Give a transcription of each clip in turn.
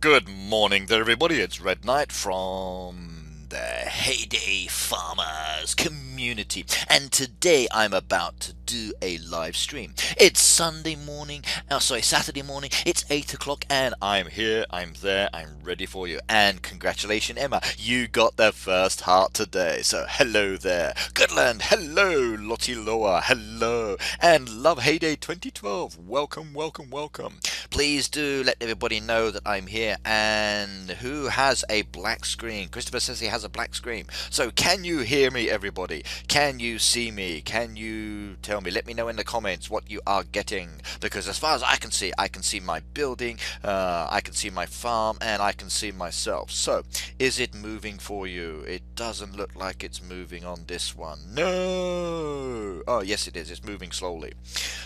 Good morning there, everybody. It's Red Knight from the Heyday Farmers community, and today I'm about to do a live stream. It's Sunday morning, Saturday morning. It's 8 o'clock, and I'm here, I'm there, I'm ready for you. And congratulations, Emma, you got the first heart today. So hello there, Goodland. Hello, Lottie Loa. Hello, and Love Heyday 2012. Welcome, welcome, welcome. Please do let everybody know that I'm here. And who has a black screen? Christopher says he has a black screen. So can you hear me, everybody? Can you see me? Can you tell me? Let me know in the comments what you are getting, because as far as I can see my building, I can see my farm, and I can see myself. So is it moving for you? It doesn't look like it's moving on this one. No. Oh yes, it is. It's moving slowly.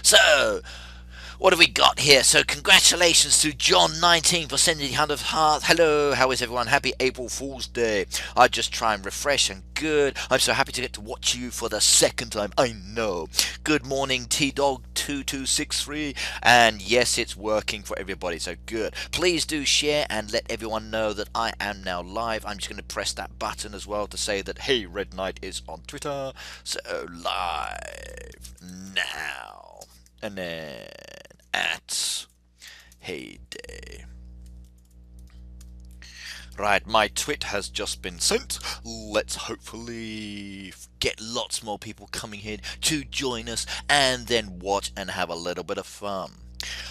So what have we got here? So congratulations to John19 for sending the 100th heart. Hello, how is everyone? Happy April Fool's Day. I just try and refresh, and good. I'm so happy to get to watch you for the second time. I know. Good morning, T-Dog2263. And yes, it's working for everybody, so good. Please do share and let everyone know that I am now live. I'm just going to press that button as well to say that, hey, Red Knight is on Twitter. So live now. And then at Heyday. Right, my tweet has just been sent. Let's hopefully get lots more people coming here to join us and then watch and have a little bit of fun.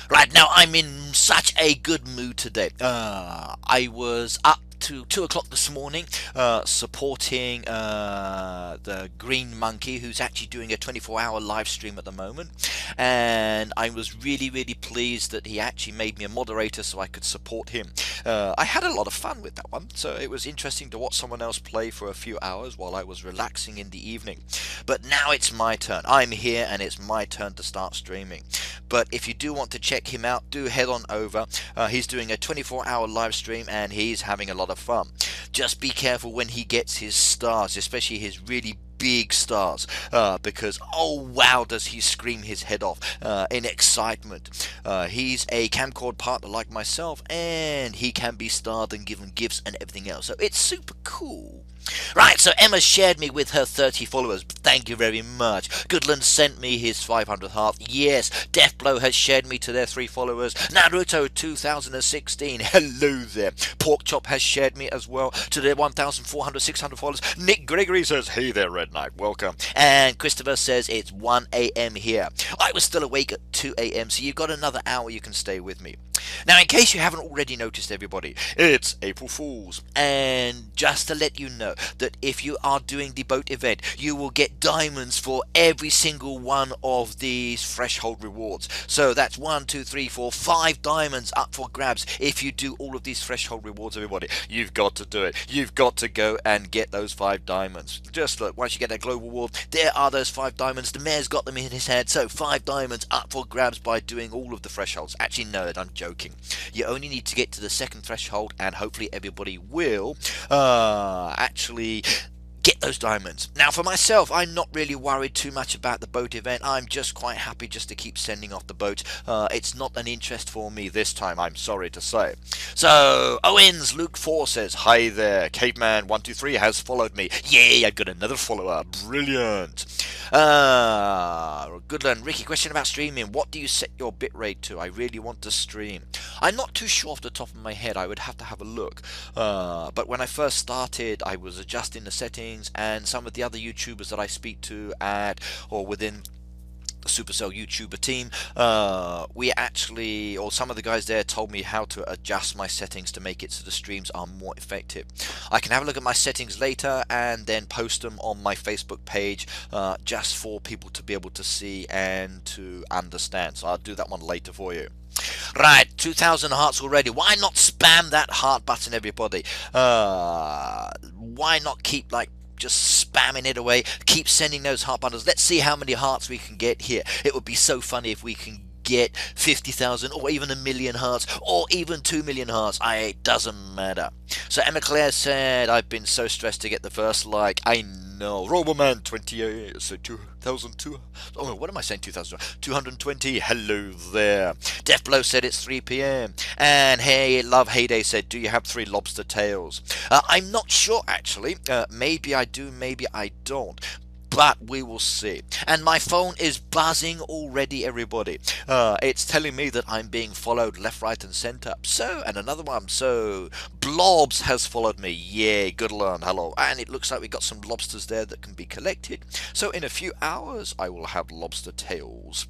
Right, now I'm in such a good mood today. I was up to 2 o'clock this morning supporting the Green Monkey, who's actually doing a 24-hour live stream at the moment, and I was really pleased that he actually made me a moderator so I could support him. I had a lot of fun with that one, so it was interesting to watch someone else play for a few hours while I was relaxing in the evening. But now it's my turn. I'm here and it's my turn to start streaming. But if you do want to check him out, do head on over. He's doing a 24-hour live stream and he's having a lot of fun. Just be careful when he gets his stars, especially his really big stars, because oh wow does he scream his head off in excitement. He's a Kamcord partner like myself, and he can be starred and given gifts and everything else, so it's super cool. Right, so Emma shared me with her 30 followers. Thank you very much. Goodland sent me his 500 heart. Yes, Deathblow has shared me to their 3 followers. Naruto 2016. Hello there. Porkchop has shared me as well to their 1,400, 600 followers. Nick Gregory says, hey there, Red Knight. Welcome. And Christopher says it's 1 a.m. here. I was still awake at 2 a.m., so you've got another hour you can stay with me. Now, in case you haven't already noticed, everybody, it's April Fools. And just to let you know that if you are doing the boat event, you will get diamonds for every single one of these threshold rewards. So that's 1, 2, 3, 4, 5 diamonds up for grabs if you do all of these threshold rewards, everybody. You've got to do it. You've got to go and get those 5 diamonds. Just look, once you get a global reward, there are those 5 diamonds. The mayor's got them in his head. So 5 diamonds up for grabs by doing all of the thresholds. Actually, no, I'm joking. You only need to get to the second threshold, and hopefully everybody will actually get those diamonds. Now for myself, I'm not really worried too much about the boat event. I'm just quite happy just to keep sending off the boat. It's not an interest for me this time, I'm sorry to say. So Owens Luke 4 says, hi there. Caveman 123 has followed me. Yay, I've got another follower. Brilliant. Goodland Ricky, question about streaming. What do you set your bitrate to? I really want to stream. I'm not too sure off the top of my head. I would have to have a look. But when I first started, I was adjusting the settings, and some of the other YouTubers that I speak to at or within the Supercell YouTuber team, we actually, or some of the guys there told me how to adjust my settings to make it so the streams are more effective. I can have a look at my settings later and then post them on my Facebook page just for people to be able to see and to understand. So I'll do that one later for you. Right, 2,000 hearts already. Why not spam that heart button, everybody? Why not keep just spamming it away, keep sending those heart buttons. Let's see how many hearts we can get here. It would be so funny if we can get 50,000 or even 1 million hearts or even 2 million hearts. It doesn't matter. So Emma Claire said, I've been so stressed to get the first like. I no. Roboman 28, so 2002. Oh, what am I saying? 2000. 220. Hello there. Deathblow said it's 3 p.m. And Hey Love Heyday said, do you have 3 lobster tails? I'm not sure actually. Maybe I do, maybe I don't. But we will see. And my phone is buzzing already, everybody. It's telling me that I'm being followed left, right, and centre. So, and another one. So, Blobs has followed me. Yay, good learn. Hello. And it looks like we got some lobsters there that can be collected. So, in a few hours, I will have lobster tails.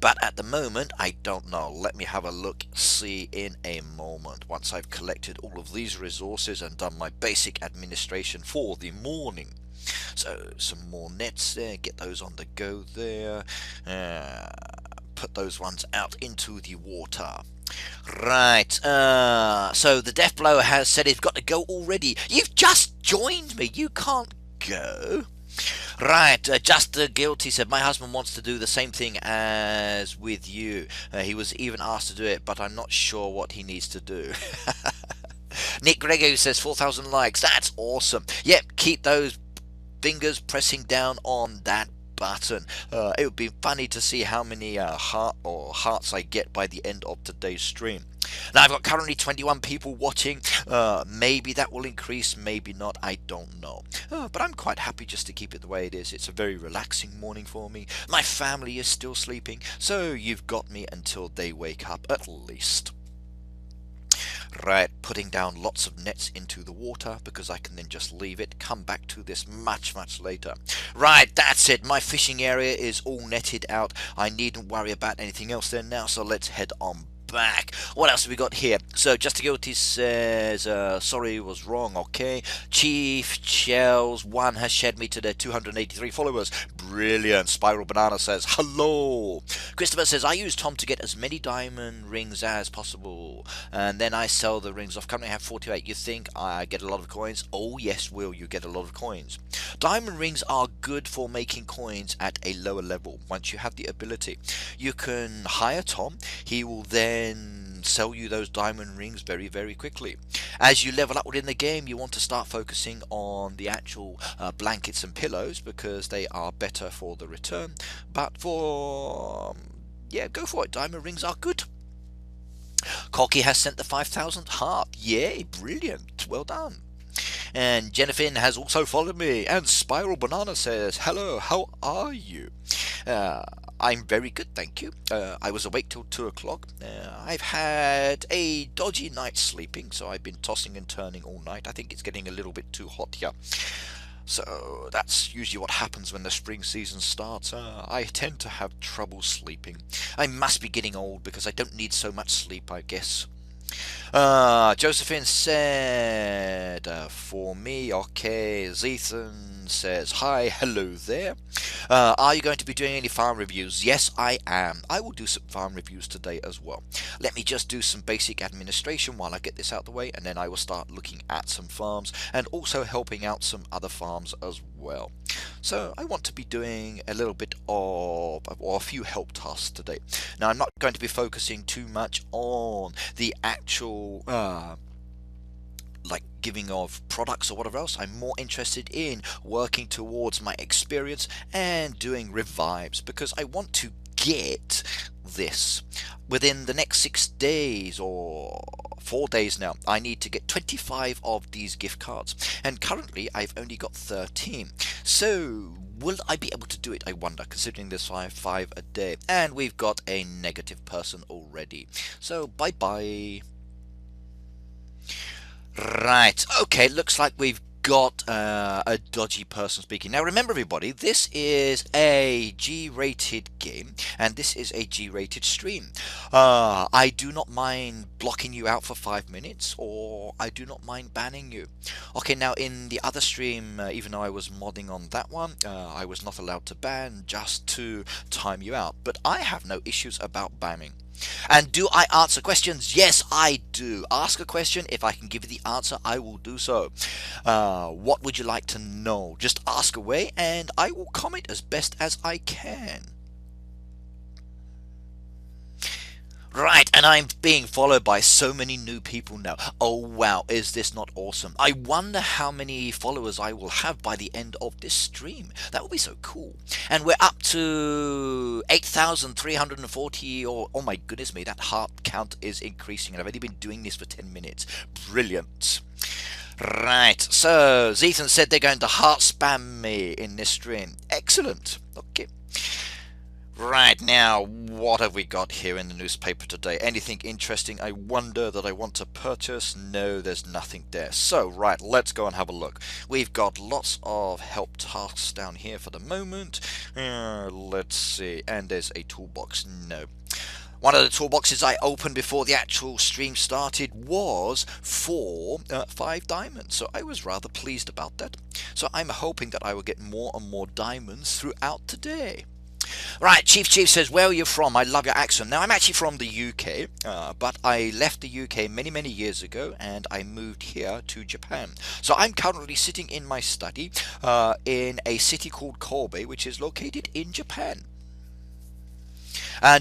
But at the moment, I don't know. Let me have a look, see in a moment. Once I've collected all of these resources and done my basic administration for the morning. So some more nets there, get those on the go there, put those ones out into the water. Right, so the Deathblower has said he's got to go already. You've just joined me, you can't go. Right, Just the Guilty said, my husband wants to do the same thing as with you. He was even asked to do it, but I'm not sure what he needs to do. Nick Grego says 4,000 likes. That's awesome. Yep, keep those fingers pressing down on that button. It would be funny to see how many hearts I get by the end of today's stream. Now I've got currently 21 people watching. Maybe that will increase, maybe not, I don't know. But I'm quite happy just to keep it the way it is. It's a very relaxing morning for me. My family is still sleeping, so you've got me until they wake up at least. Right, putting down lots of nets into the water because I can then just leave it, come back to this much later. Right, that's it. My fishing area is all netted out. I needn't worry about anything else there now, so let's head on back. What else have we got here? So Just Guilty says, sorry, was wrong. Okay. Chief Shells 1 has shared me to their 283 followers. Brilliant. Spiral Banana says, hello. Christopher says, I use Tom to get as many diamond rings as possible, and then I sell the rings off. Currently I have 48. You think I get a lot of coins? Oh yes, Will, you get a lot of coins. Diamond rings are good for making coins at a lower level. Once you have the ability, you can hire Tom. He will then sell you those diamond rings very quickly. As you level up within the game, you want to start focusing on the actual blankets and pillows because they are better for the return. But for yeah, go for it. Diamond rings are good. Cocky has sent the 5,000 heart. Yay, brilliant. Well done. And Jennifer has also followed me. And Spiral Banana says, hello, how are you? I'm very good, thank you. I was awake till 2 o'clock. I've had a dodgy night sleeping, so I've been tossing and turning all night. I think it's getting a little bit too hot here. So that's usually what happens when the spring season starts. I tend to have trouble sleeping. I must be getting old because I don't need so much sleep, I guess. Josephine said, for me, okay. Zethan says, hi, hello there. Are you going to be doing any farm reviews? Yes, I am. I will do some farm reviews today as well. Let me just do some basic administration while I get this out the way, and then I will start looking at some farms and also helping out some other farms as well. So I want to be doing a little bit of, or a few help tasks today. Now I'm not going to be focusing too much on the actual like giving of products or whatever else. I'm more interested in working towards my experience and doing revives because I want to get this within the next 6 days or 4 days. Now I need to get 25 of these gift cards, and currently I've only got 13. So will I be able to do it, I wonder, considering there's 5 a day, and we've got a negative person already, so bye bye. Right, okay, looks like we've got a dodgy person speaking. Now remember everybody, this is a G-rated game and this is a G-rated stream. I do not mind blocking you out for 5 minutes, or I do not mind banning you. Okay, now in the other stream, even though I was modding on that one, I was not allowed to ban, just to time you out, but I have no issues about banning. And do I answer questions? Yes, I do. Ask a question. If I can give you the answer, I will do so. What would you like to know? Just ask away and I will comment as best as I can. Right, and I'm being followed by so many new people now. Oh wow, is this not awesome? I wonder how many followers I will have by the end of this stream. That would be so cool. And we're up to 8,340, or oh my goodness me, that heart count is increasing, and I've only been doing this for 10 minutes. Brilliant. Right, so Zethan said they're going to heart spam me in this stream. Excellent. Okay. Right, now, what have we got here in the newspaper today? Anything interesting, I wonder, that I want to purchase? No, there's nothing there. So, right, let's go and have a look. We've got lots of help tasks down here for the moment. Let's see, and there's a toolbox. No. One of the toolboxes I opened before the actual stream started was for 5 diamonds, so I was rather pleased about that. So I'm hoping that I will get more and more diamonds throughout today. Right, Chief says, where are you from? I love your accent. Now, I'm actually from the UK, but I left the UK many years ago, and I moved here to Japan. So I'm currently sitting in my study in a city called Kobe, which is located in Japan.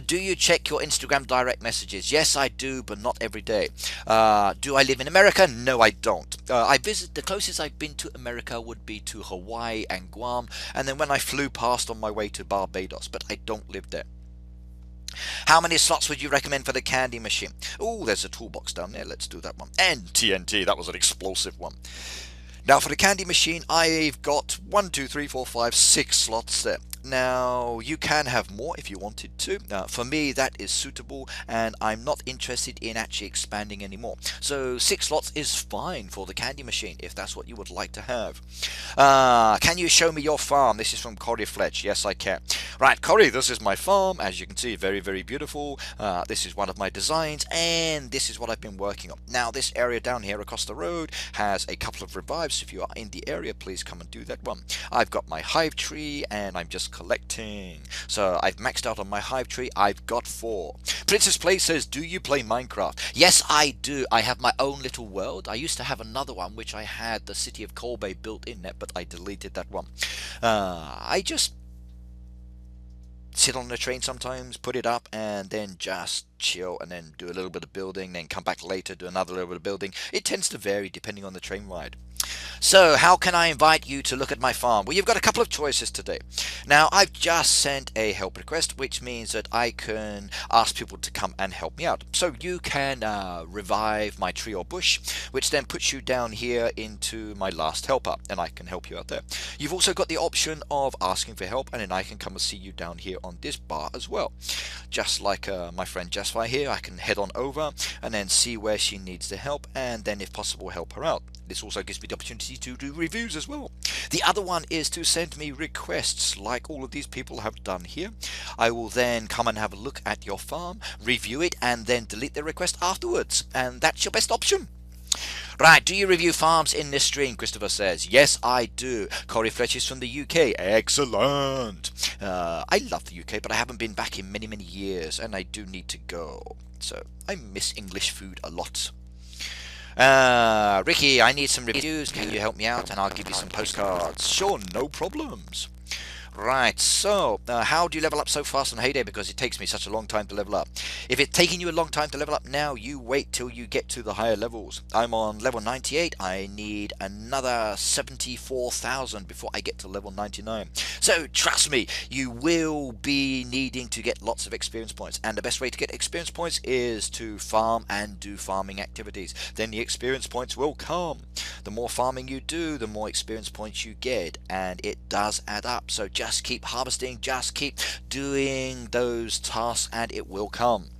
Do you check your Instagram direct messages? Yes, I do, but not every day. Do I live in America? No, I don't. The closest I've been to America would be to Hawaii and Guam, and then when I flew past on my way to Barbados, but I don't live there. How many slots would you recommend for the candy machine? Oh, there's a toolbox down there. Let's do that one. And TNT, that was an explosive one. Now for the candy machine, I've got 1, 2, 3, 4, 5, 6 slots there. Now, you can have more if you wanted to. For me, that is suitable, and I'm not interested in actually expanding anymore. So 6 slots is fine for the candy machine, if that's what you would like to have. Can you show me your farm? This is from Corey Fletch. Yes, I can. Right, Corey, this is my farm. As you can see, very beautiful. This is one of my designs, and this is what I've been working on. Now, this area down here across the road has a couple of revives. If you are in the area, please come and do that one. I've got my hive tree, and I'm just collecting. So I've maxed out on my hive tree. I've got 4. Princess Play says, do you play Minecraft? Yes, I do. I have my own little world. I used to have another one which I had the city of Kobe built in it, but I deleted that one. I just sit on the train sometimes, put it up, and then just chill, and then do a little bit of building, then come back later, do another little bit of building. It tends to vary depending on the train ride. So, how can I invite you to look at my farm? Well, you've got a couple of choices today. Now, I've just sent a help request, which means that I can ask people to come and help me out. So, you can revive my tree or bush, which then puts you down here into my last helper, and I can help you out there. You've also got the option of asking for help, and then I can come and see you down here on this bar as well. Just like my friend Jasper here, I can head on over and then see where she needs the help, and then if possible help her out. This also gives me the opportunity to do reviews as well. The other one is to send me requests like all of these people have done here. I will then come and have a look at your farm, review it, and then delete the request afterwards. And that's your best option. Right, do you review farms in this stream? Christopher says, yes, I do. Corey Fletch is from the UK. Excellent. I love the UK, but I haven't been back in many years, and I do need to go. So I miss English food a lot. Ricky, I need some reviews. Can you help me out? And I'll give you some postcards. Sure, no problems. Right, so how do you level up so fast on Heyday? Because it takes me such a long time to level up. If it's taking you a long time to level up now, you wait till you get to the higher levels. I'm on level 98. I need another 74,000 before I get to level 99. So trust me, you will be needing to get lots of experience points. And the best way to get experience points is to farm and do farming activities. Then the experience points will come. The more farming you do, the more experience points you get. And it does add up. So just keep harvesting, just keep doing those tasks, and it will come.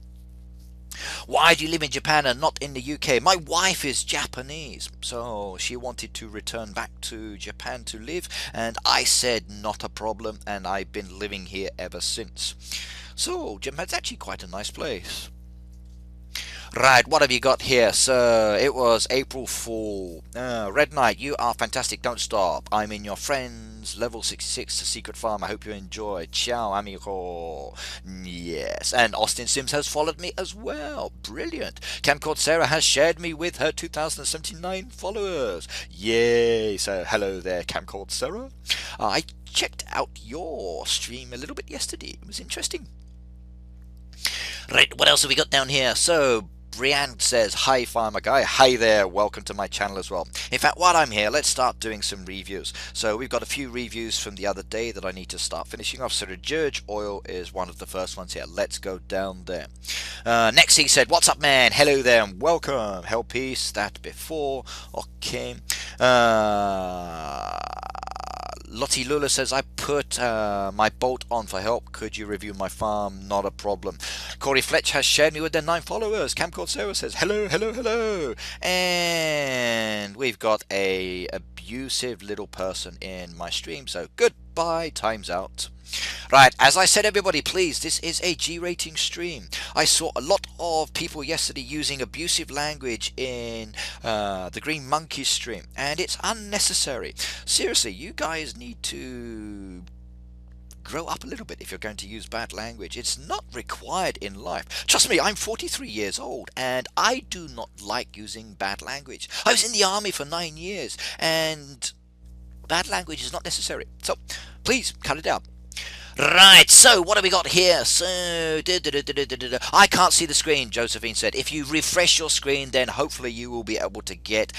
Why do you live in Japan and not in the UK? My wife is Japanese, so she wanted to return back to Japan to live, and I said not a problem, and I've been living here ever since. So Japan's actually quite a nice place. Right, what have you got here? So, it was April Fool. Red Knight, you are fantastic. Don't stop. I'm in your friends. Level 66, Secret Farm. I hope you enjoy. Ciao, amigo. Yes, and Austin Sims has followed me as well. Brilliant. Kamcord Sarah has shared me with her 2,079 followers. Yay. So, hello there, Kamcord Sarah. I checked out your stream a little bit yesterday. It was interesting. Right, what else have we got down here? So, Brian says, hi farmer guy, hi there, welcome to my channel as well. In fact, while I'm here, let's start doing some reviews. So we've got a few reviews from the other day that I need to start finishing off. So the Judge Oil is one of the first ones here. Let's go down there. Next he said, what's up man, hello there and welcome. Hell peace, that before, okay. Lottie Lula says, I put my bolt on for help. Could you review my farm? Not a problem. Corey Fletch has shared me with their 9 followers. Kamcord Sarah says, hello, hello, hello. And we've got a abusive little person in my stream. So goodbye, time's out. Right, as I said everybody, please, this is a G rating stream. I saw a lot of people yesterday using abusive language in the Green Monkey stream, and it's unnecessary. Seriously, you guys need to grow up a little bit if you're going to use bad language. It's not required in life. Trust me, I'm 43 years old and I do not like using bad language. I was in the army for 9 years and bad language is not necessary. So please cut it out. Right, so what have we got here? So, I can't see the screen, Josephine said. If you refresh your screen, then hopefully you will be able to get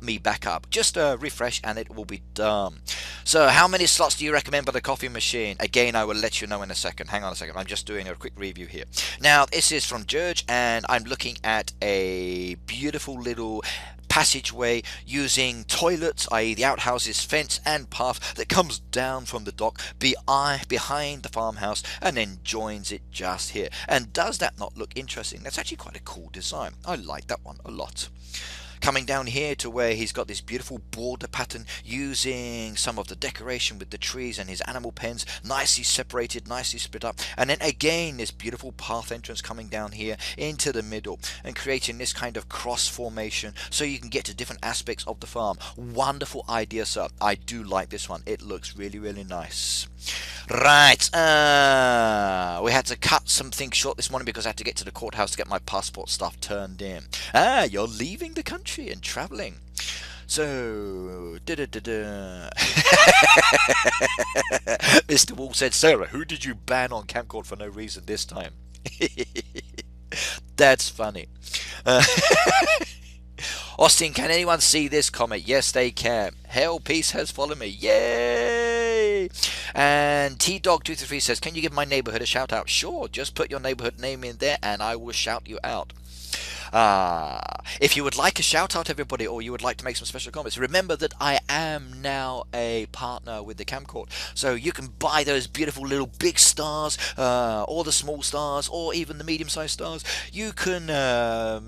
me back up. Just refresh and it will be done. So, how many slots do you recommend for the coffee machine? Again, I will let you know in a second. Hang on a second. I'm just doing a quick review here. Now, this is from Judge, and I'm looking at a beautiful little passageway using toilets, i.e. the outhouse's fence and path that comes down from the dock behind the farmhouse and then joins it just here. And does that not look interesting? That's actually quite a cool design. I like that one a lot. Coming down here to where he's got this beautiful border pattern using some of the decoration with the trees and his animal pens, nicely separated, nicely split up, and then again this beautiful path entrance coming down here into the middle and creating this kind of cross formation so you can get to different aspects of the farm. Wonderful idea, sir. I do like this one. It looks really, really nice. Right, we had to cut some things short this morning because I had to get to the courthouse to get my passport stuff turned in. You're leaving the country and travelling. So, Mr. Wall said, Sarah, who did you ban on Kamcord for no reason this time? That's funny. Austin, can anyone see this comment? Yes, they can. Hell, peace has followed me. Yay! And T-Dog233 says, can you give my neighborhood a shout out? Sure, just put your neighborhood name in there and I will shout you out. If you would like a shout out, everybody, or you would like to make some special comments, remember that I am now a partner with the Kamcord, so you can buy those beautiful little big stars, or the small stars, or even the medium-sized stars. You can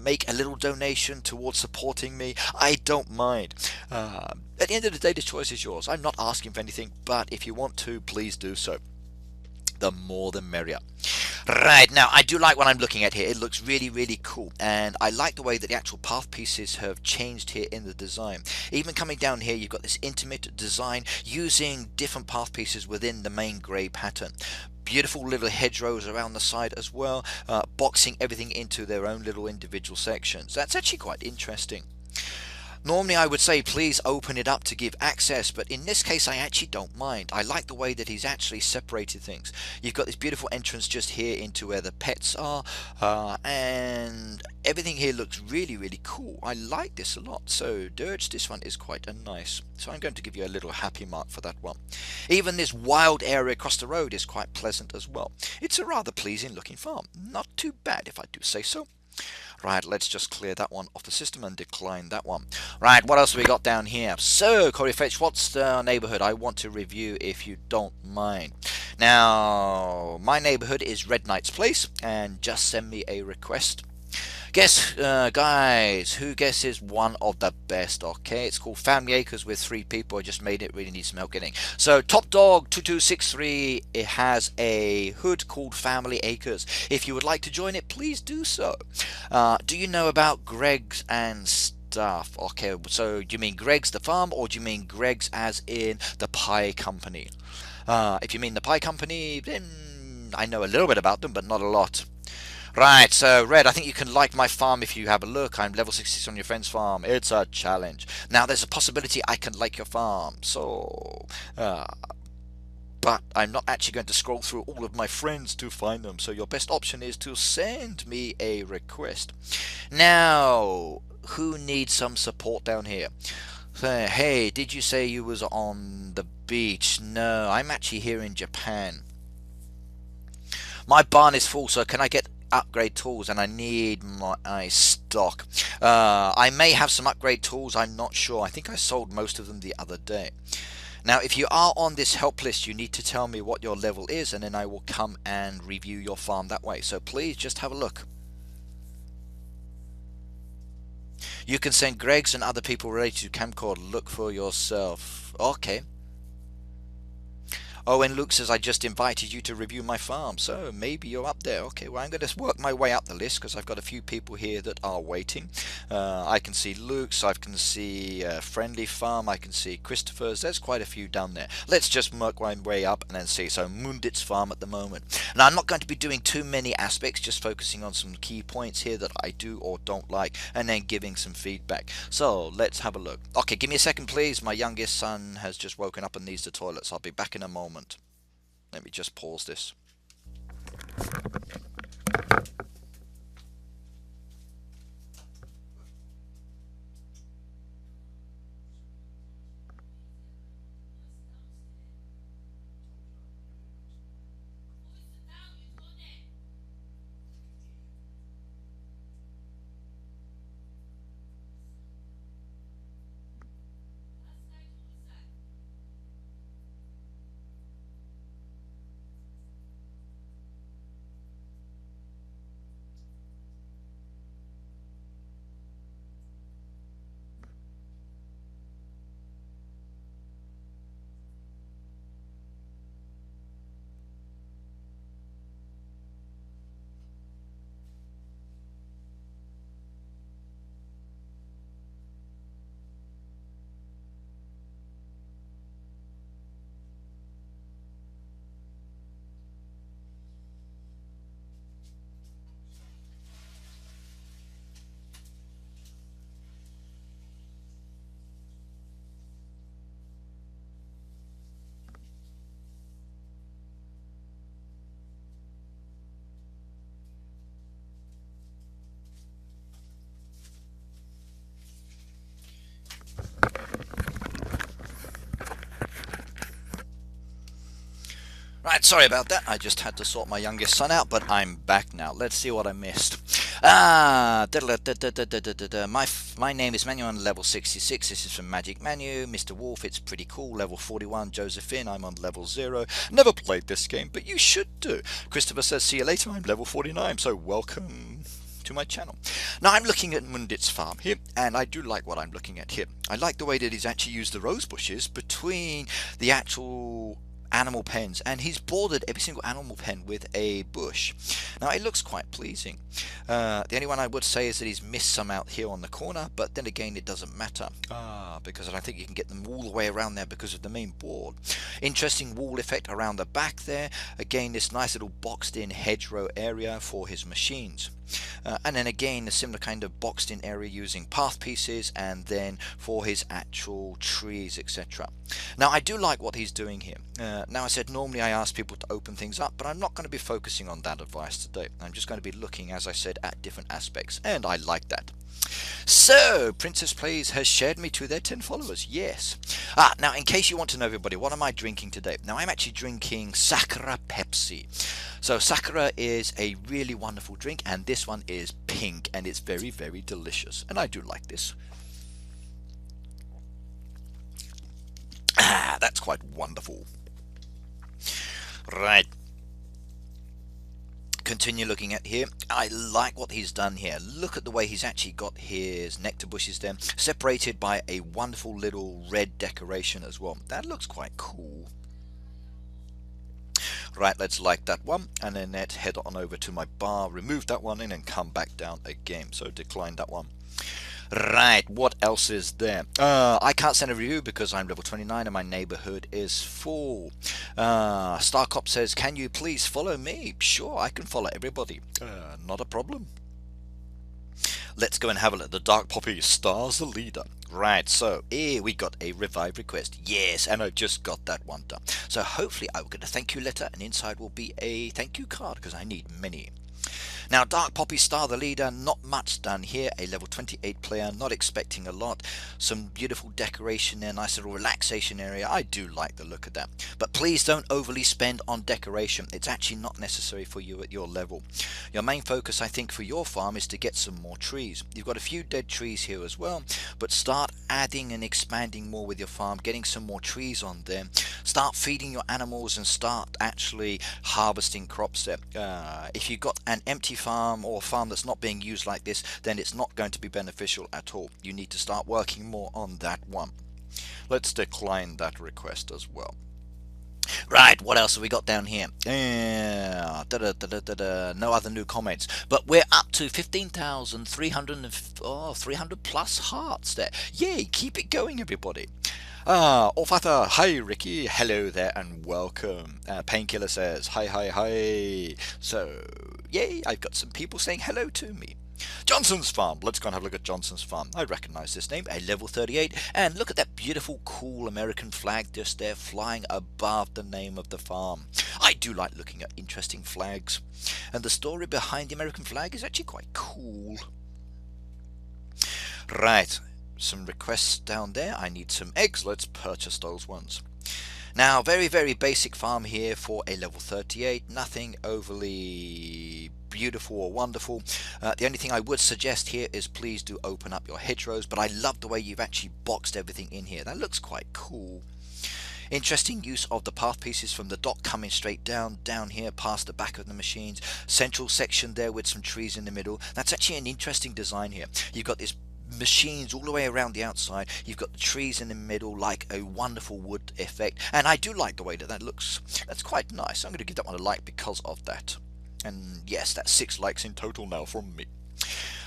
make a little donation towards supporting me. I don't mind. At the end of the day, the choice is yours. I'm not asking for anything, but if you want to, please do so. The more the merrier. Right, now I do like what I'm looking at here. It looks really, really cool, and I like the way that the actual path pieces have changed here in the design. Even coming down here, you've got this intimate design using different path pieces within the main grey pattern. Beautiful little hedgerows around the side as well, boxing everything into their own little individual sections. That's actually quite interesting. Normally I would say please open it up to give access, but in this case I actually don't mind. I like the way that he's actually separated things. You've got this beautiful entrance just here into where the pets are, and everything here looks really, really cool. I like this a lot. So Dirge, this one is quite a nice. So I'm going to give you a little happy mark for that one. Even this wild area across the road is quite pleasant as well. It's a rather pleasing looking farm. Not too bad if I do say so. Right, let's just clear that one off the system and decline that one. Right, what else have we got down here? So, Corey Fetch, what's the neighborhood I want to review if you don't mind? Now, my neighborhood is Red Knight's Place, and just send me a request. Guess, guys, who guesses one of the best? Okay, it's called Family Acres with 3 people. I just made it, really need some help getting. So, Top Dog 2263, it has a hood called Family Acres. If you would like to join it, please do so. Do you know about Greg's and stuff? Okay, so do you mean Greg's the farm, or do you mean Greg's as in the pie company? If you mean the pie company, then I know a little bit about them, but not a lot. Right, so Red, I think you can like my farm if you have a look. I'm level 66 on your friend's farm. It's a challenge. Now, there's a possibility I can like your farm. So, but I'm not actually going to scroll through all of my friends to find them. So your best option is to send me a request. Now, who needs some support down here? Hey, did you say you was on the beach? No, I'm actually here in Japan. My barn is full, so can I get upgrade tools? And I need my stock. I may have some upgrade tools, I'm not sure. I think I sold most of them the other day. Now, if you are on this help list, you need to tell me what your level is, and then I will come and review your farm that way. So please just have a look. You can send Greg's and other people related to Kamcord. Look for yourself. Okay. Oh, and Luke says, I just invited you to review my farm, so maybe you're up there. Okay, well, I'm going to work my way up the list because I've got a few people here that are waiting. I can see Luke's, I can see Friendly Farm, I can see Christopher's. There's quite a few down there. Let's just work my way up and then see. So Mundit's farm at the moment. Now, I'm not going to be doing too many aspects, just focusing on some key points here that I do or don't like, and then giving some feedback. So let's have a look. Okay, give me a second, please. My youngest son has just woken up and needs the toilets. I'll be back in a moment. Let me just pause this. Right, sorry about that. I just had to sort my youngest son out, but I'm back now. Let's see what I missed. My name is Manu on level 66. This is from Magic Manu. Mr. Wolf, it's pretty cool. Level 41. Josephine, I'm on level 0. Never played this game, but you should do. Christopher says, see you later. I'm level 49, so welcome to my channel. Now I'm looking at Mundit's farm here, and I do like what I'm looking at here. I like the way that he's actually used the rose bushes between the actual animal pens, and he's bordered every single animal pen with a bush. Now it looks quite pleasing. The only one I would say is that he's missed some out here on the corner, but then again it doesn't matter because I don't think you can get them all the way around there because of the main board. Interesting wall effect around the back there. Again, this nice little boxed in hedgerow area for his machines. And then again a similar kind of boxed in area using path pieces, and then for his actual trees, etc. Now I do like what he's doing here. Now I said normally I ask people to open things up, but I'm not going to be focusing on that advice today. I'm just going to be looking, as I said, at different aspects, and I like that. So Princess Plays has shared me to their 10 followers. Yes. Now in case you want to know, everybody, what am I drinking today? Now I'm actually drinking Sakura Pepsi. So Sakura is a really wonderful drink, and this one is pink, and it's very, very delicious, and I do like this. That's quite wonderful. Right. Continue looking at here. I like what he's done here. Look at the way he's actually got his nectar bushes there, separated by a wonderful little red decoration as well. That looks quite cool. Right, let's like that one, and then let's head on over to my bar, remove that one in, and come back down again. So decline that one. Right, what else is there? I can't send a review because I'm level 29 and my neighborhood is full. Starcop says, can you please follow me? Sure, I can follow everybody. Not a problem. Let's go and have a look. The Dark Poppy stars the leader. Right, so here we got a revive request. Yes, and I just got that one done. So hopefully I will get a thank you letter, and inside will be a thank you card because I need many. Now, Dark Poppy Star the leader, not much done here. A level 28 player, not expecting a lot. Some beautiful decoration there, nice little relaxation area. I do like the look of that. But please don't overly spend on decoration. It's actually not necessary for you at your level. Your main focus, I think, for your farm is to get some more trees. You've got a few dead trees here as well, but start adding and expanding more with your farm, getting some more trees on there. Start feeding your animals and start actually harvesting crops there. If you've got an empty farm or a farm that's not being used like this, then it's not going to be beneficial at all. You need to start working more on that one. Let's decline that request as well. Right, what else have we got down here? No other new comments, but we're up to 15,300 plus hearts there. Yay, keep it going, everybody. Orfatha, hi Ricky, hello there and welcome. Painkiller says, hi. So, yay, I've got some people saying hello to me. Johnson's Farm, let's go and have a look at Johnson's Farm. I recognize this name, a level 38, and look at that beautiful, cool American flag just there flying above the name of the farm. I do like looking at interesting flags, and the story behind the American flag is actually quite cool. Right. Some requests down there. I need some eggs. Let's purchase those ones. Now, very basic farm here for a level 38. Nothing overly beautiful or wonderful. The only thing I would suggest here is please do open up your hedgerows, but I love the way you've actually boxed everything in here. That looks quite cool. Interesting use of the path pieces from the dock coming straight down here past the back of the machines. Central section there with some trees in the middle. That's actually an interesting design here. You've got this machines all the way around the outside. You've got the trees in the middle, like a wonderful wood effect, and I do like the way that looks. That's quite nice. I'm going to give that one a like because of that. And yes, that's 6 likes in total now from me.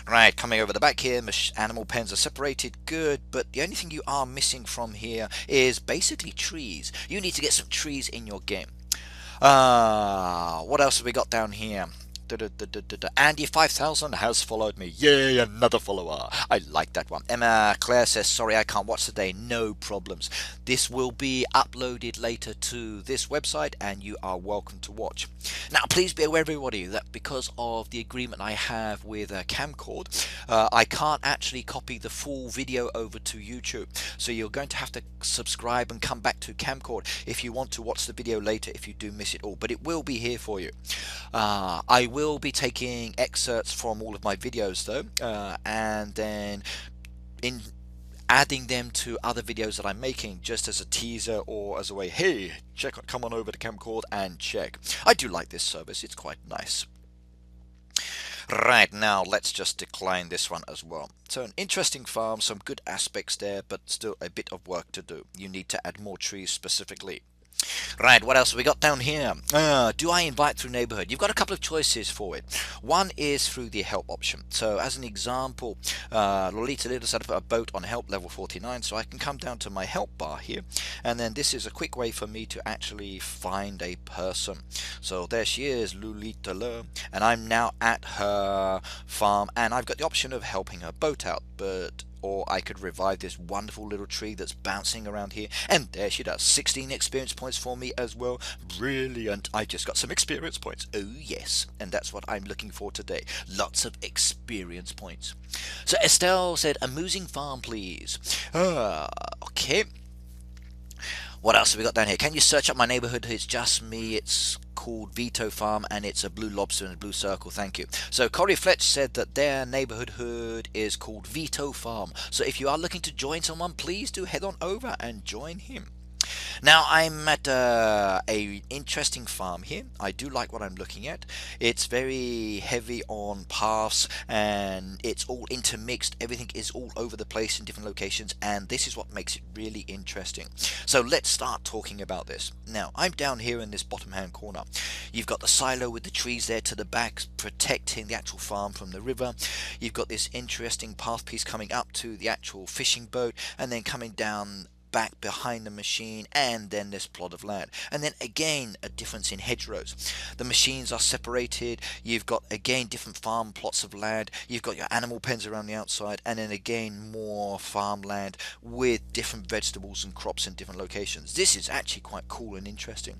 Right, coming over the back here, animal pens are separated, good, but the only thing you are missing from here is basically trees. You need to get some trees in your game. What else have we got down here? Andy 5000 has followed me. Yay, another follower. I like that one. Emma Claire says, sorry I can't watch today. No problems. This will be uploaded later to this website and you are welcome to watch. Now please be aware, everybody, that because of the agreement I have with Kamcord, I can't actually copy the full video over to YouTube. So you're going to have to subscribe and come back to Kamcord if you want to watch the video later if you do miss it all. But it will be here for you. I will be taking excerpts from all of my videos though, and then adding them to other videos that I'm making just as a teaser or as a way, hey, come on over to Kamcord and check. I do like this service, it's quite nice. Right, now let's just decline this one as well. So an interesting farm, some good aspects there, but still a bit of work to do. You need to add more trees specifically. Right, what else have we got down here? Do I invite through neighbourhood? You've got a couple of choices for it. One is through the help option. So as an example, Lolita Little set up a boat on help level 49, so I can come down to my help bar here, and then this is a quick way for me to actually find a person. So there she is, Lolita Little, and I'm now at her farm, and I've got the option of helping her boat out, or I could revive this wonderful little tree that's bouncing around here, and there she does. 16 experience points for me as well. Brilliant. I just got some experience points. Oh yes, and that's what I'm looking for today. Lots of experience points. So Estelle said, amusing farm please. Okay. What else have we got down here? Can you search up my neighbourhood? It's just me. It's called Veto Farm and it's a blue lobster and a blue circle. Thank you. So Corey Fletch said that their neighbourhood is called Veto Farm. So if you are looking to join someone, please do head on over and join him. Now I'm at a interesting farm here. I do like what I'm looking at. It's very heavy on paths and it's all intermixed. Everything is all over the place in different locations, and this is what makes it really interesting. So let's start talking about this. Now I'm down here in this bottom hand corner. You've got the silo with the trees there to the back protecting the actual farm from the river. You've got this interesting path piece coming up to the actual fishing boat and then coming down back behind the machine, and then this plot of land. And then again a difference in hedgerows. The machines are separated. You've got again different farm plots of land. You've got your animal pens around the outside, and then again more farmland with different vegetables and crops in different locations. This is actually quite cool and interesting.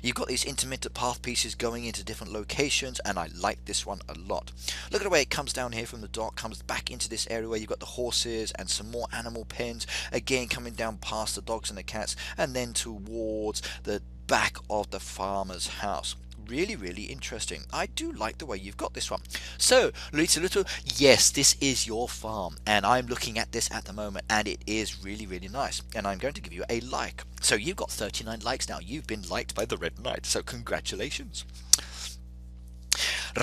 You've got these intermittent path pieces going into different locations, and I like this one a lot. Look at the way it comes down here from the dock, comes back into this area where you've got the horses and some more animal pens, again coming down past the dogs and the cats, and then towards the back of the farmer's house. Really interesting. I do like the way you've got this one. So Little, yes, this is your farm, and I'm looking at this at the moment, and it is really nice, and I'm going to give you a like. So you've got 39 likes now. You've been liked by the Red Knight, so congratulations.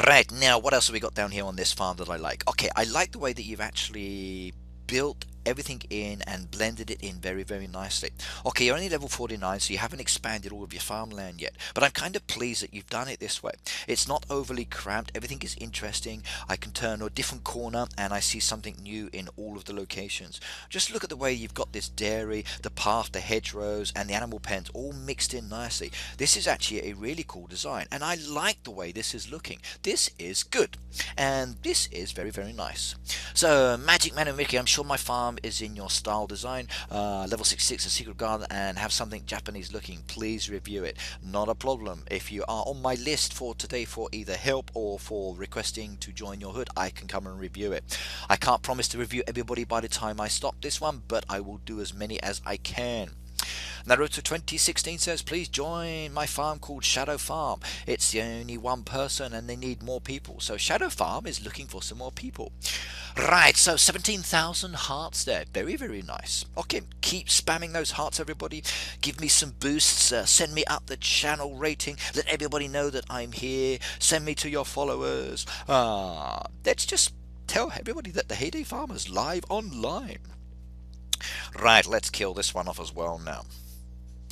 Right, now what else have we got down here on this farm that I like? Okay, I like the way that you've actually built everything in and blended it in very nicely. Okay, you're only level 49, so you haven't expanded all of your farmland yet, but I'm kind of pleased that you've done it this way. It's not overly cramped. Everything is interesting. I can turn a different corner and I see something new in all of the locations. Just look at the way you've got this dairy, the path, the hedgerows, and the animal pens all mixed in nicely. This is actually a really cool design, and I like the way this is looking. This is good, and this is very nice. So Magic Man and Mickey, I'm sure my farm is in your style design. Level 66, a secret garden, and have something Japanese looking. Please review it. Not a problem. If you are on my list for today for either help or for requesting to join your hood, I can come and review it. I can't promise to review everybody by the time I stop this one, but I will do as many as I can. Naruto 2016 says, please join my farm called Shadow Farm. It's the only one person and they need more people. So Shadow Farm is looking for some more people. Right, so 17,000 hearts there. Very nice. Okay, keep spamming those hearts, everybody. Give me some boosts. Send me up the channel rating. Let everybody know that I'm here. Send me to your followers. Let's just tell everybody that the Heyday Farm is live online. Right, let's kill this one off as well now.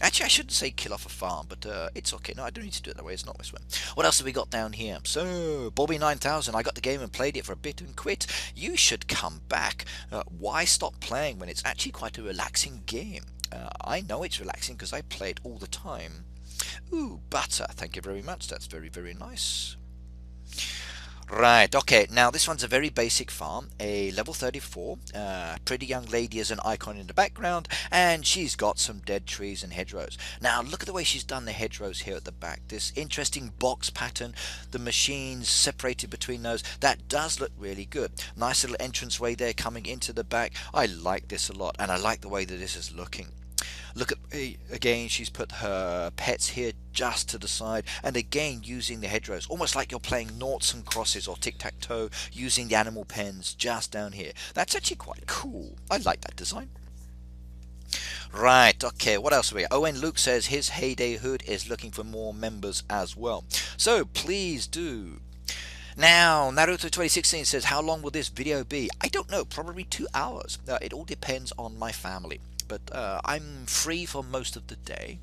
Actually, I shouldn't say kill off a farm, but it's okay. No, I don't need to do it that way. It's not this one. What else have we got down here? So, Bobby 9000, I got the game and played it for a bit and quit. You should come back. Why stop playing when it's actually quite a relaxing game? I know it's relaxing because I play it all the time. Ooh, butter. Thank you very much. That's very nice. Right, okay, now this one's a very basic farm, a level 34, pretty young lady as an icon in the background, and she's got some dead trees and hedgerows. Now look at the way she's done the hedgerows here at the back, this interesting box pattern, the machines separated between those, that does look really good. Nice little entranceway there coming into the back. I like this a lot, and I like the way that this is looking. Look at, again, she's put her pets here just to the side, and again using the hedgerows, almost like you're playing noughts and crosses or tic-tac-toe, using the animal pens just down here. That's actually quite cool. I like that design. Right, okay, what else are we? Owen Luke says his Heyday Hood is looking for more members as well. So please do. Now, Naruto 2016 says, how long will this video be? I don't know, probably 2 hours. It all depends on my family. But I'm free for most of the day,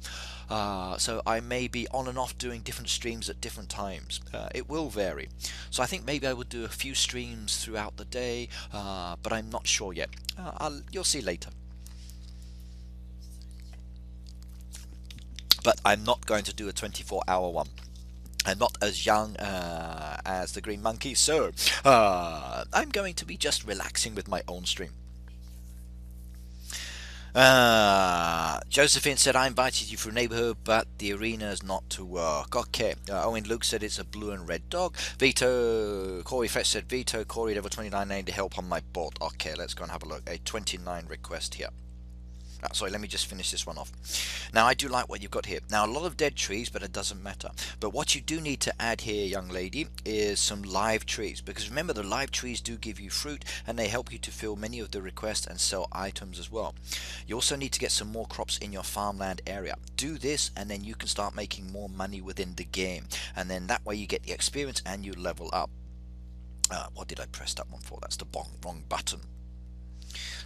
so I may be on and off doing different streams at different times. It will vary, so I think maybe I would do a few streams throughout the day, but I'm not sure yet. You'll see later. But I'm not going to do a 24-hour one. I'm not as young as the Green Monkey, so I'm going to be just relaxing with my own stream. Josephine said, I invited you for neighbourhood, but the arena is not to work. Okay. Owen Luke said it's a blue and red dog. Vito, Corey Fetch said, Vito, Corey, level 29, I need help on my bot. Okay, let's go and have a look. A 29 request here. Sorry, let me just finish this one off. Now, I do like what you've got here. Now, a lot of dead trees, but it doesn't matter. But what you do need to add here, young lady, is some live trees. Because remember, the live trees do give you fruit, and they help you to fill many of the requests and sell items as well. You also need to get some more crops in your farmland area. Do this, and then you can start making more money within the game. And then that way you get the experience and you level up. What did I press that one for? That's the wrong button.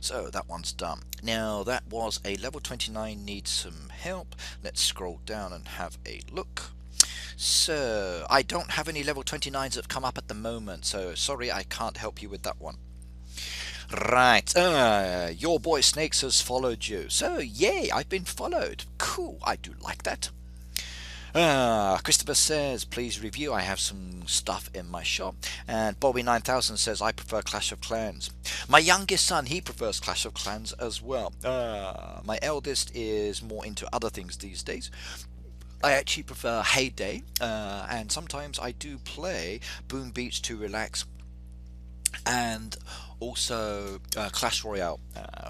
So that one's done. Now that was a level 29, needs some help. Let's scroll down and have a look. So I don't have any level 29s that have come up at the moment, so sorry, I can't help you with that one. Right, your boy Snakes has followed you. So, yay, I've been followed. Cool, I do like that. Christopher says, please review. I have some stuff in my shop. And Bobby9000 says, I prefer Clash of Clans. My youngest son, he prefers Clash of Clans as well. My eldest is more into other things these days. I actually prefer Heyday, and sometimes I do play Boom Beach to relax, and also Clash Royale,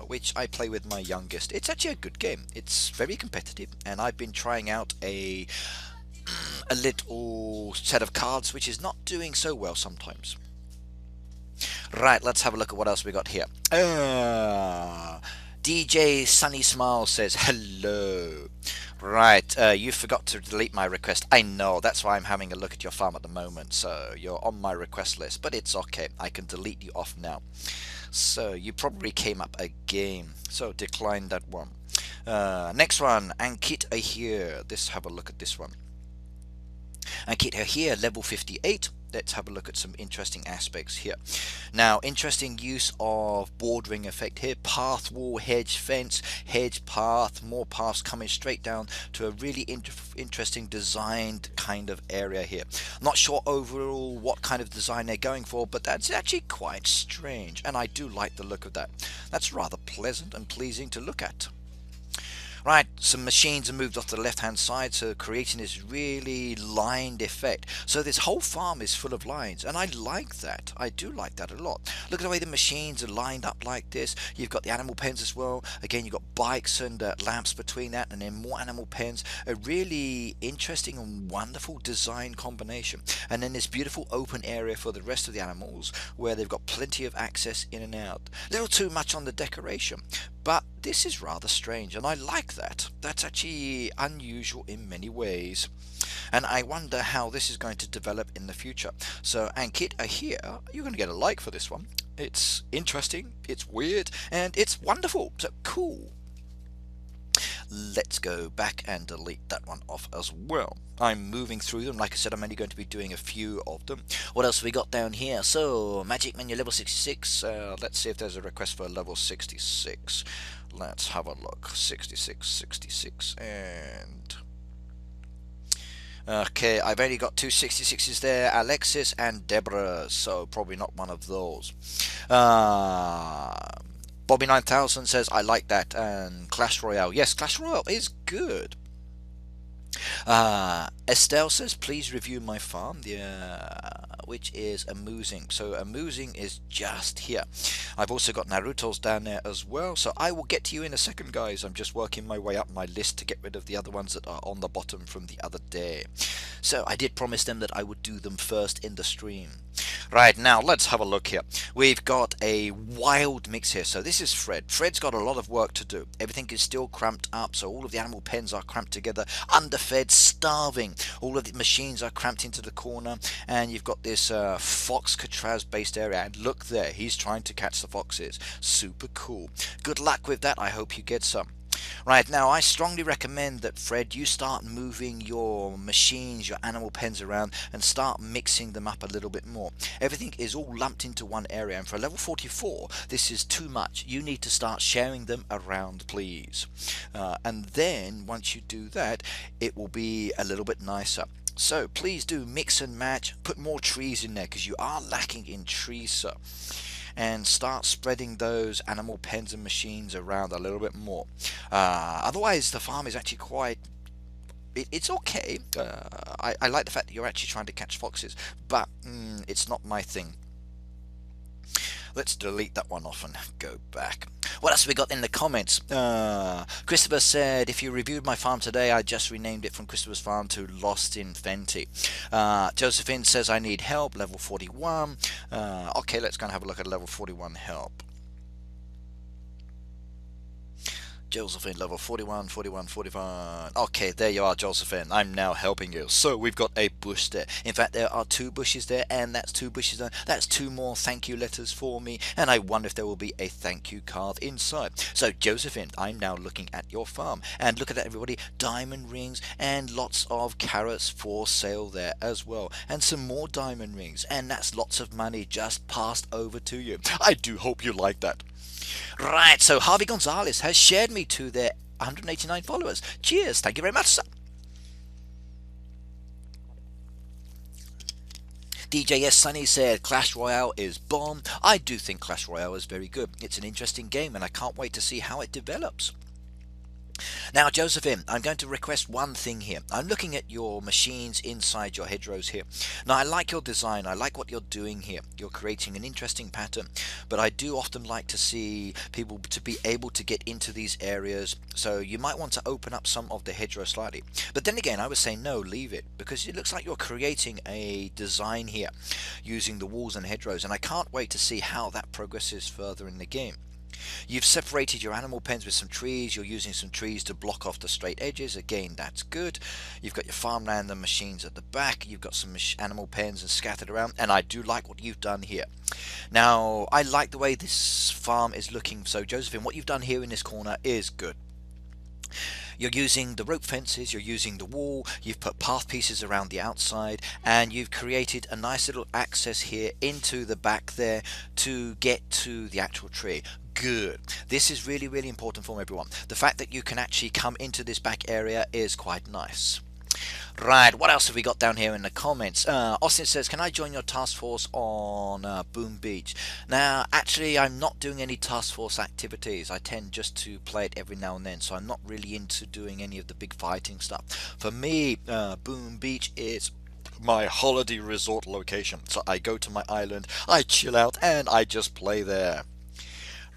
which I play with my youngest. It's actually a good game. It's very competitive, and I've been trying out a little set of cards which is not doing so well sometimes. Right, let's have a look at what else we got here. DJ Sunny Smile says hello. Right, you forgot to delete my request. I know, that's why I'm having a look at your farm at the moment. So you're on my request list, but it's okay. I can delete you off now. So you probably came up again. So decline that one. Next one, Ankit here. Let's have a look at this one. Ankit here, level 58. Let's have a look at some interesting aspects here. Now, interesting use of bordering effect here. Path, wall, hedge, fence, hedge, path, more paths coming straight down to a really interesting designed kind of area here. Not sure overall what kind of design they're going for, but that's actually quite strange, and I do like the look of that. That's rather pleasant and pleasing to look at. Right, some machines are moved off to the left hand side, so creating this really lined effect. So this whole farm is full of lines, and I like that. I do like that a lot. Look at the way the machines are lined up like this. You've got the animal pens as well. Again, you've got bikes and lamps between that, and then more animal pens. A really interesting and wonderful design combination. And then this beautiful open area for the rest of the animals, where they've got plenty of access in and out. A little too much on the decoration, but this is rather strange, and I like that. That's actually unusual in many ways, and I wonder how this is going to develop in the future. So Ankit here, you're going to get a like for this one. It's interesting, it's weird, and it's wonderful. So cool. Let's go back and delete that one off as well. I'm moving through them. Like I said, I'm only going to be doing a few of them. What else have we got down here? So, Magic Menu level 66. Let's see if there's a request for level 66. Let's have a look. 66, 66, and... Okay, I've only got two 66s there, Alexis and Deborah, so probably not one of those. Bobby9000 says, I like that, and Clash Royale. Yes, Clash Royale is good. Estelle says, please review my farm, which is amusing. So amusing is just here. I've also got Naruto's down there as well, so I will get to you in a second, guys. I'm just working my way up my list to get rid of the other ones that are on the bottom from the other day. So I did promise them that I would do them first in the stream. Right, now let's have a look here. We've got a wild mix here. So this is Fred. Fred's got a lot of work to do. Everything is still cramped up, so all of the animal pens are cramped together, underfed, starving. All of the machines are cramped into the corner, and you've got this fox Catraz based area, and look there, he's trying to catch the foxes. Super cool. Good luck with that. I hope you get some. Right, now I strongly recommend that, Fred, you start moving your machines, your animal pens around, and start mixing them up a little bit more. Everything is all lumped into one area, and for level 44 this is too much. You need to start sharing them around, please, and then once you do that, it will be a little bit nicer. So please do mix and match, put more trees in there, because you are lacking in trees, sir. And start spreading those animal pens and machines around a little bit more. Otherwise, the farm is actually quite... It's okay. I like the fact that you're actually trying to catch foxes, but it's not my thing. Let's delete that one off and go back. What else have we got in the comments? Christopher said, if you reviewed my farm today, I just renamed it from Christopher's Farm to Lost in Fenty. Josephine says, I need help, level 41. Okay, let's go and have a look at level 41 help. Josephine, level 41, 41, 45. Okay, there you are, Josephine. I'm now helping you. So we've got a bush there. In fact, there are 2 bushes there, and that's 2 bushes there. That's 2 more thank you letters for me, and I wonder if there will be a thank you card inside. So, Josephine, I'm now looking at your farm, and look at that, everybody. Diamond rings and lots of carrots for sale there as well, and some more diamond rings, and that's lots of money just passed over to you. I do hope you like that. Right, so Harvey Gonzalez has shared me to their 189 followers. Cheers, thank you very much, sir. DJS Sunny said Clash Royale is bomb. I do think Clash Royale is very good. It's an interesting game and I can't wait to see how it develops. Now, Josephine, I'm going to request one thing here. I'm looking at your machines inside your hedgerows here. Now, I like your design. I like what you're doing here. You're creating an interesting pattern, but I do often like to see people to be able to get into these areas. So you might want to open up some of the hedgerow slightly. But then again, I would say no, leave it, because it looks like you're creating a design here using the walls and hedgerows, and I can't wait to see how that progresses further in the game. You've separated your animal pens with some trees. You're using some trees to block off the straight edges. Again, that's good. You've got your farmland and machines at the back. You've got some animal pens and scattered around. And I do like what you've done here. Now, I like the way this farm is looking. So, Josephine, what you've done here in this corner is good. You're using the rope fences, you're using the wall, you've put path pieces around the outside, and you've created a nice little access here into the back there to get to the actual tree. Good. This is really, really important for everyone. The fact that you can actually come into this back area is quite nice. Right, what else have we got down here in the comments? Austin says, can I join your task force on Boom Beach? Now, actually, I'm not doing any task force activities. I tend just to play it every now and then, so I'm not really into doing any of the big fighting stuff. For me, Boom Beach is my holiday resort location. So I go to my island, I chill out, and I just play there.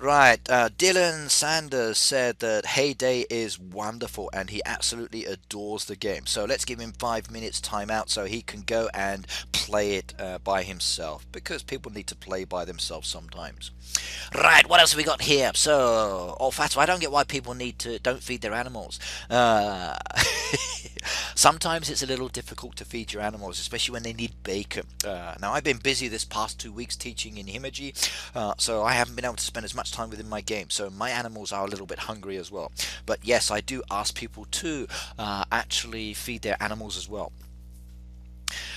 Right, Dylan Sanders said that Heyday is wonderful and he absolutely adores the game. So let's give him 5 minutes timeout so he can go and play it by himself, because people need to play by themselves sometimes. Right, what else have we got here? So, olfactory. I don't get why people don't feed their animals. Sometimes it's a little difficult to feed your animals, especially when they need bacon. Now, I've been busy this past 2 weeks teaching in Himeji, so I haven't been able to spend as much time within my game. So my animals are a little bit hungry as well. But yes, I do ask people to actually feed their animals as well.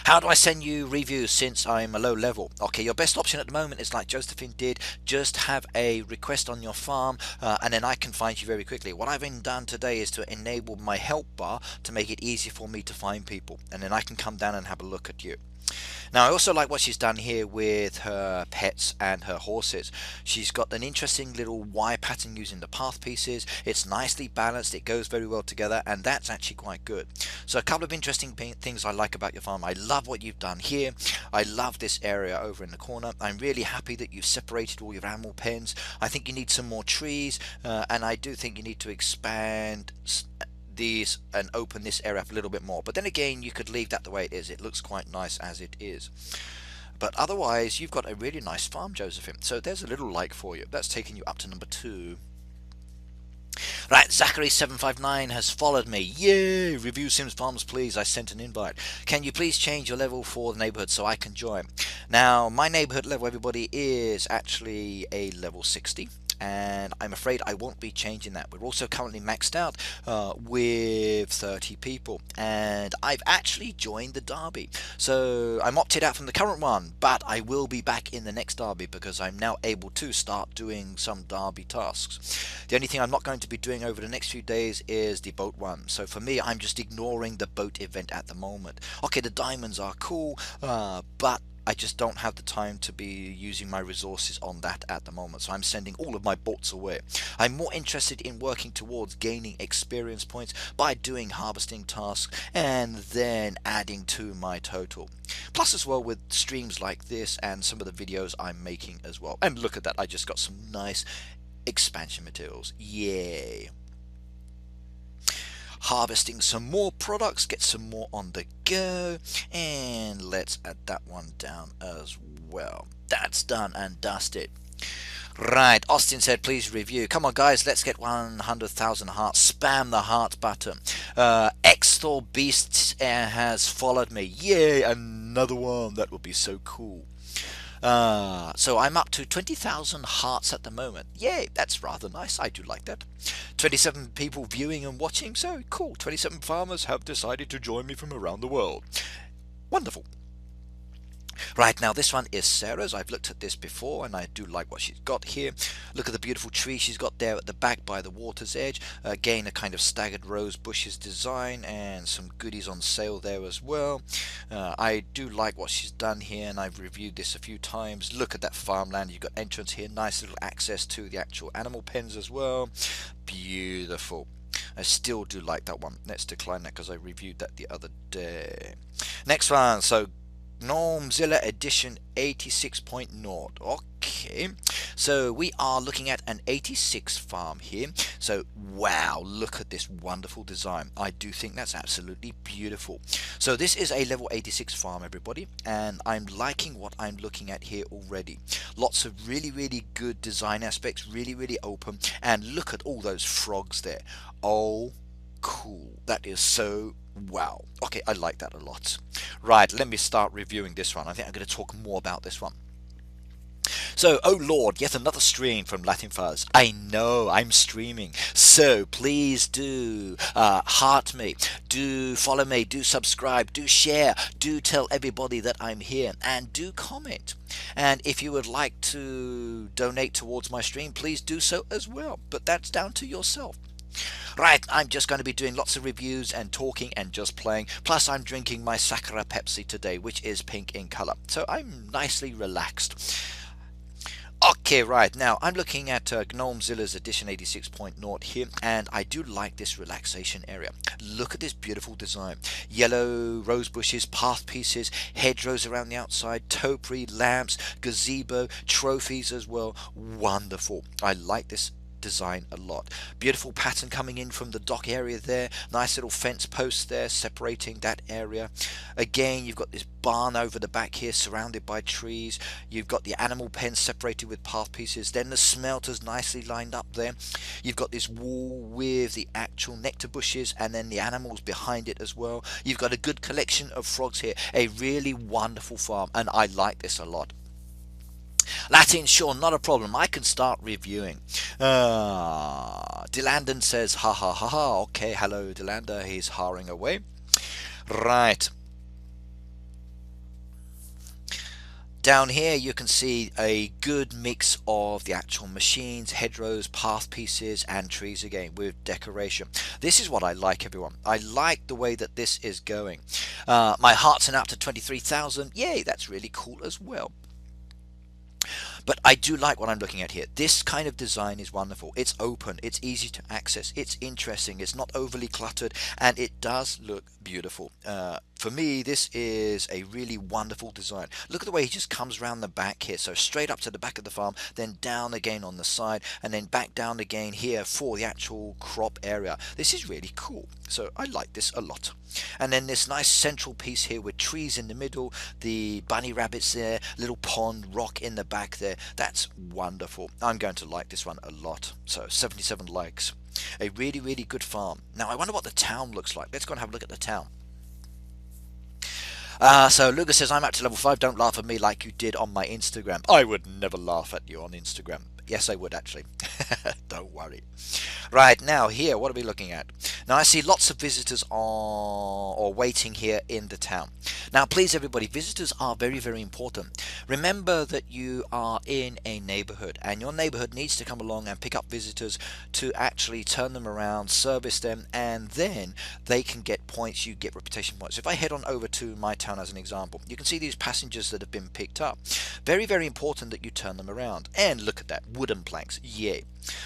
How do I send you reviews since I'm a low level? Okay, your best option at the moment is like Josephine did, just have a request on your farm and then I can find you very quickly. What I've done today is to enable my help bar to make it easy for me to find people, and then I can come down and have a look at you. Now, I also like what she's done here with her pets and her horses. She's got an interesting little Y pattern using the path pieces. It's nicely balanced, it goes very well together, and that's actually quite good. So a couple of interesting things I like about your farm. I love what you've done here. I love this area over in the corner. I'm really happy that you've separated all your animal pens. I think you need some more trees, and I do think you need to expand these and open this area up a little bit more. But then again, you could leave that the way it is. It looks quite nice as it is. But otherwise, you've got a really nice farm, Josephine. So there's a little like for you. That's taking you up to number 2. Right, Zachary759 has followed me. Yay! Review Sims Farms, please. I sent an invite. Can you please change your level for the neighborhood so I can join? Now, my neighborhood level, everybody, is actually a level 60. And I'm afraid I won't be changing that. We're also currently maxed out with 30 people, and I've actually joined the derby, so I'm opted out from the current one, but I will be back in the next derby because I'm now able to start doing some derby tasks. The only thing I'm not going to be doing over the next few days is the boat one, so for me I'm just ignoring the boat event at the moment. Okay, the diamonds are cool, but I just don't have the time to be using my resources on that at the moment, so I'm sending all of my boats away. I'm more interested in working towards gaining experience points by doing harvesting tasks and then adding to my total. Plus as well with streams like this and some of the videos I'm making as well. And look at that, I just got some nice expansion materials. Yay! Harvesting some more products, get some more on the go, and let's add that one down as well. That's done and dusted. Right, Austin said, please review. Come on, guys, let's get 100,000 hearts. Spam the heart button. Exthor Beast has followed me. Yay, another one. That would be so cool. So I'm up to 20,000 hearts at the moment. Yay, that's rather nice. I do like that. 27 people viewing and watching. So cool. 27 farmers have decided to join me from around the world. Wonderful. Right, now this one is Sarah's. I've looked at this before and I do like what she's got here. Look at the beautiful tree she's got there at the back by the water's edge. Again, a kind of staggered rose bushes design and some goodies on sale there as well. I do like what she's done here and I've reviewed this a few times. Look at that farmland. You've got entrance here, nice little access to the actual animal pens as well. Beautiful. I still do like that one. Let's decline that because I reviewed that the other day. Next one. So Gnomezilla edition 86.0. Okay, so we are looking at an 86 farm here. So wow, look at this wonderful design. I do think that's absolutely beautiful. So this is a level 86 farm, everybody, and I'm liking what I'm looking at here already. Lots of really good design aspects, really open, and look at all those frogs there. Oh, cool. That is so wow. Okay, I like that a lot. Right, let me start reviewing this one. I think I'm going to talk more about this one. So, oh Lord, yet another stream from Latin Fuzz. I know, I'm streaming. So, please do heart me, do follow me, do subscribe, do share, do tell everybody that I'm here, and do comment. And if you would like to donate towards my stream, please do so as well. But that's down to yourself. Right, I'm just going to be doing lots of reviews and talking and just playing. Plus, I'm drinking my Sakura Pepsi today, which is pink in colour. So I'm nicely relaxed. Okay, right, now I'm looking at Gnomezilla's edition 86.0 here, and I do like this relaxation area. Look at this beautiful design. Yellow rose bushes, path pieces, hedgerows around the outside, topiary, lamps, gazebo, trophies as well. Wonderful. I like this design a lot. Beautiful pattern coming in from the dock area there. Nice little fence posts there separating that area. Again, you've got this barn over the back here surrounded by trees. You've got the animal pen separated with path pieces. Then the smelters nicely lined up there. You've got this wall with the actual nectar bushes and then the animals behind it as well. You've got a good collection of frogs here. A really wonderful farm, and I like this a lot. Latin, sure, not a problem. I can start reviewing. Delandon says, ha ha ha ha. Okay, hello, Delander. He's harring away. Right. Down here you can see a good mix of the actual machines, hedgerows, path pieces and trees again with decoration. This is what I like, everyone. I like the way that this is going. My heart's up to 23,000. Yay, that's really cool as well. But I do like what I'm looking at here. This kind of design is wonderful. It's open, it's easy to access, it's interesting, it's not overly cluttered, and it does look beautiful. For me, this is a really wonderful design. Look at the way he just comes around the back here. So straight up to the back of the farm, then down again on the side, and then back down again here for the actual crop area. This is really cool. So I like this a lot. And then this nice central piece here with trees in the middle, the bunny rabbits there, little pond, rock in the back there. That's wonderful. I'm going to like this one a lot. So 77 likes. A really good farm. Now I wonder what the town looks like. Let's go and have a look at the town. So Lucas says, I'm up to level 5. Don't laugh at me like you did on my Instagram. I would never laugh at you on Instagram. Yes, I would actually. Don't worry. Right, now here, what are we looking at? Now I see lots of visitors or waiting here in the town. Now please everybody, visitors are very important. Remember that you are in a neighborhood and your neighborhood needs to come along and pick up visitors to actually turn them around, service them, and then they can get points. You get reputation points. If I head on over to my town as an example, you can see these passengers that have been picked up. Very important that you turn them around. And look at that, wooden planks. Yay.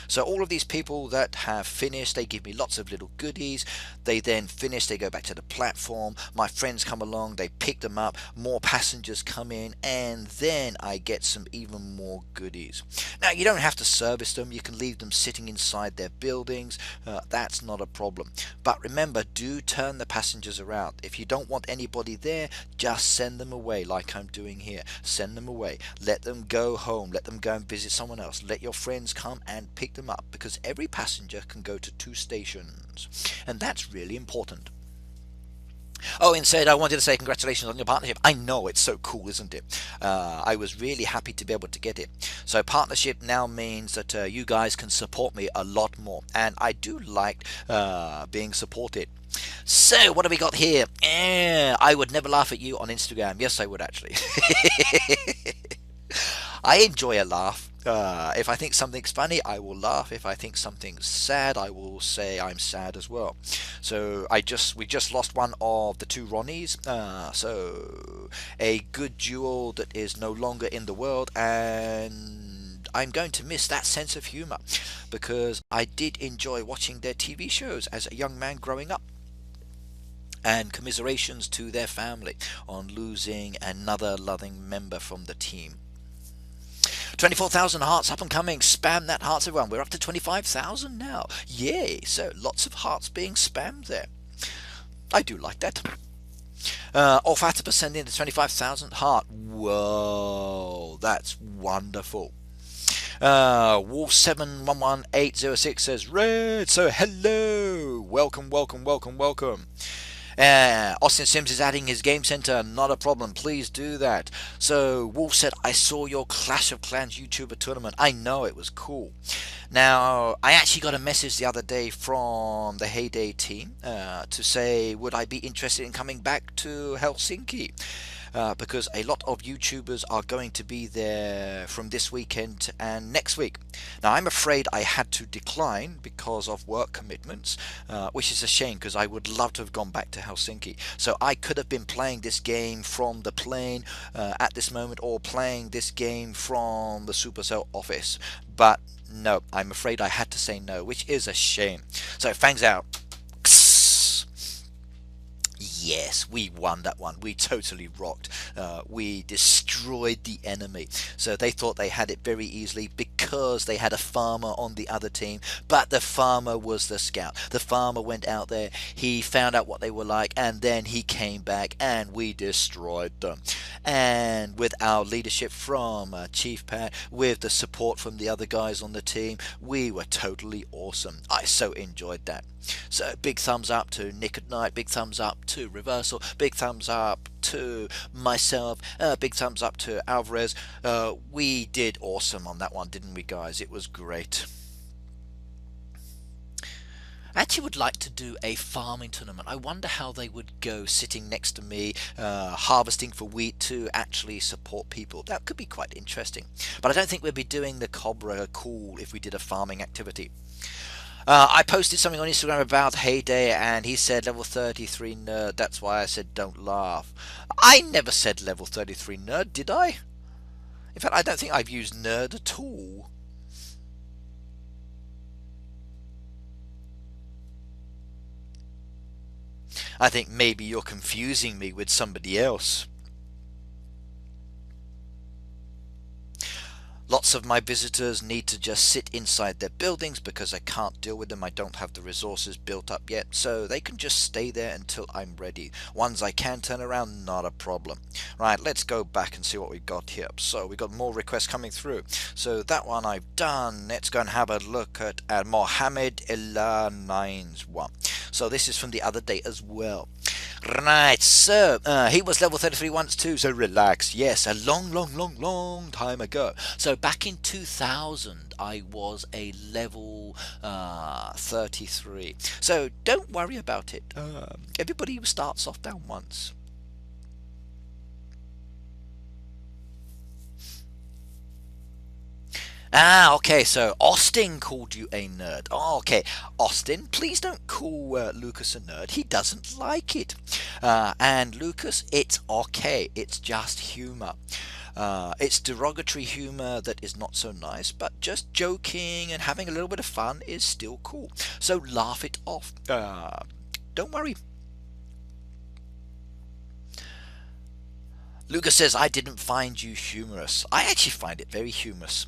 So all of these people that have finished, they give me lots of little goodies. goodies. They then finish, they go back to the platform, my friends come along, they pick them up, more passengers come in, and then I get some even more goodies. Now, you don't have to service them, you can leave them sitting inside their buildings, that's not a problem. But remember, do turn the passengers around. If you don't want anybody there, just send them away like I'm doing here. Send them away. Let them go home. Let them go and visit someone else. Let your friends come and pick them up, because every passenger can go to 2 stations. And that's really important. Oh, and said, I wanted to say congratulations on your partnership. I know, it's so cool, isn't it? I was really happy to be able to get it. So partnership now means that you guys can support me a lot more. And I do like being supported. So, what have we got here? I would never laugh at you on Instagram. Yes, I would actually. I enjoy a laugh. If I think something's funny, I will laugh. If I think something's sad, I will say I'm sad as well. So we just lost one of the 2 Ronnies. So a good duel that is no longer in the world, and I'm going to miss that sense of humour, because I did enjoy watching their TV shows as a young man growing up. And commiserations to their family on losing another loving member from the team. 24,000 hearts up and coming. Spam that hearts, everyone. We're up to 25,000 now. Yay. So lots of hearts being spammed there. I do like that. Olfatipus sending the 25,000 heart. Whoa, that's wonderful. Wolf711806 says red. So hello. Welcome, welcome, welcome, welcome. Austin Sims is adding his game center. Not a problem, please do that. So Wolf said, I saw your Clash of Clans YouTuber tournament. I know, it was cool. Now, I actually got a message the other day from the Heyday team to say, would I be interested in coming back to Helsinki? Because a lot of YouTubers are going to be there from this weekend and next week. Now, I'm afraid I had to decline because of work commitments, which is a shame, because I would love to have gone back to Helsinki. So I could have been playing this game from the plane at this moment, or playing this game from the Supercell office. But no, I'm afraid I had to say no, which is a shame. So fangs out. Yes, we won that one. We totally rocked. We destroyed the enemy. So they thought they had it very easily because they had a farmer on the other team. But the farmer was the scout. The farmer went out there. He found out what they were like. And then he came back and we destroyed them. And with our leadership from Chief Pat, with the support from the other guys on the team, we were totally awesome. I so enjoyed that. So big thumbs up to Nick at Night, big thumbs up to Reversal, big thumbs up to myself, big thumbs up to Alfred. We did awesome on that one, didn't we, guys? It was great. I actually would like to do a farming tournament. I wonder how they would go sitting next to me, harvesting for wheat to actually support people. That could be quite interesting. But I don't think we'd be doing the Cobra cool if we did a farming activity. I posted something on Instagram about Heyday, and he said level 33 nerd. That's why I said don't laugh. I never said level 33 nerd, did I? In fact, I don't think I've used nerd at all. I think maybe you're confusing me with somebody else. Lots of my visitors need to just sit inside their buildings because I can't deal with them. I don't have the resources built up yet, so they can just stay there until I'm ready. Ones I can turn around, not a problem. Right, let's go back and see what we've got here. So we've got more requests coming through. So that one I've done. Let's go and have a look at Mohammed Ella9's one. So this is from the other day as well. Right, so he was level 33 once too, so relax. Yes, a long time ago. So back in 2000, I was a level 33. So don't worry about it. Everybody starts off down once. Ah, okay, so Austin called you a nerd. Oh, okay, Austin, please don't call Lucas a nerd. He doesn't like it. And Lucas, it's okay. It's just humour. It's derogatory humor that is not so nice, but just joking and having a little bit of fun is still cool. So laugh it off. Don't worry. Lucas says, I didn't find you humorous. I actually find it very humorous.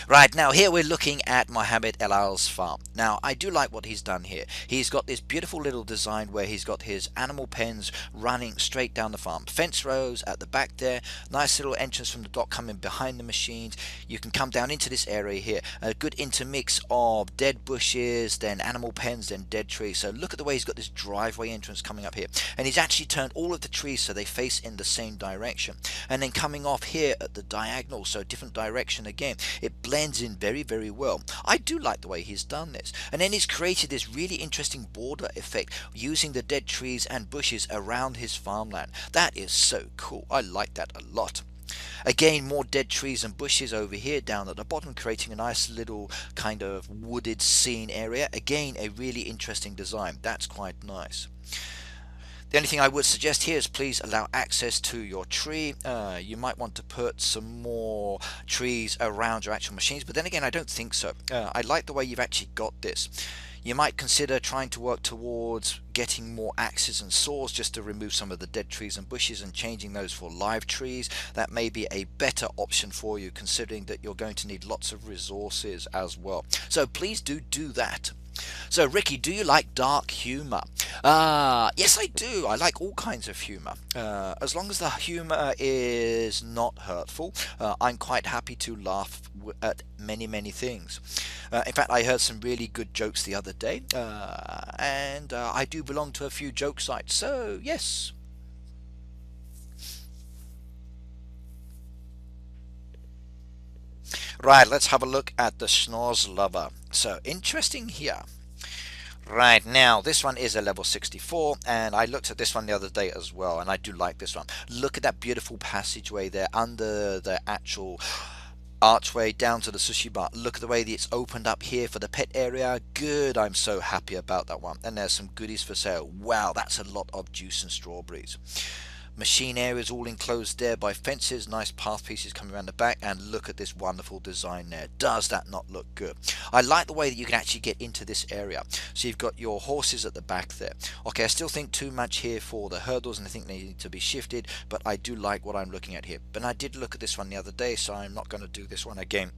Right, now here we're looking at Mohammed El Al's farm. Now, I do like what he's done here. He's got this beautiful little design where he's got his animal pens running straight down the farm. Fence rows at the back there. Nice little entrance from the dock coming behind the machines. You can come down into this area here. A good intermix of dead bushes, then animal pens, then dead trees. So look at the way he's got this driveway entrance coming up here. And he's actually turned all of the trees so they face in the same direction. And then coming off here at the diagonal, so different direction again. It blends in very, very well. I do like the way he's done this. And then he's created this really interesting border effect using the dead trees and bushes around his farmland. That is so cool. I like that a lot. Again, more dead trees and bushes over here down at the bottom, creating a nice little kind of wooded scene area. Again, a really interesting design. That's quite nice. The only thing I would suggest here is please allow access to your tree. You might want to put some more trees around your actual machines, but then again, I don't think so. I like the way you've actually got this. You might consider trying to work towards getting more axes and saws just to remove some of the dead trees and bushes and changing those for live trees. That may be a better option for you, considering that you're going to need lots of resources as well. So please do that. So Ricky, do you like dark humor? Yes, I do. I like all kinds of humor. As long as the humor is not hurtful, I'm quite happy to laugh at many things. In fact, I heard some really good jokes the other day, and I do belong to a few joke sites, so yes. Right, let's have a look at the Schnorz Lover. So interesting here. Right, now this one is a level 64, and I looked at this one the other day as well, and I do like this one. Look at that beautiful passageway there under the actual archway down to the sushi bar. Look at the way that it's opened up here for the pet area. Good, I'm so happy about that one. And there's some goodies for sale. Wow, that's a lot of juice and strawberries. Machine area is all enclosed there by fences, nice path pieces coming around the back, and look at this wonderful design there. Does that not look good? I like the way that you can actually get into this area. So you've got your horses at the back there. Okay, I still think too much here for the hurdles, and I think they need to be shifted, but I do like what I'm looking at here. But I did look at this one the other day, so I'm not going to do this one again.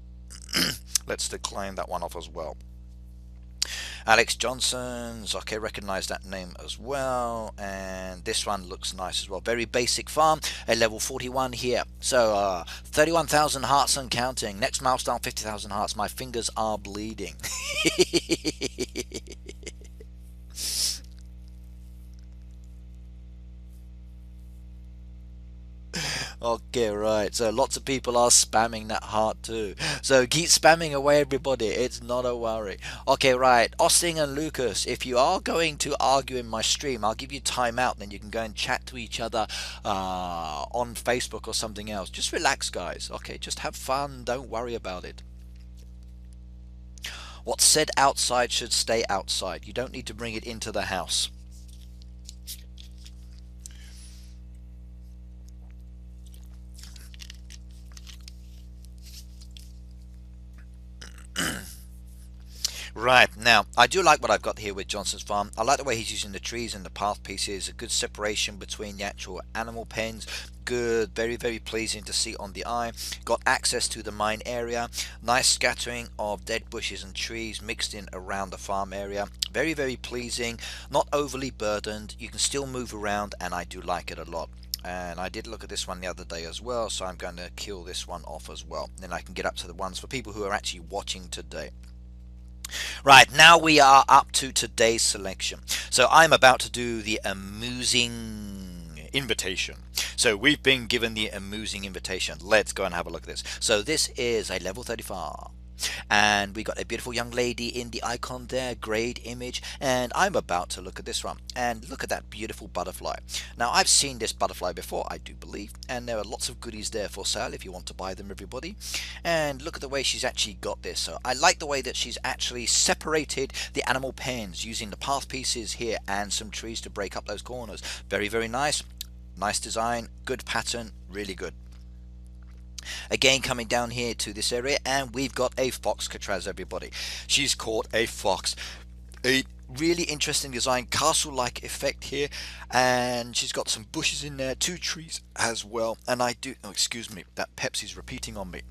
Let's decline that one off as well. Alex Johnson's, okay, recognize that name as well, and this one looks nice as well. Very basic farm, a level 41 here. So 31,000 hearts and counting. Next milestone, 50,000 hearts. My fingers are bleeding. Okay, right. So lots of people are spamming that heart too. So keep spamming away, everybody. It's not a worry. Okay, right. Austin and Lucas, if you are going to argue in my stream, I'll give you time out. Then you can go and chat to each other on Facebook or something else. Just relax, guys. Okay, just have fun. Don't worry about it. What's said outside should stay outside. You don't need to bring it into the house. Right, now I do like what I've got here with Johnson's farm. I like the way he's using the trees and the path pieces, a good separation between the actual animal pens. Good, very pleasing to see on the eye. Got access to the mine area, nice scattering of dead bushes and trees mixed in around the farm area. Very pleasing, not overly burdened. You can still move around, and I do like it a lot. And I did look at this one the other day as well, so I'm going to kill this one off as well. Then I can get up to the ones for people who are actually watching today. Right, now we are up to today's selection. So I'm about to do the amusing invitation. So we've been given the amusing invitation. Let's go and have a look at this. So this is a level 35. And we got a beautiful young lady in the icon there, great image, and I'm about to look at this one, and look at that beautiful butterfly. Now I've seen this butterfly before, I do believe, and there are lots of goodies there for sale if you want to buy them, everybody. And look at the way she's actually got this. So I like the way that she's actually separated the animal pens using the path pieces here and some trees to break up those corners. Very nice. Nice design, good pattern, really good. Again, coming down here to this area, and we've got a fox Catraz, everybody. She's caught a fox. A really interesting design, castle-like effect here, and she's got some bushes in there, 2 trees as well. And I do, oh excuse me, that Pepsi's repeating on me.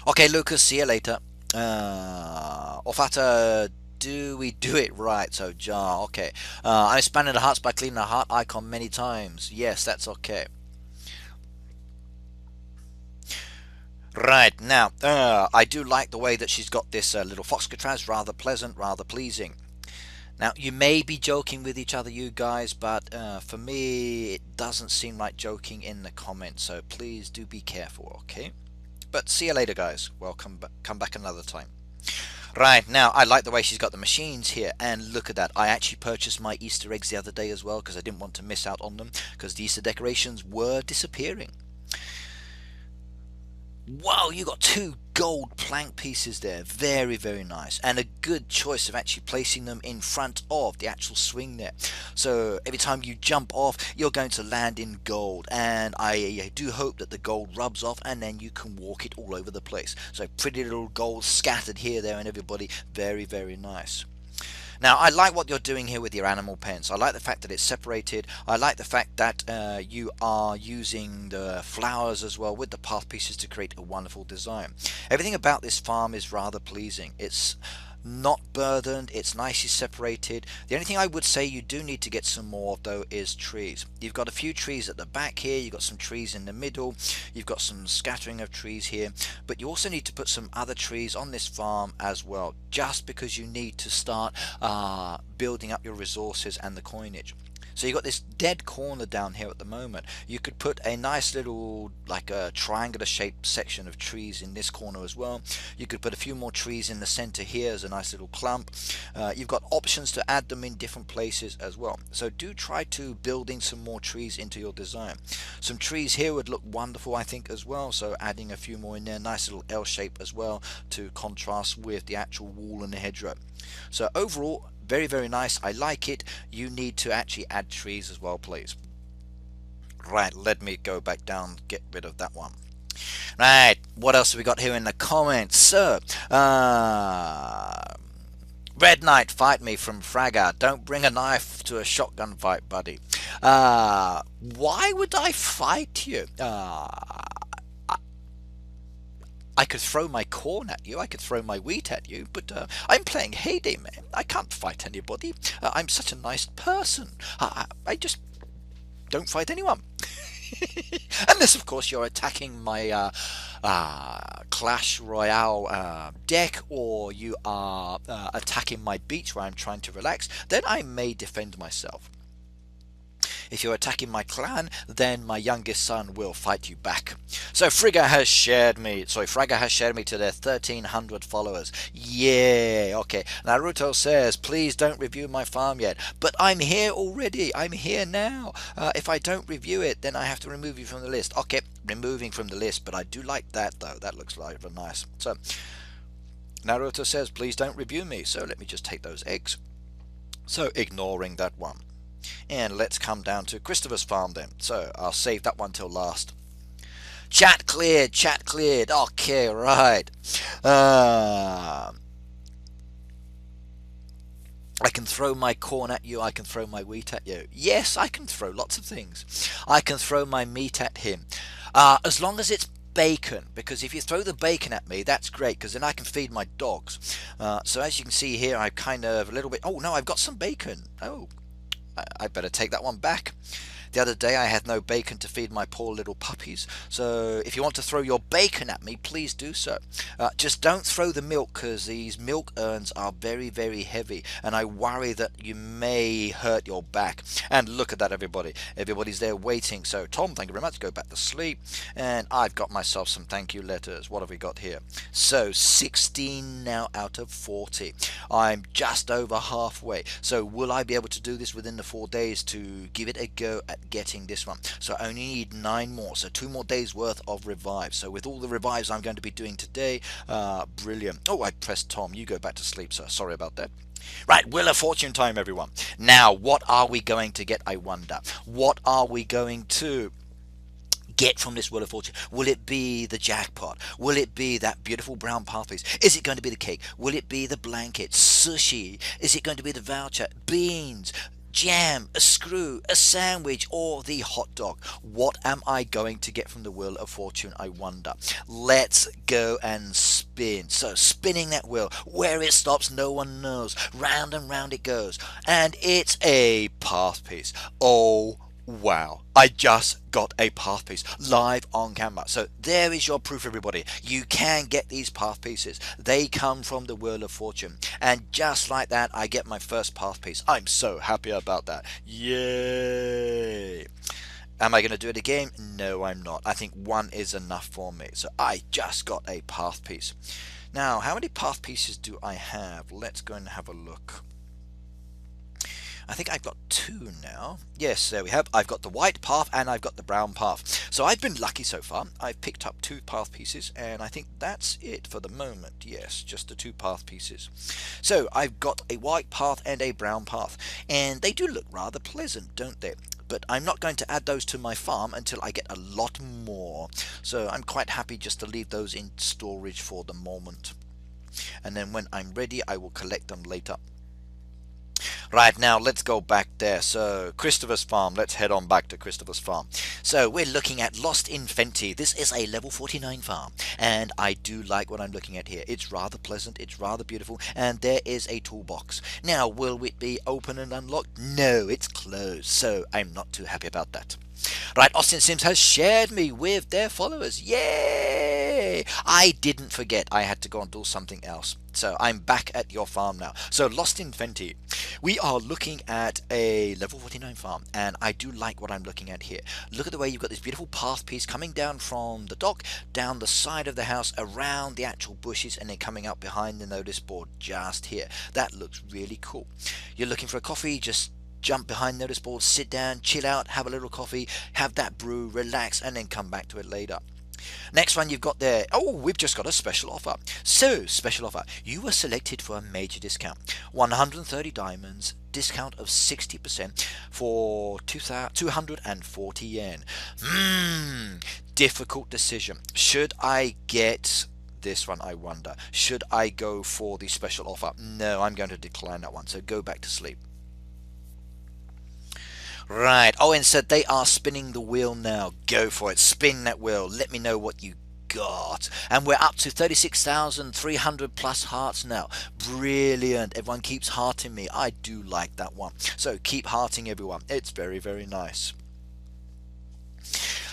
Okay, Lucas, see you later. Ofata, do we do it right? So jar, okay. I'm expanding the hearts by cleaning the heart icon many times. Yes, that's okay. Right, now, I do like the way that she's got this little foxcatraz, rather pleasant, rather pleasing. Now, you may be joking with each other, you guys, but for me, it doesn't seem like joking in the comments, so please do be careful, okay? But see you later, guys. Welcome, come back another time. Right, now, I like the way she's got the machines here, and look at that. I actually purchased my Easter eggs the other day as well, because I didn't want to miss out on them, because the Easter decorations were disappearing. Wow, you got 2 gold plank pieces there. Very, very nice. And a good choice of actually placing them in front of the actual swing there. So every time you jump off, you're going to land in gold. And I do hope that the gold rubs off and then you can walk it all over the place. So pretty little gold scattered here, there, and everybody. Very, very nice. Now, I like what you're doing here with your animal pens. I like the fact that it's separated. I like the fact that you are using the flowers as well with the path pieces to create a wonderful design. Everything about this farm is rather pleasing. It's not burdened, it's nicely separated. The only thing I would say you do need to get some more of though is trees. You've got a few trees at the back here, you've got some trees in the middle, you've got some scattering of trees here, but you also need to put some other trees on this farm as well, just because you need to start building up your resources and the coinage. So you've got this dead corner down here at the moment. You could put a nice little, like a triangular shaped section of trees in this corner as well. You could put a few more trees in the center here as a nice little clump. You've got options to add them in different places as well. So do try to build in some more trees into your design. Some trees here would look wonderful, I think, as well. So adding a few more in there, nice little L shape as well to contrast with the actual wall and the hedgerow. So overall, very, very nice. I like it. You need to actually add trees as well, please. Right, let me go back down, get rid of that one. Right, what else have we got here in the comments? So, Red Knight, fight me from Fragger. Don't bring a knife to a shotgun fight, buddy. Why would I fight you? I could throw my corn at you, I could throw my wheat at you, but I'm playing Heyday, man. I can't fight anybody. I'm such a nice person. I just don't fight anyone. Unless, of course, you're attacking my Clash Royale deck, or you are attacking my beach where I'm trying to relax, then I may defend myself. If you're attacking my clan, then my youngest son will fight you back. So Fragger has shared me to their 1,300 followers. Yay! Okay. Naruto says, please don't review my farm yet. But I'm here already. I'm here now. If I don't review it, then I have to remove you from the list. Okay, removing from the list. But I do like that, though. That looks rather nice. So Naruto says, please don't review me. So let me just take those eggs. So ignoring that one. And let's come down to Christopher's farm then. So I'll save that one till last. Chat cleared, chat cleared. Okay, right. I can throw my corn at you, I can throw my wheat at you. Yes, I can throw lots of things. I can throw my meat at him. As long as it's bacon, because if you throw the bacon at me, that's great, because then I can feed my dogs. So as you can see here, I kind of a little bit... Oh, no, I've got some bacon. Oh, I better take that one back. The other day I had no bacon to feed my poor little puppies, so if you want to throw your bacon at me, please do so. Just don't throw the milk, because these milk urns are very, very heavy, and I worry that you may hurt your back. And look at that, everybody. Everybody's there waiting. So Tom, thank you very much. Go back to sleep. And I've got myself some thank you letters. What have we got here? So 16 now out of 40. I'm just over halfway. So will I be able to do this within the 4 days to give it a go at getting this one. So I only need 9 more, so 2 more days worth of revives. So with all the revives I'm going to be doing today, brilliant. Oh, I pressed Tom. You go back to sleep, sir. Sorry about that. Right, Wheel of Fortune time, everyone. Now, what are we going to get, I wonder? What are we going to get from this Wheel of Fortune? Will it be the jackpot? Will it be that beautiful brown path piece? Is it going to be the cake? Will it be the blanket? Sushi? Is it going to be the voucher? Beans? Jam? A screw? A sandwich? Or the hot dog? What am I going to get from the Wheel of Fortune, I wonder? Let's go and spin. So spinning that wheel, where it stops no one knows. Round and round it goes, and it's a path piece. Oh wow, I just got a path piece live on camera. So there is your proof, everybody. You can get these path pieces. They come from the Wheel of Fortune. And just like that, I get my first path piece. I'm so happy about that. Yay! Am I going to do it again? No, I'm not. I think 1 is enough for me. So I just got a path piece. Now, how many path pieces do I have? Let's go and have a look. I think I've got 2 now. Yes, there we have. I've got the white path and I've got the brown path. So I've been lucky so far. I've picked up 2 path pieces, and I think that's it for the moment. Yes, just the 2 path pieces. So I've got a white path and a brown path, and they do look rather pleasant, don't they? But I'm not going to add those to my farm until I get a lot more. So I'm quite happy just to leave those in storage for the moment. And then when I'm ready, I will collect them later. Right, now let's go back there. So Christopher's farm, let's head on back to Christopher's farm. So we're looking at Lost in Fenty. This is a level 49 farm, and I do like what I'm looking at here. It's rather pleasant, it's rather beautiful, and there is a toolbox. Now, will it be open and unlocked? No, it's closed, so I'm not too happy about that. Right, Austin Sims has shared me with their followers. Yay! I didn't forget. I had to go and do something else. So I'm back at your farm now. So Lost in Fenty. We are looking at a level 49 farm, and I do like what I'm looking at here. Look at the way you've got this beautiful path piece coming down from the dock, down the side of the house, around the actual bushes, and then coming up behind the notice board just here. That looks really cool. You're looking for a coffee, just jump behind notice board, sit down, chill out, have a little coffee, have that brew, relax, and then come back to it later. Next one you've got there. Oh, we've just got a special offer. So, special offer. You were selected for a major discount. 130 diamonds, discount of 60% for 240 yen. Difficult decision. Should I get this one, I wonder? Should I go for the special offer? No, I'm going to decline that one. So go back to sleep. Right, Owen said they are spinning the wheel now. Go for it, spin that wheel, let me know what you got. And we're up to 36,300 plus hearts now. Brilliant, everyone keeps hearting me. I do like that one. So keep hearting everyone, it's very, very nice.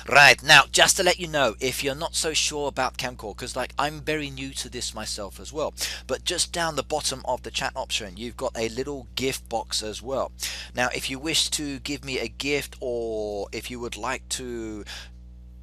Right, now just to let you know, if you're not so sure about Kamcord, because like I'm very new to this myself as well, but just down the bottom of the chat option you've got a little gift box as well. Now if you wish to give me a gift, or if you would like to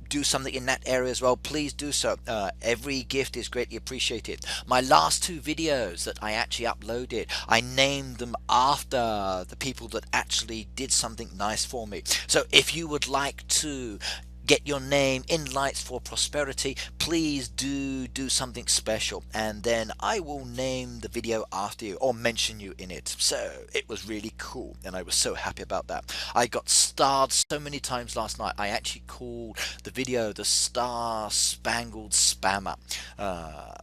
do something in that area as well, please do so. Every gift is greatly appreciated. My last 2 videos that I actually uploaded, I named them after the people that actually did something nice for me. So if you would like to get your name in Lights for Prosperity, please do something special, and then I will name the video after you or mention you in it. So it was really cool, and I was so happy about that. I got starred so many times last night. I actually called the video the Star Spangled Spammer,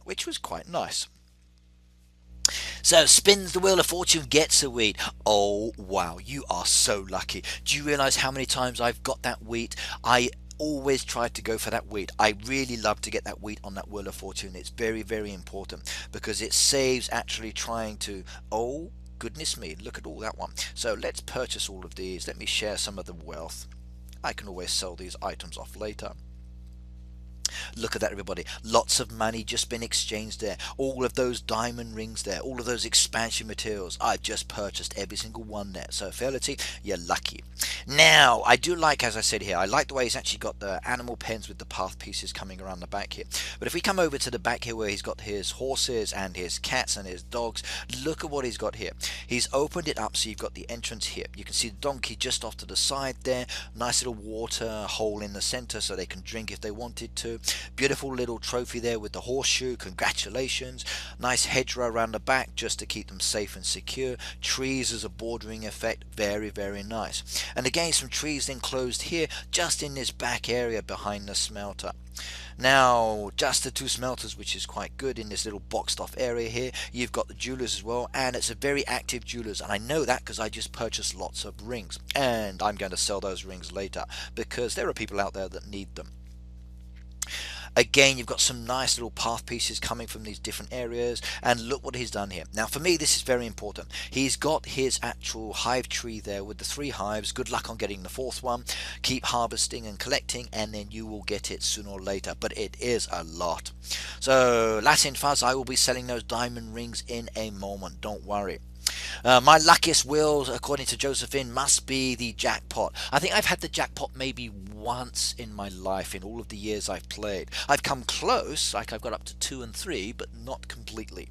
which was quite nice. So spins the Wheel of Fortune, gets a wheat. Oh wow, you are so lucky. Do you realize how many times I've got that wheat? I always try to go for that wheat. I really love to get that wheat on that Wheel of Fortune. It's very, very important because it saves actually trying to, oh goodness me, look at all that one. So let's purchase all of these. Let me share some of the wealth. I can always sell these items off later. Look at that, everybody. Lots of money just been exchanged there. All of those diamond rings there. All of those expansion materials. I've just purchased every single one there. So Fidelity, you're lucky. Now, I do like, as I said here, I like the way he's actually got the animal pens with the path pieces coming around the back here. But if we come over to the back here where he's got his horses and his cats and his dogs, look at what he's got here. He's opened it up so you've got the entrance here. You can see the donkey just off to the side there. Nice little water hole in the center so they can drink if they wanted to. Beautiful little trophy there with the horseshoe. Congratulations. Nice hedgerow around the back just to keep them safe and secure. Trees as a bordering effect. Very, very nice. And again, some trees enclosed here just in this back area behind the smelter. Now, just the two smelters, which is quite good in this little boxed off area here. You've got the jewelers as well, and it's a very active jewelers, and I know that because I just purchased lots of rings, and I'm going to sell those rings later because there are people out there that need them. Again, you've got some nice little path pieces coming from these different areas, and look what he's done here. Now for me, this is very important. He's got his actual hive tree there with the 3 hives. Good luck on getting the 4th one. Keep harvesting and collecting, and then you will get it sooner or later, but it is a lot. So Latin Fuzz, I will be selling those diamond rings in a moment, don't worry. My luckiest wheels, according to Josephine, must be the jackpot. I think I've had the jackpot maybe once in my life in all of the years I've played. I've come close, like I've got up to 2 and 3, but not completely.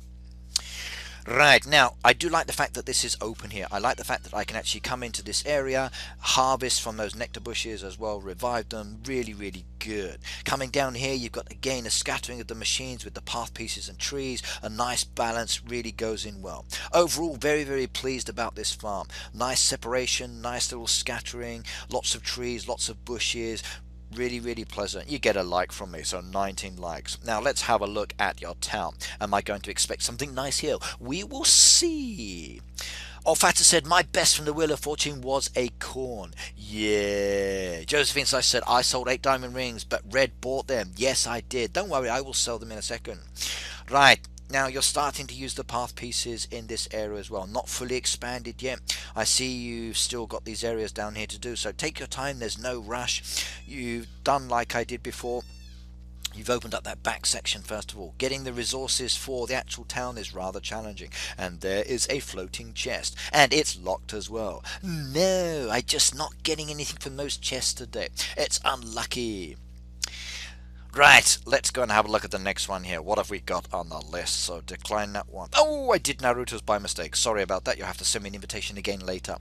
Right, now I do like the fact that this is open here. I like the fact that I can actually come into this area, harvest from those nectar bushes as well, revive them. Really, really good. Coming down here, you've got again a scattering of the machines with the path pieces and trees. A nice balance, really goes in well. Overall, very, very pleased about this farm. Nice separation, nice little scattering, lots of trees, lots of bushes. Really, really pleasant. You get a like from me, so 19 likes. Now let's have a look at your town. Am I going to expect something nice here? We will see. Alfred said, my best from the Wheel of Fortune was a corn. Yeah. Josephine said, I sold 8 diamond rings, but Red bought them. Yes, I did. Don't worry, I will sell them in a second. Right. Now you're starting to use the path pieces in this area as well. Not fully expanded yet. I see you've still got these areas down here to do, so take your time. There's no rush. You've done like I did before. You've opened up that back section first of all. Getting the resources for the actual town is rather challenging. And there is a floating chest. And it's locked as well. No, I'm just not getting anything from those chests today. It's unlucky. Right, let's go and have a look at the next one here. What have we got on the list? So decline that one. Oh, I did Naruto's by mistake. Sorry about that. You'll have to send me an invitation again later.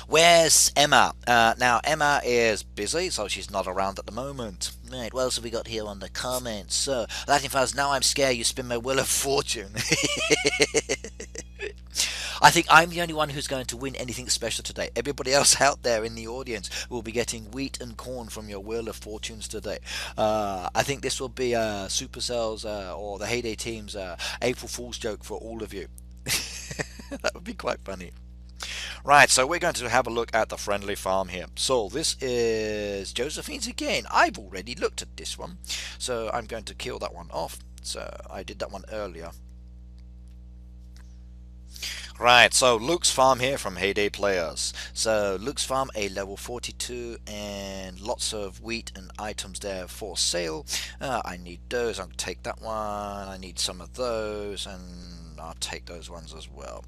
Where's Emma? Now, Emma is busy, so she's not around at the moment. Right, what else have we got here on the comments? So, Latin Fuzz, now I'm scared you spin my Wheel of Fortune. I think I'm the only one who's going to win anything special today. Everybody else out there in the audience will be getting wheat and corn from your Wheel of Fortunes today. I think this will be Supercell's or the Heyday team's April Fool's joke for all of you. That would be quite funny. Right, so we're going to have a look at the friendly farm here. So this is Josephine's again. I've already looked at this one, so I'm going to kill that one off. So I did that one earlier. Right, so Luke's farm here from Heyday Players. So Luke's farm, a level 42, and lots of wheat and items there for sale. I need those. I'll take that one. I need some of those, and I'll take those ones as well.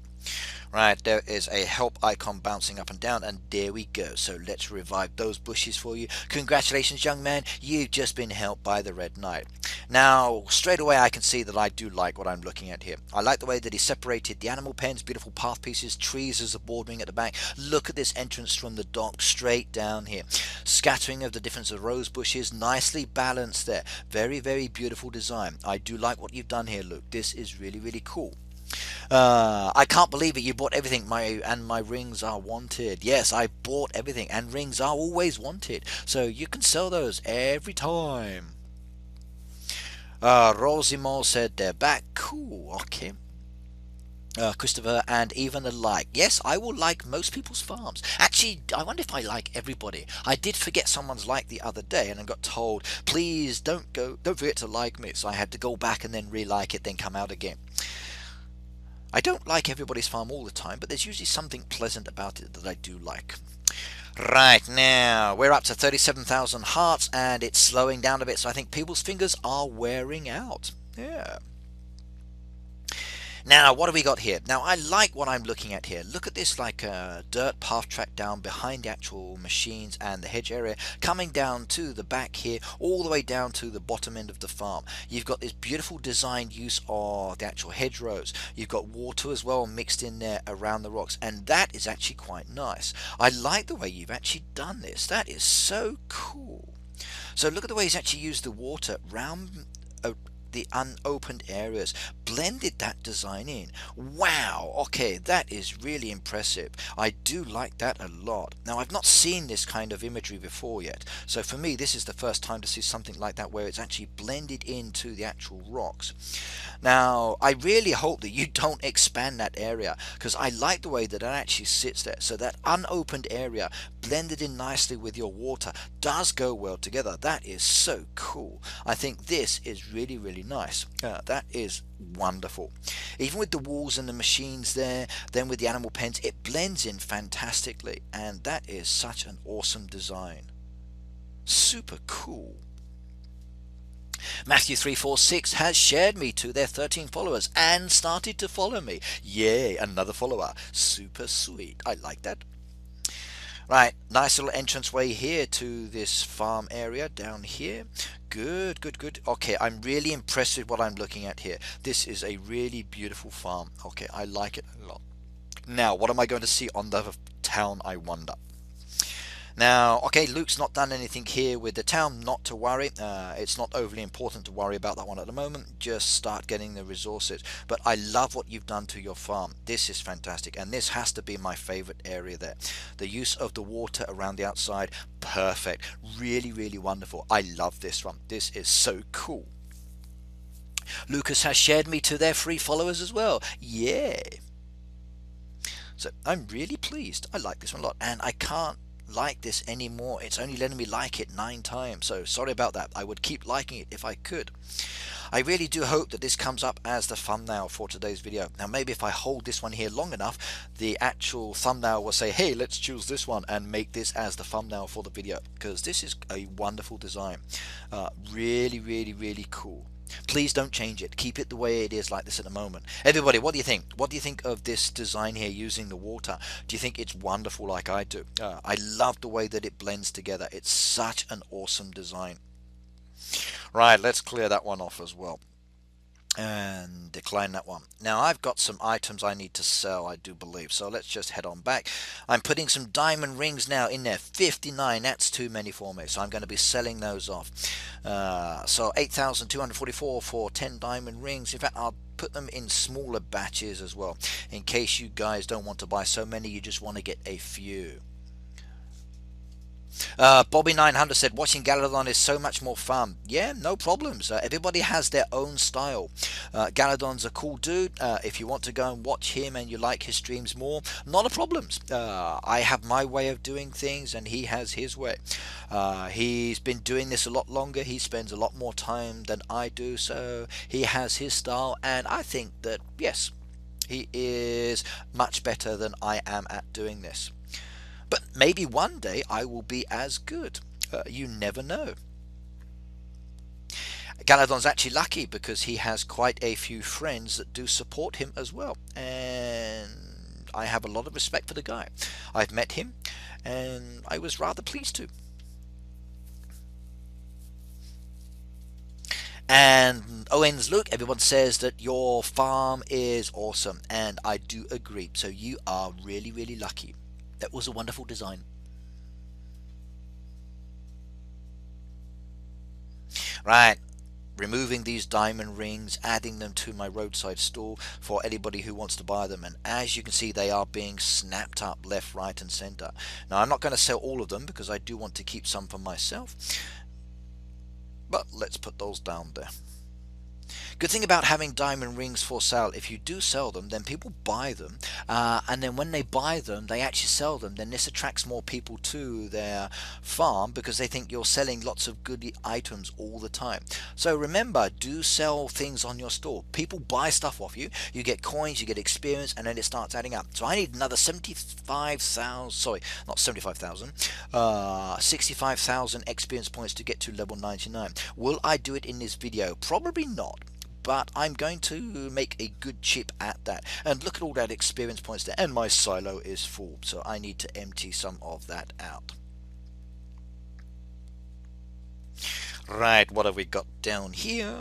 Right, there is a help icon bouncing up and down, and there we go. So let's revive those bushes for you. Congratulations, young man. You've just been helped by the Red Knight. Now, straight away I can see that I do like what I'm looking at here. I like the way that he separated the animal pens, beautiful path pieces, trees as a bordering at the back. Look at this entrance from the dock straight down here. Scattering of the different rose bushes, nicely balanced there. Very, very beautiful design. I do like what you've done here, Luke. This is really, really cool. I can't believe it. You bought everything. My rings are wanted. Yes, I bought everything, and rings are always wanted. So you can sell those every time. Rosimol said they're back. Cool. Okay. Christopher and even the like. Yes, I will like most people's farms. Actually, I wonder if I like everybody. I did forget someone's like the other day, and I got told, please don't forget to like me. So I had to go back and then re-like it, then come out again. I don't like everybody's farm all the time, but there's usually something pleasant about it that I do like. Right, now we're up to 37,000 hearts and it's slowing down a bit, so I think people's fingers are wearing out. Yeah. Now, what have we got here? Now, I like what I'm looking at here. Look at this, like a dirt path track down behind the actual machines and the hedge area, coming down to the back here, all the way down to the bottom end of the farm. You've got this beautiful designed use of the actual hedgerows. You've got water as well mixed in there around the rocks, and that is actually quite nice. I like the way you've actually done this. That is so cool. So look at the way he's actually used the water round the unopened areas, blended that design in. Wow, okay, that is really impressive. I do like that a lot. Now, I've not seen this kind of imagery before yet, so for me this is the first time to see something like that where it's actually blended into the actual rocks. Now, I really hope that you don't expand that area, because I like the way that it actually sits there. So that unopened area blended in nicely with your water does go well together. That is so cool. I think this is really nice. That is wonderful. Even with the walls and the machines there, then with the animal pens, it blends in fantastically, and that is such an awesome design. Super cool. Matthew346 has shared me to their 13 followers and started to follow me. Yay, another follower. Super sweet. I like that. Right, nice little entranceway here to this farm area down here. Good. Okay, I'm really impressed with what I'm looking at here. This is a really beautiful farm. Okay, I like it a lot. Now, what am I going to see on the town, I wonder? Now, okay, Luke's not done anything here with the town, not to worry. It's not overly important to worry about that one at the moment. Just start getting the resources. But I love what you've done to your farm. This is fantastic, and this has to be my favorite area there. The use of the water around the outside, perfect. Really wonderful. I love this one. This is so cool. Lucas has shared me to their free followers as well. Yeah. So I'm really pleased. I like this one a lot, and I can't like this anymore. It's only letting me like it 9 times, so sorry about that. I would keep liking it if I could. I really do hope that this comes up as the thumbnail for today's video. Now, maybe if I hold this one here long enough, the actual thumbnail will say, hey, let's choose this one and make this as the thumbnail for the video, because this is a wonderful design. Really cool. Please don't change it. Keep it the way it is like this at the moment. Everybody, what do you think? What do you think of this design here using the water? Do you think it's wonderful like I do? I love the way that it blends together. It's such an awesome design. Right, let's clear that one off as well. And decline that one. Now I've got some items I need to sell, I do believe, so let's just head on back. I'm putting some diamond rings now in there. 59, that's too many for me, so I'm going to be selling those off. So 8,244 for 10 diamond rings. In fact, I'll put them in smaller batches as well, in case you guys don't want to buy so many, you just want to get a few. Bobby900 said watching Galadon is so much more fun. Yeah, no problems. Everybody has their own style. Galadon's a cool dude. If you want to go and watch him and you like his streams more, not a problem. I have my way of doing things and he has his way. He's been doing this a lot longer. He spends a lot more time than I do, so he has his style, and I think that, yes, he is much better than I am at doing this. But maybe one day I will be as good. You never know. Galadon's actually lucky because he has quite a few friends that do support him as well. And I have a lot of respect for the guy. I've met him and I was rather pleased to. And Owens, look, everyone says that your farm is awesome, and I do agree. So you are really lucky. That was a wonderful design. Right, removing these diamond rings, adding them to my roadside stall for anybody who wants to buy them, and as you can see, they are being snapped up left, right and center. Now, I'm not going to sell all of them because I do want to keep some for myself, but let's put those down there. Good thing about having diamond rings for sale, if you do sell them, then people buy them, and then when they buy them, they actually sell them. Then this attracts more people to their farm because they think you're selling lots of good items all the time. So remember, do sell things on your store. People buy stuff off you. You get coins, you get experience, and then it starts adding up. So I need another 75,000. Sorry, not 75,000. 65,000 experience points to get to level 99. Will I do it in this video? Probably not, but I'm going to make a good chip at that. And look at all that experience points there, and my silo is full, so I need to empty some of that out. Right, what have we got down here?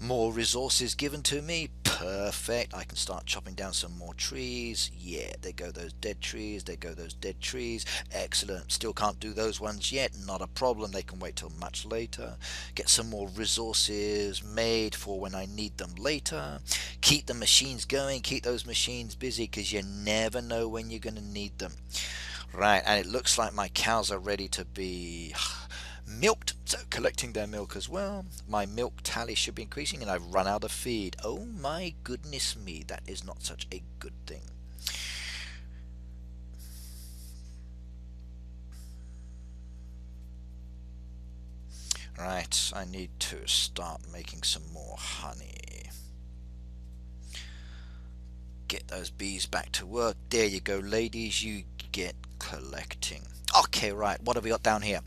More resources given to me. Perfect. I can start chopping down some more trees. Yeah, there go those dead trees. There go those dead trees. Excellent. Still can't do those ones yet. Not a problem. They can wait till much later. Get some more resources made for when I need them later. Keep the machines going. Keep those machines busy because you never know when you're going to need them. Right, and it looks like my cows are ready to be milked, so collecting their milk as well. My milk tally should be increasing, and I've run out of feed. Oh my goodness me, that is not such a good thing. Right, I need to start making some more honey. Get those bees back to work. There you go, ladies, you get collecting. Okay, right, what have we got down here?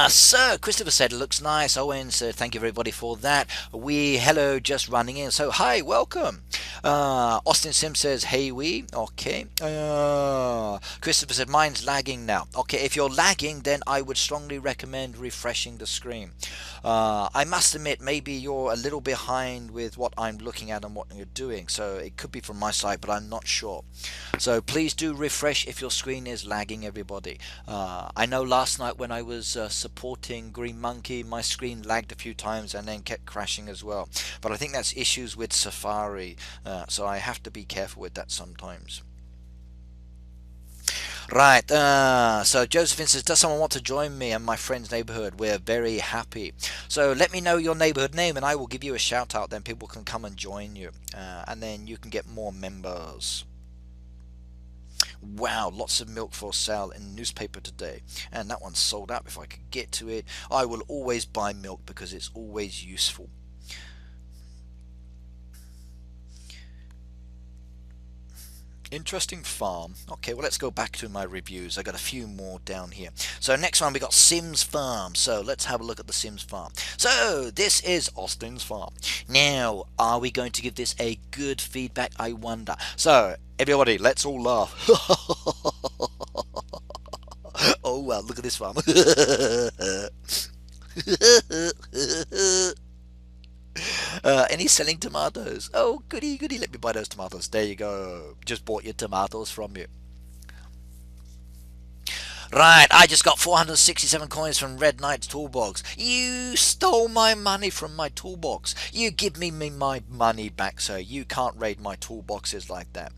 So Christopher said it looks nice. Owen said thank you everybody for that. Hello, just running in. So hi, welcome. Austin Sim says hey okay. Christopher said mine's lagging now. Okay, if you're lagging, then I would strongly recommend refreshing the screen. I must admit, maybe you're a little behind with what I'm looking at and what you're doing, so it could be from my side, but I'm not sure. So please do refresh if your screen is lagging, everybody. I know last night when I was supporting Green Monkey, my screen lagged a few times and then kept crashing as well. But I think that's issues with Safari, so I have to be careful with that sometimes. Right, so Josephine says, does someone want to join me and my friend's neighborhood? We're very happy. So let me know your neighborhood name and I will give you a shout out, then people can come and join you, and then you can get more members. Wow, lots of milk for sale in the newspaper today, and that one's sold out. If I could get to it, I will always buy milk because it's always useful. Interesting farm. Okay, well let's go back to my reviews. I got a few more down here. So next one we got Sims Farm. So let's have a look at the Sims Farm. So this is Austin's farm. Now, are we going to give this a good feedback? I wonder. So everybody, let's all laugh. Oh well, look at this farm. Any selling tomatoes? Oh, goody, goody. Let me buy those tomatoes. There you go. Just bought your tomatoes from you. Right, I just got 467 coins from Red Knight's toolbox. You stole my money from my toolbox. You give me my money back, sir. You can't raid my toolboxes like that.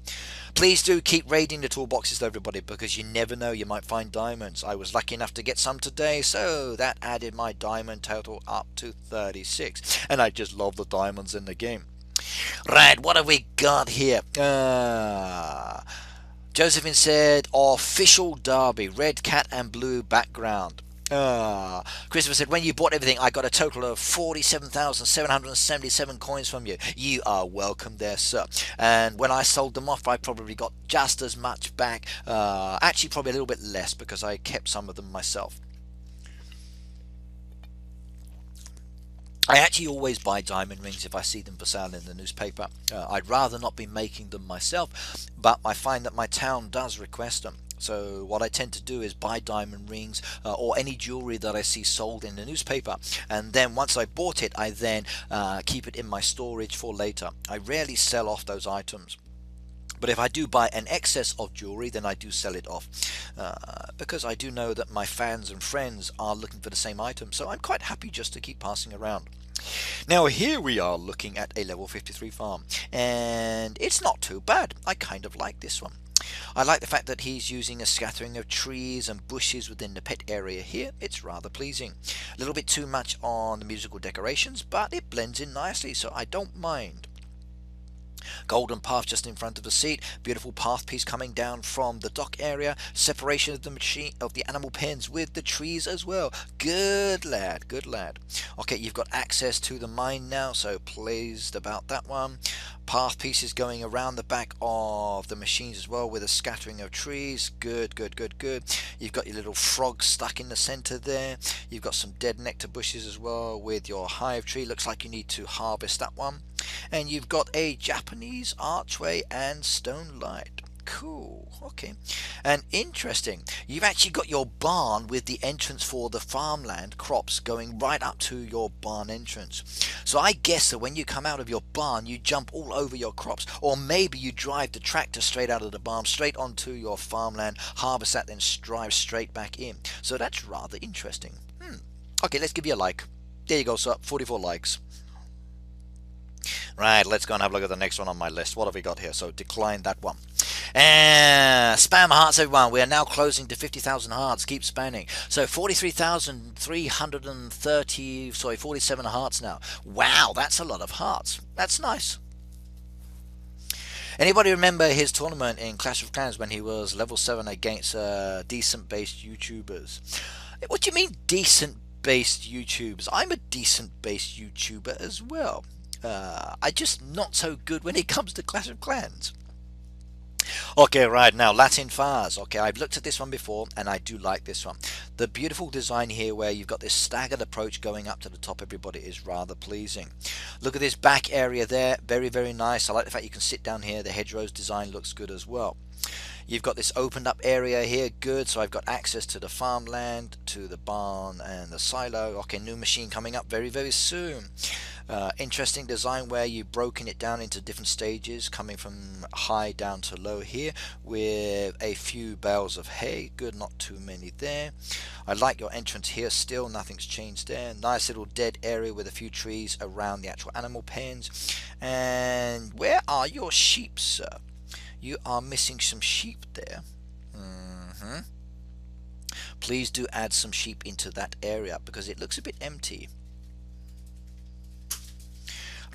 Please do keep raiding the toolboxes, everybody, because you never know, you might find diamonds. I was lucky enough to get some today, so that added my diamond total up to 36. And I just love the diamonds in the game. Right, what have we got here? Josephine said, official derby, red cat and blue background. Christopher said, when you bought everything, I got a total of 47,777 coins from you. You are welcome there, sir. And when I sold them off, I probably got just as much back. Actually, probably a little bit less because I kept some of them myself. I actually always buy diamond rings if I see them for sale in the newspaper. I'd rather not be making them myself, but I find that my town does request them. So what I tend to do is buy diamond rings or any jewelry that I see sold in the newspaper, and then once I bought it, I then keep it in my storage for later. I rarely sell off those items. But if I do buy an excess of jewelry, then I do sell it off, because I do know that my fans and friends are looking for the same item, so I'm quite happy just to keep passing around. Now here we are looking at a level 53 farm, and it's not too bad. I kind of like this one. I like the fact that he's using a scattering of trees and bushes within the pet area here. It's rather pleasing. A little bit too much on the musical decorations, but it blends in nicely, so I don't mind. Golden path just in front of the seat, beautiful path piece coming down from the dock area, separation of the machine of the animal pens with the trees as well. Good lad, good lad. Okay, you've got access to the mine now, so pleased about that one. Path pieces going around the back of the machines as well with a scattering of trees. Good, good, good, good. You've got your little frog stuck in the center there. You've got some dead nectar bushes as well with your hive tree. Looks like you need to harvest that one. And you've got a Japanese archway and stone light. Cool. Okay. And interesting, you've actually got your barn with the entrance for the farmland crops going right up to your barn entrance. So I guess that when you come out of your barn, you jump all over your crops, or maybe you drive the tractor straight out of the barn straight onto your farmland, harvest that, then drive straight back in. So that's rather interesting. Okay, let's give you a like. There you go, sir. 44 likes. Right, let's go and have a look at the next one on my list. What have we got here? So decline that one. And spam hearts, everyone. We are now closing to 50,000 hearts. Keep spamming. So 43,330, 47 hearts now. Wow, that's a lot of hearts. That's nice. Anybody remember his tournament in Clash of Clans when he was level 7 against decent based YouTubers? What do you mean decent based YouTubers? I'm a decent based YouTuber as well. I just not so good when it comes to Clash of Clans. Okay, right, now Latin Fars. Okay, I've looked at this one before and I do like this one. The beautiful design here where you've got this staggered approach going up to the top, everybody, is rather pleasing. Look at this back area there, very, very nice. I like the fact you can sit down here. The hedgerows design looks good as well. You've got this opened up area here, good. So I've got access to the farmland, to the barn and the silo. Okay, new machine coming up very, very soon. Interesting design where you've broken it down into different stages, coming from high down to low here with a few bales of hay. Good, not too many there. I like your entrance here still, nothing's changed there. Nice little dead area with a few trees around the actual animal pens. And where are your sheep, sir? You are missing some sheep there. Please do add some sheep into that area because it looks a bit empty.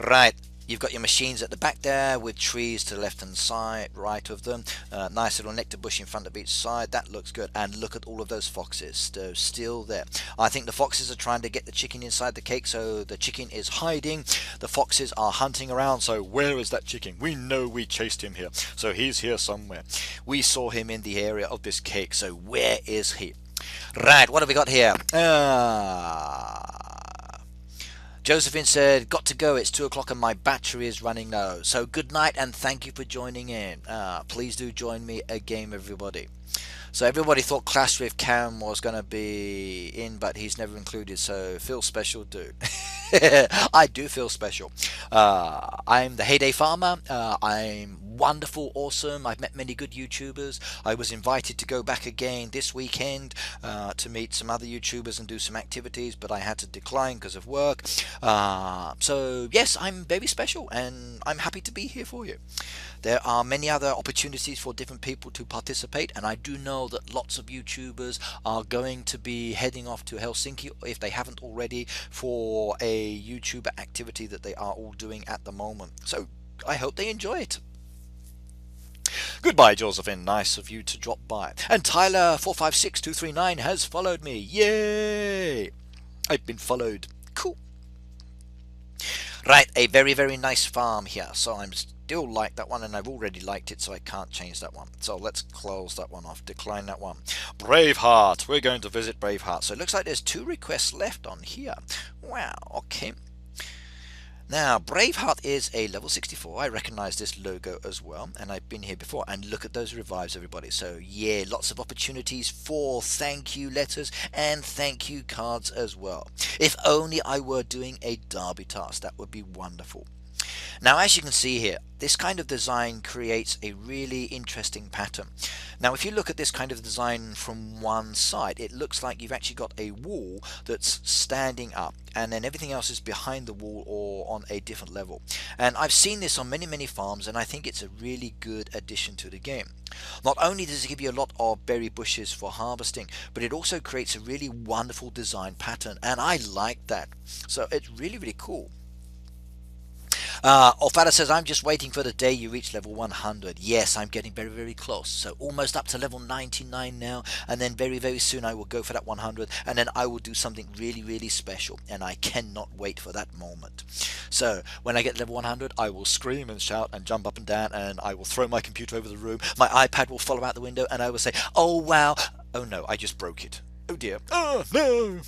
Right, you've got your machines at the back there with trees to the left and side, right of them. Nice little nectar bush in front of each side. That looks good. And look at all of those foxes. They're still there. I think the foxes are trying to get the chicken inside the cake, so the chicken is hiding. The foxes are hunting around. So where is that chicken? We know we chased him here. So he's here somewhere. We saw him in the area of this cake. So where is he? Right, what have we got here? Josephine said, got to go, it's 2 o'clock and my battery is running low. So good night and thank you for joining in. Please do join me again, everybody. So everybody thought Clash with Cam was going to be in, but he's never included, so feel special, dude. I do feel special. I'm the Heyday Farmer. I'm wonderful, awesome. I've met many good YouTubers. I was invited to go back again this weekend to meet some other YouTubers and do some activities, but I had to decline because of work. So yes, I'm very special and I'm happy to be here for you. There are many other opportunities for different people to participate, and I do know that lots of YouTubers are going to be heading off to Helsinki, if they haven't already, for a YouTuber activity that they are all doing at the moment. So I hope they enjoy it. Goodbye, Josephine. Nice of you to drop by. And Tyler456239 has followed me. Yay! I've been followed. Cool. Right, a very, very nice farm here. So I'm still like that one, and I've already liked it, so I can't change that one. So let's close that one off, decline that one. Braveheart, we're going to visit Braveheart. So it looks like there's 2 requests left on here. Wow, okay. Now, Braveheart is a level 64. I recognize this logo as well, and I've been here before. And look at those revives, everybody. So yeah, lots of opportunities for thank you letters and thank you cards as well. If only I were doing a derby task, that would be wonderful. Now, as you can see here, this kind of design creates a really interesting pattern. Now, if you look at this kind of design from one side, it looks like you've actually got a wall that's standing up, and then everything else is behind the wall or on a different level. And I've seen this on many farms, and I think it's a really good addition to the game. Not only does it give you a lot of berry bushes for harvesting, but it also creates a really wonderful design pattern, and I like that. So it's really cool. Alfred says, I'm just waiting for the day you reach level 100. Yes, I'm getting very close. So almost up to level 99 now. And then very soon I will go for that 100. And then I will do something really special. And I cannot wait for that moment. So when I get level 100, I will scream and shout and jump up and down. And I will throw my computer over the room. My iPad will follow out the window. And I will say, oh wow. Oh no, I just broke it. Oh dear. Oh no.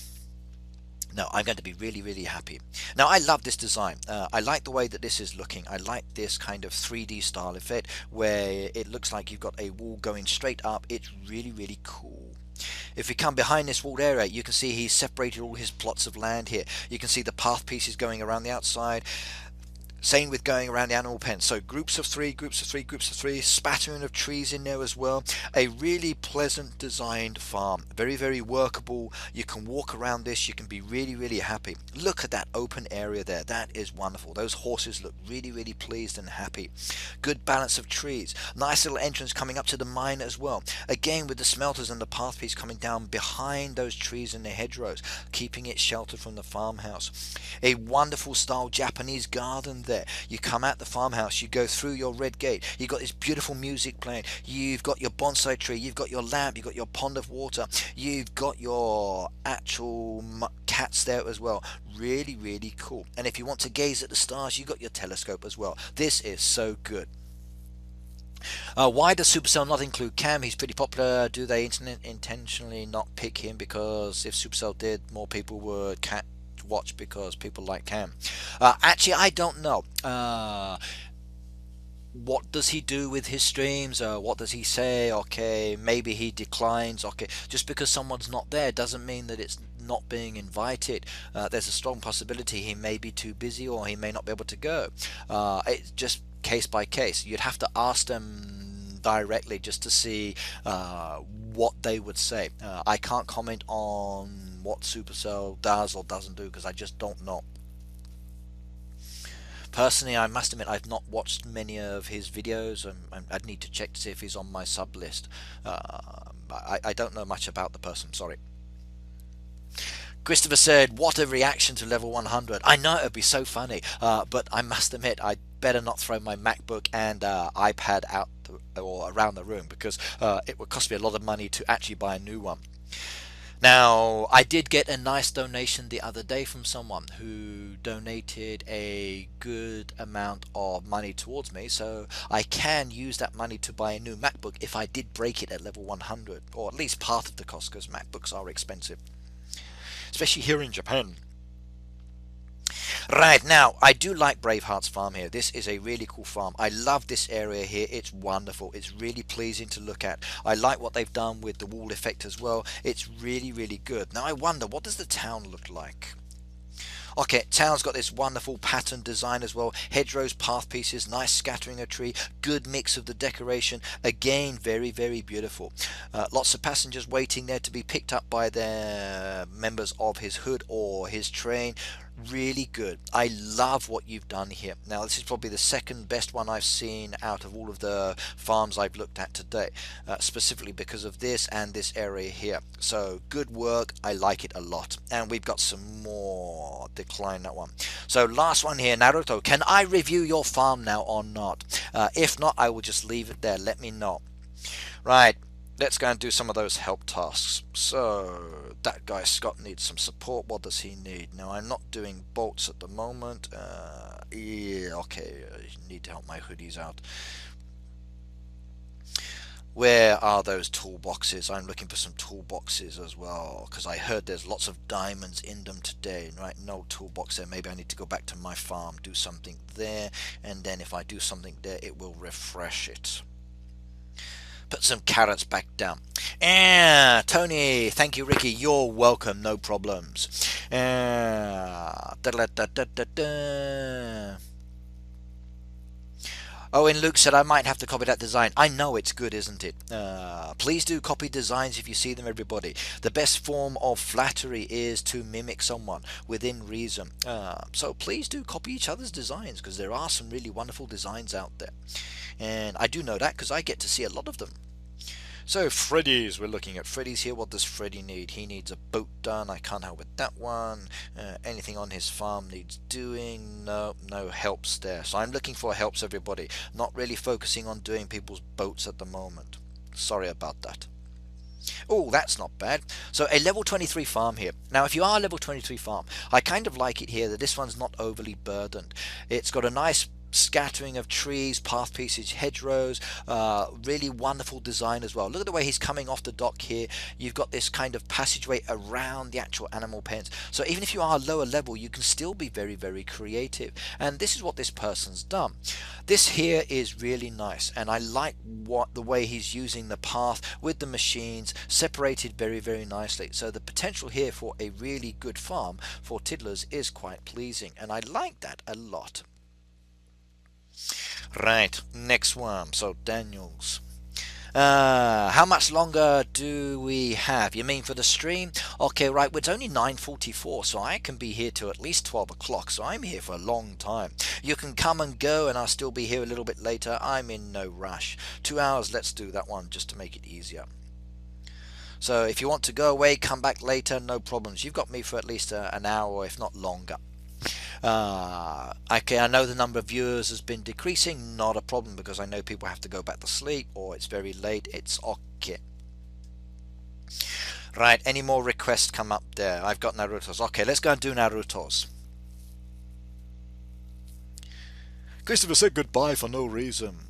No, I'm going to be really happy. Now, I love this design. I like the way that this is looking. I like this kind of 3D style effect where it looks like you've got a wall going straight up. It's really cool. If we come behind this walled area, you can see he's separated all his plots of land here. You can see the path pieces going around the outside. Same with going around the animal pen. So groups of three, spattering of trees in there as well. A really pleasant designed farm. Very workable. You can walk around this. You can be really happy. Look at that open area there. That is wonderful. Those horses look really pleased and happy. Good balance of trees. Nice little entrance coming up to the mine as well. Again with the smelters and the path piece coming down behind those trees and the hedgerows, keeping it sheltered from the farmhouse. A wonderful style Japanese garden there. You come out the farmhouse, you go through your red gate, you've got this beautiful music playing, you've got your bonsai tree, you've got your lamp, you've got your pond of water, you've got your actual cats there as well. Really cool. And if you want to gaze at the stars, you've got your telescope as well. This is so good. Why does Supercell not include Cam? He's pretty popular. Do they intentionally not pick him? Because if Supercell did, more people would watch because people like Cam. Actually, I don't know. What does he do with his streams? What does he say? Okay, maybe he declines. Okay, just because someone's not there doesn't mean that it's not being invited. There's a strong possibility he may be too busy or he may not be able to go. It's just case by case. You'd have to ask them directly just to see what they would say. I can't comment on what Supercell does or doesn't do because I just don't know. Personally, I must admit I've not watched many of his videos. I'd need to check to see if he's on my sub list. I don't know much about the person, sorry. Christopher said, what a reaction to level 100. I know it would be so funny, but I must admit I'd better not throw my MacBook and iPad out or around the room because it would cost me a lot of money to actually buy a new one. Now, I did get a nice donation the other day from someone who donated a good amount of money towards me, so I can use that money to buy a new MacBook if I did break it at level 100, or at least part of the cost, because MacBooks are expensive, especially here in Japan. Right, now, I do like Braveheart's farm here. This is a really cool farm. I love this area here. It's wonderful. It's really pleasing to look at. I like what they've done with the wall effect as well. It's really good. Now, I wonder, what does the town look like? Okay, town's got this wonderful pattern design as well. Hedgerows, path pieces, nice scattering of tree, good mix of the decoration. Again, very beautiful. Lots of passengers waiting there to be picked up by their members of his hood or his train. Really good. I love what you've done here. Now, this is probably the second best one I've seen out of all of the farms I've looked at today, specifically because of this and this area here. So good work. I like it a lot. And we've got some more. Decline that one. So last one here, Naruto. Can I review your farm now or not? If not, I will just leave it there. Let me know. Right. Let's go and do some of those help tasks. So that guy Scott needs some support. What does he need? Now, I'm not doing bolts at the moment. Yeah, okay, I need to help my hoodies out. Where are those toolboxes? I'm looking for some toolboxes as well, because I heard there's lots of diamonds in them today. Right, no toolbox there. Maybe I need to go back to my farm, do something there, and then if I do something there, it will refresh it. Put some carrots back down. Tony, thank you, Ricky. You're welcome. No problems. Oh, and Luke said I might have to copy that design. I know it's good, isn't it? Please do copy designs if you see them, everybody. The best form of flattery is to mimic someone within reason. So please do copy each other's designs, because there are some really wonderful designs out there. And I do know that because I get to see a lot of them. So Freddy's, we're looking at Freddy's here. What does Freddy need? He needs a boat done. I can't help with that one. Anything on his farm needs doing? No, no helps there. So I'm looking for helps, everybody. Not really focusing on doing people's boats at the moment. Sorry about that. Oh, that's not bad. So a level 23 farm here. Now, if you are a level 23 farm, I kind of like it here that this one's not overly burdened. It's got a nice scattering of trees, path pieces, hedgerows, really wonderful design as well. Look at the way he's coming off the dock here. You've got this kind of passageway around the actual animal pens, so even if you are lower level, you can still be very, very creative. And this is what this person's done. This here is really nice, and I like the way he's using the path with the machines separated very, very nicely. So the potential here for a really good farm for tiddlers is quite pleasing, and I like that a lot. Right, next one. So Daniels. How much longer do we have? You mean for the stream? Okay, right, well, it's only 9:44, so I can be here till at least 12 o'clock, so I'm here for a long time. You can come and go, and I'll still be here a little bit later. I'm in no rush. 2 hours, let's do that one, just to make it easier. So if you want to go away, come back later, no problems. You've got me for at least an hour, if not longer. Okay, I know the number of viewers has been decreasing, not a problem, because I know people have to go back to sleep or it's very late. It's okay. Right, any more requests come up there? I've got Naruto's. Okay, let's go and do Naruto's. Christopher said goodbye for no reason.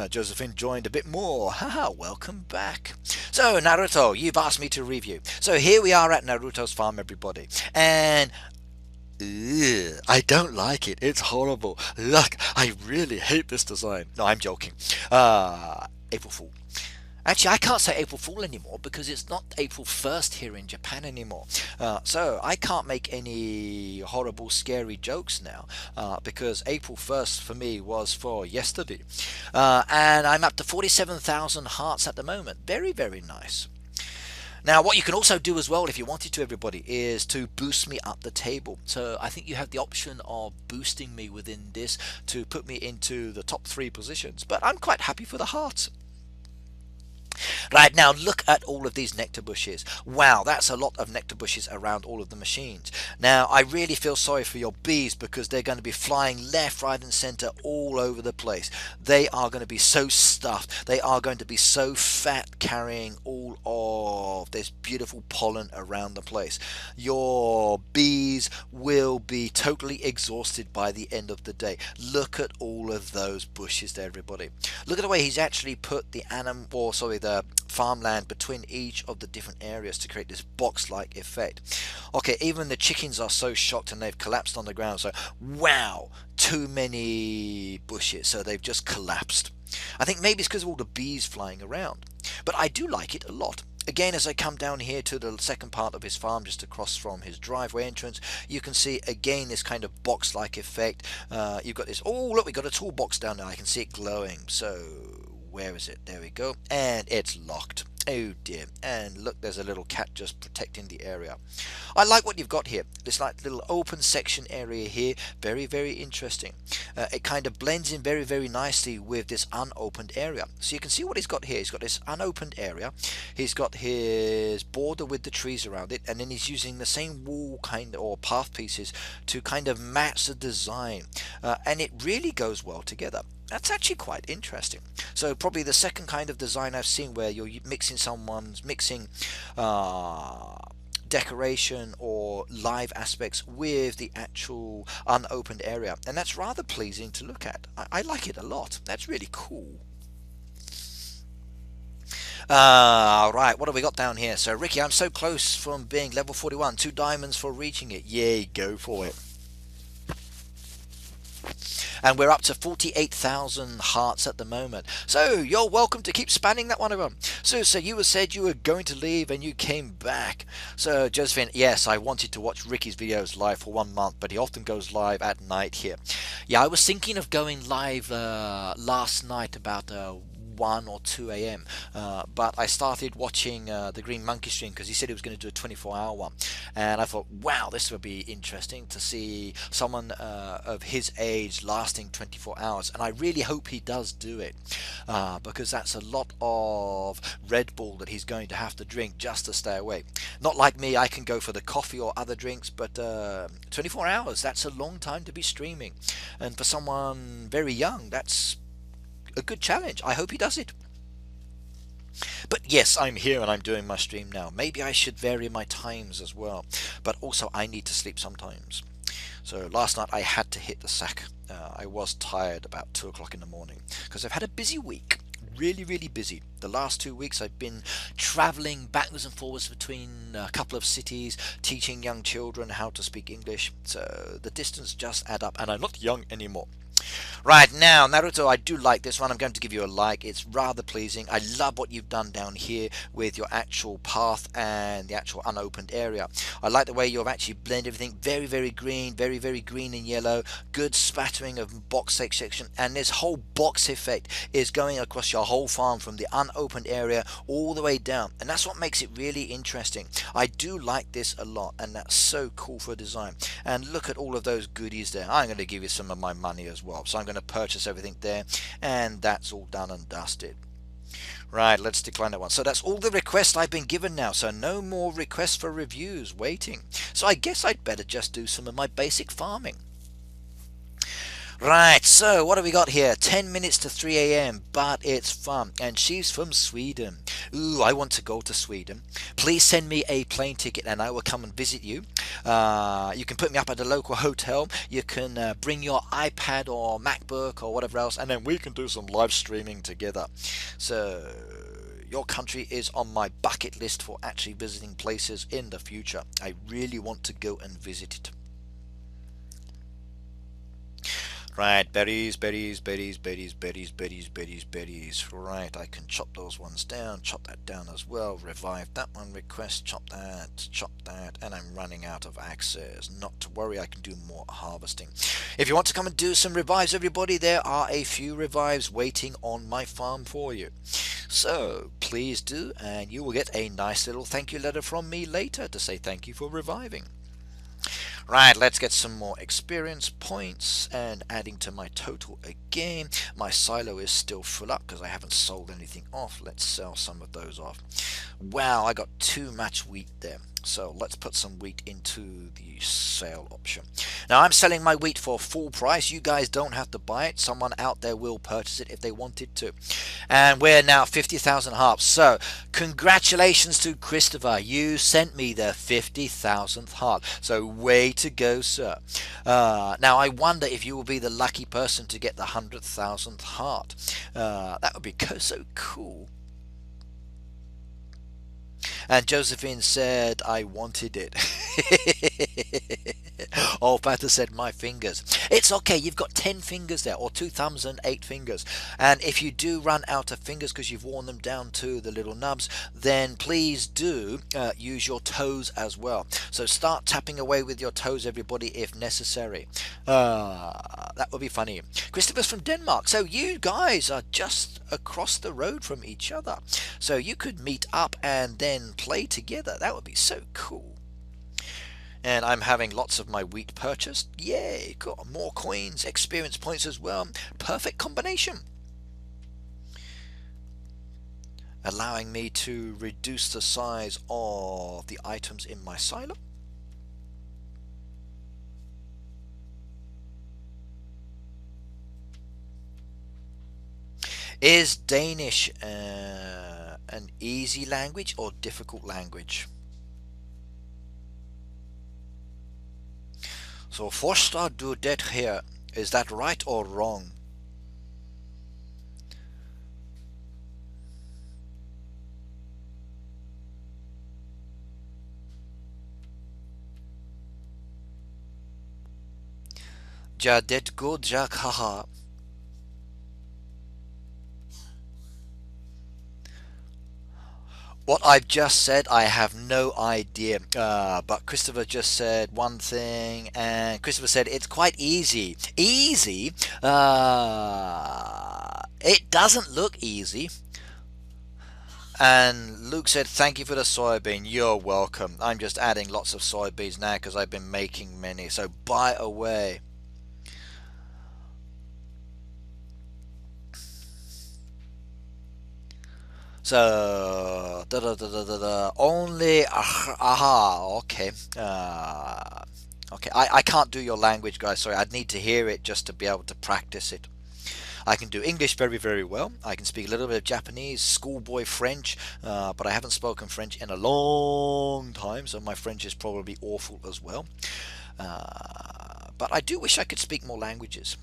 Josephine joined a bit more. Haha, welcome back. So, Naruto, you've asked me to review. So here we are at Naruto's farm, everybody. And I don't like it. It's horrible. Look, I really hate this design. No, I'm joking. April Fool. Actually, I can't say April Fool anymore because it's not April 1st here in Japan anymore. So I can't make any horrible, scary jokes now because April 1st for me was for yesterday. And I'm up to 47,000 hearts at the moment. Very, very nice. Now, what you can also do as well, if you wanted to, everybody, is to boost me up the table. So I think you have the option of boosting me within this to put me into the top 3 positions. But I'm quite happy for the hearts. Right, now look at all of these nectar bushes. Wow, that's a lot of nectar bushes around all of the machines. Now, I really feel sorry for your bees because they're going to be flying left, right and center all over the place. They are going to be so stuffed. They are going to be so fat, carrying all of this beautiful pollen around the place. Your bees will be totally exhausted by the end of the day. Look at all of those bushes there, everybody. Look at the way he's actually put the the farmland between each of the different areas to create this box-like effect. Okay, even the chickens are so shocked and they've collapsed on the ground. So, wow, too many bushes. So they've just collapsed. I think maybe it's because of all the bees flying around. But I do like it a lot. Again, as I come down here to the second part of his farm, just across from his driveway entrance, you can see again this kind of box-like effect. You've got this. Oh, look, we've got a toolbox down there. I can see it glowing. So, where is it? There we go. And it's locked. Oh dear. And look, there's a little cat just protecting the area. I like what you've got here. This like little open section area here. Very, very interesting. It kind of blends in very, very nicely with this unopened area. So you can see what he's got here. He's got this unopened area. He's got his border with the trees around it. And then he's using the same wall kind of, or path pieces to kind of match the design. And it really goes well together. That's actually quite interesting. So probably the second kind of design I've seen where you're mixing decoration or live aspects with the actual unopened area, and that's rather pleasing to look at. I like it a lot. That's really cool. Right, what have we got down here? So Ricky, I'm so close from being level 41. 2 diamonds for reaching it. Yay, go for it. and we're up to 48,000 hearts at the moment. So you're welcome to keep spanning that one of them. So you said you were going to leave and you came back. So Josephine, yes, I wanted to watch Ricky's videos live for 1 month, but he often goes live at night here. Yeah, I was thinking of going live last night about 1 or 2 a.m. But I started watching the Green Monkey stream because he said he was going to do a 24-hour one, and I thought, wow, this would be interesting to see someone of his age lasting 24 hours, and I really hope he does do it because that's a lot of Red Bull that he's going to have to drink just to stay awake. Not like me, I can go for the coffee or other drinks, but 24 hours, that's a long time to be streaming, and for someone very young, that's a good challenge. I hope he does it. But yes, I'm here and I'm doing my stream now. Maybe I should vary my times as well. But also I need to sleep sometimes. So last night I had to hit the sack. I was tired about 2 o'clock in the morning because I've had a busy week. Really busy. The last 2 weeks I've been traveling backwards and forwards between a couple of cities, teaching young children how to speak English. So the distance just add up, and I'm not young anymore. Right, now, Naruto, I do like this one. I'm going to give you a like. It's rather pleasing. I love what you've done down here with your actual path and the actual unopened area. I like the way you've actually blended everything. Very green, very green and yellow. Good spattering of box section. And this whole box effect is going across your whole farm from the unopened area all the way down. And that's what makes it really interesting. I do like this a lot, and that's so cool for design. And look at all of those goodies there. I'm going to give you some of my money as well. So I'm going to purchase everything there, and that's all done and dusted. Right, let's decline that one. So that's all the requests I've been given now, so no more requests for reviews waiting. So I guess I'd better just do some of my basic farming. Right, so what have we got here? 10 minutes to 3 a.m, but it's fun. And she's from Sweden. Ooh, I want to go to Sweden. Please send me a plane ticket and I will come and visit you. You can put me up at a local hotel. You can bring your iPad or MacBook or whatever else, and then we can do some live streaming together. So your country is on my bucket list for actually visiting places in the future. I really want to go and visit it. Right, berries. Right, I can chop those ones down, chop that down as well, revive that one request, chop that, and I'm running out of access. Not to worry, I can do more harvesting. If you want to come and do some revives, everybody, there are a few revives waiting on my farm for you. So, please do, and you will get a nice little thank you letter from me later to say thank you for reviving. Right, let's get some more experience points and adding to my total again. My silo is still full up because I haven't sold anything off. Let's sell some of those off. Wow, I got too much wheat there. So let's put some wheat into the sale option. Now I'm selling my wheat for full price. You guys don't have to buy it. Someone out there will purchase it if they wanted to. And we're now 50,000 harps. So congratulations to Christopher. You sent me the 50,000th harp. So way to go, sir. Now I wonder if you will be the lucky person to get the 100,000th heart. That would be so cool. And Josephine said I wanted it. Oh, Pata said my fingers. It's okay, you've got 10 fingers there, or 2 thumbs and 8 fingers. And if you do run out of fingers because you've worn them down to the little nubs, then please do use your toes as well. So start tapping away with your toes, everybody, if necessary. That would be funny. Christopher's from Denmark. So you guys are just across the road from each other. So you could meet up and then play together. That would be so cool. And I'm having lots of my wheat purchased. Yay, got more coins, experience points as well. Perfect combination. Allowing me to reduce the size of the items in my silo. Is Danish an easy language or difficult language? So Forster do det here. Is that right or wrong? Ja det good ja haha. What I've just said, I have no idea. But Christopher just said one thing, and Christopher said it's quite easy. Easy? It doesn't look easy. And Luke said, thank you for the soybean. You're welcome. I'm just adding lots of soybeans now because I've been making many. So buy away. So, only, aha, okay. Okay, I can't do your language, guys. Sorry, I'd need to hear it just to be able to practice it. I can do English very, very well. I can speak a little bit of Japanese, schoolboy French, but I haven't spoken French in a long time, so my French is probably awful as well. But I do wish I could speak more languages.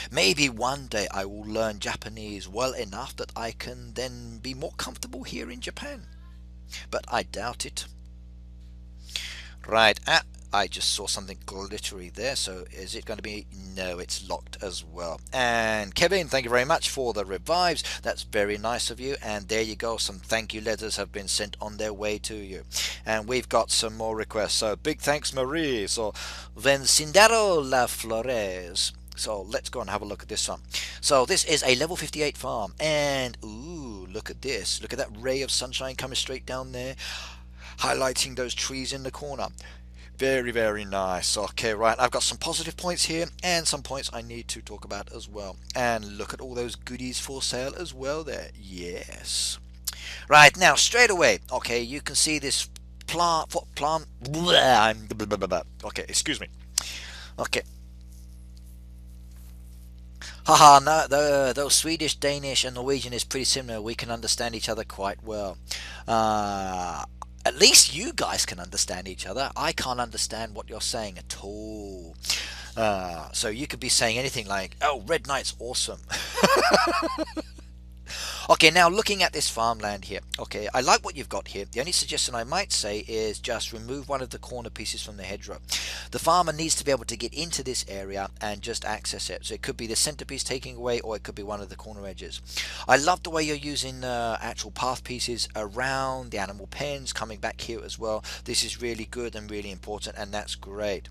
Maybe one day I will learn Japanese well enough that I can then be more comfortable here in Japan. But I doubt it. Right, I just saw something glittery there, so is it going to be? No, it's locked as well. And Kevin, thank you very much for the revives. That's very nice of you. And there you go, some thank you letters have been sent on their way to you. And we've got some more requests, so big thanks, Marie. So Vencindero La Flores. So let's go and have a look at this one. So this is a level 58 farm, and ooh, look at this. Look at that ray of sunshine coming straight down there, highlighting those trees in the corner. Very, very nice. Okay, right, I've got some positive points here and some points I need to talk about as well. And look at all those goodies for sale as well there. Yes. Right, now straight away, okay, you can see this plant, okay, excuse me. Okay. Haha, no, though Swedish, Danish, and Norwegian is pretty similar, we can understand each other quite well. At least you guys can understand each other. I can't understand what you're saying at all. So you could be saying anything like, oh, Red Knight's awesome. Okay, now looking at this farmland here. Okay, I like what you've got here. The only suggestion I might say is just remove one of the corner pieces from the hedgerow. The farmer needs to be able to get into this area and just access it. So it could be the centerpiece taking away, or it could be one of the corner edges. I love the way you're using actual path pieces around the animal pens, coming back here as well. This is really good and really important, and that's great.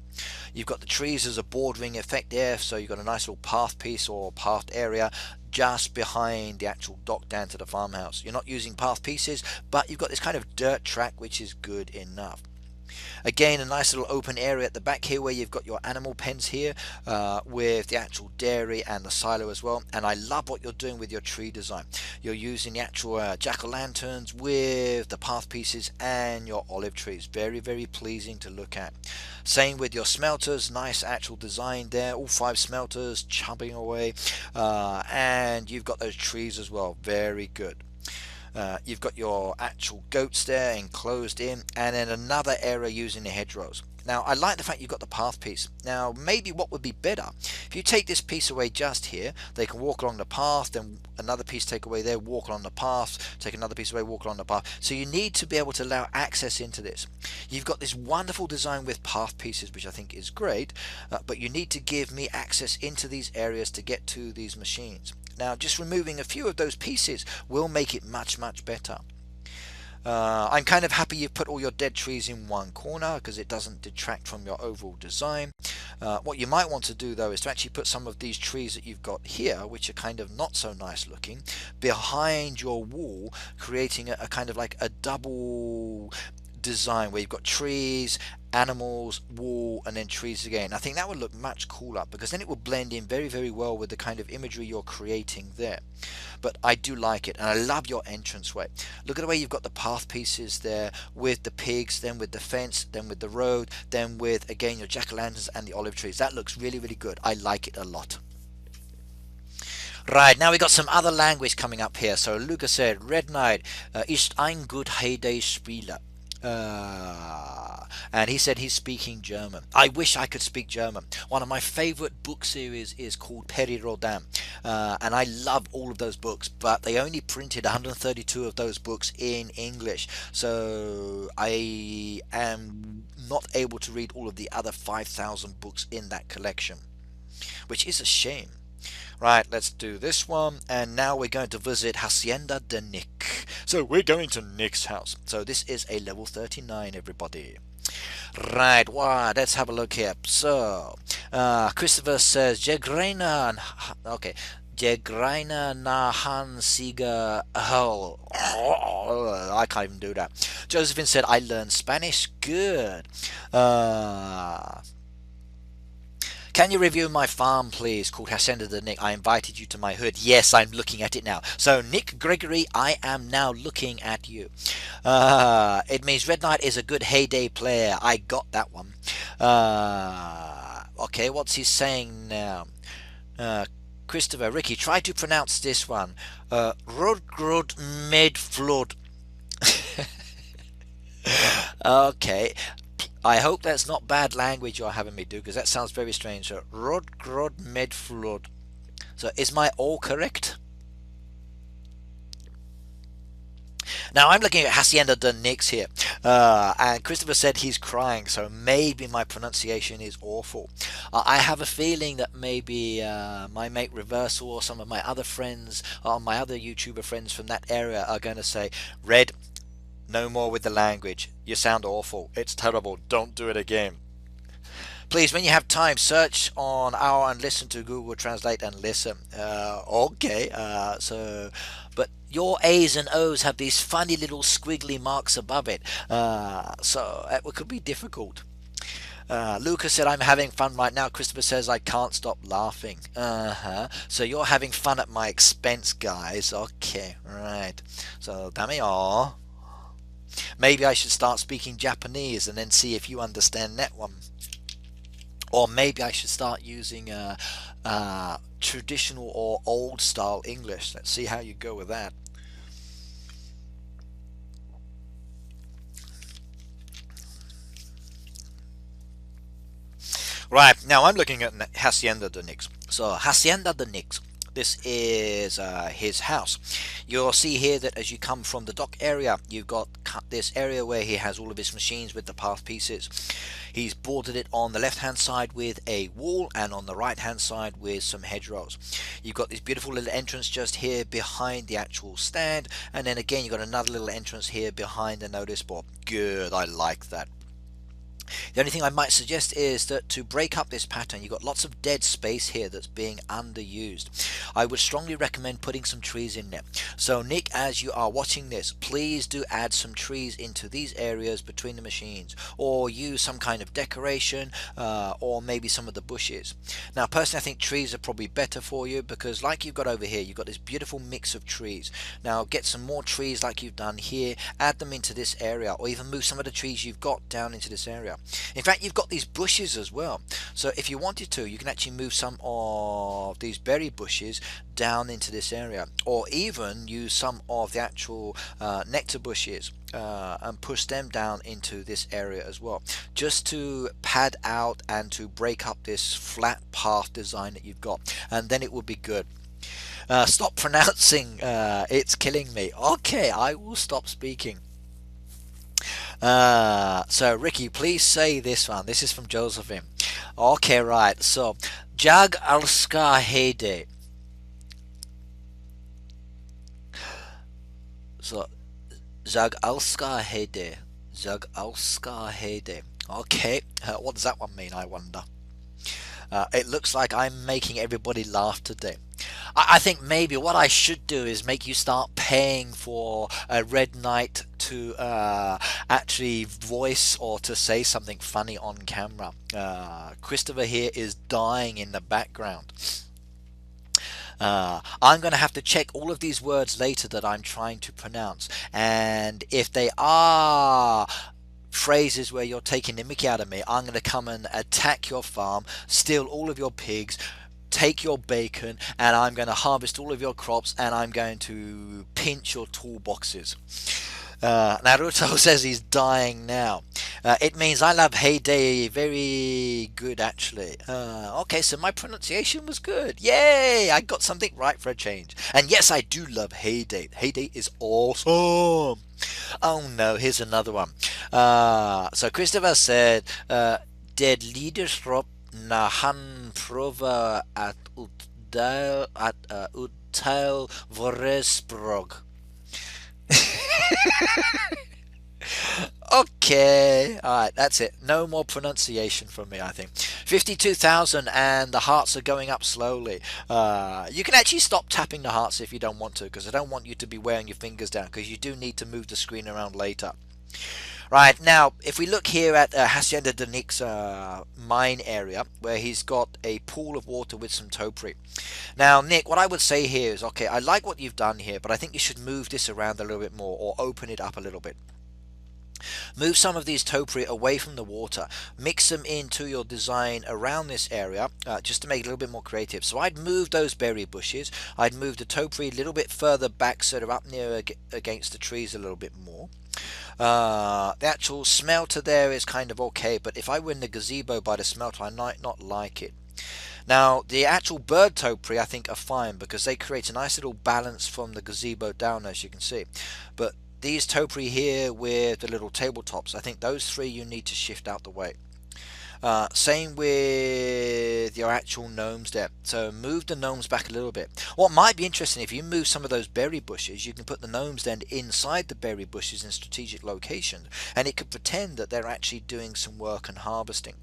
You've got the trees as a bordering effect there, so you've got a nice little path piece or path area just behind the actual dock down to the farmhouse. You're not using path pieces, but you've got this kind of dirt track, which is good enough. Again, a nice little open area at the back here where you've got your animal pens here with the actual dairy and the silo as well. And I love what you're doing with your tree design. You're using the actual jack-o'-lanterns with the path pieces and your olive trees. Very, very pleasing to look at. Same with your smelters. Nice actual design there. All 5 smelters chubbing away. And you've got those trees as well. Very good. You've got your actual goats there enclosed in, and then another area using the hedgerows. Now I like the fact you've got the path piece. Now maybe what would be better, if you take this piece away just here, they can walk along the path, then another piece take away there, walk along the path, take another piece away, walk along the path. So you need to be able to allow access into this. You've got this wonderful design with path pieces, which I think is great, but you need to give me access into these areas to get to these machines. Now just removing a few of those pieces will make it much, much better. I'm kind of happy you've put all your dead trees in one corner because it doesn't detract from your overall design. What you might want to do though is to actually put some of these trees that you've got here, which are kind of not so nice looking, behind your wall, creating a kind of like a double design where you've got trees, animals, wall, and then trees again. I think that would look much cooler because then it will blend in very, very well with the kind of imagery you're creating there. But I do like it, and I love your entranceway. Look at the way you've got the path pieces there with the pigs, then with the fence, then with the road, then with again your jack-o'-lanterns and the olive trees. That looks really, really good. I like it a lot. Right, now we got some other language coming up here. So Lucas said, Red Knight ist ein gut Heyday-Spieler. And he said he's speaking German. I wish I could speak German. One of my favorite book series is called Perry Rodin, and I love all of those books, but they only printed 132 of those books in English, so I am not able to read all of the other 5,000 books in that collection, which is a shame. Right, let's do this one, and now we're going to visit Hacienda de Nick. So we're going to Nick's house. So this is a level 39, everybody. Right, wow, let's have a look here. So, Christopher says, Jegraina, okay, Jegraina na han siga hol. I can't even do that. Josephine said, I learned Spanish. Good. Can you review my farm, please? Called Hacienda de Nick. I invited you to my hood. Yes, I'm looking at it now. So, Nick Gregory, I am now looking at you. It means Red Knight is a good heyday player. I got that one. Okay, what's he saying now? Christopher, Ricky, try to pronounce this one. Rodgrod Medflood. Okay. I hope that's not bad language you're having me do, because that sounds very strange. So, Rodgrod Medflood. So, is my all correct? Now, I'm looking at Hacienda de Nix here, and Christopher said he's crying, so maybe my pronunciation is awful. I have a feeling that maybe my mate Reversal or some of my other friends, or my other YouTuber friends from that area are going to say, Red, no more with the language. You sound awful. It's terrible. Don't do it again. Please, when you have time, search on our and listen to Google Translate and listen. Okay. But your A's and O's have these funny little squiggly marks above it. So it could be difficult. Lucas said, I'm having fun right now. Christopher says, I can't stop laughing. So you're having fun at my expense, guys. Okay, right. So, dame. Maybe I should start speaking Japanese and then see if you understand that one. Or maybe I should start using traditional or old style English. Let's see how you go with that. Right, now I'm looking at Hacienda de Nix. So, Hacienda de Nix. This is his house. You'll see here that as you come from the dock area, you've got this area where he has all of his machines with the path pieces. He's bordered it on the left hand side with a wall, and on the right hand side with some hedgerows. You've got this beautiful little entrance just here behind the actual stand, and then again you've got another little entrance here behind the notice board. Good, I like that. The only thing I might suggest is that to break up this pattern, you've got lots of dead space here that's being underused. I would strongly recommend putting some trees in there. So Nick, as you are watching this, please do add some trees into these areas between the machines, or use some kind of decoration, or maybe some of the bushes. Now personally I think trees are probably better for you, because like you've got over here, you've got this beautiful mix of trees. Now get some more trees like you've done here, add them into this area, or even move some of the trees you've got down into this area. In fact, you've got these bushes as well, so if you wanted to, you can actually move some of these berry bushes down into this area, or even use some of the actual nectar bushes and push them down into this area as well, just to pad out and to break up this flat path design that you've got, and then it will be good. Stop pronouncing, it's killing me. Okay, I will stop speaking. So Ricky, please say this one. This is from Josephine. Okay, right. So Jag Alska Heyday. So Jag Alska Heyday. Jag Alska Heyday. Okay, what does that one mean, I wonder? It looks like I'm making everybody laugh today. I think maybe what I should do is make you start paying for a Red Knight to actually voice or to say something funny on camera. Christopher here is dying in the background. I'm going to have to check all of these words later that I'm trying to pronounce, and if they are phrases where you're taking the mickey out of me, I'm going to come and attack your farm, steal all of your pigs, take your bacon, and I'm going to harvest all of your crops, and I'm going to pinch your toolboxes. Naruto says he's dying now. It means I love Heyday very good, actually. Okay, so my pronunciation was good. Yay! I got something right for a change. And yes, I do love Heyday. Heyday is awesome. Oh no, here's another one. So Christopher said, "Det liderskap när han provar att uttala våra språk." Okay, alright, that's it. No more pronunciation from me, I think. 52,000 and the hearts are going up slowly. You can actually stop tapping the hearts if you don't want to, because I don't want you to be wearing your fingers down, because you do need to move the screen around later. Right, now, if we look here at Hacienda de Nick's mine area, where he's got a pool of water with some topiary. Now, Nick, what I would say here is, okay, I like what you've done here, but I think you should move this around a little bit more, or open it up a little bit. Move some of these topiary away from the water, mix them into your design around this area, just to make it a little bit more creative. So I'd move those berry bushes, I'd move the topiary a little bit further back so they're up near against the trees a little bit more. The actual smelter there is kind of okay, but if I were in the gazebo by the smelter, I might not like it. Now, the actual bird topiary I think are fine, because they create a nice little balance from the gazebo down, as you can see. But these topiary here with the little tabletops, I think those three you need to shift out the way. Same with your actual gnomes there. So move the gnomes back a little bit. What might be interesting, if you move some of those berry bushes, you can put the gnomes then inside the berry bushes in strategic locations, and it could pretend that they're actually doing some work and harvesting.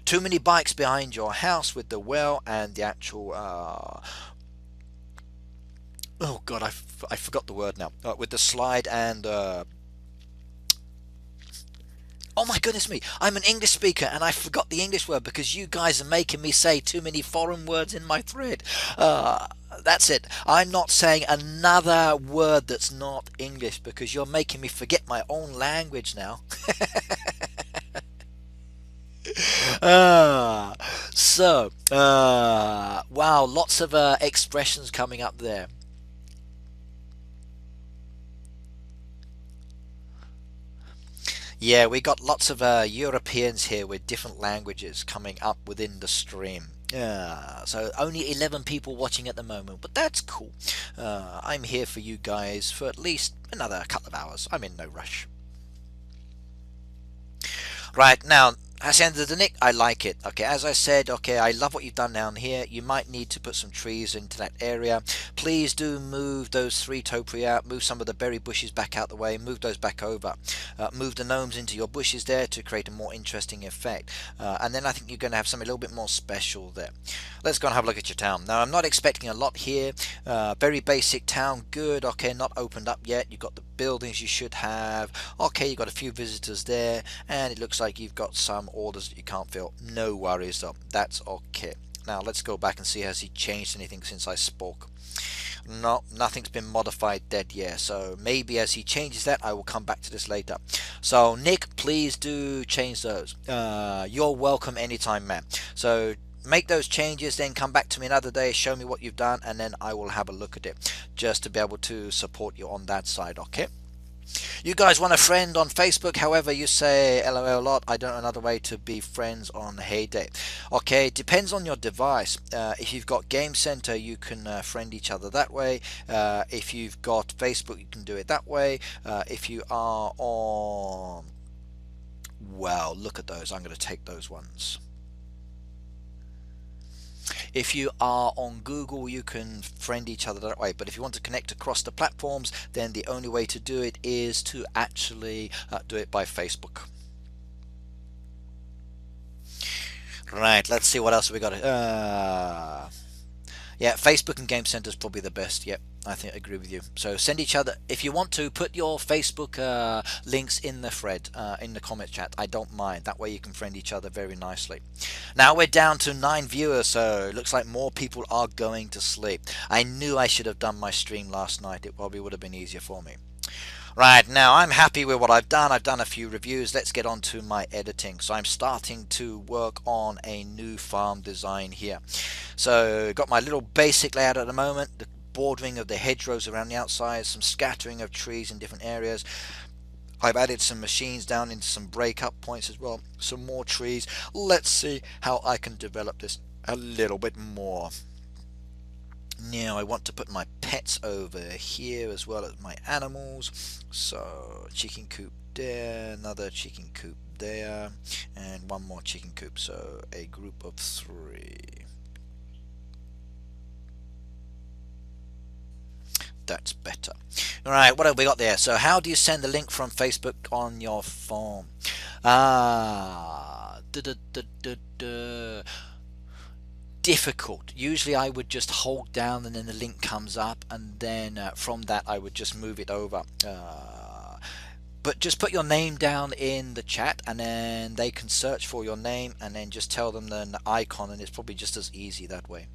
Too many bikes behind your house with the well and the actual oh god, I forgot the word now. With the slide and oh my goodness me, I'm an English speaker and I forgot the English word because you guys are making me say too many foreign words in my thread. That's it. I'm not saying another word that's not English because you're making me forget my own language now. Wow, lots of expressions coming up there. Yeah, we got lots of Europeans here with different languages coming up within the stream. Yeah, so only 11 people watching at the moment, but that's cool. I'm here for you guys for at least another couple of hours. I'm in no rush. Right, now, Hacienda de Nick, I like it. Okay, as I said, okay, I love what you've done down here. You might need to put some trees into that area. Please do move those three topiary out, move some of the berry bushes back out the way, move those back over. Move the gnomes into your bushes there to create a more interesting effect. And then I think you're going to have something a little bit more special there. Let's go and have a look at your town. Now, I'm not expecting a lot here. Very basic town, good. Okay, not opened up yet. You've got the buildings you should have. Okay, you've got a few visitors there, and it looks like you've got some orders that you can't fill. No worries though, that's okay. Now let's go back and see, has he changed anything since I spoke? No, nothing's been modified dead yet, so maybe as he changes that I will come back to this later. So Nick, please do change those. You're welcome anytime, man. So make those changes, then come back to me another day, show me what you've done, and then I will have a look at it just to be able to support you on that side. Okay, you guys want a friend on Facebook, however you say LOL a lot. I don't know another way to be friends on Heyday. Okay, depends on your device. If you've got Game Center, you can friend each other that way. If you've got Facebook, you can do it that way. If you are on, wow, look at those, I'm going to take those ones. If you are on Google, you can friend each other that way, but if you want to connect across the platforms, then the only way to do it is to actually do it by Facebook. Right, let's see what else we got. Yeah, Facebook and Game Center is probably the best. Yep, I think I agree with you. So send each other, if you want to, put your Facebook links in the thread, in the comment chat. I don't mind. That way you can friend each other very nicely. Now we're down to 9 viewers, so it looks like more people are going to sleep. I knew I should have done my stream last night. It probably would have been easier for me. Right, now I'm happy with what I've done. I've done a few reviews. Let's get on to my editing. So I'm starting to work on a new farm design here. So got my little basic layout at the moment. The bordering of the hedgerows around the outside, some scattering of trees in different areas. I've added some machines down into some break-up points as well, some more trees. Let's see how I can develop this a little bit more. Now I want to put my pets over here as well as my animals. So chicken coop there, another chicken coop there, and one more chicken coop. So a group of 3. That's better. Alright, what have we got there? So how do you send the link from Facebook on your phone? Difficult. Usually I would just hold down and then the link comes up, and then from that I would just move it over. But just put your name down in the chat and then they can search for your name and then just tell them the icon, and it's probably just as easy that way.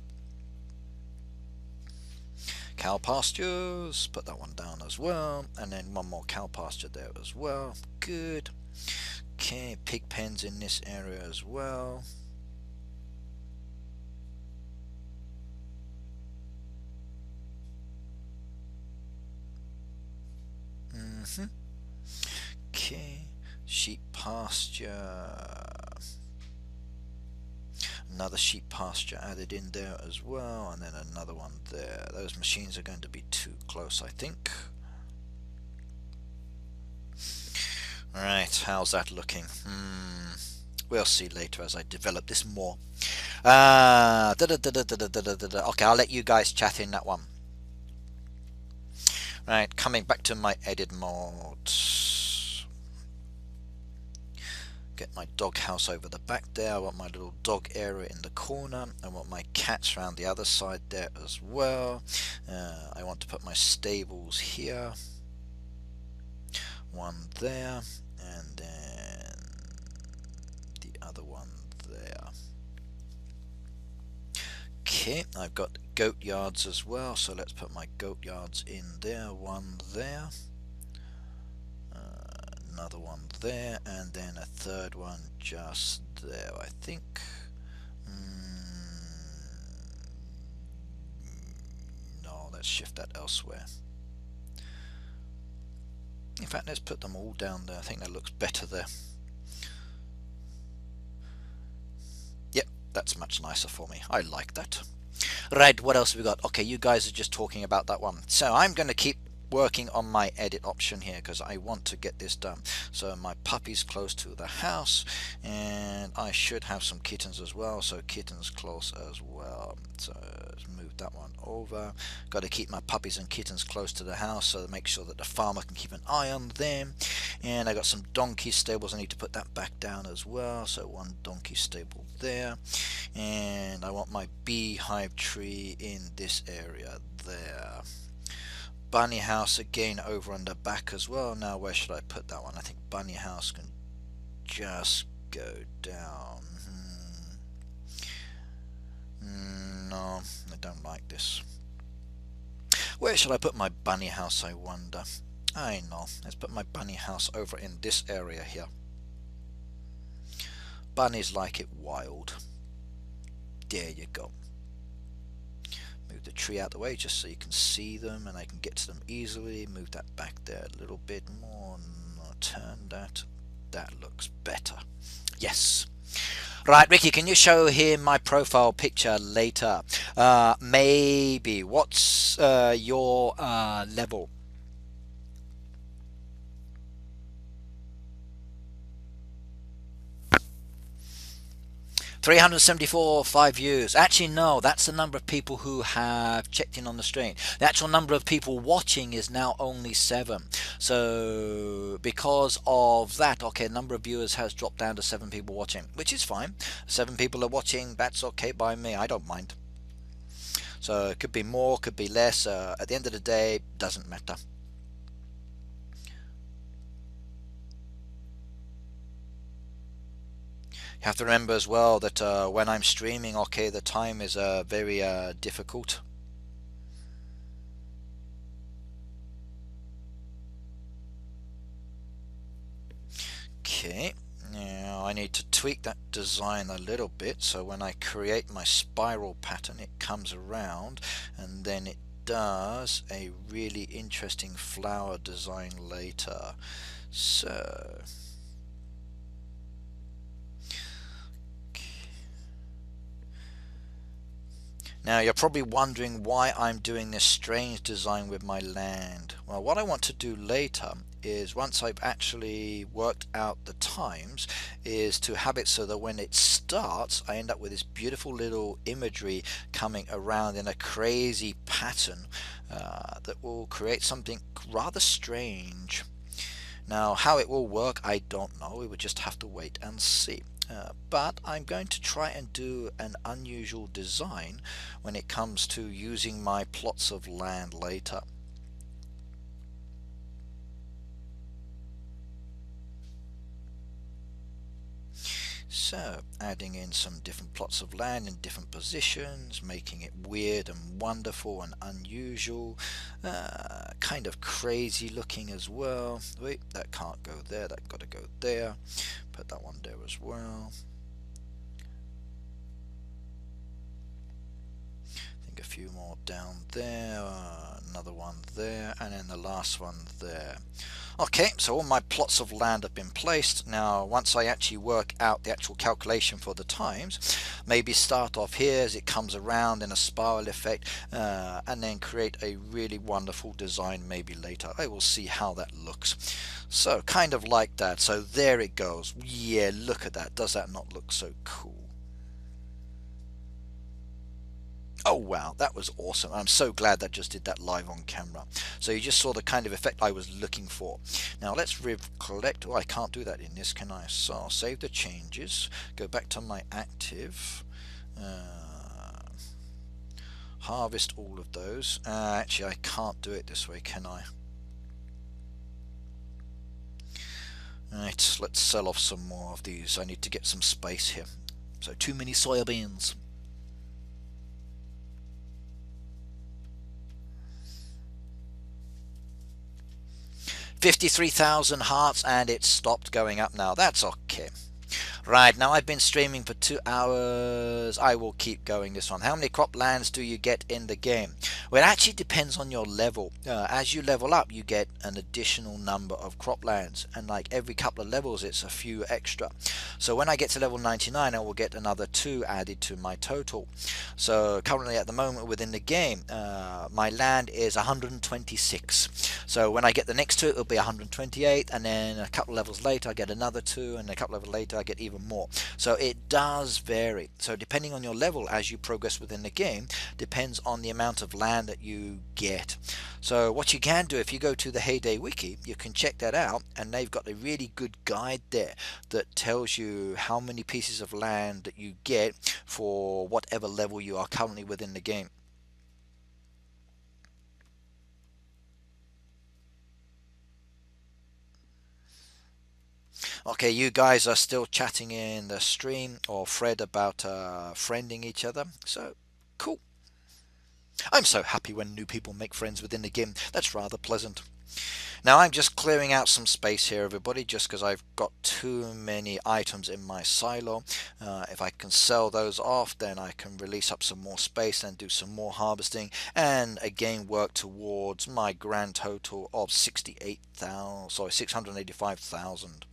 Cow pastures, put that one down as well, and then one more cow pasture there as well. Good. Okay, pig pens in this area as well. Okay, sheep pasture. Another sheep pasture added in there as well, and then another one there. Those machines are going to be too close, I think. Right, how's that looking? We'll see later as I develop this more. Okay, I'll let you guys chat in that one. Right, coming back to my edit mode. Get my dog house over the back there. I want my little dog area in the corner. I want my cats around the other side there as well. I want to put my stables here. One there, and then the other one there. Okay, I've got goat yards as well, so let's put my goat yards in there. One there. Another one there, and then a third one just there, I think. No, let's shift that elsewhere. In fact, let's put them all down there. I think that looks better there. Yep, that's much nicer for me. I like that. Right, what else have we got? Okay, you guys are just talking about that one. So I'm going to keep working on my edit option here because I want to get this done. So my puppy's close to the house, and I should have some kittens as well, so kittens close as well. So let's move that one over. Got to keep my puppies and kittens close to the house so to make sure that the farmer can keep an eye on them. And I got some donkey stables. I need to put that back down as well, so one donkey stable there. And I want my beehive tree in this area there. Bunny house again over on the back as well. Now where should I put that one? I think bunny house can just go down. No, I don't like this. Where should I put my bunny house, I wonder? I know. Let's put my bunny house over in this area here. Bunnies like it wild. There you go. Move the tree out the way just so you can see them and I can get to them easily. Move that back there a little bit more. No, turn that. That looks better. Yes. Right, Ricky, can you show him my profile picture later? Maybe. What's your level? 374 5 views. Actually, no, that's the number of people who have checked in on the stream. The actual number of people watching is now only 7. So because of that, okay, number of viewers has dropped down to 7 people watching, which is fine. 7 people are watching, that's okay by me. I don't mind. So it could be more, could be less. At the end of the day, doesn't matter. You have to remember as well that when I'm streaming, okay, the time is very difficult. Okay, now I need to tweak that design a little bit so when I create my spiral pattern it comes around and then it does a really interesting flower design later. So now you're probably wondering why I'm doing this strange design with my land. Well, what I want to do later is, once I've actually worked out the times, is to have it so that when it starts I end up with this beautiful little imagery coming around in a crazy pattern that will create something rather strange. Now how it will work I don't know, we would just have to wait and see. But I'm going to try and do an unusual design when it comes to using my plots of land later. So adding in some different plots of land in different positions, making it weird and wonderful and unusual, kind of crazy looking as well. Wait, that can't go there, that got to go there. Put that one there as well. I think a few more down there, another one there, and then the last one there. Okay, so all my plots of land have been placed. Now once I actually work out the actual calculation for the times, maybe start off here as it comes around in a spiral effect, and then create a really wonderful design maybe later. I will see how that looks. So kind of like that. So there it goes. Yeah, look at that. Does that not look so cool? Oh wow, that was awesome. I'm so glad that just did that live on camera. So you just saw the kind of effect I was looking for. Now let's recollect. Oh, I can't do that in this, can I? So I'll save the changes, go back to my active, harvest all of those. Actually I can't do it this way, can I? Right, let's sell off some more of these. I need to get some space here. So too many soybeans. 53,000 hearts, and it stopped going up now. That's okay. Right, now I've been streaming for 2 hours. I will keep going this one. How many croplands do you get in the game? Well, it actually depends on your level. As you level up, you get an additional number of croplands, and like every couple of levels it's a few extra. So when I get to level 99 I will get another 2 added to my total. So currently at the moment within the game, my land is 126. So when I get the next 2 it'll be 128, and then a couple of levels later I get another 2, and a couple of levels later I get even more. So it does vary. So depending on your level as you progress within the game depends on the amount of land that you get. So what you can do, if you go to the Heyday wiki, you can check that out, and they've got a really good guide there that tells you how many pieces of land that you get for whatever level you are currently within the game. Okay, you guys are still chatting in the stream, or Fred about friending each other. So cool. I'm so happy when new people make friends within the game. That's rather pleasant. Now I'm just clearing out some space here, everybody, just because I've got too many items in my silo. If I can sell those off, then I can release up some more space and do some more harvesting, and again work towards my grand total of 685,000.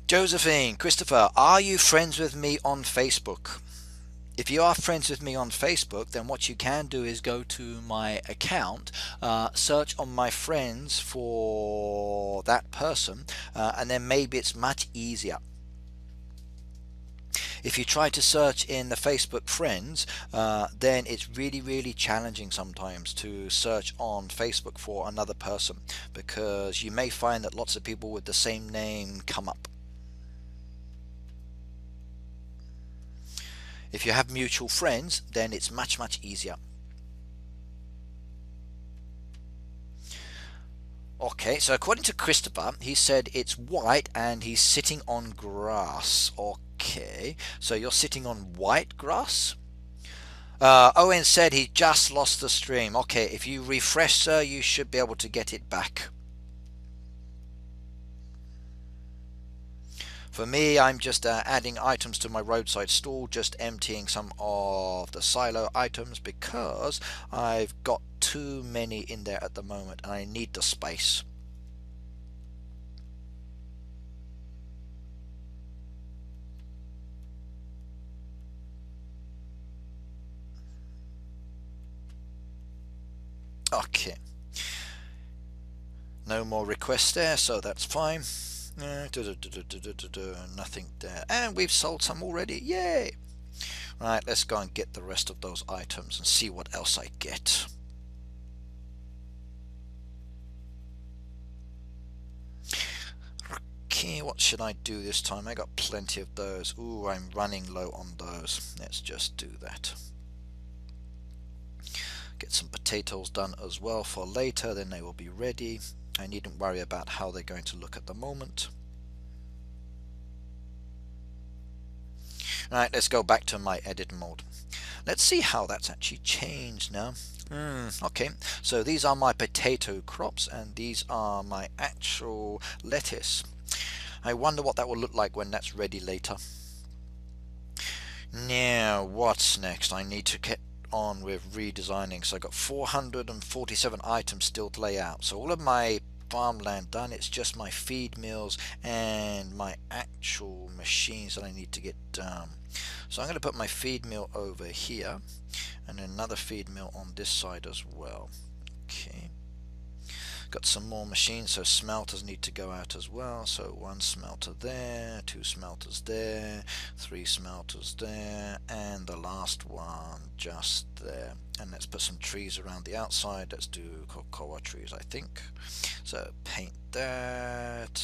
Josephine, Christopher, are you friends with me on Facebook? If you are friends with me on Facebook, then what you can do is go to my account, search on my friends for that person, and then maybe it's much easier. If you try to search in the Facebook friends, then it's really challenging sometimes to search on Facebook for another person, because you may find that lots of people with the same name come up. If you have mutual friends, then it's much easier. Okay, so according to Christopher, he said it's white and he's sitting on grass. Okay, so you're sitting on white grass? Owen said he just lost the stream. Okay, if you refresh, sir, you should be able to get it back. For me, I'm just adding items to my roadside stall, just emptying some of the silo items because I've got too many in there at the moment and I need the space. Okay, no more requests there, so that's fine. Nothing there, and we've sold some already. Yay! Right, let's go and get the rest of those items and see what else I get. Okay, what should I do this time? I got plenty of those. Ooh, I'm running low on those. Let's just do that. Get some potatoes done as well for later, then they will be ready. I needn't worry about how they're going to look at the moment. Alright, let's go back to my edit mode. Let's see how that's actually changed now. Okay, so these are my potato crops and these are my actual lettuce. I wonder what that will look like when that's ready later. Now, what's next? I need to get on with redesigning. So I got 447 items still to lay out. So all of my farmland done. It's just my feed mills and my actual machines that I need to get done. So I'm going to put my feed mill over here and another feed mill on this side as well. Okay. Got some more machines, so smelters need to go out as well. So one smelter there, two smelters there, three smelters there, and the last one just there. And let's put some trees around the outside. Let's do cocoa trees, I think. So paint that.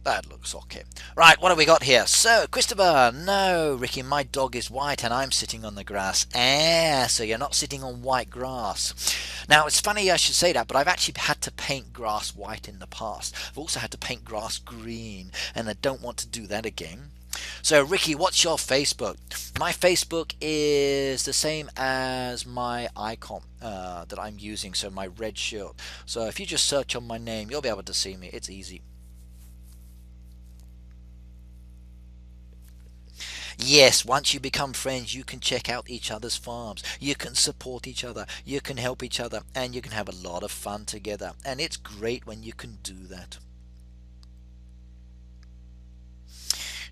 That looks okay. Right, what have we got here? So, Christopher, no, Ricky, my dog is white and I'm sitting on the grass. So you're not sitting on white grass. Now, it's funny I should say that, but I've actually had to paint grass white in the past. I've also had to paint grass green, and I don't want to do that again. So, Ricky, what's your Facebook? My Facebook is the same as my icon that I'm using, so my red shield. So if you just search on my name, you'll be able to see me. It's easy. Yes, once you become friends, you can check out each other's farms. You can support each other. You can help each other. And you can have a lot of fun together. And it's great when you can do that.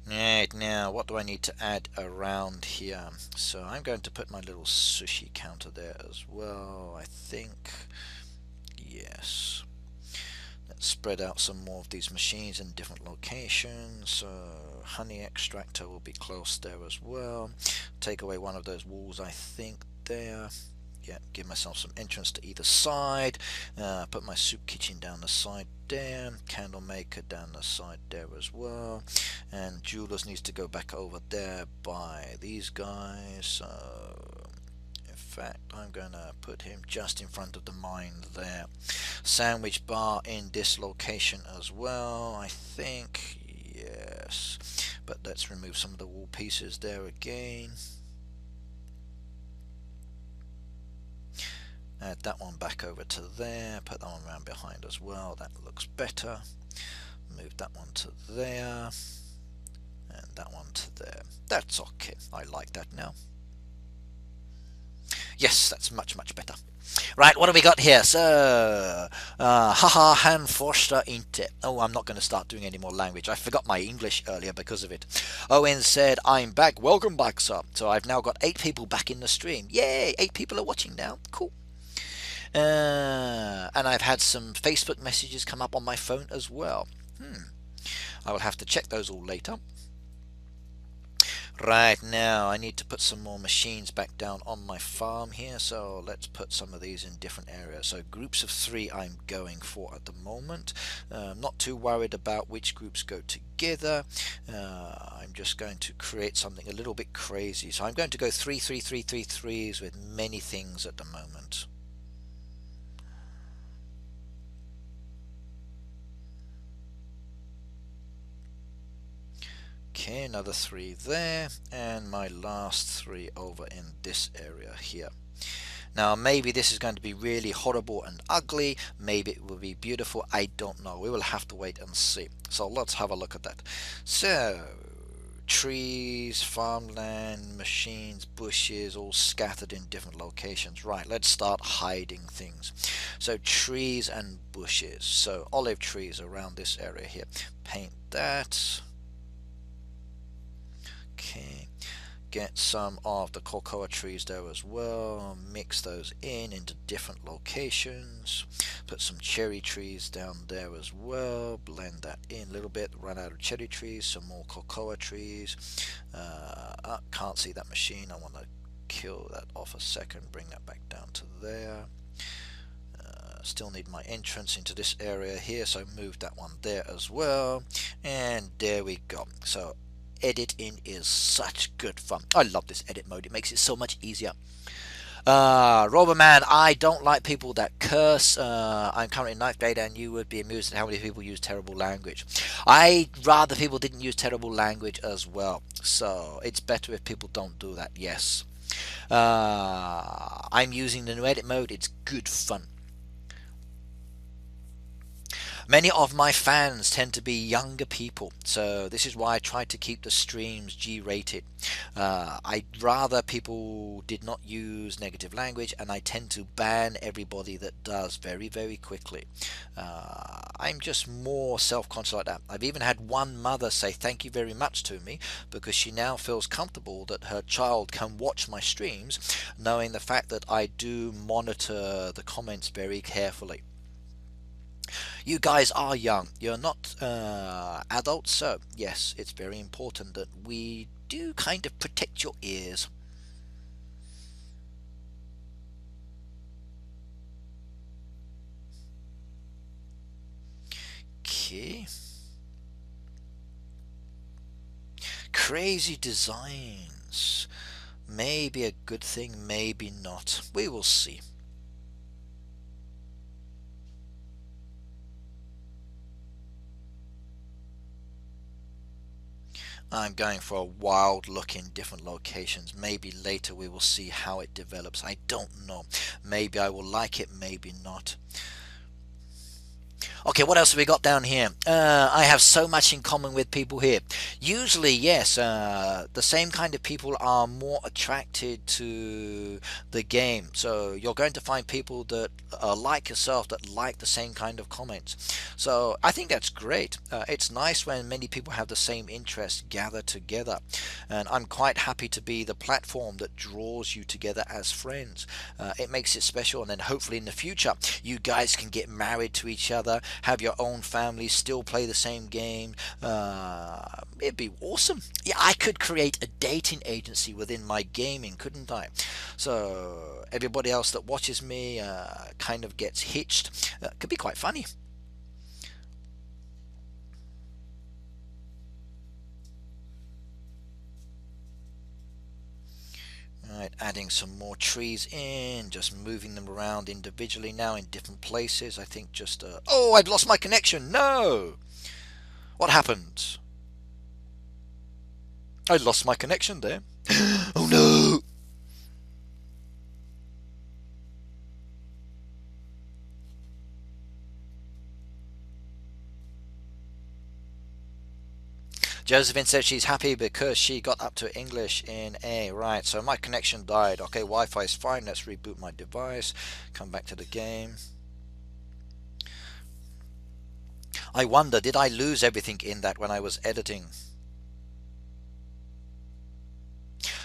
Right, now what do I need to add around here? So I'm going to put my little sushi counter there as well, I think. Yes. Let's spread out some more of these machines in different locations. So honey extractor will be close there as well. Take away one of those walls, I think, there. Yeah, give myself some entrance to either side. Put my soup kitchen down the side there. Candle maker down the side there as well. And jewelers needs to go back over there by these guys. So in fact, I'm gonna put him just in front of the mine there. Sandwich bar in this location as well, I think. Yes, but let's remove some of the wall pieces there again. Add that one back over to there, put that one around behind as well, that looks better. Move that one to there, and that one to there. That's okay, I like that now. Yes, that's much better. Right, what have we got here? So, haha, Han Forster inte. Oh, I'm not going to start doing any more language. I forgot my English earlier because of it. Owen said, I'm back. Welcome back, sir. So I've now got 8 people back in the stream. Yay, 8 people are watching now. Cool. And I've had some Facebook messages come up on my phone as well. I will have to check those all later. Right, now I need to put some more machines back down on my farm here, so let's put some of these in different areas. So groups of 3 I'm going for at the moment. Not too worried about which groups go together. I'm just going to create something a little bit crazy. So I'm going to go 3 3 3 3 3s with many things at the moment. Okay, another 3 there, and my last 3 over in this area here. Now maybe this is going to be really horrible and ugly, maybe it will be beautiful, I don't know. We will have to wait and see. So let's have a look at that. So trees, farmland, machines, bushes, all scattered in different locations. Right, let's start hiding things. So trees and bushes. So olive trees around this area here. Paint that. Okay. Get some of the cocoa trees there as well, mix those in into different locations, put some cherry trees down there as well, blend that in a little bit, run out of cherry trees, some more cocoa trees. Can't see that machine, I want to kill that off a second, bring that back down to there. Still need my entrance into this area here, so move that one there as well, and there we go. So editing is such good fun. I love this edit mode, it makes it so much easier. Roberman, I don't like people that curse. I'm currently in 9th grade and you would be amused at how many people use terrible language. I'd rather people didn't use terrible language as well, so it's better if people don't do that. Yes, I'm using the new edit mode, it's good fun. Many of my fans tend to be younger people, so this is why I try to keep the streams G-rated. I'd rather people did not use negative language, and I tend to ban everybody that does very, very quickly. I'm just more self-conscious like that. I've even had one mother say thank you very much to me because she now feels comfortable that her child can watch my streams, knowing the fact that I do monitor the comments very carefully. You guys are young, you're not adults, so yes, it's very important that we do kind of protect your ears. Okay. Crazy designs. Maybe a good thing, maybe not. We will see. I'm going for a wild look in different locations. Maybe later we will see how it develops. I don't know. Maybe I will like it, maybe not. Okay, what else have we got down here? I have so much in common with people here. Usually, yes, the same kind of people are more attracted to the game. So you're going to find people that are like yourself, that like the same kind of comments. So I think that's great. It's nice when many people have the same interests gather together. And I'm quite happy to be the platform that draws you together as friends. It makes it special, and then hopefully in the future you guys can get married to each other, have your own family, still play the same game. It'd be awesome. Yeah, I could create a dating agency within my gaming, couldn't I? So everybody else that watches me kind of gets hitched. Could be quite funny. Right, adding some more trees in, just moving them around individually now in different places. I think just oh, I've lost my connection. No, what happened? I lost my connection there. Oh no. Josephine said she's happy because she got up to English in A. Right, so my connection died. Okay, Wi-Fi is fine. Let's reboot my device. Come back to the game. I wonder, did I lose everything in that when I was editing?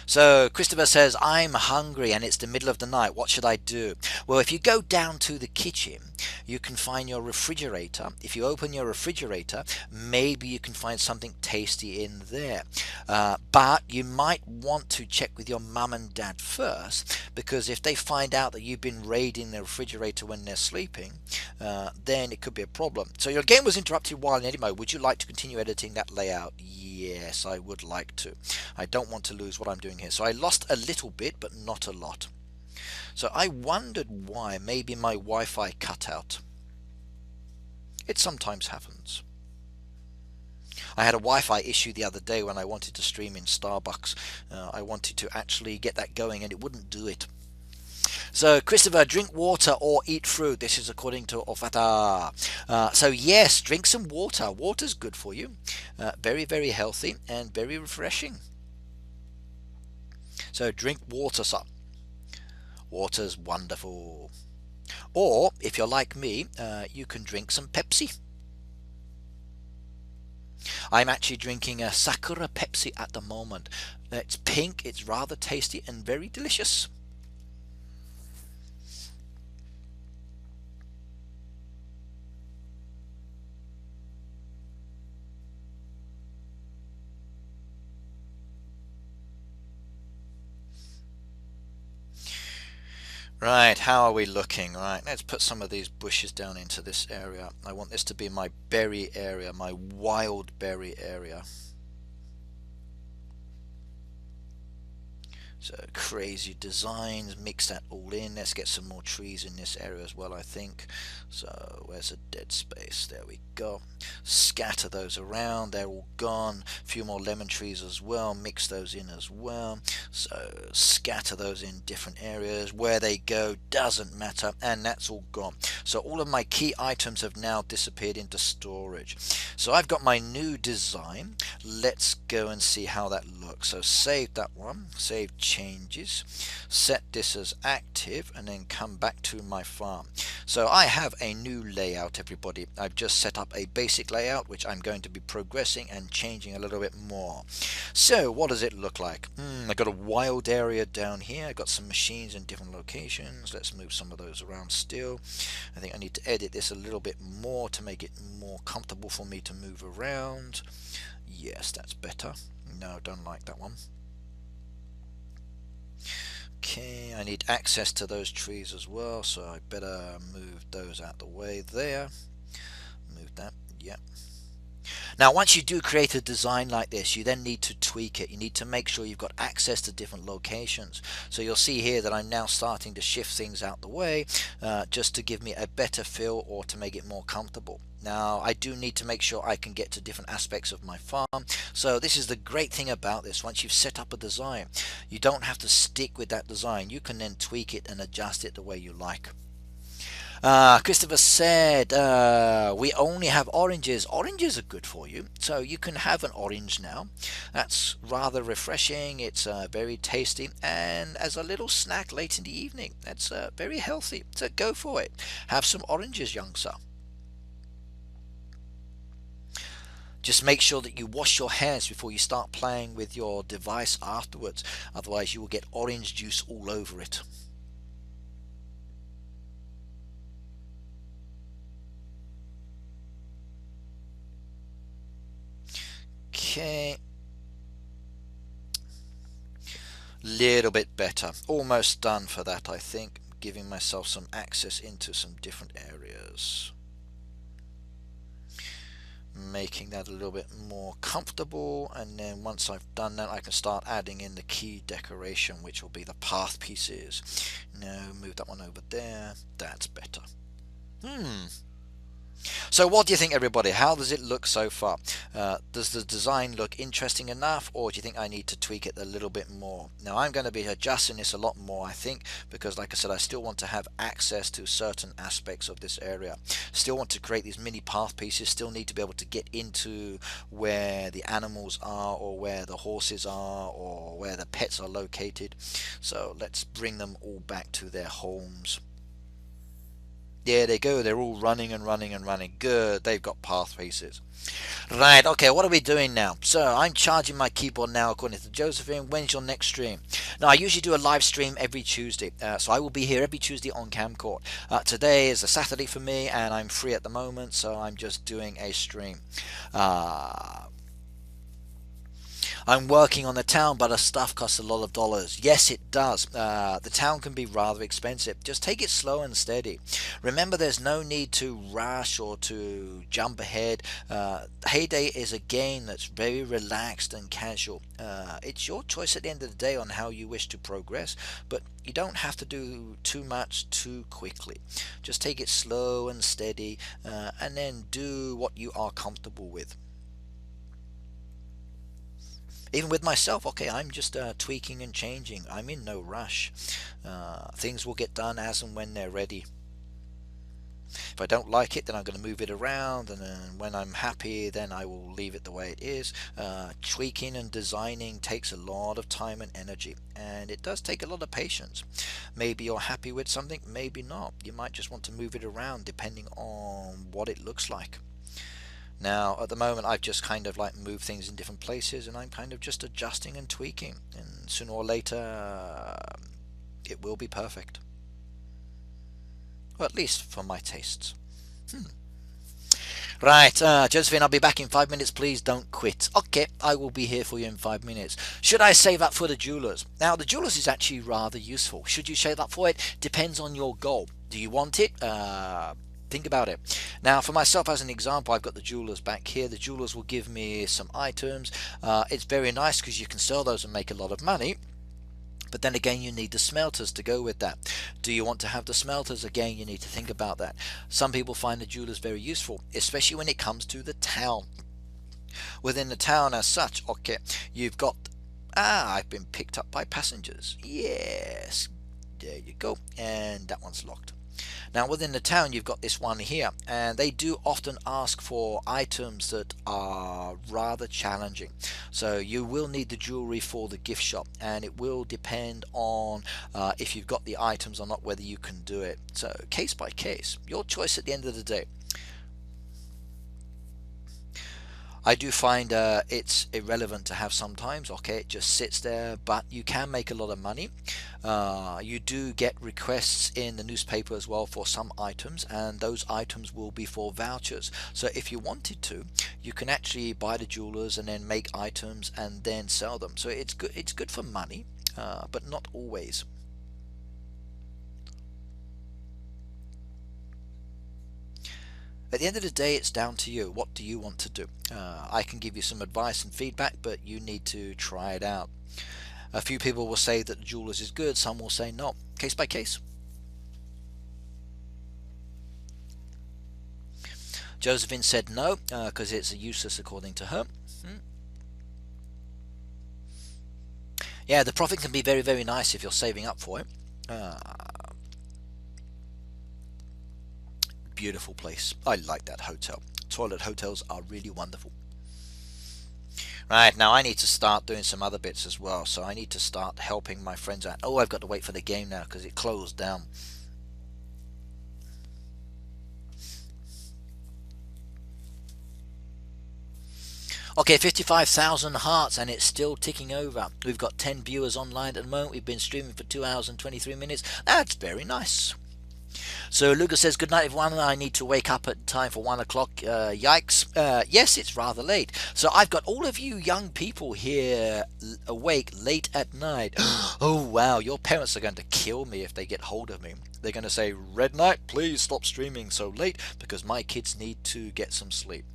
So Christopher says, I'm hungry and it's the middle of the night. What should I do? Well, if you go down to the kitchen, you can find your refrigerator. If you open your refrigerator, maybe you can find something tasty in there. But you might want to check with your mum and dad first, because if they find out that you've been raiding the refrigerator when they're sleeping, then it could be a problem. So your game was interrupted while in edit mode. Would you like to continue editing that layout? Yes, I would like to. I don't want to lose what I'm doing here. So I lost a little bit, but not a lot. So I wondered why. Maybe my Wi-Fi cut out. It sometimes happens. I had a Wi-Fi issue the other day when I wanted to stream in Starbucks. I wanted to actually get that going and it wouldn't do it. So, Christopher, drink water or eat fruit. This is according to Ofata. So, yes, drink some water. Water's good for you. Very, very healthy and very refreshing. So, drink water, sir. Water's wonderful. Or, if you're like me, you can drink some Pepsi. I'm actually drinking a Sakura Pepsi at the moment. It's pink, it's rather tasty and very delicious. Right, how are we looking? Right, let's put some of these bushes down into this area. I want this to be my berry area, my wild berry area. So crazy designs, mix that all in. Let's get some more trees in this area as well, I think. So where's a dead space? There we go. Scatter those around. They're all gone. A few more lemon trees as well. Mix those in as well. So scatter those in different areas. Where they go doesn't matter. And that's all gone. So all of my key items have now disappeared into storage. So I've got my new design. Let's go and see how that looks. So save that one. Save changes, set this as active, and then come back to my farm. So I have a new layout, everybody. I've just set up a basic layout which I'm going to be progressing and changing a little bit more. So what does it look like? I've got a wild area down here. I've got some machines in different locations. Let's move some of those around still. I think I need to edit this a little bit more to make it more comfortable for me to move around. Yes, that's better. No, don't like that one. Okay, I need access to those trees as well, so I better move those out the way there. Move that, yep. Now once you do create a design like this, you then need to tweak it. You need to make sure you've got access to different locations. So you'll see here that I'm now starting to shift things out the way just to give me a better feel or to make it more comfortable. Now I do need to make sure I can get to different aspects of my farm. So this is the great thing about this. Once you've set up a design, you don't have to stick with that design. You can then tweak it and adjust it the way you like. Christopher said, we only have oranges. Oranges are good for you, so you can have an orange now. That's rather refreshing. It's very tasty, and as a little snack late in the evening, that's very healthy. So go for it. Have some oranges, young sir. Just make sure that you wash your hands before you start playing with your device afterwards. Otherwise, you will get orange juice all over it. Okay. Little bit better. Almost done for that, I think. Giving myself some access into some different areas. Making that a little bit more comfortable, and then once I've done that I can start adding in the key decoration, which will be the path pieces. No, move that one over there. That's better. So what do you think, everybody? How does it look so far? Does the design look interesting enough, or do you think I need to tweak it a little bit more? Now I'm going to be adjusting this a lot more, I think, because like I said, I still want to have access to certain aspects of this area. Still want to create these mini path pieces, still need to be able to get into where the animals are, or where the horses are, or where the pets are located. So let's bring them all back to their homes. There they go, they're all running and running and running. Good, they've got path pieces. Right, okay, what are we doing now? So I'm charging my keyboard now according to Josephine. When's your next stream? Now I usually do a live stream every Tuesday, so I will be here every Tuesday on Kamcord. Today is a Saturday for me and I'm free at the moment, so I'm just doing a stream. I'm working on the town, but the stuff costs a lot of dollars. Yes, it does. The town can be rather expensive. Just take it slow and steady. Remember, there's no need to rush or to jump ahead. Heyday is a game that's very relaxed and casual. It's your choice at the end of the day on how you wish to progress, but you don't have to do too much too quickly. Just take it slow and steady, and then do what you are comfortable with. Even with myself, okay, I'm just tweaking and changing. I'm in no rush. Things will get done as and when they're ready. If I don't like it, then I'm going to move it around, and then when I'm happy, then I will leave it the way it is. Tweaking and designing takes a lot of time and energy, and it does take a lot of patience. Maybe you're happy with something, maybe not. You might just want to move it around depending on what it looks like. Now, at the moment, I've just kind of like moved things in different places, and I'm kind of just adjusting and tweaking, and sooner or later, it will be perfect. Or at least for my tastes. Right, Josephine, I'll be back in 5 minutes. Please don't quit. Okay, I will be here for you in 5 minutes. Should I save up for the jewelers? Now, the jewelers is actually rather useful. Should you save up for it? Depends on your goal. Do you want it? Think about it. Now, for myself, as an example, I've got the jewelers back here. The jewelers will give me some items. It's very nice because you can sell those and make a lot of money. But then again, you need the smelters to go with that. Do you want to have the smelters? Again, you need to think about that. Some people find the jewelers very useful, especially when it comes to the town. Within the town as such, okay, you've got, I've been picked up by passengers. Yes, there you go. And that one's locked. Now within the town you've got this one here, and they do often ask for items that are rather challenging. So you will need the jewelry for the gift shop, and it will depend on if you've got the items or not, whether you can do it. So case by case, your choice at the end of the day. I do find it's irrelevant to have sometimes. Okay, it just sits there, but you can make a lot of money. You do get requests in the newspaper as well for some items, and those items will be for vouchers. So if you wanted to, you can actually buy the jewelers and then make items and then sell them. So it's good. It's good for money, but not always. At the end of the day, it's down to you. What do you want to do? I can give you some advice and feedback, but you need to try it out. A few people will say that the jewelers is good, some will say no. Case by case. Josephine said no, because it's useless according to her. Yeah, the profit can be very, very nice if you're saving up for it. Beautiful place. I like that hotel. Toilet hotels are really wonderful. Right, now I need to start doing some other bits as well. So I need to start helping my friends out. Oh, I've got to wait for the game now because it closed down. Okay, 55,000 hearts and it's still ticking over. We've got 10 viewers online at the moment. We've been streaming for 2 hours and 23 minutes. That's very nice. So Lucas says, good night everyone, I need to wake up at time for 1 o'clock, yikes. Yes, it's rather late. So I've got all of you young people here awake late at night. Oh wow, your parents are going to kill me if they get hold of me. They're going to say, Red Knight, please stop streaming so late because my kids need to get some sleep.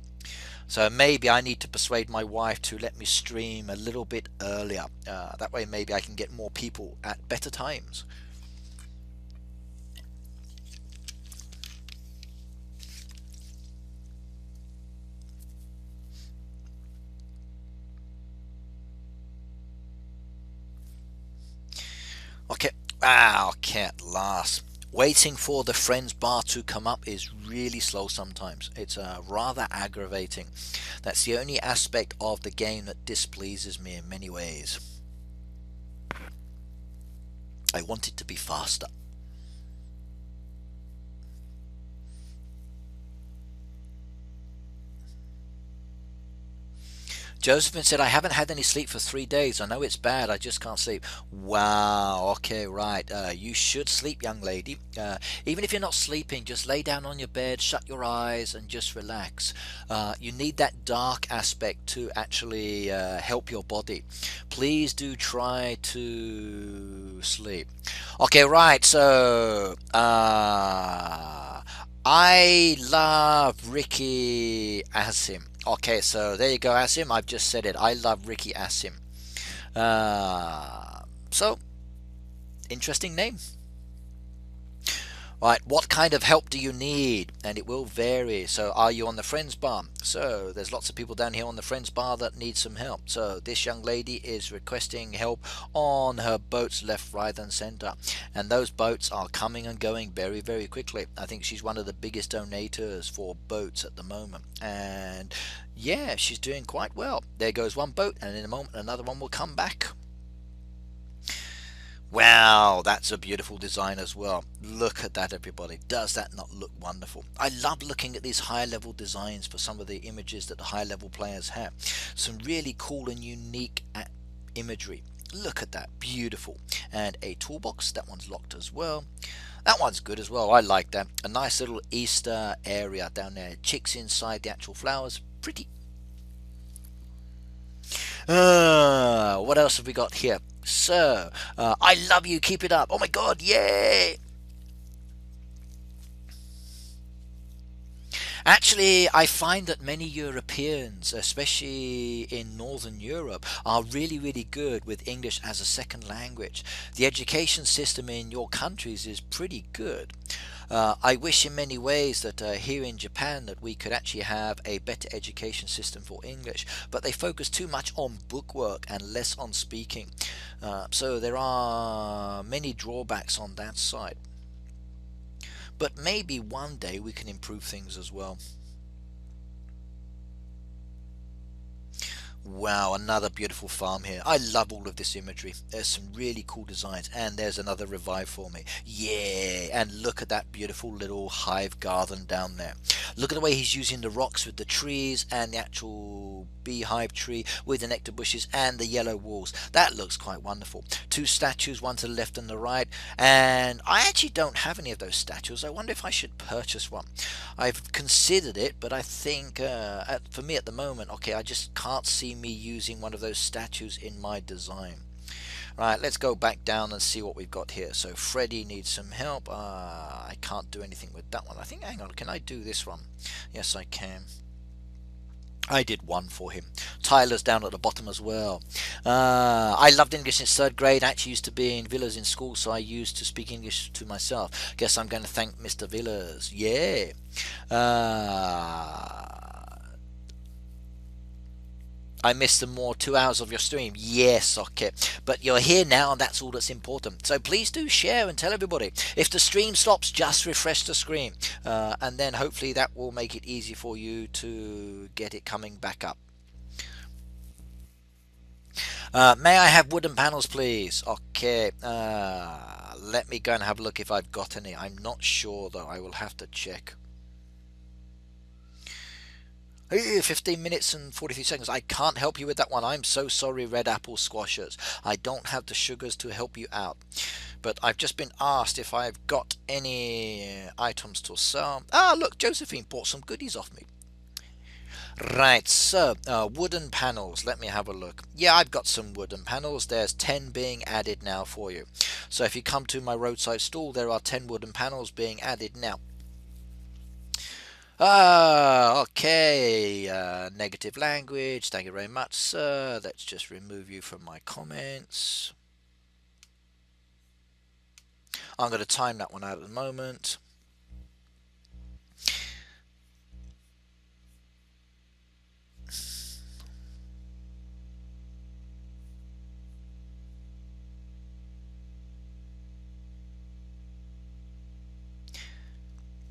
So maybe I need to persuade my wife to let me stream a little bit earlier. That way maybe I can get more people at better times. Okay, okay, at last. Waiting for the friends bar to come up is really slow sometimes. It's rather aggravating. That's the only aspect of the game that displeases me in many ways. I want it to be faster. Josephine said, I haven't had any sleep for 3 days. I know it's bad. I just can't sleep. Wow. Okay, right. You should sleep, young lady. Even if you're not sleeping, just lay down on your bed, shut your eyes, and just relax. You need that dark aspect to actually help your body. Please do try to sleep. Okay, right. So, I love Ricky Asim. Okay, so there you go, Asim. I've just said it. I love Ricky Asim. So, interesting name. Right, what kind of help do you need? And it will vary. So, are you on the Friends Bar? So, there's lots of people down here on the Friends Bar that need some help. So, this young lady is requesting help on her boats left, right, and center. And those boats are coming and going very, very quickly. I think she's one of the biggest donators for boats at the moment. And yeah, she's doing quite well. There goes one boat, and in a moment, another one will come back. Wow, that's a beautiful design as well. Look at that, everybody. Does that not look wonderful? I love looking at these high level designs for some of the images that the high level players have. Some really cool and unique imagery. Look at that, beautiful. And a toolbox, that one's locked as well. That one's good as well, I like that. A nice little Easter area down there. Chicks inside the actual flowers, pretty. What else have we got here? So, I love you, keep it up. Oh my god, yay! Actually, I find that many Europeans, especially in Northern Europe, are really, really good with English as a second language. The education system in your countries is pretty good. I wish in many ways that here in Japan that we could actually have a better education system for English, but they focus too much on bookwork and less on speaking. So there are many drawbacks on that side. But maybe one day we can improve things as well. Wow, another beautiful farm here. I love all of this imagery. There's some really cool designs, and there's another revive for me. Yeah, and look at that beautiful little hive garden down there. Look at the way he's using the rocks with the trees and the actual beehive tree with the nectar bushes and the yellow walls. That looks quite wonderful. Two statues, one to the left and the right, and I actually don't have any of those statues. I wonder if I should purchase one. I've considered it, but I think for me at the moment, okay, I just can't see me using one of those statues in my design. Right, let's go back down and see what we've got here. So Freddy needs some help. I can't do anything with that one. I think, hang on, can I do this one? Yes, I can. I did one for him. Tyler's down at the bottom as well. I loved English since third grade. I actually used to be in Villas in school, so I used to speak English to myself. Guess I'm going to thank Mr. Villas. Yeah. I missed the more 2 hours of your stream. Yes, okay. But you're here now, and that's all that's important. So please do share and tell everybody. If the stream stops, just refresh the screen. And then hopefully that will make it easy for you to get it coming back up. May I have wooden panels, please? Okay. Let me go and have a look if I've got any. I'm not sure, though. I will have to check. 15 minutes and 43 seconds. I can't help you with that one. I'm so sorry, Red Apple Squashers. I don't have the sugars to help you out. But I've just been asked if I've got any items to sell. Ah, look, Josephine bought some goodies off me. Right, so wooden panels. Let me have a look. Yeah, I've got some wooden panels. There's 10 being added now for you. So if you come to my roadside stall, there are 10 wooden panels being added now. Okay. Negative language. Thank you very much, sir. Let's just remove you from my comments. I'm going to time that one out at the moment.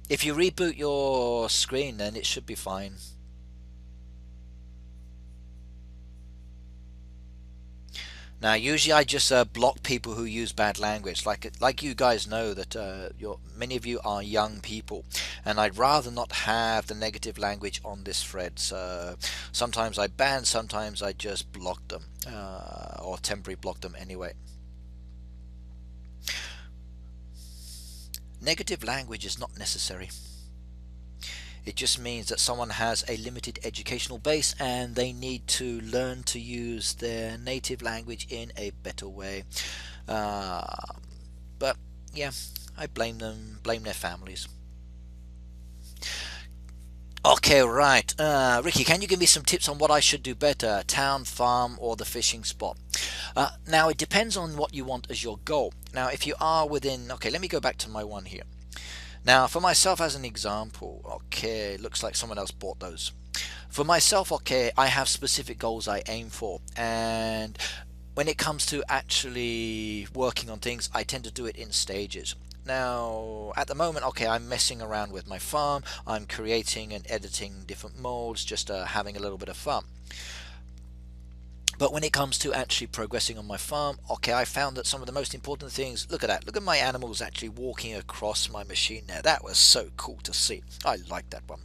If you reboot your screen, then it should be fine. Now, usually I just block people who use bad language. Like you guys know that many of you are young people, and I'd rather not have the negative language on this thread. So sometimes I ban, sometimes I just block them, or temporarily block them anyway. Negative language is not necessary. It just means that someone has a limited educational base and they need to learn to use their native language in a better way. But yeah, I blame them, blame their families. Okay, right. Ricky, can you give me some tips on what I should do better? Town, farm, or the fishing spot? Now, it depends on what you want as your goal. Now, if you are within... Okay, let me go back to my one here. Now, for myself as an example, okay, looks like someone else bought those. For myself, okay, I have specific goals I aim for, and when it comes to actually working on things, I tend to do it in stages. Now, at the moment, okay, I'm messing around with my farm. I'm creating and editing different molds, just having a little bit of fun. But when it comes to actually progressing on my farm, okay, I found that some of the most important things, look at that, look at my animals actually walking across my machine there. That was so cool to see. I like that one.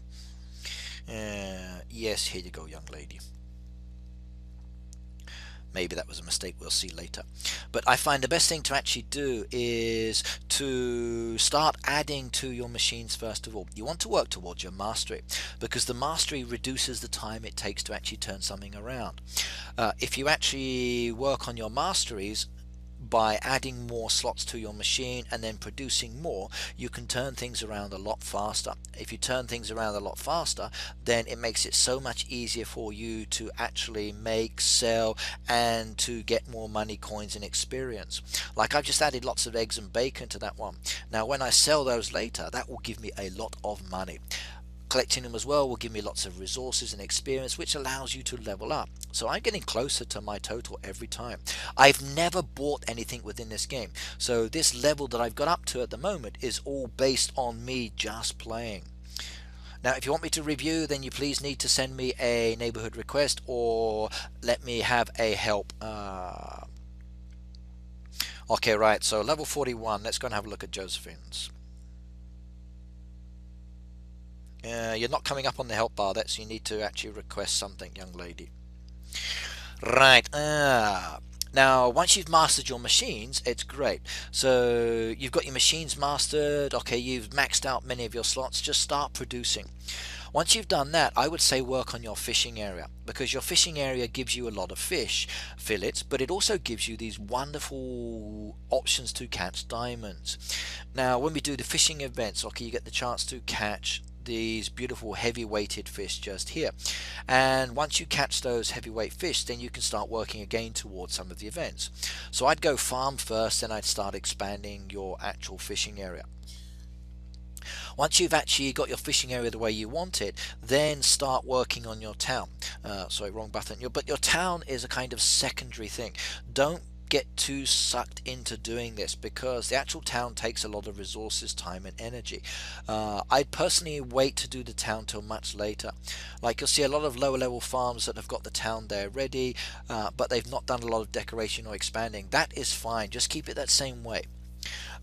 Yes, here you go, young lady. Maybe that was a mistake, we'll see later. But I find the best thing to actually do is to start adding to your machines first of all. You want to work towards your mastery, because the mastery reduces the time it takes to actually turn something around. If you actually work on your masteries by adding more slots to your machine and then producing more, you can turn things around a lot faster. If you turn things around a lot faster, then it makes it so much easier for you to actually make, sell, and to get more money, coins, and experience. Like I've just added lots of eggs and bacon to that one. Now when I sell those later, that will give me a lot of money. Collecting them as well will give me lots of resources and experience, which allows you to level up. So I'm getting closer to my total every time. I've never bought anything within this game, so this level that I've got up to at the moment is all based on me just playing. Now if you want me to review, then you please need to send me a neighborhood request or let me have a help. Okay, right, so level 41, let's go and have a look at Josephine's. You're not coming up on the help bar, that's you need to actually request something, young lady. Right. Now, once you've mastered your machines, it's great. So you've got your machines mastered. Okay, you've maxed out many of your slots. Just start producing. Once you've done that, I would say work on your fishing area, because your fishing area gives you a lot of fish fillets, but it also gives you these wonderful options to catch diamonds. Now, when we do the fishing events, okay, you get the chance to catch these beautiful heavy weighted fish just here, and once you catch those heavyweight fish, then you can start working again towards some of the events. So I'd go farm first, then I'd start expanding your actual fishing area. Once you've actually got your fishing area the way you want it, then start working on your town. Sorry, wrong button. But your town is a kind of secondary thing. Don't get too sucked into doing this, because the actual town takes a lot of resources, time, and energy. I'd personally wait to do the town till much later. Like you'll see a lot of lower level farms that have got the town there ready, but they've not done a lot of decoration or expanding. That is fine, just keep it that same way.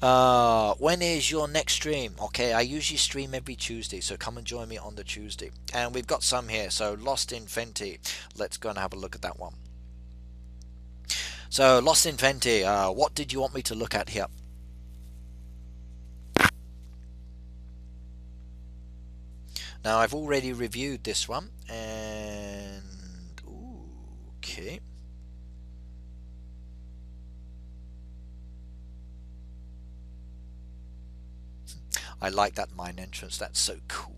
When is your next stream? Okay, I usually stream every Tuesday, so come and join me on the Tuesday. And we've got some here, so Lost in Fenty. Let's go and have a look at that one. So, Lost in Fenty, what did you want me to look at here? Now, I've already reviewed this one, and... Ooh, okay. I like that mine entrance, that's so cool.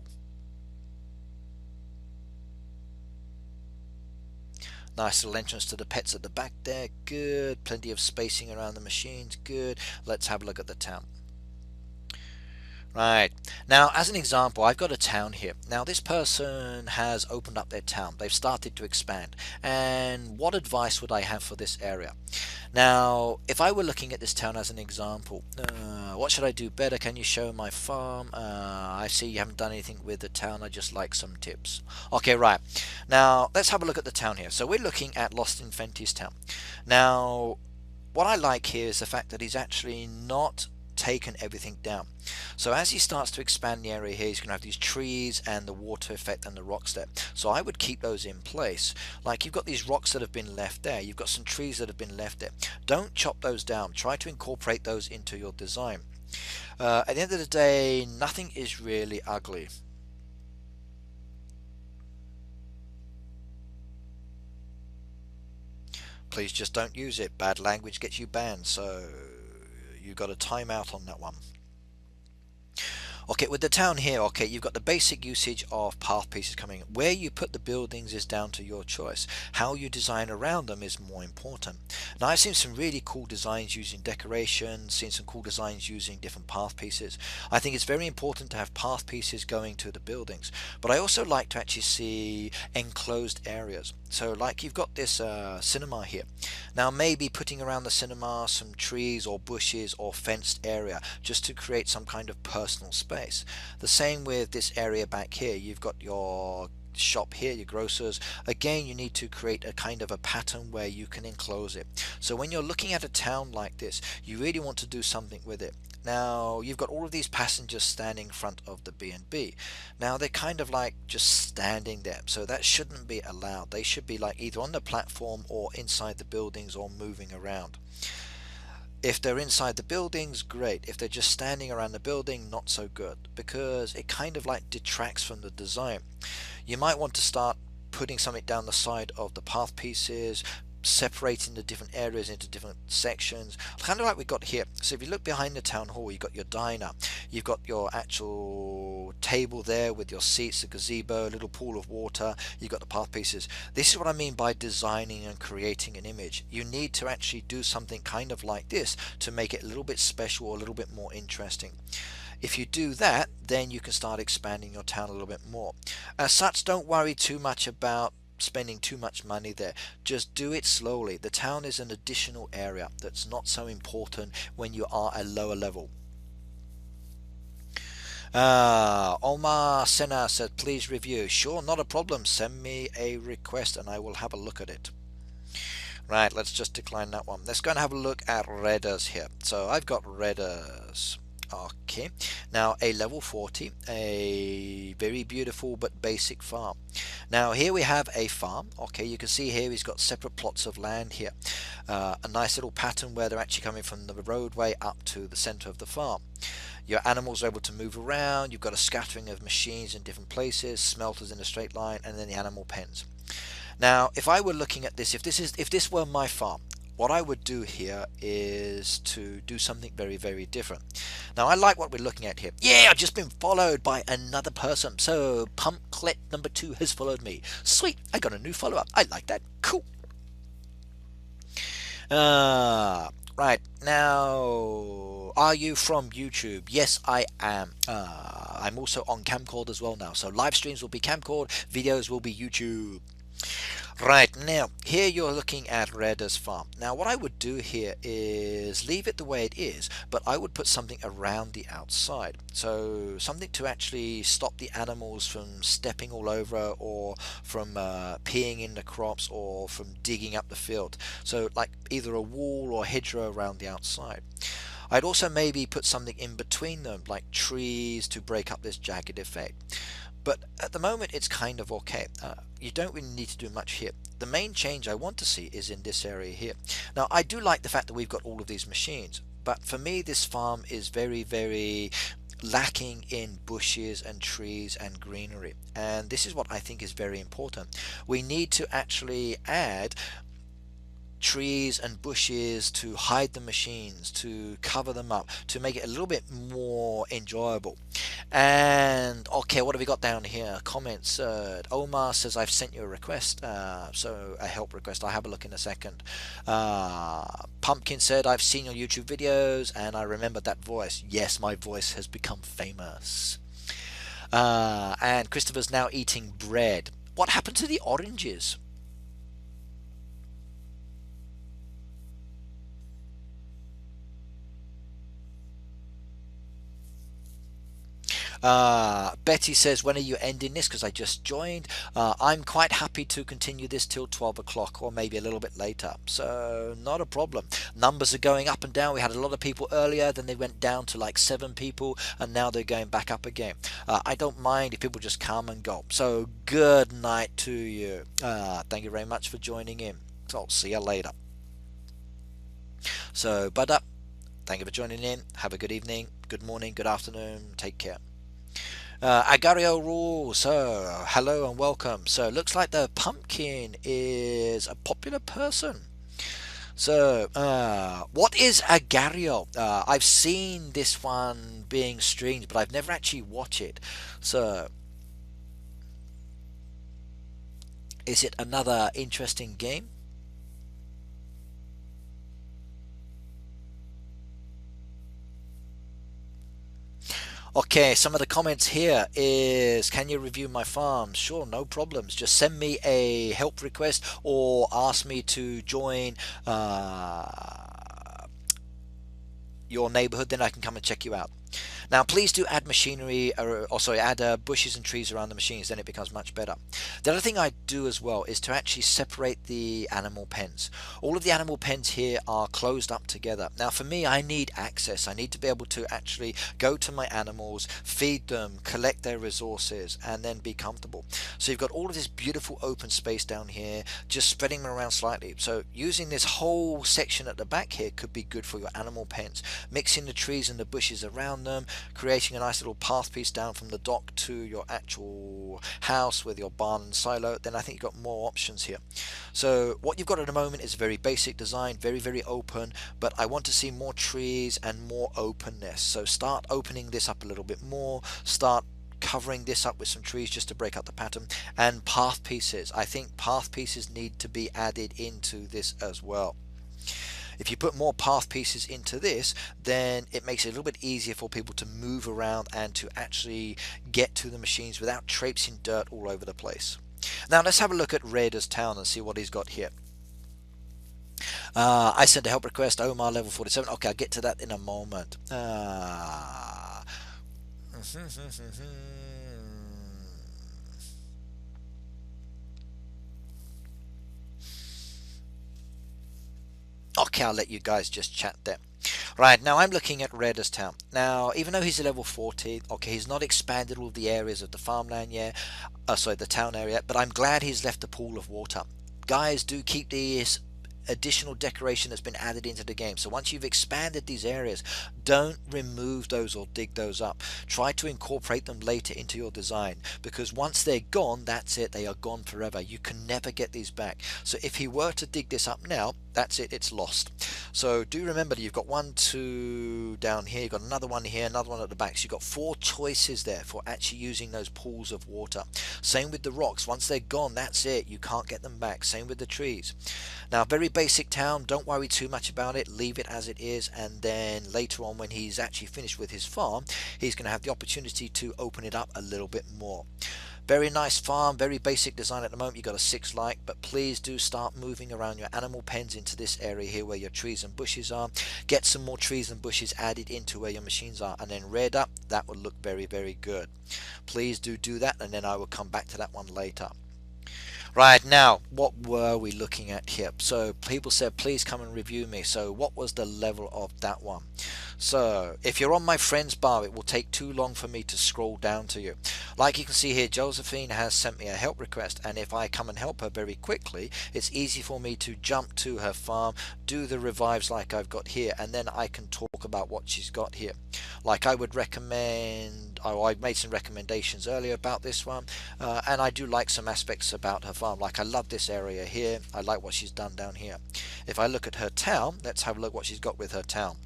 Nice little entrance to the pets at the back there, good. Plenty of spacing around the machines, good. Let's have a look at the town. Right, now as an example, I've got a town here. Now this person has opened up their town, they've started to expand, and what advice would I have for this area? Now if I were looking at this town as an example, what should I do better? Can you show my farm? I see you haven't done anything with the town, I just like some tips. Okay, right, now let's have a look at the town here. So we're looking at Lost in Fenty's town. Now what I like here is the fact that he's actually not taken everything down. So as he starts to expand the area here, he's going to have these trees and the water effect and the rocks there. So I would keep those in place. Like you've got these rocks that have been left there, you've got some trees that have been left there. Don't chop those down, try to incorporate those into your design. At the end of the day, nothing is really ugly. Please just don't use it, bad language gets you banned, so you got a timeout on that one. Okay, with the town here, okay, you've got the basic usage of path pieces coming. Where you put the buildings is down to your choice. How you design around them is more important. Now, I've seen some really cool designs using decorations, seen some cool designs using different path pieces. I think it's very important to have path pieces going to the buildings, but I also like to actually see enclosed areas. So like you've got this cinema here. Now maybe putting around the cinema some trees or bushes or fenced area just to create some kind of personal space. The same with this area back here. You've got your shop here, your grocers. Again, you need to create a kind of a pattern where you can enclose it. So when you're looking at a town like this, you really want to do something with it. Now you've got all of these passengers standing in front of the B&B. Now they're kind of like just standing there, so that shouldn't be allowed. They should be like either on the platform or inside the buildings or moving around. If they're inside the buildings, great. If they're just standing around the building, not so good, because it kind of like detracts from the design. You might want to start putting something down the side of the path pieces, separating the different areas into different sections, kind of like we got here. So if you look behind the town hall, you've got your diner, you've got your actual table there with your seats, a gazebo, a little pool of water, you've got the path pieces. This is what I mean by designing and creating an image. You need to actually do something kind of like this to make it a little bit special or a little bit more interesting. If you do that, then you can start expanding your town a little bit more. As such, don't worry too much about spending too much money there. Just do it slowly. The town is an additional area that's not so important when you are at lower level. Omar Sena said, please review. Sure, not a problem. Send me a request and I will have a look at it. Right, let's just decline that one. Let's go and have a look at Redders here. So I've got Redders. Okay, now a level 40, a very beautiful but basic farm. Now here we have a farm. Okay, you can see here he's got separate plots of land here. A nice little pattern where they're actually coming from the roadway up to the center of the farm. Your animals are able to move around. You've got a scattering of machines in different places, smelters in a straight line, and then the animal pens. Now if I were looking at this, if this were my farm, what I would do here is to do something very, very different. Now I like what we're looking at here. Yeah, I've just been followed by another person. So Pumpclet number 2 has followed me. Sweet, I got a new follow-up. I like that. Cool. Right, now, are you from YouTube? Yes, I am. I'm also on Kamcord as well now. So live streams will be Kamcord, videos will be YouTube. Right, now here you're looking at Redder's farm. Now what I would do here is leave it the way it is, but I would put something around the outside. So something to actually stop the animals from stepping all over or from peeing in the crops or from digging up the field. So like either a wall or hedgerow around the outside. I'd also maybe put something in between them, like trees, to break up this jagged effect. But at the moment it's kind of okay. You don't really need to do much here. The main change I want to see is in this area here. Now I do like the fact that we've got all of these machines, but for me this farm is very, very lacking in bushes and trees and greenery, and this is what I think is very important. We need to actually add trees and bushes to hide the machines, to cover them up, to make it a little bit more enjoyable. And okay, what have we got down here? Comments. Omar says I've sent you a request, so a help request. I'll have a look in a second. Pumpkin said I've seen your YouTube videos and I remember that voice. Yes, my voice has become famous. And Christopher's now eating bread. What happened to the oranges? Betty says, when are you ending this? Because I just joined. I'm quite happy to continue this till 12 o'clock or maybe a little bit later. So not a problem. Numbers are going up and down. We had a lot of people earlier, then they went down to like 7 people, and now they're going back up again. I don't mind if people just come and go. So good night to you. Thank you very much for joining in. So I'll see you later. So, thank you for joining in. Have a good evening, good morning, good afternoon. Take care. Agario rules. So hello and welcome. So it looks like the pumpkin is a popular person. So, what is Agario? I've seen this one being streamed, but I've never actually watched it. So, is it another interesting game? Okay, some of the comments here is, can you review my farm? Sure, no problems. Just send me a help request or ask me to join your neighborhood, then I can come and check you out. Now, please do add machinery, or sorry, add bushes and trees around the machines, then it becomes much better. The other thing I do as well is to actually separate the animal pens. All of the animal pens here are closed up together. Now, for me, I need access. I need to be able to actually go to my animals, feed them, collect their resources, and then be comfortable. So you've got all of this beautiful open space down here, just spreading them around slightly. So using this whole section at the back here could be good for your animal pens. Mixing the trees and the bushes around them, creating a nice little path piece down from the dock to your actual house with your barn and silo, then I think you've got more options here. So what you've got at the moment is a very basic design, very open, but I want to see more trees and more openness. So start opening this up a little bit more, start covering this up with some trees just to break up the pattern, and path pieces. I think path pieces need to be added into this as well. If you put more path pieces into this, then it makes it a little bit easier for people to move around and to actually get to the machines without traipsing dirt all over the place. Now let's have a look at Raider's Town and see what he's got here. I sent a help request, Omar level 47. Okay, I'll get to that in a moment. Okay, I'll let you guys just chat there. Right, now I'm looking at Raider's Town. Now, even though he's a level 40, okay, he's not expanded all the areas of the farmland yet, sorry, the town area, but I'm glad he's left a pool of water. Guys, do keep these additional decoration that's been added into the game. So once you've expanded these areas, don't remove those or dig those up. Try to incorporate them later into your design, because once they're gone, that's it, they are gone forever. You can never get these back. So if he were to dig this up now, that's it, it's lost. So do remember that you've got 1, 2 down here, you've got another one here, another one at the back. So you've got 4 choices there for actually using those pools of water. Same with the rocks, once they're gone, that's it, you can't get them back. Same with the trees. Now, very basic town, don't worry too much about it, leave it as it is, and then later on when he's actually finished with his farm, he's going to have the opportunity to open it up a little bit more. Very nice farm, very basic design at the moment. You've got a 6 like, but please do start moving around your animal pens into this area here where your trees and bushes are. Get some more trees and bushes added into where your machines are, and then reared up. That would look very good. Please do that, and then I will come back to that one later. Right, now, what were we looking at here? So people said, please come and review me. So what was the level of that one? So if you're on my friends bar, it will take too long for me to scroll down to you. Like you can see here, Josephine has sent me a help request, and if I come and help her very quickly, it's easy for me to jump to her farm, do the revives like I've got here, and then I can talk about what she's got here. Like I would recommend, I made some recommendations earlier about this one, and I do like some aspects about her farm. Like I love this area here, I like what she's done down here. If I look at her town, let's have a look what she's got with her town.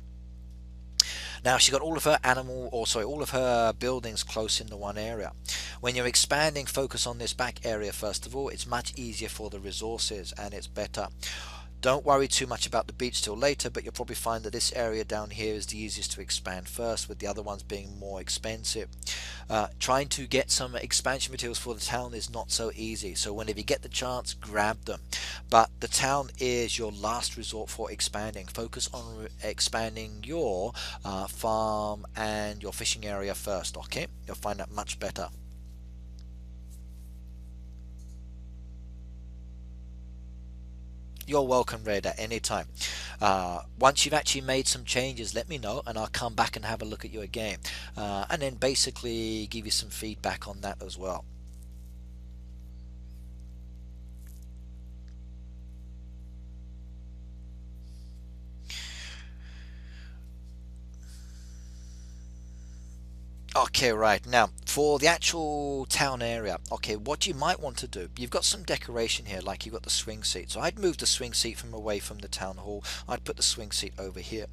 Now she's got all of her all of her buildings close in the one area. When you're expanding, focus on this back area first of all. It's much easier for the resources and it's better. Don't worry too much about the beach till later, but you'll probably find that this area down here is the easiest to expand first, with the other ones being more expensive. Trying to get some expansion materials for the town is not so easy, so whenever you get the chance, grab them. But the town is your last resort for expanding. Focus on expanding your farm and your fishing area first, okay? You'll find that much better. You're welcome, Red, at any time. Once you've actually made some changes, let me know and I'll come back and have a look at you again, and then basically give you some feedback on that as well. Okay, right, now For the actual town area, okay, what you might want to do, you've got some decoration here, like you've got the swing seat. So I'd move the swing seat from away from the town hall. I'd put the swing seat over here.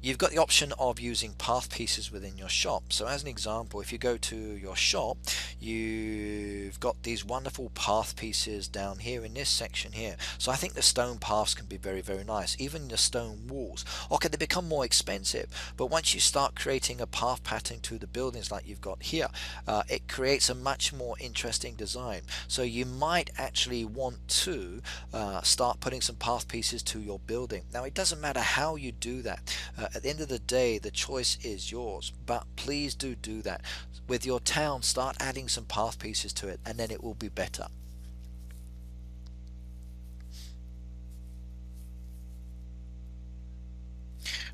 You've got the option of using path pieces within your shop. So as an example, if you go to your shop, you've got these wonderful path pieces down here in this section here. So I think the stone paths can be very, very nice. Even the stone walls. Okay, they become more expensive, but once you start creating a path pattern to the buildings like you've got here, it creates a much more interesting design. So you might actually want to start putting some path pieces to your building. Now it doesn't matter how you do that. At the end of the day, the choice is yours, but please do that. With your town, start adding some path pieces to it, and then it will be better.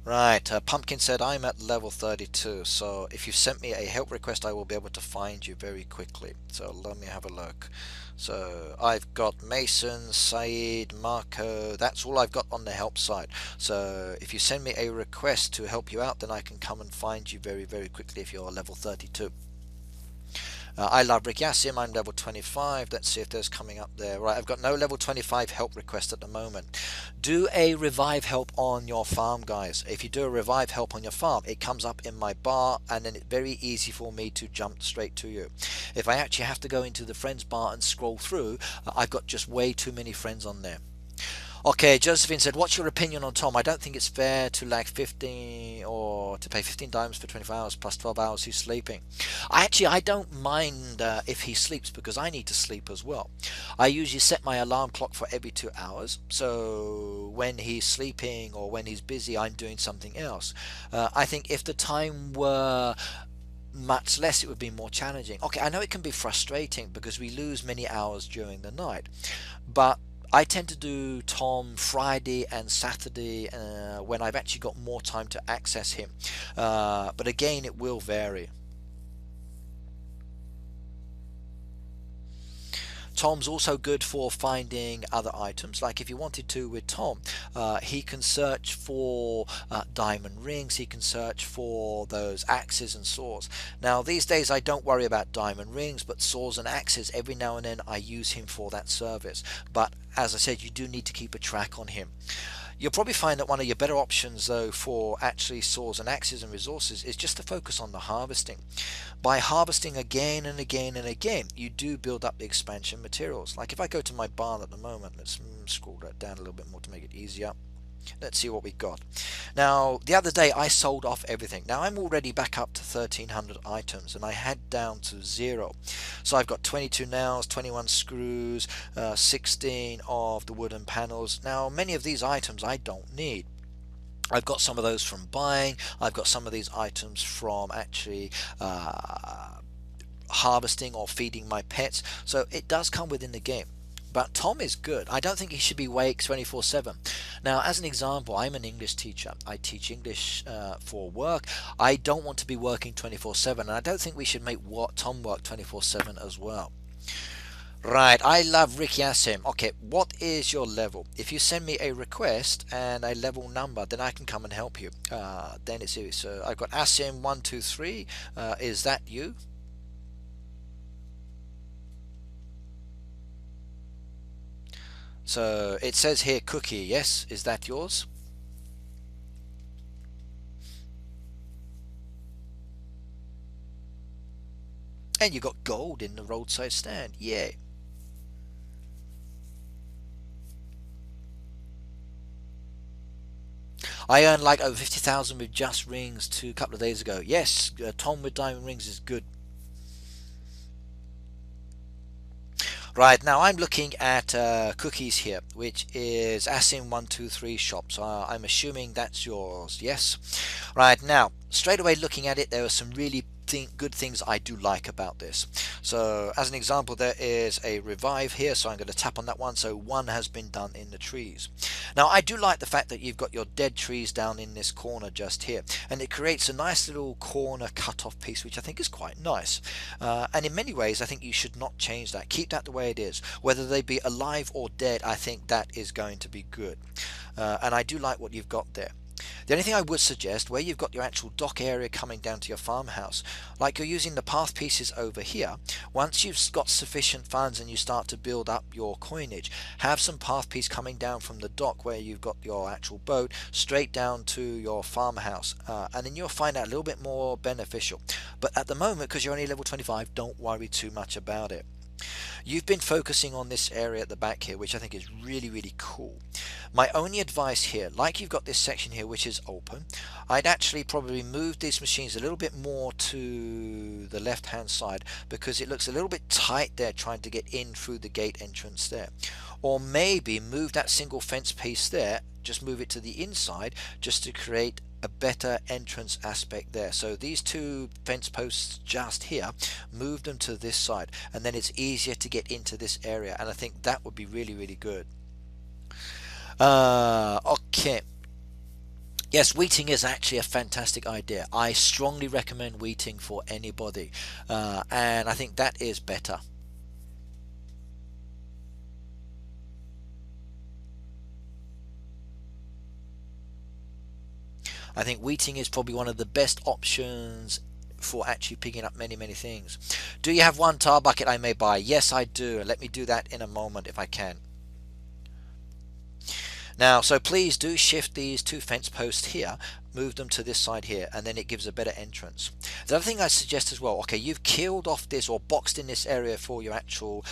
Right, Pumpkin said I'm at level 32, so if you sent me a help request I will be able to find you very quickly. So let me have a look. So I've got Mason, Saeed, Marco, that's all I've got on the help side. So if you send me a request to help you out, then I can come and find you very, very quickly if you're level 32. I love Rick Yassim, I'm level 25. Let's see if there's coming up there. Right, I've got no level 25 help request at the moment. Do a revive help on your farm, guys. If you do a revive help on your farm, it comes up in my bar, and then it's very easy for me to jump straight to you. If I actually have to go into the friends bar and scroll through, I've got just way too many friends on there. Okay, Josephine said, what's your opinion on Tom? I don't think it's fair to lack 15 or to pay 15 dimes for 24 hours plus 12 hours he's sleeping. I don't mind if he sleeps, because I need to sleep as well. I usually set my alarm clock for every 2 hours, so when he's sleeping or when he's busy, I'm doing something else. I think if the time were much less, it would be more challenging. Okay, I know it can be frustrating because we lose many hours during the night, but I tend to do Tom Friday and Saturday when I've actually got more time to access him. But again, it will vary. Tom's also good for finding other items. Like if you wanted to with Tom, he can search for diamond rings, he can search for those axes and saws. Now these days I don't worry about diamond rings, but saws and axes, every now and then I use him for that service. But as I said, you do need to keep a track on him. You'll probably find that one of your better options though for actually saws and axes and resources is just to focus on the harvesting. By harvesting again and again and again, you do build up the expansion materials. Like if I go to my barn at the moment, let's scroll that down a little bit more to make it easier. Let's see what we got. Now the other day I sold off everything. Now I'm already back up to 1300 items, and I had down to 0. So I've got 22 nails, 21 screws, 16 of the wooden panels. Now many of these items I don't need. I've got some of those from buying. I've got some of these items from actually harvesting or feeding my pets. So it does come within the game. But Tom is good. I don't think he should be awake 24/7. Now, as an example, I'm an English teacher. I teach English for work. I don't want to be working 24/7, and I don't think we should make Tom work 24/7 as well. Right, I love Rick Yassim. Okay, what is your level? If you send me a request and a level number, then I can come and help you. Then it's so I've got Asim123. Is that you? So it says here Cookie, yes, is that yours? And you got gold in the roadside stand, yay. I earned like over 50,000 with just rings a couple of days ago. Yes, Tom with diamond rings is good. Right, now I'm looking at cookies here, which is Asim123 shop, so I'm assuming that's yours, yes? Right, now, straight away looking at it, there are some really good things I do like about this. So as an example, there is a revive here, so I'm going to tap on that one. So one has been done in the trees. Now I do like the fact that you've got your dead trees down in this corner just here, and it creates a nice little corner cut off piece, which I think is quite nice. And in many ways I think you should not change that. Keep that the way it is. Whether they be alive or dead, I think that is going to be good. And I do like what you've got there. The only thing I would suggest, where you've got your actual dock area coming down to your farmhouse, like you're using the path pieces over here, once you've got sufficient funds and you start to build up your coinage, have some path piece coming down from the dock where you've got your actual boat straight down to your farmhouse, and then you'll find that a little bit more beneficial. But at the moment, because you're only level 25, don't worry too much about it. You've been focusing on this area at the back here, which I think is really cool. My only advice here, like you've got this section here which is open, I'd actually probably move these machines a little bit more to the left hand side, because it looks a little bit tight there trying to get in through the gate entrance there. Or maybe move that single fence piece there, just move it to the inside, just to create a better entrance aspect there. So these two fence posts just here, move them to this side, and then it's easier to get into this area, and I think that would be really good. Okay. Yes, wheating is actually a fantastic idea. I strongly recommend wheating for anybody, and I think that is better. I think wheating is probably one of the best options for actually picking up many things. Do you have one tar bucket I may buy? Yes, I do. Let me do that in a moment if I can. Now, so please do shift these two fence posts here, move them to this side here, and then it gives a better entrance. The other thing I suggest as well, okay, you've killed off this or boxed in this area for your actual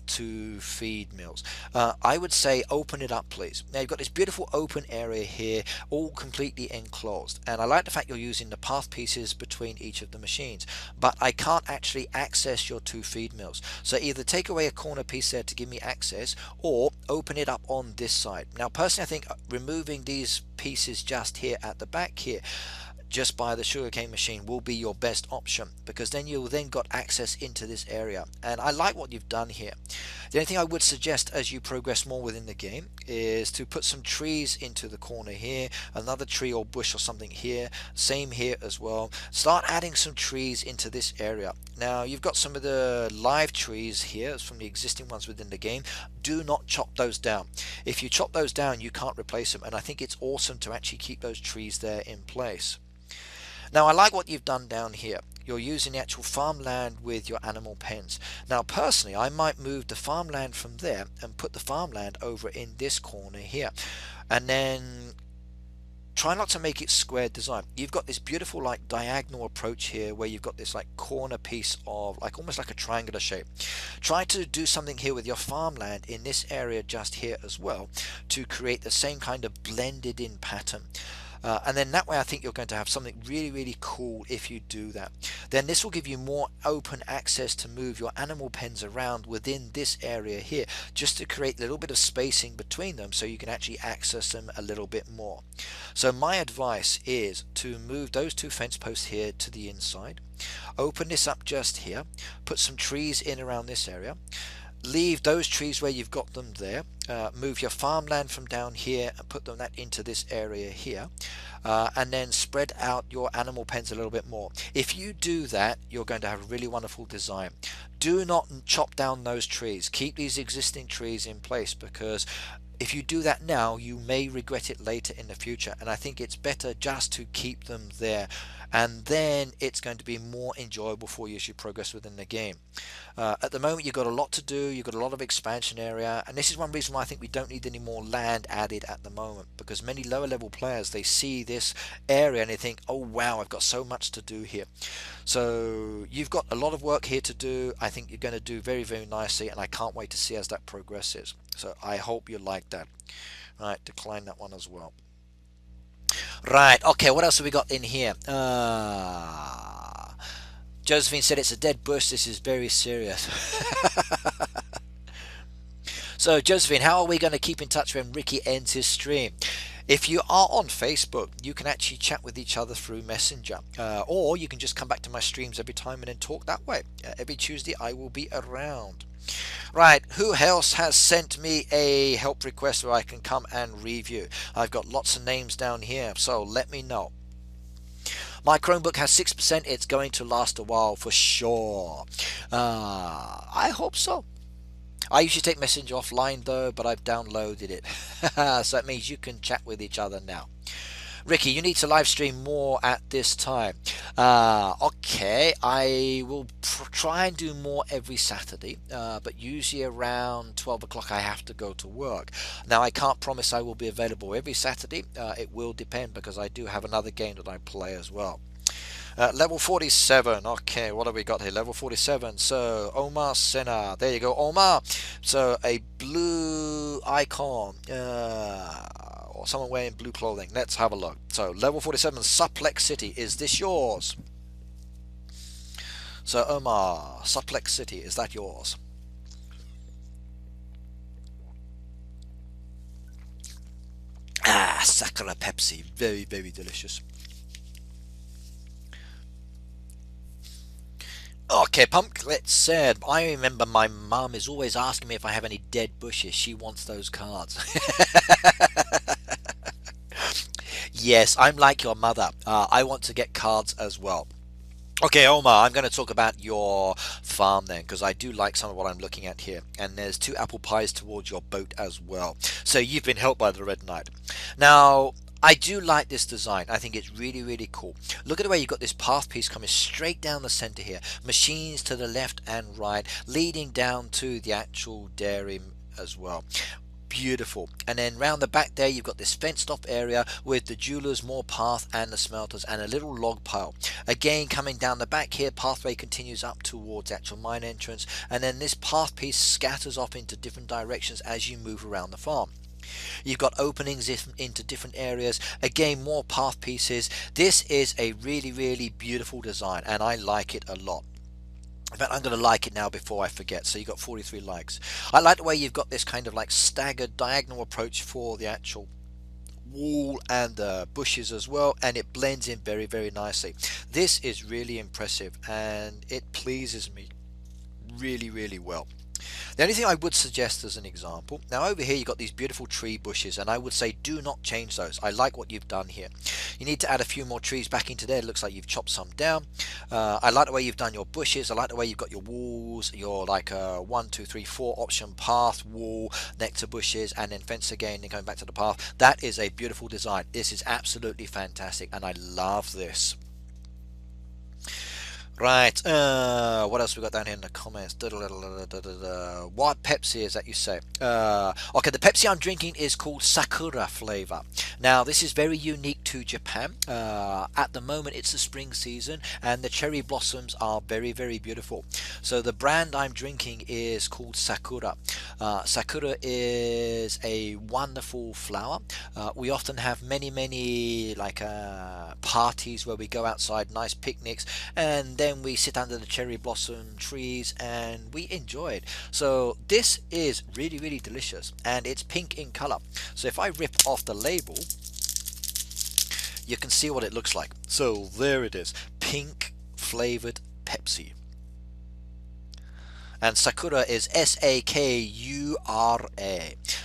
two feed mills. I would say open it up, please. Now you've got this beautiful open area here, all completely enclosed, and I like the fact you're using the path pieces between each of the machines, but I can't actually access your two feed mills. So either take away a corner piece there to give me access, or open it up on this side. Now personally I think removing these pieces just here at the back here, just by the sugarcane machine, will be your best option, because then you'll then got access into this area, and I like what you've done here. The only thing I would suggest as you progress more within the game is to put some trees into the corner here, another tree or bush or something here, same here as well. Start adding some trees into this area. Now you've got some of the live trees here from the existing ones within the game. Do not chop those down. If you chop those down you can't replace them, and I think it's awesome to actually keep those trees there in place. Now I like what you've done down here. You're using the actual farmland with your animal pens. Now personally I might move the farmland from there and put the farmland over in this corner here, and then try not to make it square design. You've got this beautiful like diagonal approach here where you've got this like corner piece of like almost like a triangular shape. Try to do something here with your farmland in this area just here as well, to create the same kind of blended in pattern. And then that way I think you're going to have something really cool if you do that. Then this will give you more open access to move your animal pens around within this area here, just to create a little bit of spacing between them so you can actually access them a little bit more. So my advice is to move those two fence posts here to the inside, open this up just here, put some trees in around this area, leave those trees where you've got them there, move your farmland from down here and put them that into this area here, and then spread out your animal pens a little bit more. If you do that, you're going to have a really wonderful design. Do not chop down those trees. Keep these existing trees in place, because if you do that now you may regret it later in the future, and I think it's better just to keep them there, and then it's going to be more enjoyable for you as you progress within the game. At the moment you've got a lot to do, you've got a lot of expansion area, and this is one reason why I think we don't need any more land added at the moment, because many lower level players, they see this area and they think, oh wow, I've got so much to do here. So you've got a lot of work here to do. I think you're going to do very nicely, and I can't wait to see as that progresses. So I hope you like that. Right, decline that one as well. Right, okay, what else have we got in here? Josephine said it's a dead bush. This is very serious. So Josephine, how are we going to keep in touch when Ricky ends his stream? If you are on Facebook, you can actually chat with each other through Messenger, or you can just come back to my streams every time and then talk that way. Every Tuesday I will be around. Right, who else has sent me a help request where I can come and review? I've got lots of names down here, so let me know. My Chromebook has 6%. It's going to last a while for sure. I hope so. I usually take Messenger offline though, but I've downloaded it. So that means you can chat with each other now. Ricky, you need to live stream more at this time. Okay, I will try and do more every Saturday, but usually around 12 o'clock I have to go to work. Now, I can't promise I will be available every Saturday. It will depend because I do have another game that I play as well. Level 47. Okay, what have we got here? Level 47. So, Omar Senna. There you go, Omar. So, a blue icon. Or someone wearing blue clothing. Let's have a look. So, level 47, Suplex City. Is this yours? So, Omar, Suplex City. Is that yours? Ah, Sakura Pepsi. Very, very delicious. Okay, Pump, let's say, I remember my mum is always asking me if I have any dead bushes. She wants those cards. Yes, I'm like your mother. I want to get cards as well. Okay, Omar, I'm going to talk about your farm then, because I do like some of what I'm looking at here. And there's 2 apple pies towards your boat as well. So you've been helped by the Red Knight. Now, I do like this design. I think it's really, really cool. Look at the way you've got this path piece coming straight down the center here. Machines to the left and right, leading down to the actual dairy as well. Beautiful. And then round the back there you've got this fenced off area with the jewelers, more path, and the smelters, and a little log pile. Again, coming down the back here, pathway continues up towards the actual mine entrance, and then this path piece scatters off into different directions as you move around the farm. You've got openings into different areas. Again, more path pieces. This is a really, really beautiful design, and I like it a lot. In fact, I'm going to like it now before I forget. So you've got 43 likes. I like the way you've got this kind of like staggered diagonal approach for the actual wall and the bushes as well, and it blends in very, very nicely. This is really impressive, and it pleases me really, really well. The only thing I would suggest as an example, now over here you've got these beautiful tree bushes, and I would say do not change those. I like what you've done here. You need to add a few more trees back into there. It looks like you've chopped some down. I like the way you've done your bushes. I like the way you've got your walls, your like 1, 2, 3, 4 option path, wall, next to bushes, and then fence again, and going back to the path. That is a beautiful design. This is absolutely fantastic, and I love this. Right, what else we got down here in the comments? What Pepsi is that you say? Okay, the Pepsi I'm drinking is called Sakura flavor. Now, this is very unique to Japan. At the moment, it's the spring season, and the cherry blossoms are very, very beautiful. So the brand I'm drinking is called Sakura. Sakura is a wonderful flower. We often have many like parties where we go outside, nice picnics, and then we sit under the cherry blossom trees and we enjoy it. So this is really, really delicious, and it's pink in color. So if I rip off the label, you can see what it looks like. So there it is, pink flavored Pepsi. And Sakura is Sakura.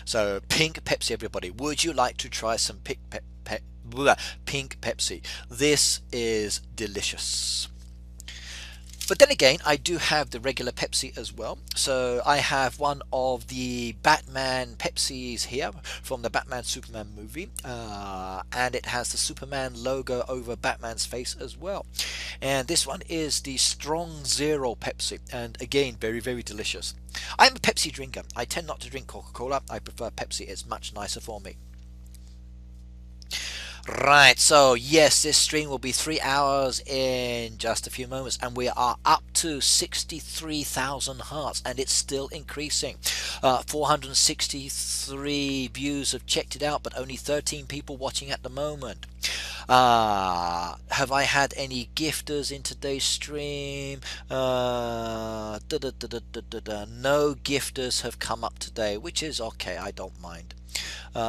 So pink Pepsi, everybody. Would you like to try some pink Pepsi? This is delicious. But then again, I do have the regular Pepsi as well. So I have one of the Batman Pepsis here from the Batman Superman movie. And it has the Superman logo over Batman's face as well. And this one is the Strong Zero Pepsi. And again, very, very delicious. I'm a Pepsi drinker. I tend not to drink Coca-Cola. I prefer Pepsi. It's much nicer for me. Right, so yes, this stream will be 3 hours in just a few moments, and we are up to 63,000 hearts, and it's still increasing. 463 views have checked it out, but only 13 people watching at the moment. Have I had any gifters in today's stream? No gifters have come up today, which is okay, I don't mind.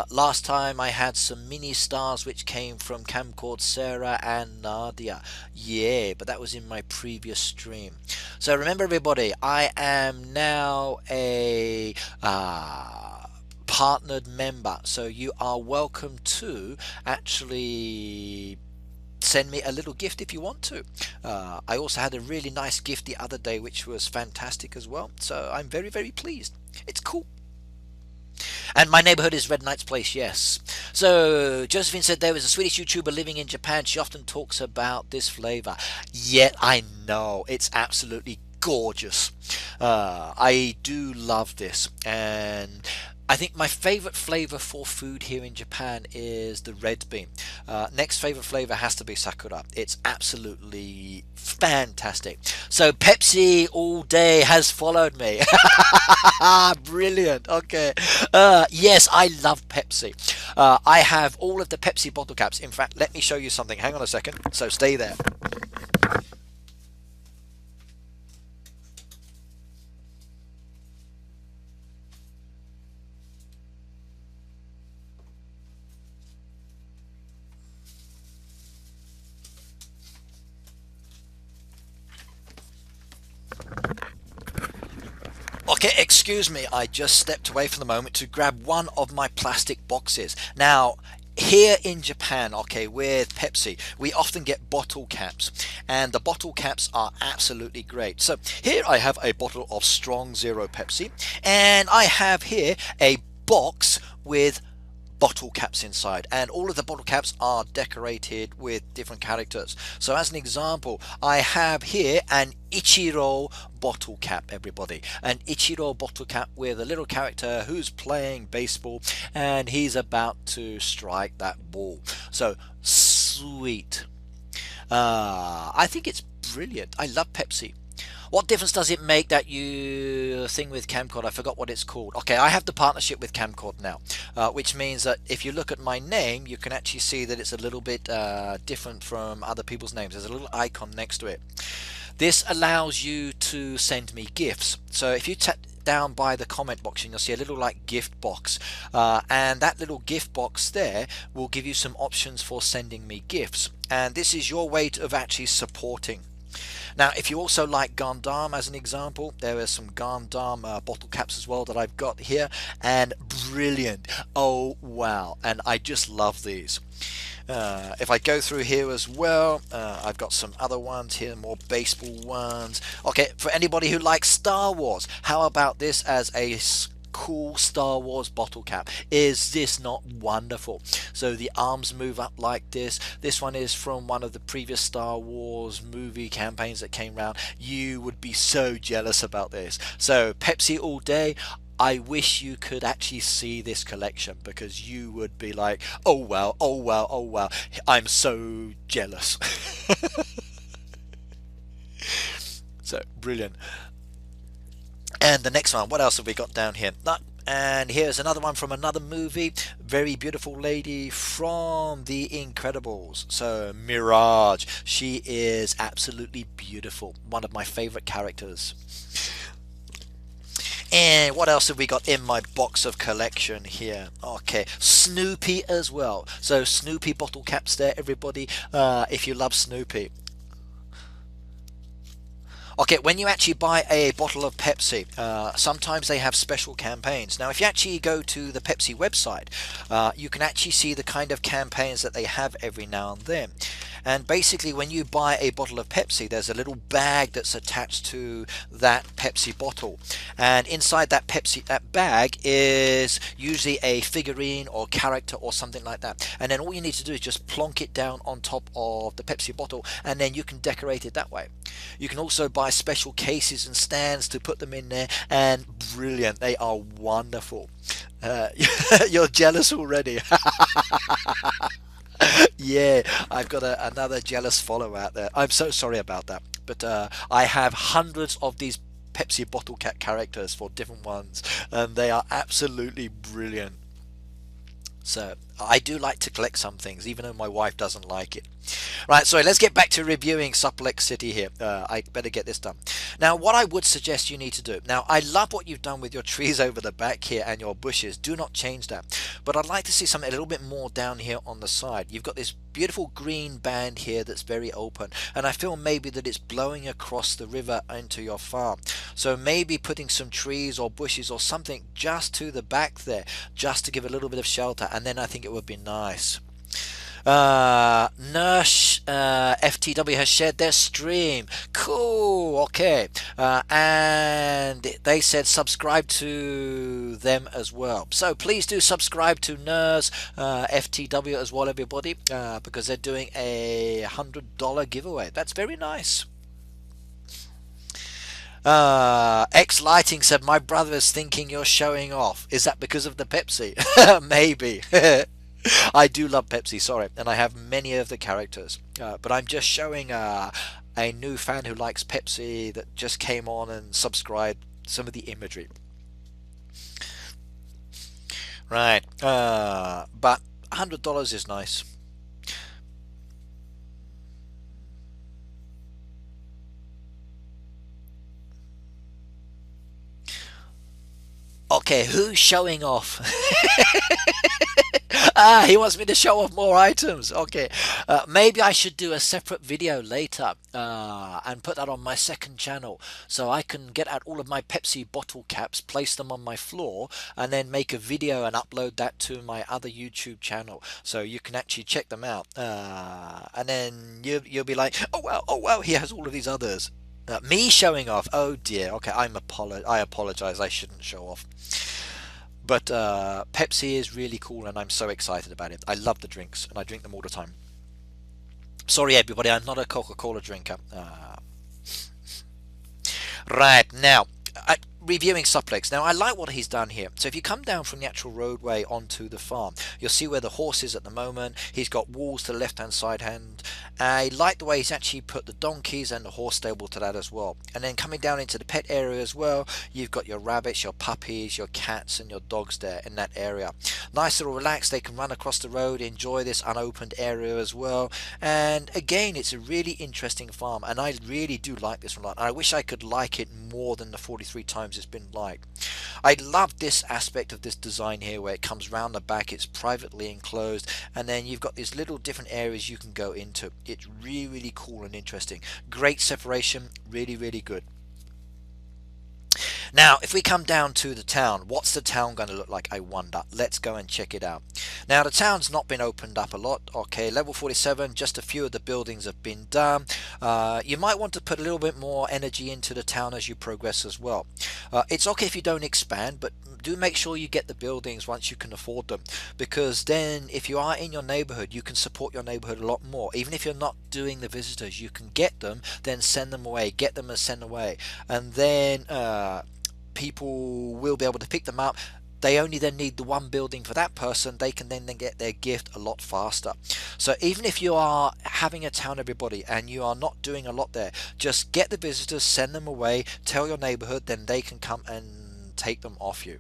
Last time I had some mini stars which came from Kamcord, Sarah and Nadia. Yeah, but that was in my previous stream. So remember, everybody, I am now a partnered member, so you are welcome to actually send me a little gift if you want to. I also had a really nice gift the other day which was fantastic as well, so I'm very, very pleased. It's cool. And my neighborhood is Red Knight's Place, yes. So, Josephine said there is a Swedish YouTuber living in Japan. She often talks about this flavor. Yet, I know. It's absolutely gorgeous. I do love this. And I think my favorite flavor for food here in Japan is the red bean. Next favorite flavor has to be Sakura. It's absolutely fantastic. So Pepsi all day has followed me. Brilliant. Okay. Yes, I love Pepsi. I have all of the Pepsi bottle caps. In fact, let me show you something. Hang on a second. So stay there. Okay, excuse me, I just stepped away for the moment to grab one of my plastic boxes. Now, here in Japan, okay, with Pepsi, we often get bottle caps, and the bottle caps are absolutely great. So here I have a bottle of strong zero Pepsi, and I have here a box with bottle caps inside, and all of the bottle caps are decorated with different characters. So as an example, I have here an Ichiro bottle cap, everybody. An Ichiro bottle cap with a little character who's playing baseball and he's about to strike that ball. So sweet. I think it's brilliant. I love Pepsi. What difference does it make that you thing with Kamcord? I forgot what it's called. Okay, I have the partnership with Kamcord now, which means that if you look at my name, you can actually see that it's a little bit different from other people's names. There's a little icon next to it. This allows you to send me gifts. So if you tap down by the comment box, you'll see a little like gift box, and that little gift box there will give you some options for sending me gifts. And this is your way of actually supporting. Now, if you also like Gundam as an example, there are some Gundam bottle caps as well that I've got here, and brilliant. Oh wow, and I just love these. If I go through here as well, I've got some other ones here, more baseball ones. Okay, for anybody who likes Star Wars, how about this as a cool Star Wars bottle cap? Is this not wonderful? So the arms move up like this. This one is from one of the previous Star Wars movie campaigns that came around. You would be so jealous about this. So Pepsi all day. I wish you could actually see this collection, because you would be like, oh wow, oh wow, oh wow, I'm so jealous. So brilliant. And the next one, what else have we got down here? And here's another one from another movie. Very beautiful lady from The Incredibles. So Mirage, she is absolutely beautiful. One of my favorite characters. And what else have we got in my box of collection here? Okay, Snoopy as well. So Snoopy bottle caps there, everybody, if you love Snoopy. Okay, when you actually buy a bottle of Pepsi, sometimes they have special campaigns. Now, if you actually go to the Pepsi website, you can actually see the kind of campaigns that they have every now and then. And basically, when you buy a bottle of Pepsi, there's a little bag that's attached to that Pepsi bottle. And inside that bag is usually a figurine or character or something like that. And then all you need to do is just plonk it down on top of the Pepsi bottle, and then you can decorate it that way. You can also buy special cases and stands to put them in there, and brilliant, they are wonderful. You're jealous already. Yeah, I've got another jealous follower out there. I'm so sorry about that, but I have hundreds of these Pepsi bottle cap characters for different ones, and they are absolutely brilliant. So I do like to collect some things, even though my wife doesn't like it. Right, so let's get back to reviewing Suplex City here. I better get this done. Now, what I would suggest you need to do. Now, I love what you've done with your trees over the back here and your bushes. Do not change that. But I'd like to see something a little bit more down here on the side. You've got this beautiful green band here that's very open. And I feel maybe that it's blowing across the river into your farm. So maybe putting some trees or bushes or something just to the back there, just to give a little bit of shelter. And then I think it would be nice. Nurse FTW has shared their stream. Cool. Okay. And they said subscribe to them as well. So please do subscribe to Nurse FTW as well, everybody, because they're doing a $100 giveaway. That's very nice. X Lighting said, my brother is thinking you're showing off. Is that because of the Pepsi? Maybe. I do love Pepsi, sorry, and I have many of the characters. But I'm just showing a new fan who likes Pepsi that just came on and subscribed some of the imagery. Right. But $100 is nice. Okay, who's showing off? He wants me to show off more items. Okay, maybe I should do a separate video later and put that on my second channel so I can get out all of my Pepsi bottle caps, place them on my floor, and then make a video and upload that to my other YouTube channel so you can actually check them out. And then you'll be like, oh wow, he has all of these others. Me showing off. Oh dear. Okay, I apologize. I shouldn't show off. But Pepsi is really cool, and I'm so excited about it. I love the drinks, and I drink them all the time. Sorry, everybody, I'm not a Coca-Cola drinker. Right now, reviewing Suplex. Now, I like what he's done here. So if you come down from the actual roadway onto the farm, you'll see where the horse is at the moment. He's got walls to the left-hand side hand. I like the way he's actually put the donkeys and the horse stable to that as well. And then coming down into the pet area as well, you've got your rabbits, your puppies, your cats and your dogs there in that area. Nice little relaxed, they can run across the road, enjoy this unopened area as well. And again, it's a really interesting farm, and I really do like this one a lot. I wish I could like it more than the 43 times it's been liked. I love this aspect of this design here where it comes round the back, it's privately enclosed, and then you've got these little different areas you can go into. It's really cool and interesting. Great separation, really good. Now, if we come down to the town, what's the town going to look like, I wonder? Let's go and check it out. Now, the town's not been opened up a lot. Okay, level 47, just a few of the buildings have been done. You might want to put a little bit more energy into the town as you progress as well. It's okay if you don't expand, but do make sure you get the buildings once you can afford them, because then if you are in your neighborhood, you can support your neighborhood a lot more. Even if you're not doing the visitors, you can get them, then send them away, get them and send away, and then people will be able to pick them up. They only then need the one building for that person. They can then get their gift a lot faster. So even if you are having a town, everybody, and you are not doing a lot there, just get the visitors, send them away, tell your neighborhood, then they can come and take them off you.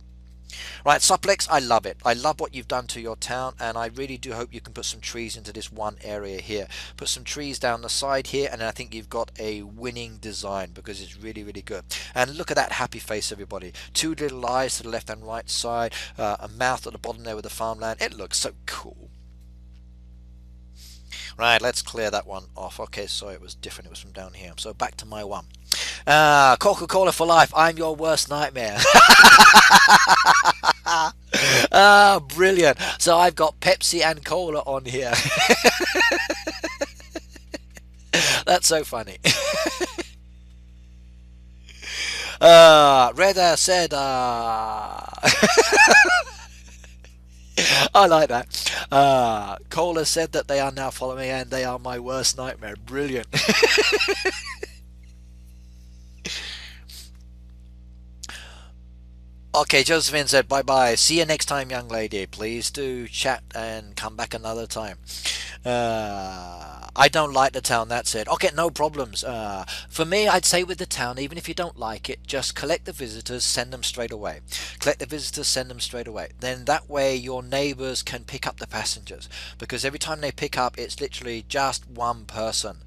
Right, Suplex, I love it. I love what you've done to your town, and I really do hope you can put some trees into this one area here. Put some trees down the side here, and I think you've got a winning design, because it's really good. And look at that happy face, everybody. Two little eyes to the left and right side, a mouth at the bottom there with the farmland. It looks so cool. Right, let's clear that one off. Okay, sorry, it was different. It was from down here. So back to my one. Coca-Cola for life. I'm your worst nightmare. Brilliant. So I've got Pepsi and Cola on here. That's so funny. Reda said, I like that. Cola said that they are now following me and they are my worst nightmare. Brilliant. Okay, Josephine said bye bye. See you next time, young lady. Please do chat and come back another time. I don't like the town, that's it. Okay, no problems. For me, I'd say with the town, even if you don't like it, just collect the visitors, send them straight away. Collect the visitors, send them straight away. Then that way your neighbours can pick up the passengers. Because every time they pick up, it's literally just one person.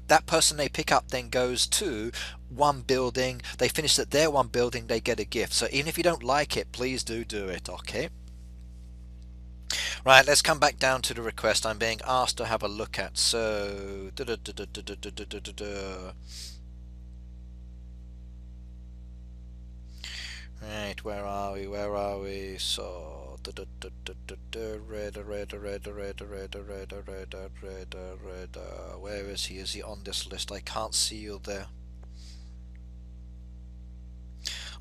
That person they pick up then goes to one building. They finish at their one building, they get a gift. So even if you don't like it, please do it, okay? Right, let's come back down to the request I'm being asked to have a look at. So right, where are we? So Where is he? Is he on this list? I can't see you there.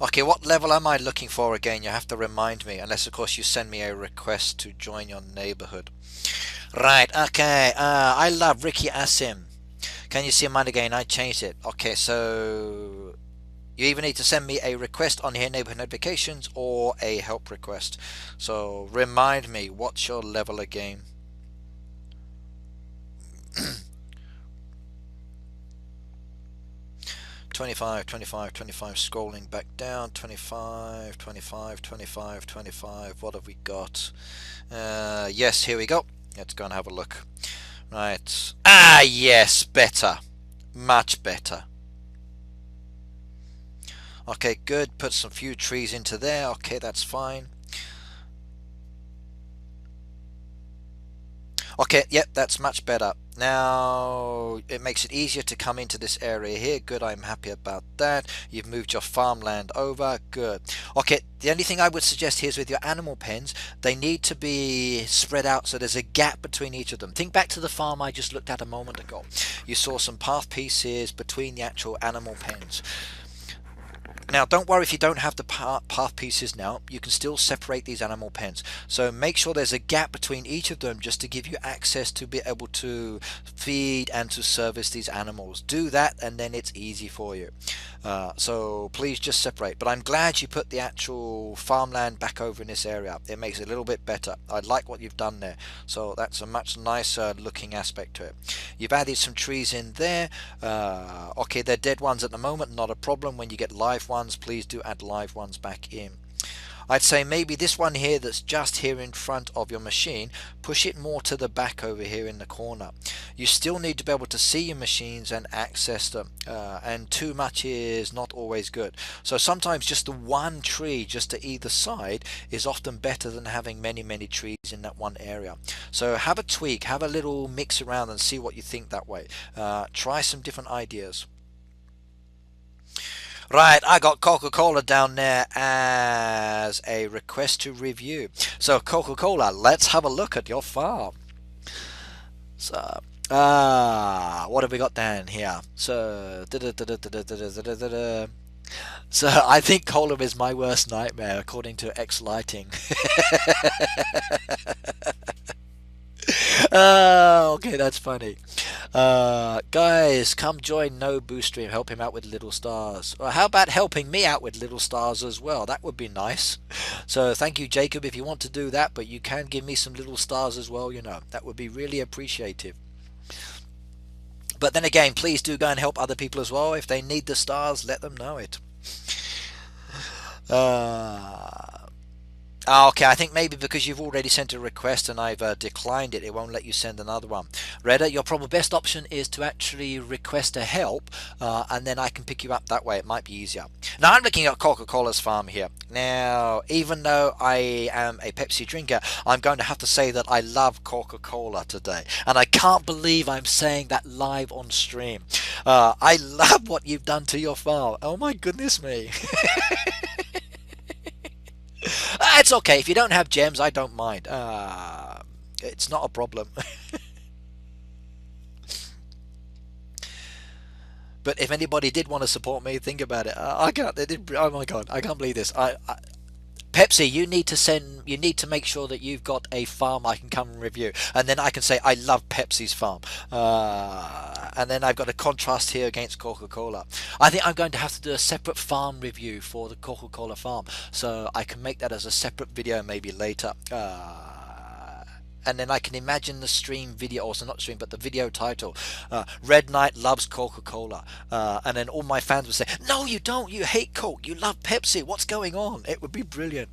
Okay, what level am I looking for again? You have to remind me, unless of course you send me a request to join your neighborhood. Right, okay, I love Ricky Asim. Can you see mine again? I changed it. Okay, so you either need to send me a request on here, neighborhood notifications, or a help request. So remind me, what's your level again? 25, 25, 25, scrolling back down, 25, 25, 25, 25, what have we got? Yes, here we go. Let's go and have a look. Right. Ah, yes, better. Much better. Okay, good. Put some few trees into there. Okay, that's fine. Okay, yep, that's much better. Now it makes it easier to come into this area here. Good, I'm happy about that. You've moved your farmland over. Good. Okay, the only thing I would suggest here is with your animal pens, they need to be spread out so there's a gap between each of them. Think back to the farm I just looked at a moment ago. You saw some path pieces between the actual animal pens. Now don't worry if you don't have the path pieces now, you can still separate these animal pens. So make sure there's a gap between each of them just to give you access to be able to feed and to service these animals. Do that and then it's easy for you. So please just separate. But I'm glad you put the actual farmland back over in this area. It makes it a little bit better. I like what you've done there. So that's a much nicer looking aspect to it. You've added some trees in there. Okay, they're dead ones at the moment, not a problem. When you get live ones, please do add live ones back in. I'd say maybe this one here that's just here in front of your machine, push it more to the back over here in the corner. You still need to be able to see your machines and access them, and too much is not always good. So sometimes just the one tree just to either side is often better than having many trees in that one area. So have a tweak, have a little mix around and see what you think that way. Try some different ideas. Right, I got Coca-Cola down there as a request to review. So Coca-Cola, let's have a look at your farm. So, what have we got down here? So, I think cola is my worst nightmare, according to X Lighting. Okay, that's funny. Guys, come join No Boost Stream. Help him out with Little Stars. Or how about helping me out with Little Stars as well? That would be nice. So thank you, Jacob, if you want to do that. But you can give me some Little Stars as well. You know, that would be really appreciative. But then again, please do go and help other people as well. If they need the stars, let them know it. Okay, I think maybe because you've already sent a request and I've declined it, it won't let you send another one. Redder, your probably best option is to actually request a help, and then I can pick you up that way. It might be easier. Now, I'm looking at Coca-Cola's farm here. Now, even though I am a Pepsi drinker, I'm going to have to say that I love Coca-Cola today. And I can't believe I'm saying that live on stream. I love what you've done to your farm. Oh my goodness me. It's okay. If you don't have gems, I don't mind. It's not a problem. But if anybody did want to support me, think about it. I can't. They did. Oh my god! I can't believe this. Pepsi, you need to send. You need to make sure that you've got a farm I can come and review, and then I can say I love Pepsi's farm. And then I've got a contrast here against Coca-Cola. I think I'm going to have to do a separate farm review for the Coca-Cola farm, so I can make that as a separate video maybe later. And then I can imagine the stream video, also not stream, but the video title, Red Knight loves Coca-Cola. And then all my fans would say, no, you don't, you hate Coke, you love Pepsi, what's going on? It would be brilliant.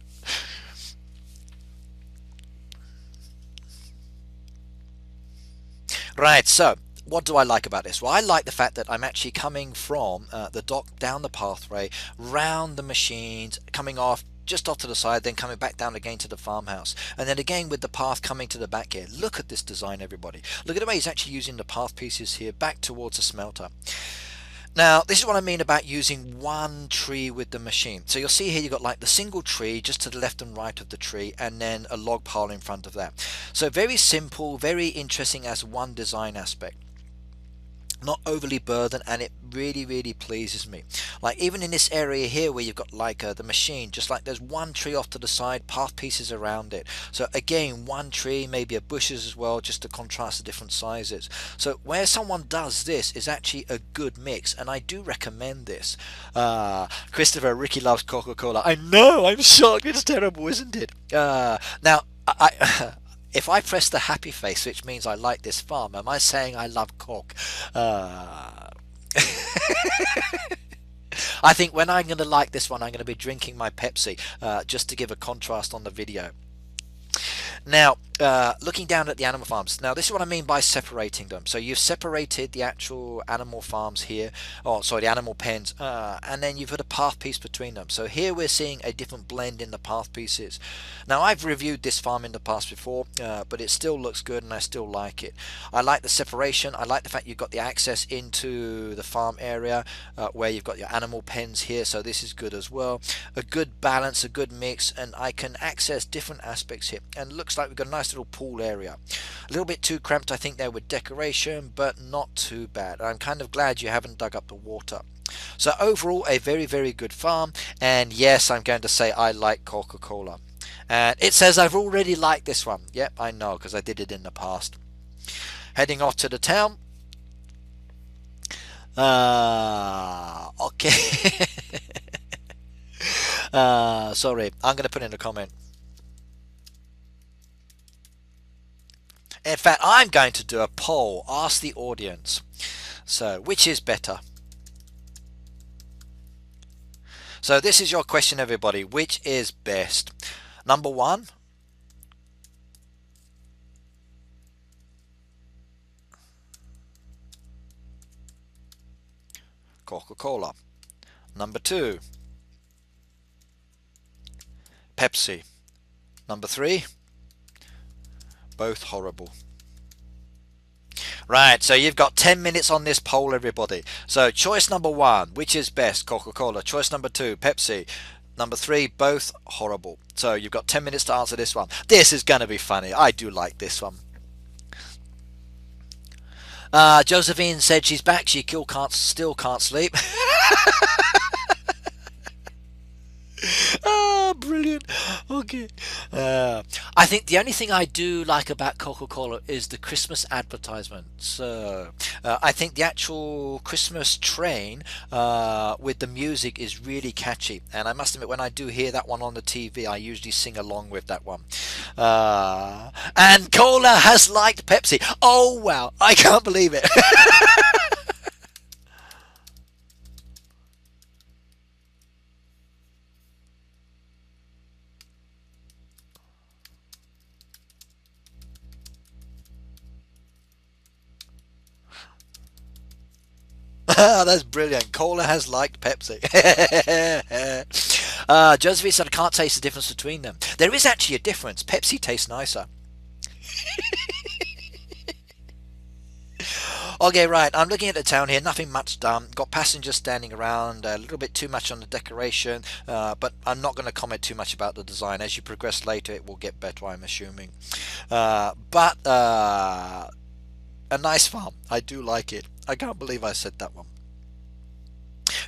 Right, so what do I like about this? Well, I like the fact that I'm actually coming from the dock down the pathway, round the machines, coming off just off to the side, then coming back down again to the farmhouse, and then again with the path coming to the back here. Look at this design, everybody. Look at the way he's actually using the path pieces here back towards the smelter. Now, this is what I mean about using one tree with the machine. So you'll see here you've got like the single tree just to the left and right of the tree, and then a log pile in front of that. So very simple, very interesting as one design aspect. Not overly burdened, and it really pleases me. Like even in this area here where you've got like the machine, just like there's one tree off to the side, path pieces around it. So again, one tree, maybe a bushes as well, just to contrast the different sizes. So where someone does this is actually a good mix, and I do recommend this. Christopher, Ricky loves Coca-Cola. I know, I'm shocked. It's terrible, isn't it? Now I if I press the happy face, which means I like this farm, am I saying I love Coke? I think when I'm going to like this one, I'm going to be drinking my Pepsi, just to give a contrast on the video. Now, looking down at the animal farms. Now, this is what I mean by separating them. So you've separated the actual animal farms here, oh, sorry, the animal pens, and then you've put a path piece between them. So here we're seeing a different blend in the path pieces. Now, I've reviewed this farm in the past before, but it still looks good and I still like it. I like the separation. I like the fact you've got the access into the farm area, where you've got your animal pens here. So this is good as well. A good balance, a good mix, and I can access different aspects here. And looks like we've got a nice little pool area. A little bit too cramped, I think, there with decoration, but not too bad. I'm kind of glad you haven't dug up the water. So overall, a very good farm. And yes, I'm going to say I like Coca-Cola. And it says I've already liked this one. Yep, I know, because I did it in the past. Heading off to the town. Okay. Sorry, I'm going to put in a comment. In fact, I'm going to do a poll, ask the audience. So, which is better? So this is your question, everybody. Which is best? Number one, Coca-Cola. Number two, Pepsi. Number three, both horrible. Right, so you've got 10 minutes on this poll, everybody. So choice number one, which is best? Coca-Cola. Choice number two, Pepsi. Number three, both horrible. So you've got 10 minutes to answer this one. This is going to be funny. I do like this one. Josephine said she's back. She still can't sleep. Brilliant. Okay. I think the only thing I do like about Coca-Cola is the Christmas advertisement. So I think the actual Christmas train with the music is really catchy, and I must admit, when I do hear that one on the TV, I usually sing along with that one. And Cola has liked Pepsi. Oh wow, I can't believe it. That's brilliant. Cola has liked Pepsi. Josephine said I can't taste the difference between them. There is actually a difference. Pepsi tastes nicer. Okay, right, I'm looking at the town here, nothing much done. Got passengers standing around, a little bit too much on the decoration, but I'm not going to comment too much about the design. As you progress later, it will get better, I'm assuming. But a nice farm. I do like it. I can't believe I said that one.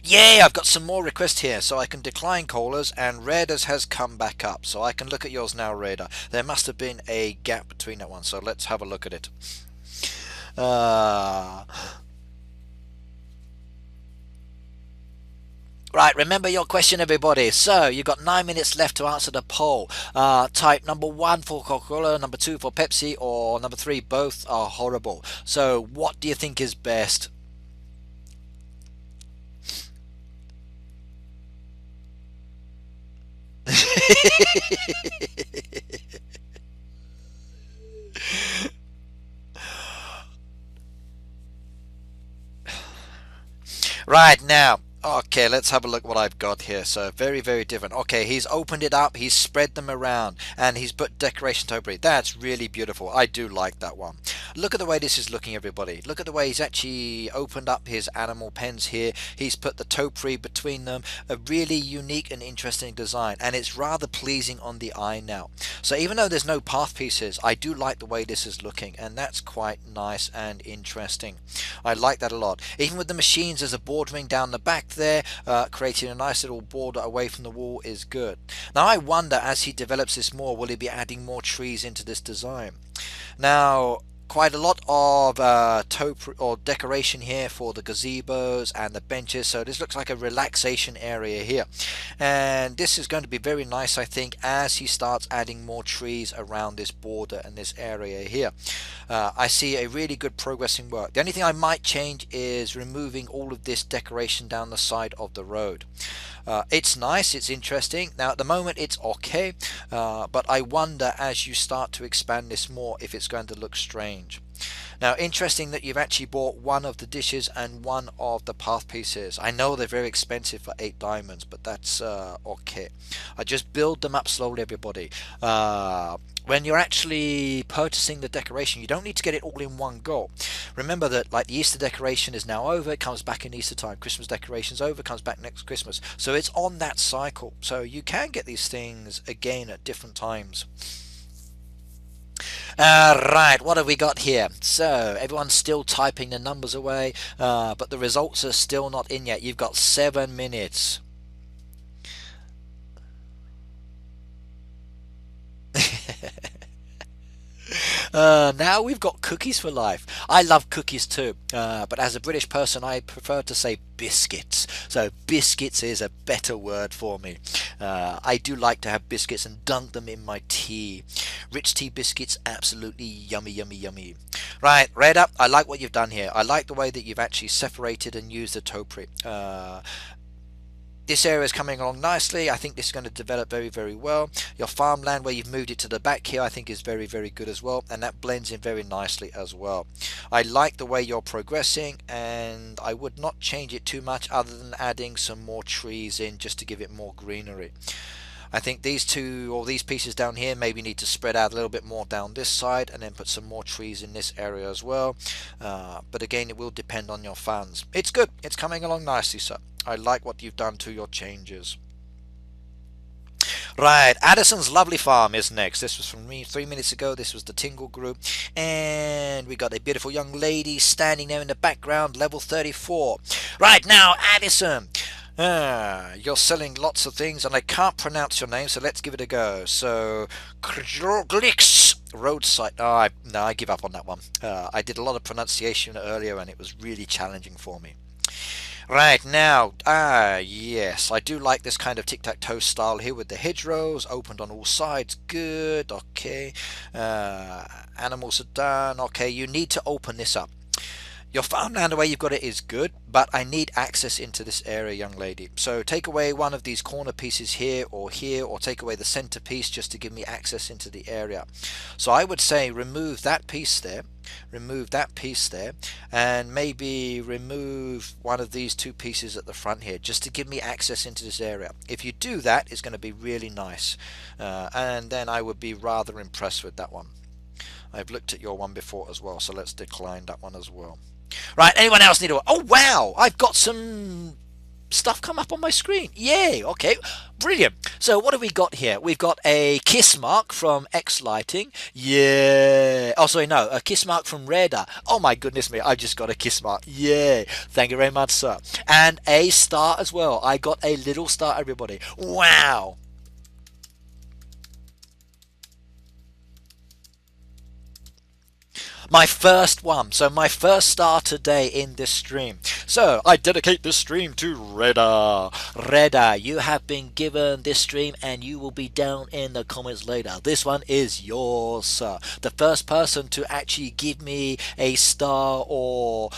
Yeah, I've got some more requests here, so I can decline callers, and Raiders has come back up, so I can look at yours now, Raider. There must have been a gap between that one, so let's have a look at it. Right, remember your question, everybody. So you've got 9 minutes left to answer the poll. Type number one for Coca-Cola, number two for Pepsi, or number three, both are horrible. So what do you think is best? Right, now, okay, let's have a look what I've got here. So very different. Okay, he's opened it up, he's spread them around, and he's put decorations over it. That's really beautiful. I do like that one. Look at the way this is looking, everybody. Look at the way he's actually opened up his animal pens here. He's put the topiary between them. A really unique and interesting design, and it's rather pleasing on the eye now. So even though there's no path pieces, I do like the way this is looking, and that's quite nice and interesting. I like that a lot. Even with the machines, there's a bordering down the back there, creating a nice little border away from the wall is good. Now I wonder, as he develops this more, will he be adding more trees into this design? Now, quite a lot of decoration here for the gazebos and the benches, so this looks like a relaxation area here, and this is going to be very nice, I think, as he starts adding more trees around this border and this area here. I see a really good progress in work. The only thing I might change is removing all of this decoration down the side of the road. It's nice, it's interesting. Now at the moment it's okay, but I wonder as you start to expand this more if it's going to look strange. Now interesting that you've actually bought one of the dishes and one of the path pieces. I know they're very expensive for 8 diamonds, but that's okay. I just build them up slowly, everybody. When you're actually purchasing the decoration, you don't need to get it all in one go. Remember that, like, the Easter decoration is now over, it comes back in Easter time. Christmas decoration's over, comes back next Christmas. So it's on that cycle. So you can get these things again at different times. Right, what have we got here? So everyone's still typing the numbers away, but the results are still not in yet. You've got 7 minutes. Now we've got cookies for life. I love cookies too, but as a British person I prefer to say biscuits. So biscuits is a better word for me. I do like to have biscuits and dunk them in my tea. Rich tea biscuits, absolutely yummy, yummy, yummy. Right, Red Up, I like what you've done here. I like the way that you've actually separated and used the topiary. This area is coming along nicely. I think this is going to develop very, very well. Your farmland where you've moved it to the back here I think is very, very good as well, and that blends in very nicely as well. I like the way you're progressing, and I would not change it too much other than adding some more trees in just to give it more greenery. I think these two, or these pieces down here, maybe need to spread out a little bit more down this side and then put some more trees in this area as well. But again, it will depend on your fans. It's good. It's coming along nicely, sir. I like what you've done to your changes. Right, Addison's Lovely Farm is next. This was from me 3 minutes ago. This was the Tingle group. And we got a beautiful young lady standing there in the background, level 34. Right now, Addison. You're selling lots of things, and I can't pronounce your name, so let's give it a go. So, Glix Roadside. Oh, no, I give up on that one. I did a lot of pronunciation earlier, and it was really challenging for me. Right now, yes, I do like this kind of tic-tac-toe style here with the hedgerows opened on all sides. Good, okay. Animals are done. Okay, you need to open this up. Your farmland, the way you've got it, is good, but I need access into this area, young lady. So take away one of these corner pieces here, or take away the center piece just to give me access into the area. So I would say remove that piece there, and maybe remove one of these 2 pieces at the front here, just to give me access into this area. If you do that, it's going to be really nice, and then I would be rather impressed with that one. I've looked at your one before as well, so let's decline that one as well. Right, anyone else need to... Oh, wow! I've got some stuff come up on my screen. Yay! Okay, brilliant. So what have we got here? We've got a kiss mark from X Lighting. Yeah. Oh, sorry, no. A kiss mark from Radar. Oh, my goodness me. I just got a kiss mark. Yay. Thank you very much, sir. And a star as well. I got a little star, everybody. Wow. My first one, so my first star today in this stream. So I dedicate this stream to Redder. Redder, you have been given this stream and you will be down in the comments later. This one is yours, sir. The first person to actually give me a star or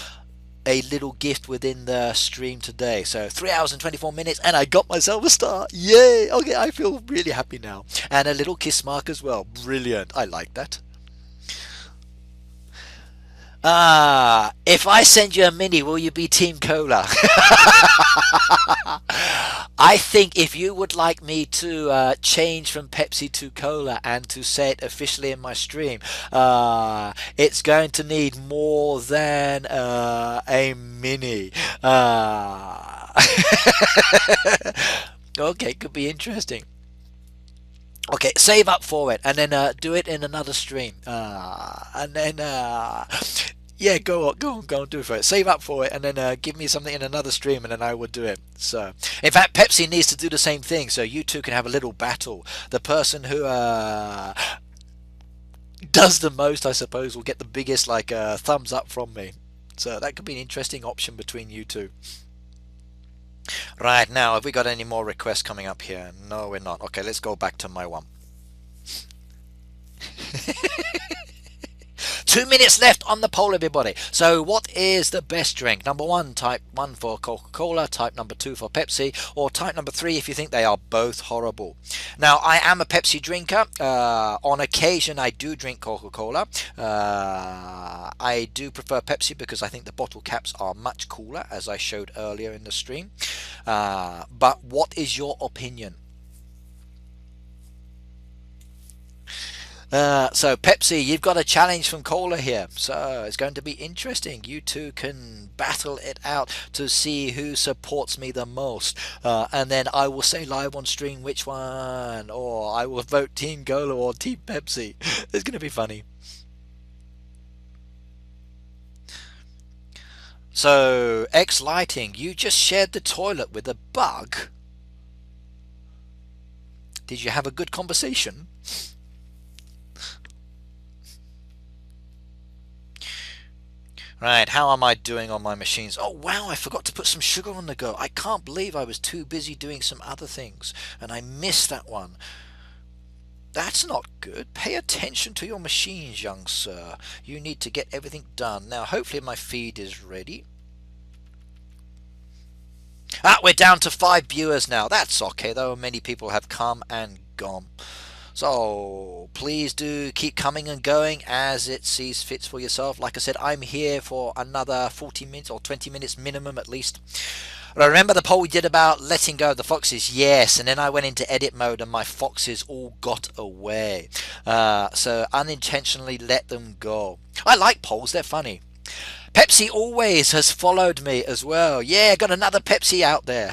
a little gift within the stream today. So 3 hours and 24 minutes and I got myself a star. Yay! Okay, I feel really happy now. And a little kiss mark as well. Brilliant. I like that. If I send you a mini, will you be Team Cola? I think if you would like me to change from Pepsi to Cola and to say it officially in my stream, it's going to need more than a mini. Uh, okay, could be interesting. Okay, save up for it and then do it in another stream. And then yeah, go on, do it for it. Save up for it, and then give me something in another stream, and then I would do it. So, in fact, Pepsi needs to do the same thing, so you two can have a little battle. The person who does the most, I suppose, will get the biggest like thumbs up from me. So that could be an interesting option between you two. Right now, have we got any more requests coming up here? No, we're not. Okay, let's go back to my one. 2 minutes left on the poll, everybody. So what is the best drink? Number one, type 1 for Coca-Cola, type number 2 for Pepsi, or type number 3 if you think they are both horrible. Now, I am a Pepsi drinker. On occasion, I do drink Coca-Cola. I do prefer Pepsi because I think the bottle caps are much cooler, as I showed earlier in the stream. But what is your opinion? So Pepsi, you've got a challenge from Cola here, so it's going to be interesting. You two can battle it out to see who supports me the most, and then I will say live on stream which one, or I will vote Team Cola or Team Pepsi. It's going to be funny. So X Lighting, you just shared the toilet with a bug. Did you have a good conversation? Right, how am I doing on my machines? Oh wow, I forgot to put some sugar on the go. I can't believe I was too busy doing some other things and I missed that one. That's not good. Pay attention to your machines, young sir. You need to get everything done. Now, hopefully my feed is ready. We're down to 5 viewers now. That's okay though. Many people have come and gone. So please do keep coming and going as it sees fits for yourself. Like I said, I'm here for another 40 minutes or 20 minutes minimum at least. But I remember the poll we did about letting go of the foxes. Yes, and then I went into edit mode and my foxes all got away. So unintentionally let them go. I like polls, they're funny. Pepsi always has followed me as well. Yeah, got another Pepsi out there.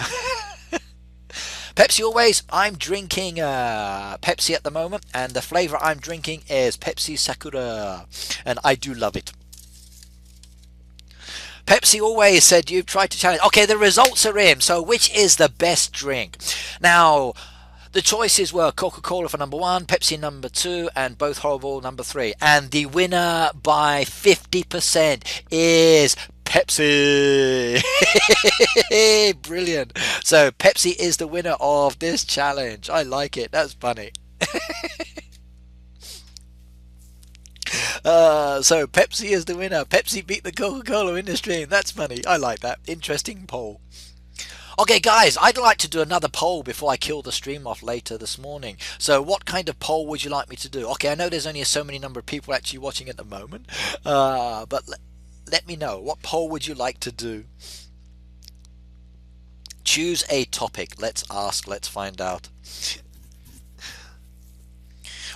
Pepsi always, I'm drinking Pepsi at the moment, and the flavour I'm drinking is Pepsi Sakura, and I do love it. Pepsi always said you've tried to challenge. Okay, the results are in, so which is the best drink? Now, the choices were Coca-Cola for number 1, Pepsi number 2, and both horrible number 3. And the winner by 50% is Pepsi. Brilliant. So Pepsi is the winner of this challenge. I like it. That's funny. So Pepsi is the winner. Pepsi beat the Coca-Cola in the stream. That's funny. I like that. Interesting poll. Okay guys, I'd like to do another poll before I kill the stream off later this morning. So what kind of poll would you like me to do? Okay, I know there's only so many number of people actually watching at the moment, but let me know. What poll would you like to do? Choose a topic. Let's ask. Let's find out.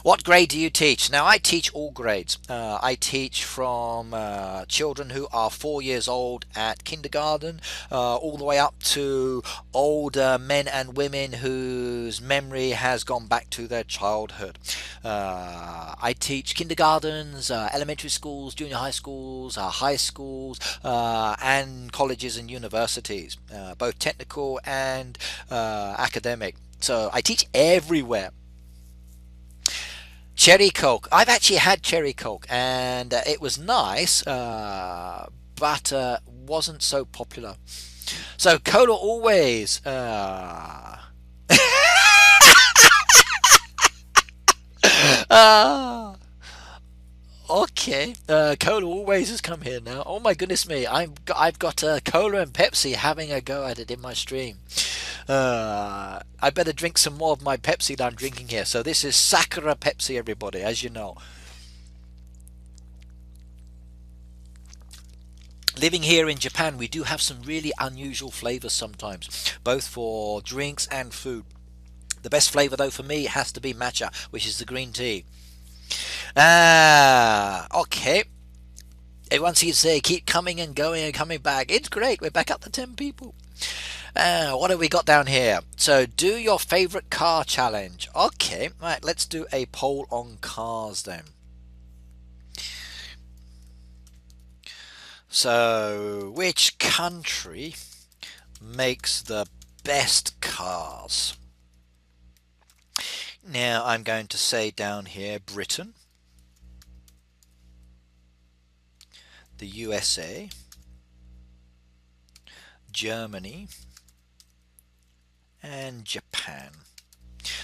What grade do you teach? Now, I teach all grades. I teach from children who are 4 years old at kindergarten, all the way up to older men and women whose memory has gone back to their childhood. I teach kindergartens, elementary schools, junior high schools, and colleges and universities, both technical and academic. So I teach everywhere. Cherry Coke. I've actually had Cherry Coke and it was nice, but wasn't so popular. So Cola always. Okay, Cola always has come here now. Oh my goodness me, I've got Cola and Pepsi having a go at it in my stream. I better drink some more of my Pepsi that I'm drinking here. So this is Sakura Pepsi, everybody, as you know. Living here in Japan, we do have some really unusual flavors sometimes, both for drinks and food. The best flavor though for me has to be matcha, which is the green tea. Okay. Everyone seems to say keep coming and going and coming back. It's great. We're back up to 10 people. What have we got down here? So do your favorite car challenge. Okay, right, let's do a poll on cars then. So which country makes the best cars? Now I'm going to say down here Britain, the USA, Germany, and Japan.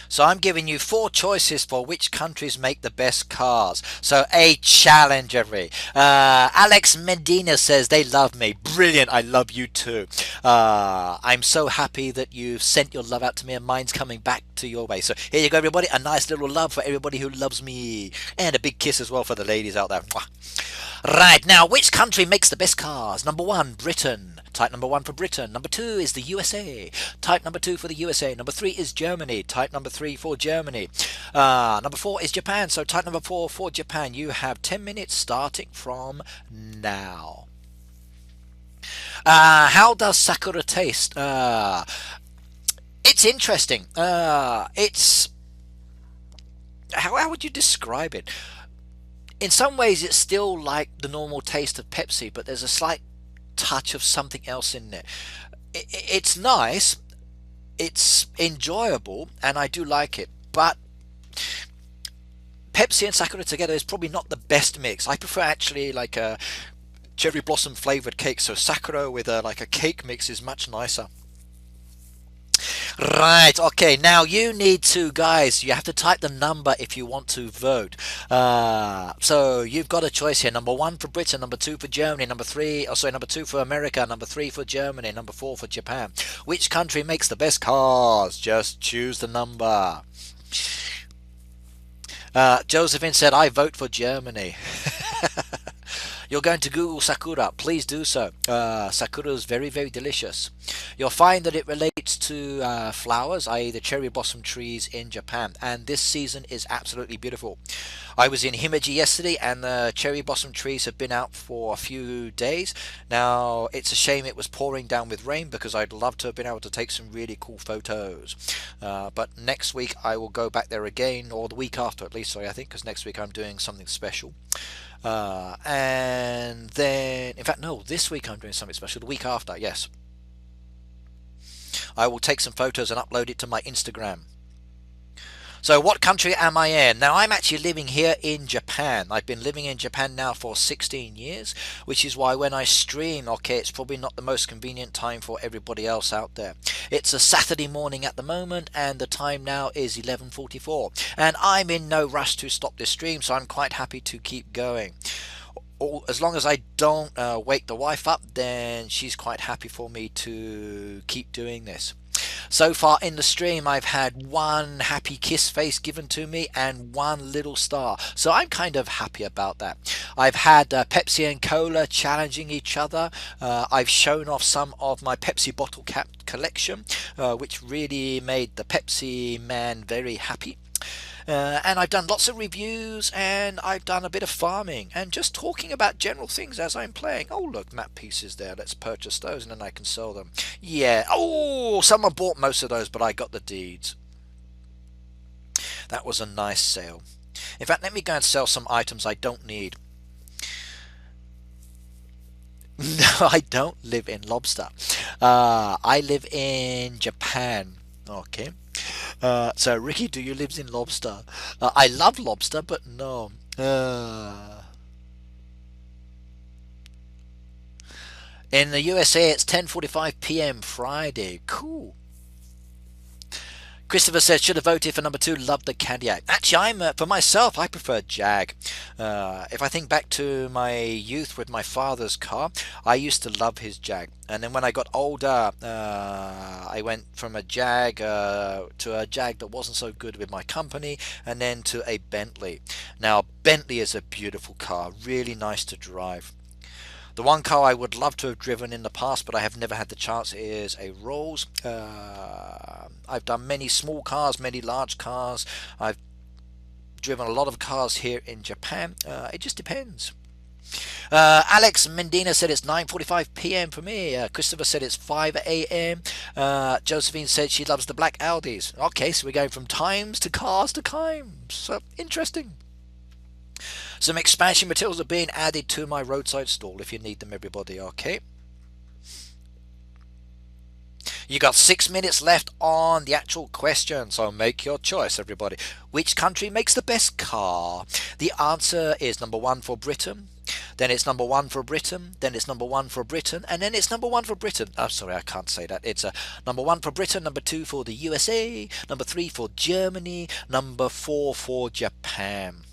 So I'm giving you 4 choices for which countries make the best cars. So a challenge every. Alex Medina says they love me. Brilliant. I love you too. I'm so happy that you've sent your love out to me and mine's coming back to your way. So here you go everybody. A nice little love for everybody who loves me. And a big kiss as well for the ladies out there. Mwah. Right, now which country makes the best cars? Number 1, Britain. Type number 1 for Britain. Number 2 is the USA. Type number 2 for the USA. Number 3 is Germany. Type number 3 for Germany. Number 4 is Japan. So type number 4 for Japan. You have 10 minutes starting from now. How does Sakura taste? It's interesting. It's... How would you describe it? In some ways it's still like the normal taste of Pepsi, but there's a slight touch of something else in there. It's nice, it's enjoyable, and I do like it, but Pepsi and Sakura together is probably not the best mix. I prefer actually like a cherry blossom flavored cake, so Sakura with like a cake mix is much nicer. Right, okay, now you need to, guys, you have to type the number if you want to vote. So you've got a choice here. Number 1 for Britain, number 2 for Germany, number 2 for America, number 3 for Germany, number 4 for Japan. Which country makes the best cars? Just choose the number. Josephine said, I vote for Germany. You're going to Google Sakura, please do so. Sakura is very, very delicious. You'll find that it relates to flowers, i.e. the cherry blossom trees in Japan, and this season is absolutely beautiful. I was in Himeji yesterday and the cherry blossom trees have been out for a few days. Now it's a shame it was pouring down with rain because I'd love to have been able to take some really cool photos. But next week I will go back there again, or the week after at least, sorry, I think, because next week I'm doing something special. And then, in fact, no, this week I'm doing something special. The week after, yes. I will take some photos and upload it to my Instagram. So what country am I in? Now I'm actually living here in Japan. I've been living in Japan now for 16 years, which is why when I stream, okay, it's probably not the most convenient time for everybody else out there. It's a Saturday morning at the moment and the time now is 11:44, and I'm in no rush to stop this stream, so I'm quite happy to keep going. As long as I don't wake the wife up, then she's quite happy for me to keep doing this. So far in the stream I've had 1 happy kiss face given to me and 1 little star, so I'm kind of happy about that. I've had Pepsi and Cola challenging each other. I've shown off some of my Pepsi bottle cap collection, which really made the Pepsi man very happy. And I've done lots of reviews, and I've done a bit of farming and just talking about general things as I'm playing. Oh look, map pieces there, let's purchase those and then I can sell them. Yeah, oh, someone bought most of those, but I got the deeds. That was a nice sale. In fact, let me go and sell some items I don't need. No, I don't live in Lobster. I live in Japan. Okay. So Ricky, do you live in Lobster? I love lobster, but no. In the USA, it's 10:45 p.m. Friday. Cool. Christopher says, should have voted for number 2, love the Cadillac. Actually, for myself, I prefer Jag. If I think back to my youth with my father's car, I used to love his Jag. And then when I got older, I went from a Jag to a Jag that wasn't so good with my company, and then to a Bentley. Now, Bentley is a beautiful car, really nice to drive. The one car I would love to have driven in the past, but I have never had the chance, is a Rolls. I've done many small cars, many large cars. I've driven a lot of cars here in Japan. It just depends. Alex Mendina said it's 9:45 p.m. for me. Christopher said it's 5 a.m. Josephine said she loves the black Audis. Okay, so we're going from times to cars to times. So interesting. Some expansion materials are being added to my roadside stall if you need them, everybody. Okay. You got 6 minutes left on the actual question, so make your choice, everybody. Which country makes the best car? The answer is number 1 for Britain, then it's number 1 for Britain, then it's number 1 for Britain, and then it's number 1 for Britain. I'm sorry, I can't say that. It's number 1 for Britain, number 2 for the USA, number 3 for Germany, number 4 for Japan.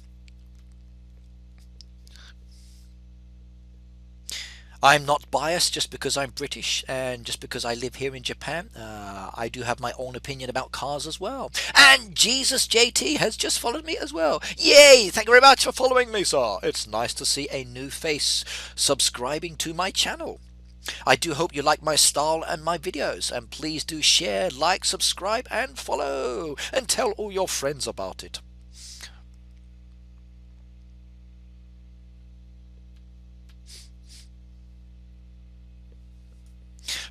I'm not biased just because I'm British and just because I live here in Japan. I do have my own opinion about cars as well. And Jesus JT has just followed me as well. Yay! Thank you very much for following me, sir. It's nice to see a new face subscribing to my channel. I do hope you like my style and my videos, and please do share, like, subscribe and follow, and tell all your friends about it.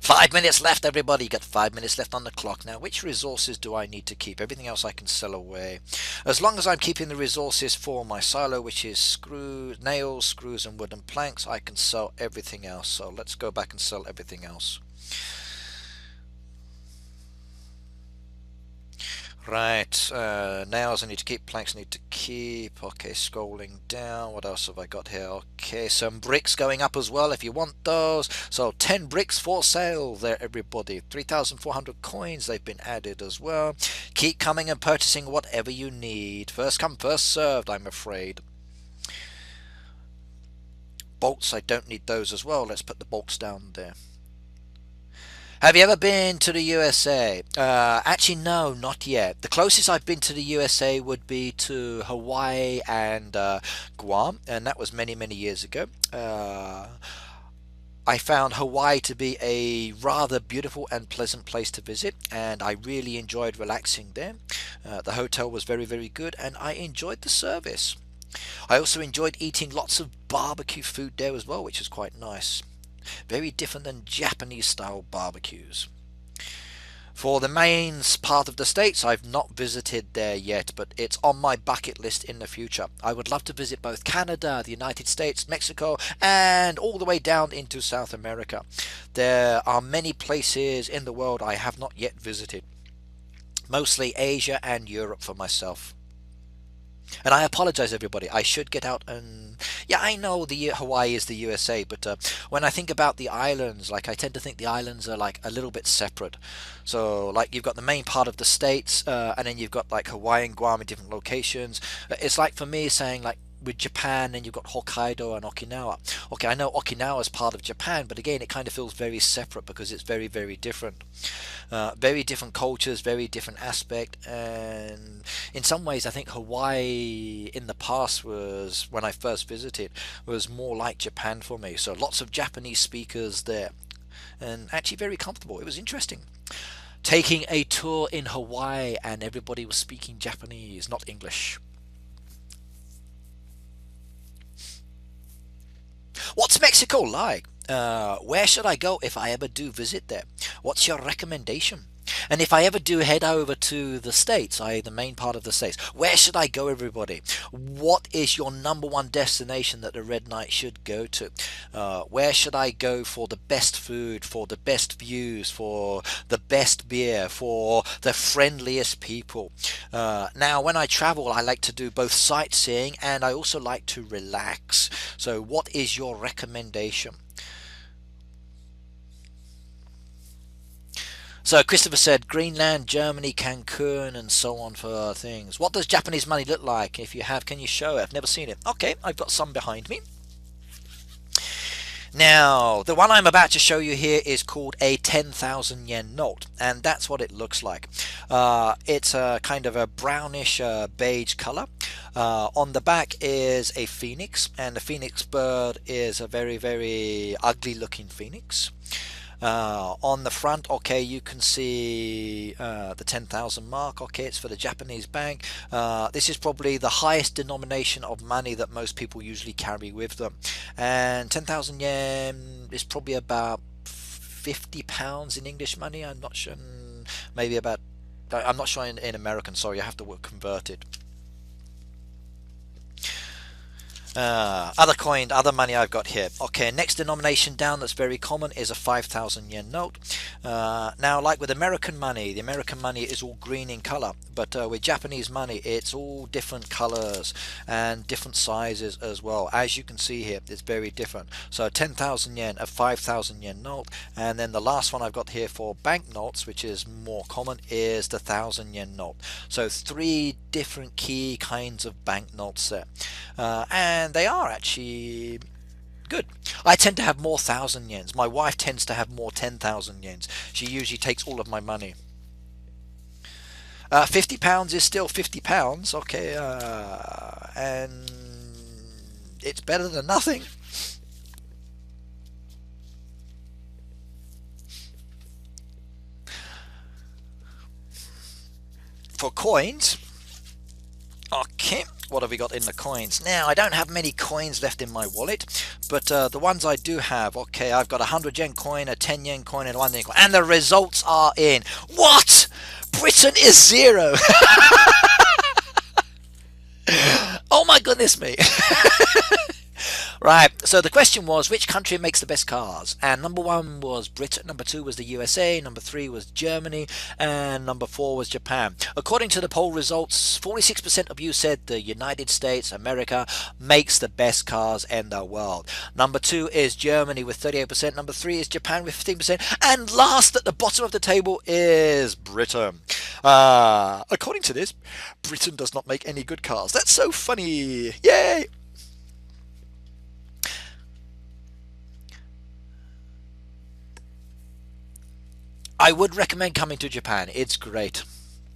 Five minutes left, everybody. You got 5 minutes left on the clock. Now, which resources do I need to keep? Everything else I can sell away. As long as I'm keeping the resources for my silo, which is screws, nails, screws, and wooden planks, I can sell everything else. So let's go back and sell everything else. Right, nails I need to keep, planks I need to keep. Okay, scrolling down, what else have I got here? Okay, some bricks going up as well if you want those. So 10 bricks for sale there, everybody. 3,400 coins, they've been added as well. Keep coming and purchasing whatever you need. First come, first served, I'm afraid. Bolts, I don't need those as well. Let's put the bolts down there. Have you ever been to the USA? Actually, no, not yet. The closest I've been to the USA would be to Hawaii and Guam, and that was many, many years ago. I found Hawaii to be a rather beautiful and pleasant place to visit, and I really enjoyed relaxing there. The hotel was very, very good, and I enjoyed the service. I also enjoyed eating lots of barbecue food there as well, which was quite nice. Very different than Japanese style barbecues. For the main part of the States, I've not visited there yet, but it's on my bucket list in the future. I would love to visit both Canada, the United States, Mexico, and all the way down into South America. There are many places in the world I have not yet visited. Mostly Asia and Europe for myself. And I apologize, everybody. I should get out and... Yeah, I know the Hawaii is the USA, but when I think about the islands, like I tend to think the islands are like a little bit separate. So like you've got the main part of the States, and then you've got like Hawaii and Guam in different locations. It's like for me saying like with Japan, and you've got Hokkaido and Okinawa. Okay, I know Okinawa is part of Japan, but again, it kind of feels very separate because it's very, very different. Very different cultures, very different aspect, and in some ways, I think Hawaii in the past was, when I first visited, was more like Japan for me. So lots of Japanese speakers there, and actually very comfortable. It was interesting. Taking a tour in Hawaii, and everybody was speaking Japanese, not English. What's Mexico like? Where should I go if I ever do visit there? What's your recommendation? And if I ever do head over to the States, i.e. the main part of the States, where should I go, everybody? What is your #1 destination that the Red Knight should go to? Where should I go for the best food, for the best views, for the best beer, for the friendliest people? Now, when I travel, I like to do both sightseeing and I also like to relax. So what is your recommendation? So Christopher said Greenland, Germany, Cancun, and so on for things. What does Japanese money look like? If you have, can you show it? I've never seen it. Okay, I've got some behind me. Now, the one I'm about to show you here is called a 10,000 yen note, and that's what it looks like. It's a kind of a brownish beige color. On the back is a phoenix, and the phoenix bird is a very, very ugly looking phoenix. On the front, okay, you can see the 10,000 mark. Okay, it's for the Japanese bank. This is probably the highest denomination of money that most people usually carry with them, and 10,000 yen is probably about £50 in English money. I'm not sure, maybe about, I'm not sure in American, sorry, I have to convert it. Other money I've got here. Okay, next denomination down that's very common is a 5,000 yen note. Now, like with American money, the American money is all green in color, but with Japanese money, it's all different colors and different sizes as well. As you can see here, it's very different. So 10,000 yen, a 5,000 yen note, and then the last one I've got here for banknotes, which is more common, is the 1,000 yen note. So 3 different key kinds of banknotes there, and they are actually good. I tend to have more 1,000 yens. My wife tends to have more 10,000 yens. She usually takes all of my money. £50 is still £50, okay, and it's better than nothing. For coins, okay, what have we got in the coins? Now, I don't have many coins left in my wallet, but the ones I do have, okay, I've got a 100 yen coin, a 10 yen coin, and a 1 yen coin, and the results are in. What? Britain is 0. Oh my goodness me. Right, so the question was, which country makes the best cars? And number 1 was Britain, number 2 was the USA, number 3 was Germany, and number 4 was Japan. According to the poll results, 46% of you said the United States, America, makes the best cars in the world. Number 2 is Germany with 38%, number 3 is Japan with 15%, and last at the bottom of the table is Britain. According to this, Britain does not make any good cars. That's so funny. Yay! I would recommend coming to Japan. It's great.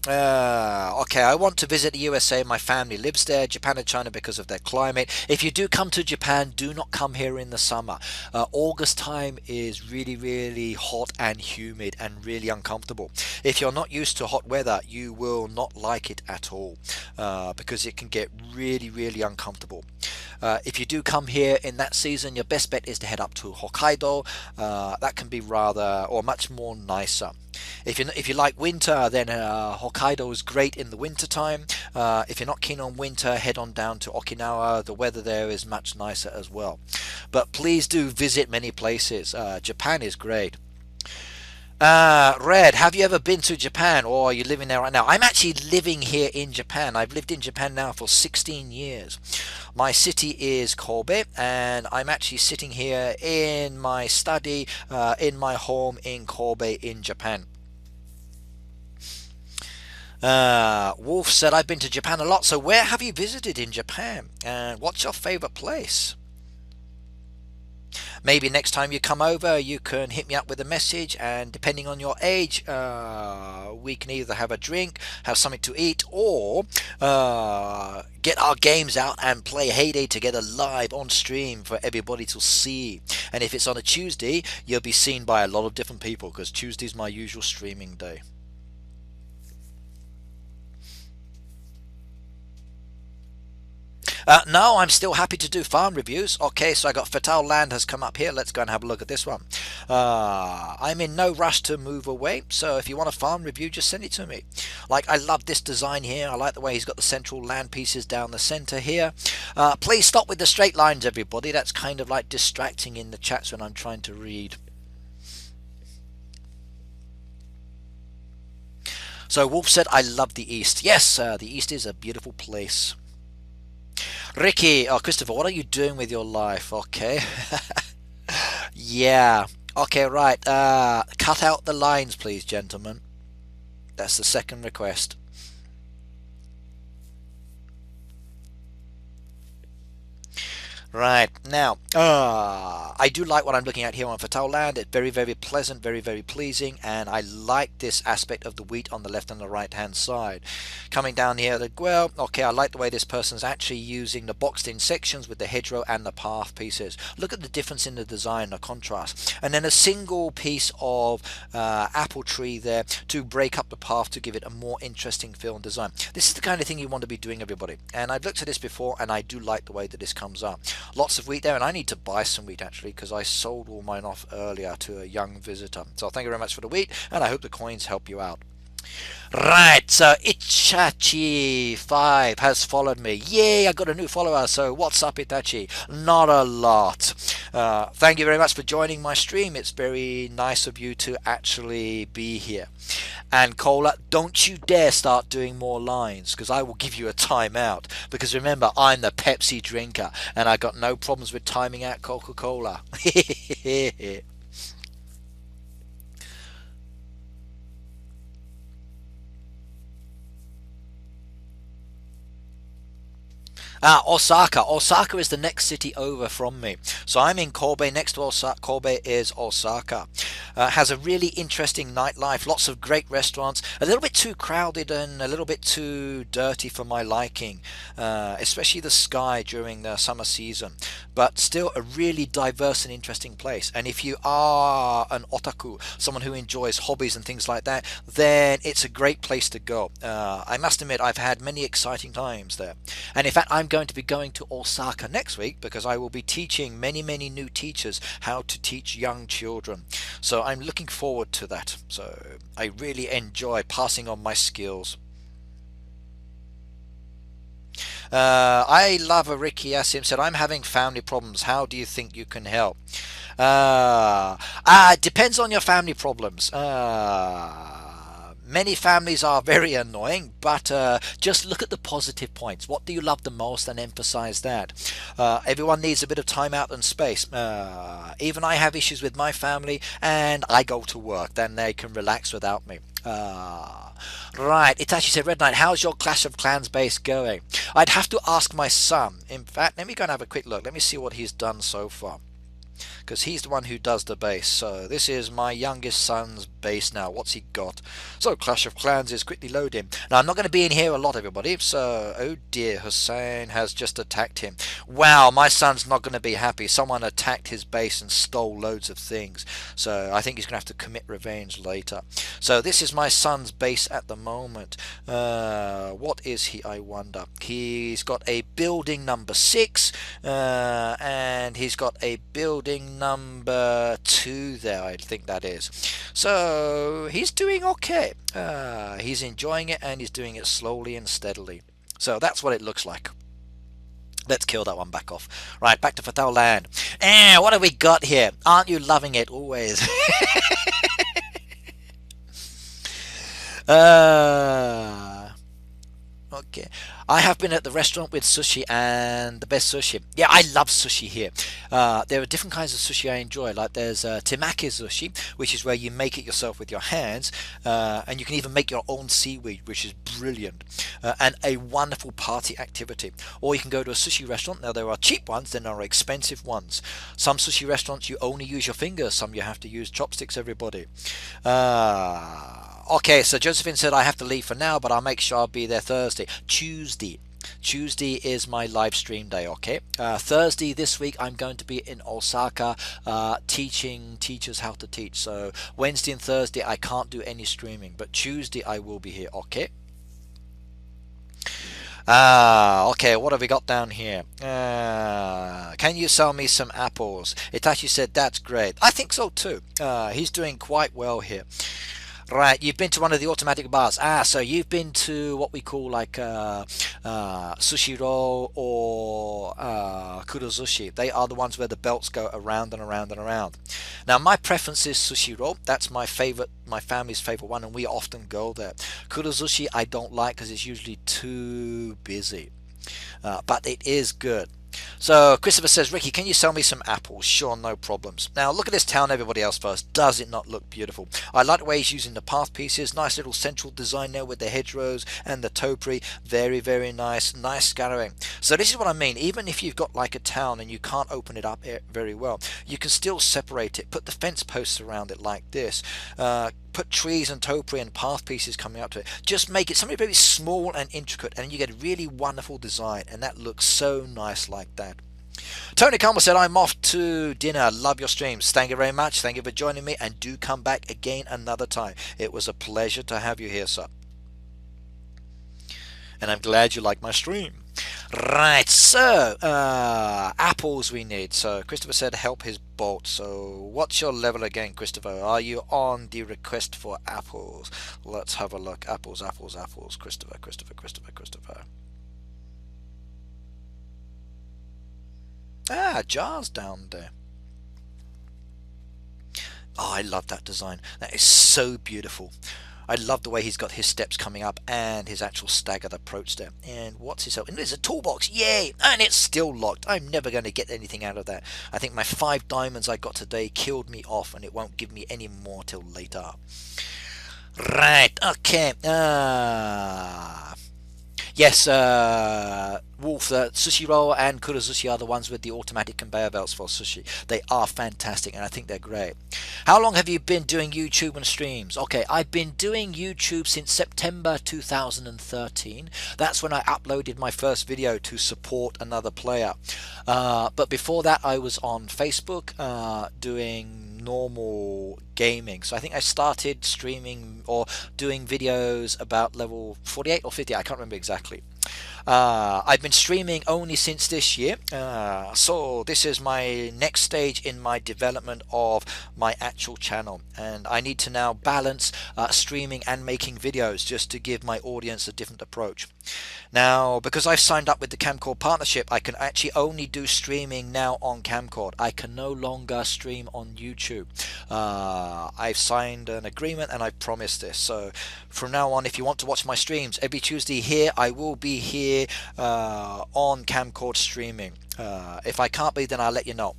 Okay, I want to visit the USA. My family lives there. Japan and China because of their climate. If you do come to Japan, do not come here in the summer. August time is really, really hot and humid and really uncomfortable. If you're not used to hot weather, you will not like it at all, because it can get really, really uncomfortable. If you do come here in that season, your best bet is to head up to Hokkaido. That can be rather, or much more nicer. If you like winter, then Hokkaido is great in the winter time. If you're not keen on winter, head on down to Okinawa. The weather there is much nicer as well. But please do visit many places. Japan is great. Red, have you ever been to Japan, or are you living there right now? I'm actually living here in Japan. I've lived in Japan now for 16 years. My city is Kobe, and I'm actually sitting here in my study, in my home in Kobe in Japan. Wolf said, I've been to Japan a lot, so where have you visited in Japan? And what's your favorite place? Maybe next time you come over, you can hit me up with a message, and depending on your age, we can either have a drink, have something to eat, or get our games out and play Heyday together live on stream for everybody to see. And if it's on a Tuesday, you'll be seen by a lot of different people, because Tuesday's my usual streaming day. No, I'm still happy to do farm reviews. Okay, so I got Fertile Land has come up here. Let's go and have a look at this one. I'm in no rush to move away, so if you want a farm review, just send it to me. Like, I love this design here. I like the way he's got the central land pieces down the center here. Please stop with the straight lines, everybody. That's kind of like distracting in the chats when I'm trying to read. So Wolf said, I love the East. Yes, the East is a beautiful place. Ricky, oh Christopher, what are you doing with your life? Okay. Yeah. Okay, right. Cut out the lines, please, gentlemen. That's the second request. Right, now, I do like what I'm looking at here on Fatal Land. It's very, very pleasant, very, very pleasing, and I like this aspect of the wheat on the left and the right hand side. Coming down here, well, okay, I like the way this person's actually using the boxed in sections with the hedgerow and the path pieces. Look at the difference in the design, the contrast. And then a single piece of apple tree there to break up the path to give it a more interesting feel and design. This is the kind of thing you want to be doing, everybody. And I've looked at this before, and I do like the way that this comes up. Lots of wheat there, and I need to buy some wheat actually, because I sold all mine off earlier to a young visitor. So thank you very much for the wheat, and I hope the coins help you out. Right, so Itachi5 has followed me. Yay, I got a new follower. So what's up, Itachi? Not a lot. Thank you very much for joining my stream. It's very nice of you to actually be here. And Cola, don't you dare start doing more lines, because I will give you a timeout. Because remember, I'm the Pepsi drinker, and I got no problems with timing out Coca-Cola. Osaka. Osaka is the next city over from me. So I'm in Kobe. Next to Osaka, Kobe is Osaka. Has a really interesting nightlife. Lots of great restaurants. A little bit too crowded and a little bit too dirty for my liking. Especially the sky during the summer season. But still a really diverse and interesting place. And if you are an otaku, someone who enjoys hobbies and things like that, then it's a great place to go. I must admit, I've had many exciting times there. And in fact, I'm going to be going to Osaka next week, because I will be teaching many new teachers how to teach young children. So I'm looking forward to that. So I really enjoy passing on my skills. I love a Ricky Asim said, I'm having family problems. How do you think you can help? Depends on your family problems. Many families are very annoying, but just look at the positive points. What do you love the most, and emphasize that. Everyone needs a bit of time out and space. Even I have issues with my family, and I go to work. Then they can relax without me. Right, Itachi said, Red Knight, how's your Clash of Clans base going? I'd have to ask my son. In fact, let me go and have a quick look. Let me see what he's done so far, because he's the one who does the base. So this is my youngest son's base now. What's he got? So Clash of Clans is quickly loading. Now I'm not going to be in here a lot, everybody. So, oh dear, Hussein has just attacked him. Wow, my son's not going to be happy. Someone attacked his base and stole loads of things. So I think he's going to have to commit revenge later. So this is my son's base at the moment. What is he, I wonder? He's got a building number 6, and he's got a building number 2 there, I think that is. So he's doing okay. He's enjoying it, and he's doing it slowly and steadily. So that's what it looks like. Let's kill that one back off. Right, back to Fatal Land. What have we got here? Aren't you loving it always? Okay, I have been at the restaurant with sushi, and the best sushi. Yeah, I love sushi here. There are different kinds of sushi I enjoy. Like there's temaki sushi, which is where you make it yourself with your hands, and you can even make your own seaweed, which is brilliant, and a wonderful party activity. Or you can go to a sushi restaurant. Now there are cheap ones, then there are expensive ones. Some sushi restaurants you only use your fingers, some you have to use chopsticks, everybody. Okay, so Josephine said I have to leave for now, but I'll make sure I'll be there Thursday. Tuesday is my live stream day, okay? Thursday this week I'm going to be in Osaka teaching teachers how to teach. So Wednesday and Thursday I can't do any streaming, but Tuesday I will be here, okay? Okay, what have we got down here? Can you sell me some apples? Itachi said that's great. I think so too. He's doing quite well here. Right, you've been to one of the automatic bars. So you've been to what we call like sushi roll or kurozushi. They are the ones where the belts go around and around and around. Now my preference is sushi roll. That's my favorite, my family's favorite one, and we often go there. Kurozushi I don't like because it's usually too busy, but it is good. So Christopher says, Ricky, can you sell me some apples? Sure, no problems. Now look at this town, everybody else first. Does it not look beautiful? I like the way he's using the path pieces. Nice little central design there with the hedgerows and the topiary. Very, very nice. Nice scattering. So this is what I mean. Even if you've got like a town and you can't open it up very well, you can still separate it. Put the fence posts around it like this. Put trees and topiary and path pieces coming up to it. Just make it something very small and intricate, and you get a really wonderful design, and that looks so nice like that. Tony Calmer said, I'm off to dinner. Love your streams. Thank you very much. Thank you for joining me, and do come back again another time. It was a pleasure to have you here, sir. And I'm glad you like my stream. Right, so apples we need. So Christopher said help his bolt. So what's your level again, Christopher? Are you on the request for apples? Let's have a look. Apples, apples, apples. Christopher. Jars down there. Oh, I love that design. That is so beautiful. I love the way he's got his steps coming up and his actual staggered approach there. And what's his help? And there's a toolbox. Yay! And it's still locked. I'm never going to get anything out of that. I think my 5 diamonds I got today killed me off, and it won't give me any more till later. Right. Okay. Yes, Wolf, Sushi Roll and Kurosushi are the ones with the automatic conveyor belts for sushi. They are fantastic, and I think they're great. How long have you been doing YouTube and streams? Okay, I've been doing YouTube since September 2013. That's when I uploaded my first video to support another player. But before that, I was on Facebook doing normal gaming. So I think I started streaming or doing videos about level 48 or 50. I can't remember exactly. I've been streaming only since this year, so this is my next stage in my development of my actual channel, and I need to now balance streaming and making videos just to give my audience a different approach. Now, because I've signed up with the Kamcord partnership, I can actually only do streaming now on Kamcord. I can no longer stream on YouTube. I've signed an agreement and I've promised this. So from now on, if you want to watch my streams every Tuesday here, I will be here on Kamcord streaming. If I can't be, then I'll let you know.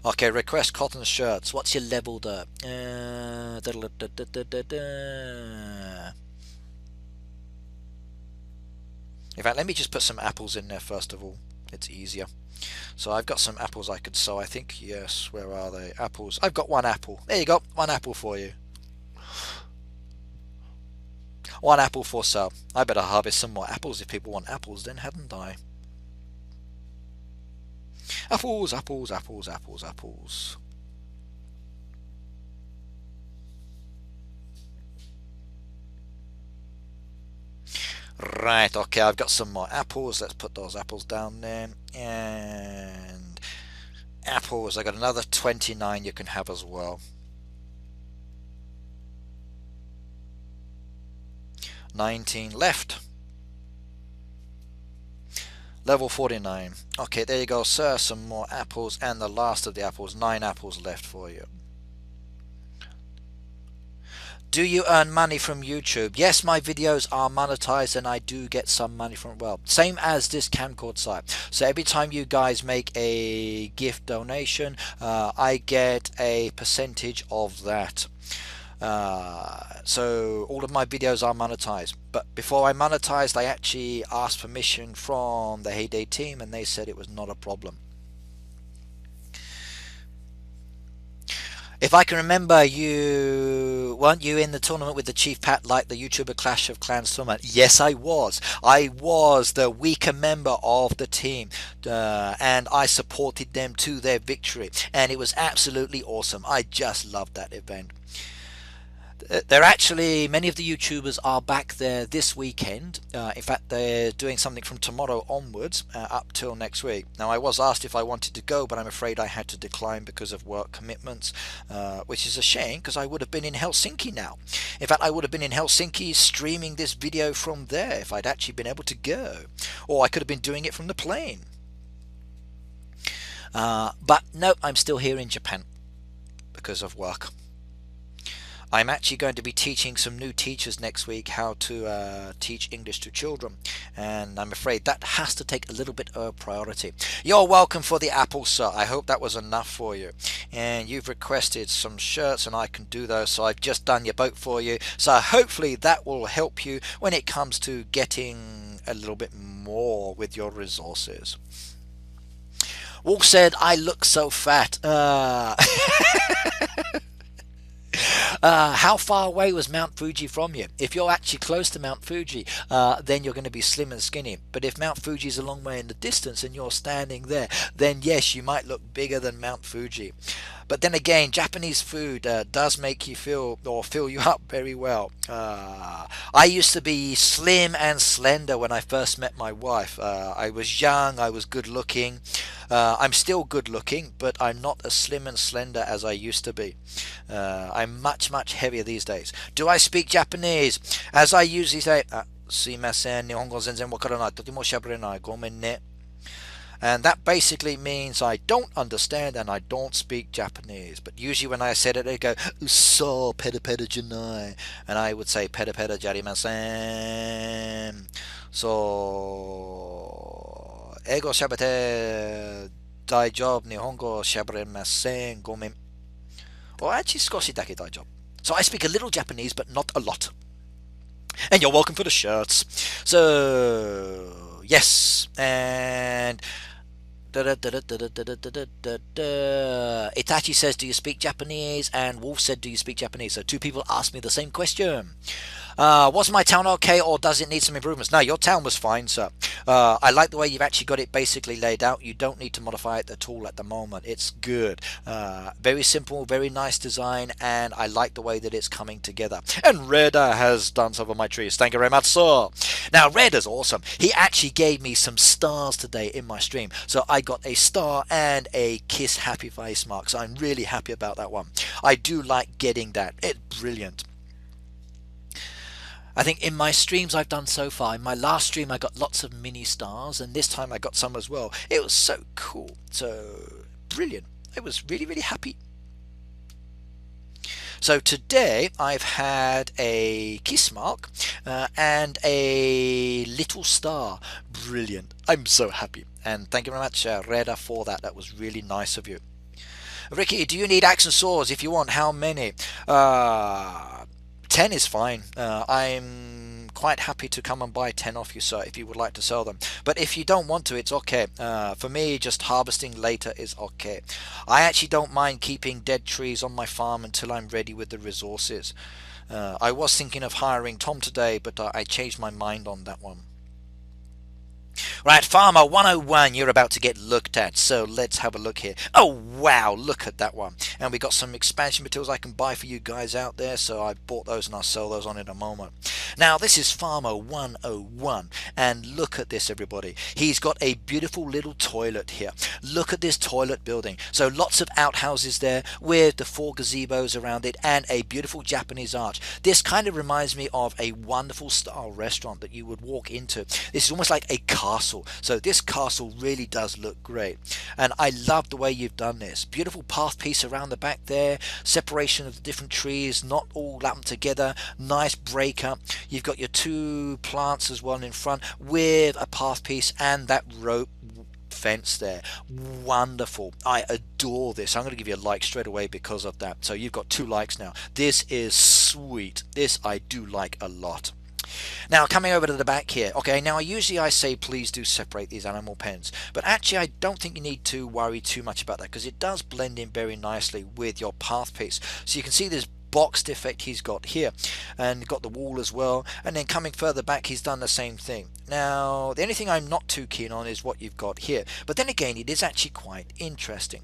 Okay, request cotton shirts. What's your level there? In fact, let me just put some apples in there first of all. It's easier. So I've got some apples I could sow, I think. Yes, where are they? Apples. I've got 1 apple. There you go. 1 apple for you. 1 apple for sale. I better harvest some more apples if people want apples then, hadn't I? Apples, apples, apples, apples, apples. Right, okay, I've got some more apples. Let's put those apples down there. And apples, I got another 29 you can have as well. 19 left. Level 49. Okay, there you go, sir. Some more apples, and the last of the apples. 9 apples left for you. Do you earn money from YouTube? Yes, my videos are monetized and I do get some money from it. Well, same as this Kamcord site. So every time you guys make a gift donation, I get a percentage of that. So all of my videos are monetized, but before I monetized, I actually asked permission from the Heyday team and they said it was not a problem. If I can remember, weren't you in the tournament with the Chief Pat, like the YouTuber Clash of Clans tournament? Yes, I was. I was the weaker member of the team, and I supported them to their victory, and it was absolutely awesome. I just loved that event. They're actually, many of the YouTubers are back there this weekend. In fact, they're doing something from tomorrow onwards up till next week. Now, I was asked if I wanted to go, but I'm afraid I had to decline because of work commitments, which is a shame because I would have been in Helsinki now. In fact, I would have been in Helsinki streaming this video from there if I'd actually been able to go. Or I could have been doing it from the plane. But no, I'm still here in Japan because of work. I'm actually going to be teaching some new teachers next week how to teach English to children, and I'm afraid that has to take a little bit of priority. You're welcome for the apple, sir. I hope that was enough for you. And you've requested some shirts, and I can do those, so I've just done your boat for you. So hopefully that will help you when it comes to getting a little bit more with your resources. Wolf said, I look so fat. How far away was Mount Fuji from you? If you're actually close to Mount Fuji, then you're going to be slim and skinny. But if Mount Fuji is a long way in the distance and you're standing there, then yes, you might look bigger than Mount Fuji. But then again, Japanese food does make you feel or fill you up very well. I used to be slim and slender when I first met my wife. I was young, I was good looking. I'm still good looking, but I'm not as slim and slender as I used to be. I'm much heavier these days. Do I speak Japanese? As I usually say, すいません、日本語全然わからない。とても喋れない。ごめんね。And that basically means I don't understand and I don't speak Japanese. But usually when I said it, they go, so peda peda janai. And I would say peda peda jarimasen. So, 英語喋って大丈夫。日本語喋れません。ごめん。Or actually 少しだけ大丈夫。So I speak a little Japanese, but not a lot. And you're welcome for the shirts. So, yes. And Itachi says, do you speak Japanese? And Wolf said, do you speak Japanese? So two people asked me the same question. Was my town okay, or does it need some improvements? No, your town was fine, sir. I like the way you've actually got it basically laid out. You don't need to modify it at all at the moment. It's good. Very simple, very nice design, and I like the way that it's coming together. And Reda has done some of my trees. Thank you very much, sir. Now, Reda's awesome. He actually gave me some stars today in my stream. So I got a star and a kiss happy face mark. So I'm really happy about that one. I do like getting that. It's brilliant. I think in my streams I've done so far, in my last stream I got lots of mini stars, and this time I got some as well. It was so cool, so brilliant. I was really happy. So today I've had a kiss mark and a little star. Brilliant. I'm so happy. And thank you very much, Reda, for that. That was really nice of you. Ricky, do you need axe and swords? If you want, how many? 10 is fine. I'm quite happy to come and buy 10 off you, sir, if you would like to sell them. But if you don't want to, it's okay. For me, just harvesting later is okay. I actually don't mind keeping dead trees on my farm until I'm ready with the resources. I was thinking of hiring Tom today, but I changed my mind on that one. Right, Farmer 101, you're about to get looked at, so let's have a look here. Oh wow, look at that one. And we got some expansion materials I can buy for you guys out there, so I bought those and I'll sell those on in a moment. Now this is Farmer 101, and look at this, everybody. He's got a beautiful little toilet here. Look at this toilet building. So lots of outhouses there with the 4 gazebos around it and a beautiful Japanese arch. This kind of reminds me of a wonderful style restaurant that you would walk into. This is almost like a castle. So this castle really does look great, and I love the way you've done this. Beautiful path piece around the back there, separation of the different trees, not all lumped together, nice breakup. You've got your 2 plants as well in front with a path piece and that rope fence there. Wonderful. I adore this. I'm going to give you a like straight away because of that. So you've got 2 likes now. This is sweet. This I do like a lot. Now coming over to the back here, okay, now usually I say please do separate these animal pens, but actually I don't think you need to worry too much about that because it does blend in very nicely with your path piece. So you can see this boxed effect he's got here, and got the wall as well, and then coming further back he's done the same thing. Now the only thing I'm not too keen on is what you've got here, but then again it is actually quite interesting.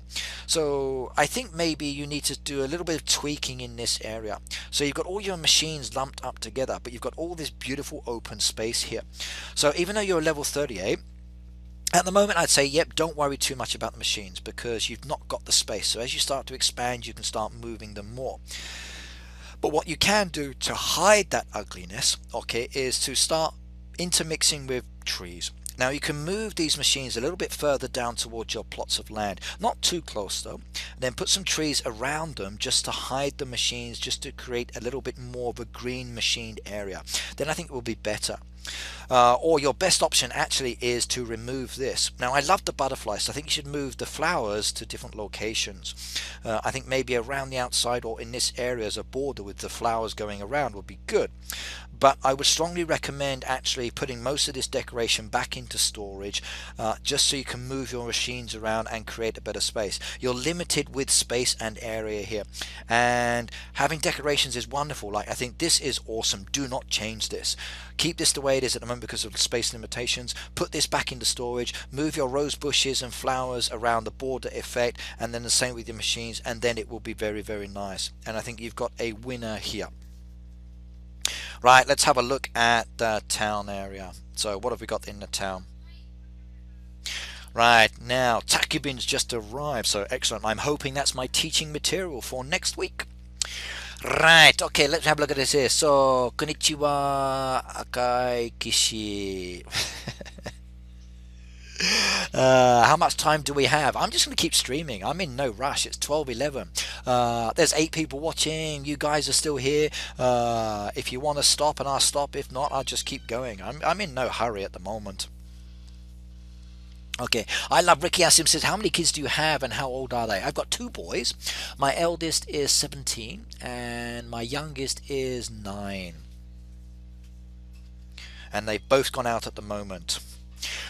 So I think maybe you need to do a little bit of tweaking in this area. So you've got all your machines lumped up together, but you've got all this beautiful open space here. So even though you're level 38 at the moment, I'd say, yep, don't worry too much about the machines because you've not got the space. So as you start to expand, you can start moving them more. But what you can do to hide that ugliness, okay, is to start intermixing with trees. Now you can move these machines a little bit further down towards your plots of land, not too close though. Then put some trees around them just to hide the machines, just to create a little bit more of a green machined area. Then I think it will be better. Or your best option actually is to remove this. Now I love the butterflies, so I think you should move the flowers to different locations. I think maybe around the outside or in this area as a border with the flowers going around would be good. But I would strongly recommend actually putting most of this decoration back into storage, just so you can move your machines around and create a better space. You're limited with space and area here, and having decorations is wonderful. Like, I think this is awesome. Do not change this. Keep this the way it is at the moment because of space limitations. Put this back into storage, move your rose bushes and flowers around the border effect, and then the same with your machines, and then it will be very, very nice. And I think you've got a winner here. Right, let's have a look at the town area. So what have we got in the town? Right, now Takubin's just arrived, so excellent. I'm hoping that's my teaching material for next week. Right, okay, let's have a look at this here. So, konnichiwa, akai kishi. How much time do we have? I'm just going to keep streaming. I'm in no rush. It's 12:11. There's 8 people watching. You guys are still here. If you want to stop, and I'll stop. If not, I'll just keep going. I'm in no hurry at the moment. Okay, I love Ricky Asim says, how many kids do you have and how old are they? I've got 2 boys. My eldest is 17 and my youngest is 9. And they've both gone out at the moment.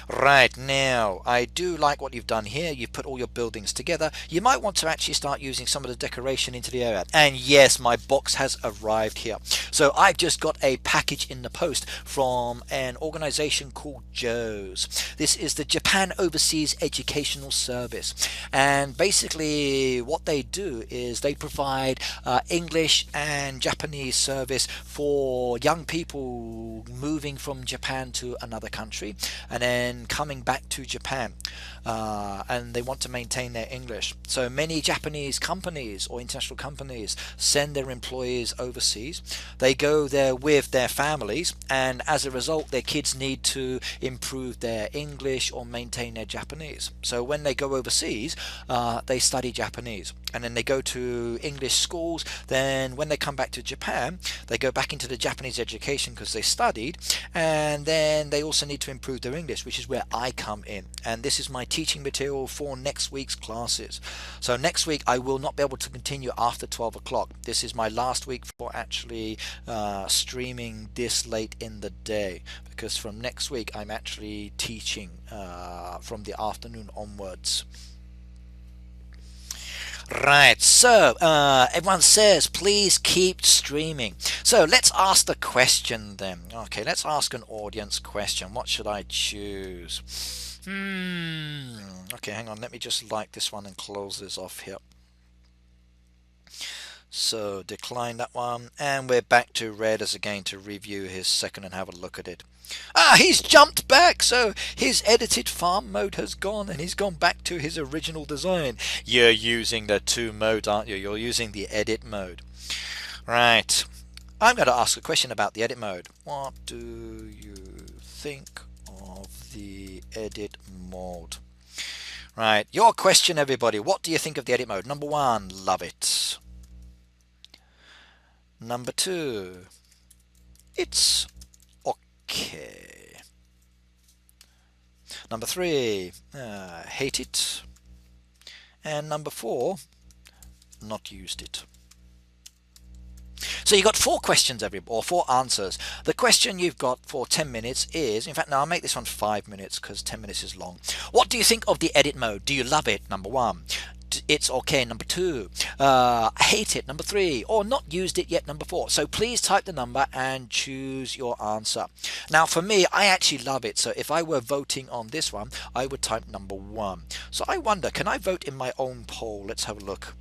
Right, now I do like what you've done here. You've put all your buildings together. You might want to actually start using some of the decoration into the area. And yes, my box has arrived here. So I've just got a package in the post from an organization called Joe's. This is the Japan Overseas Educational Service, and basically what they do is they provide English and Japanese service for young people moving from Japan to another country and then coming back to Japan, and they want to maintain their English. So many Japanese companies or international companies send their employees overseas. They go there with their families, and as a result their kids need to improve their English or maintain their Japanese. So when they go overseas, they study Japanese, and then they go to English schools. Then when they come back to Japan, they go back into the Japanese education because they studied, and then they also need to improve their English, which is where I come in. And this is my teaching material for next week's classes. So next week I will not be able to continue after 12 o'clock. This is my last week for actually streaming this late in the day, because from next week I'm actually teaching from the afternoon onwards. Right, so everyone says please keep streaming. So let's ask the question then. Okay, let's ask an audience question. What should I choose? Okay, hang on, let me just like this one and close this off here. So decline that one, and we're back to Raiders again to review his second and have a look at it. He's jumped back, so his edited farm mode has gone and he's gone back to his original design. You're using the 2 modes, aren't you? You're using the edit mode. Right, I'm going to ask a question about the edit mode. What do you think of the edit mode? Right, your question, everybody. What do you think of the edit mode? Number 1, love it. Number 2, it's okay. Number 3, hate it. And number 4, not used it. So you got 4 questions, or 4 answers. The question you've got for 10 minutes is, in fact, no, I'll make this one 5 minutes because 10 minutes is long. What do you think of the edit mode? Do you love it? Number 1. It's okay, number 2. Hate it, number 3. Or not used it yet, number 4. So please type the number and choose your answer. Now for me, I actually love it. So if I were voting on this one, I would type number 1. So I wonder, can I vote in my own poll? Let's have a look.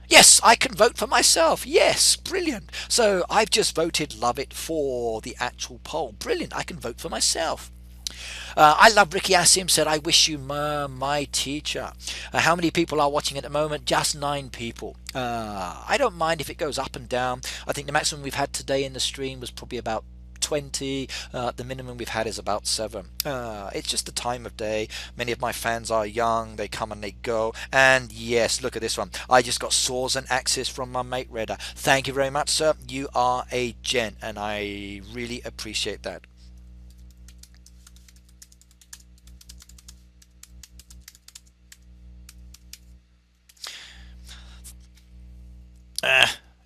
Yes, I can vote for myself. Yes, brilliant. So I've just voted love it for the actual poll. Brilliant, I can vote for myself. I love Ricky Asim said, I wish you were my teacher. How many people are watching at the moment? Just 9 people. I don't mind if it goes up and down. I think the maximum we've had today in the stream was probably about 20. The minimum we've had is about 7. It's just the time of day. Many of my fans are young, they come and they go. And yes, look at this one. I just got swords and axes from my mate Redder. Thank you very much, sir. You are a gent, and I really appreciate that.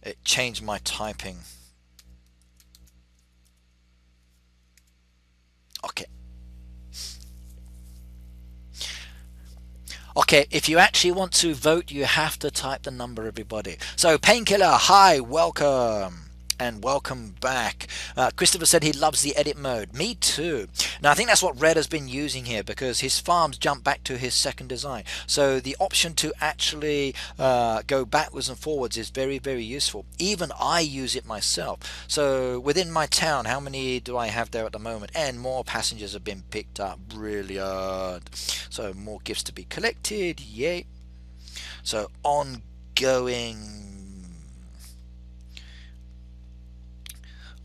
It changed my typing. Okay. Okay, if you actually want to vote, you have to type the number, everybody. So, Painkiller, hi, welcome. And welcome back. Christopher said he loves the edit mode. Me too. Now I think that's what Red has been using here, because his farms jump back to his second design. So the option to actually go backwards and forwards is very, very useful. Even I use it myself. So within my town, how many do I have there at the moment? And more passengers have been picked up. Brilliant. So more gifts to be collected. Yay. So ongoing.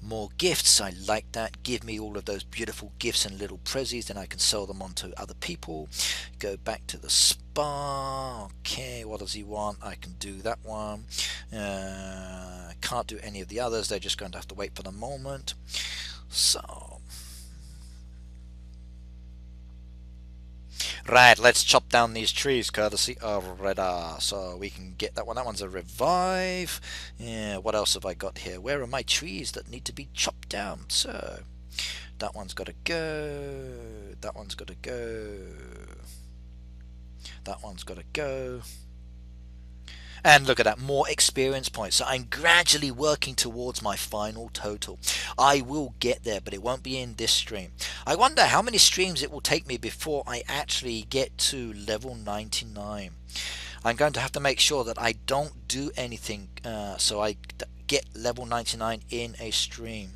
More gifts, I like that. Give me all of those beautiful gifts and little prezzies, then I can sell them on to other people. Go back to the spa. Okay, what does he want? I can do that one. Can't do any of the others, they're just going to have to wait for the moment. So right, let's chop down these trees courtesy of Redder, so we can get that one. That one's a revive. Yeah, what else have I got here? Where are my trees that need to be chopped down? So that one's got to go, that one's got to go, that one's got to go. And look at that, more experience points. So I'm gradually working towards my final total. I will get there, but it won't be in this stream. I wonder how many streams it will take me before I actually get to level 99. I'm going to have to make sure that I don't do anything so I get level 99 in a stream.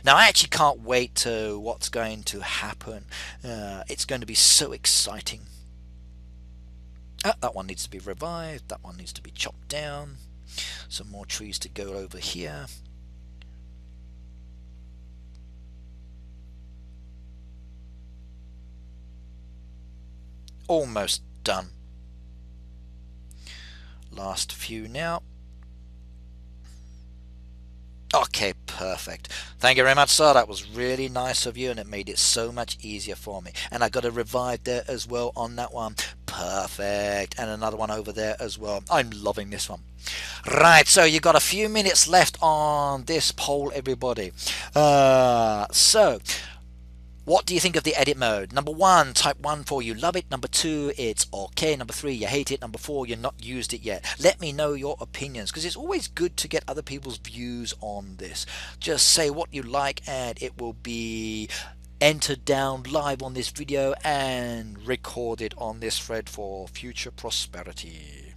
Now I actually can't wait to what's going to happen. It's going to be so exciting. That one needs to be revived, that one needs to be chopped down. Some more trees to go over here. Almost done. Last few now. Okay, perfect. Thank you very much, sir. That was really nice of you, and it made it so much easier for me. And I got a revive there as well on that one. Perfect. And another one over there as well. I'm loving this one. Right, so you got a few minutes left on this poll, everybody. So what do you think of the edit mode? Number 1, type 1 for you love it. Number 2, it's okay. Number 3, you hate it. Number 4, you're not used it yet. Let me know your opinions, because it's always good to get other people's views on this. Just say what you like, and it will be entered down live on this video and recorded on this thread for future prosperity.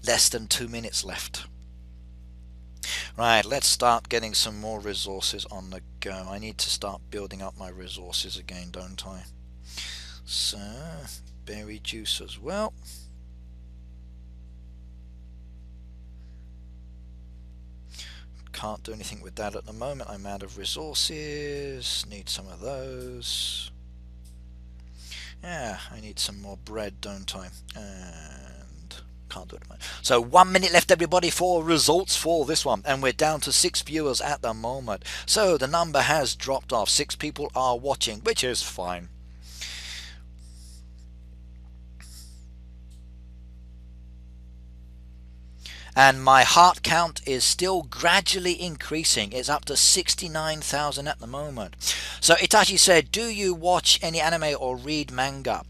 Less than 2 minutes left. Right, let's start getting some more resources on the go. I need to start building up my resources again, don't I? So, berry juice as well. Can't do anything with that at the moment. I'm out of resources. Need some of those. Yeah, I need some more bread, don't I? Can't do it. So 1 minute left, everybody, for results for this one, and we're down to 6 viewers at the moment. So the number has dropped off. 6 people are watching, which is fine. And my heart count is still gradually increasing. It's up to 69,000 at the moment. So Itachi said, do you watch any anime or read manga?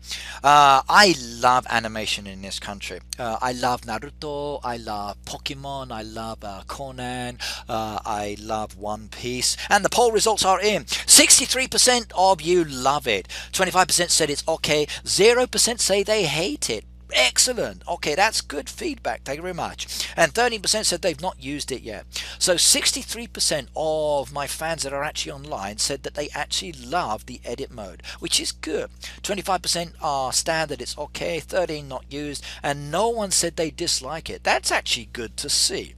I love animation in this country. I love Naruto, I love Pokemon, I love Conan, I love One Piece. And the poll results are in. 63% of you love it. 25% said it's okay. 0% say they hate it. Excellent. Okay, that's good feedback. Thank you very much. And 13% said they've not used it yet. So 63% of my fans that are actually online said that they actually love the edit mode, which is good. 25% are standard, it's okay. 13 not used, and no one said they dislike it. That's actually good to see.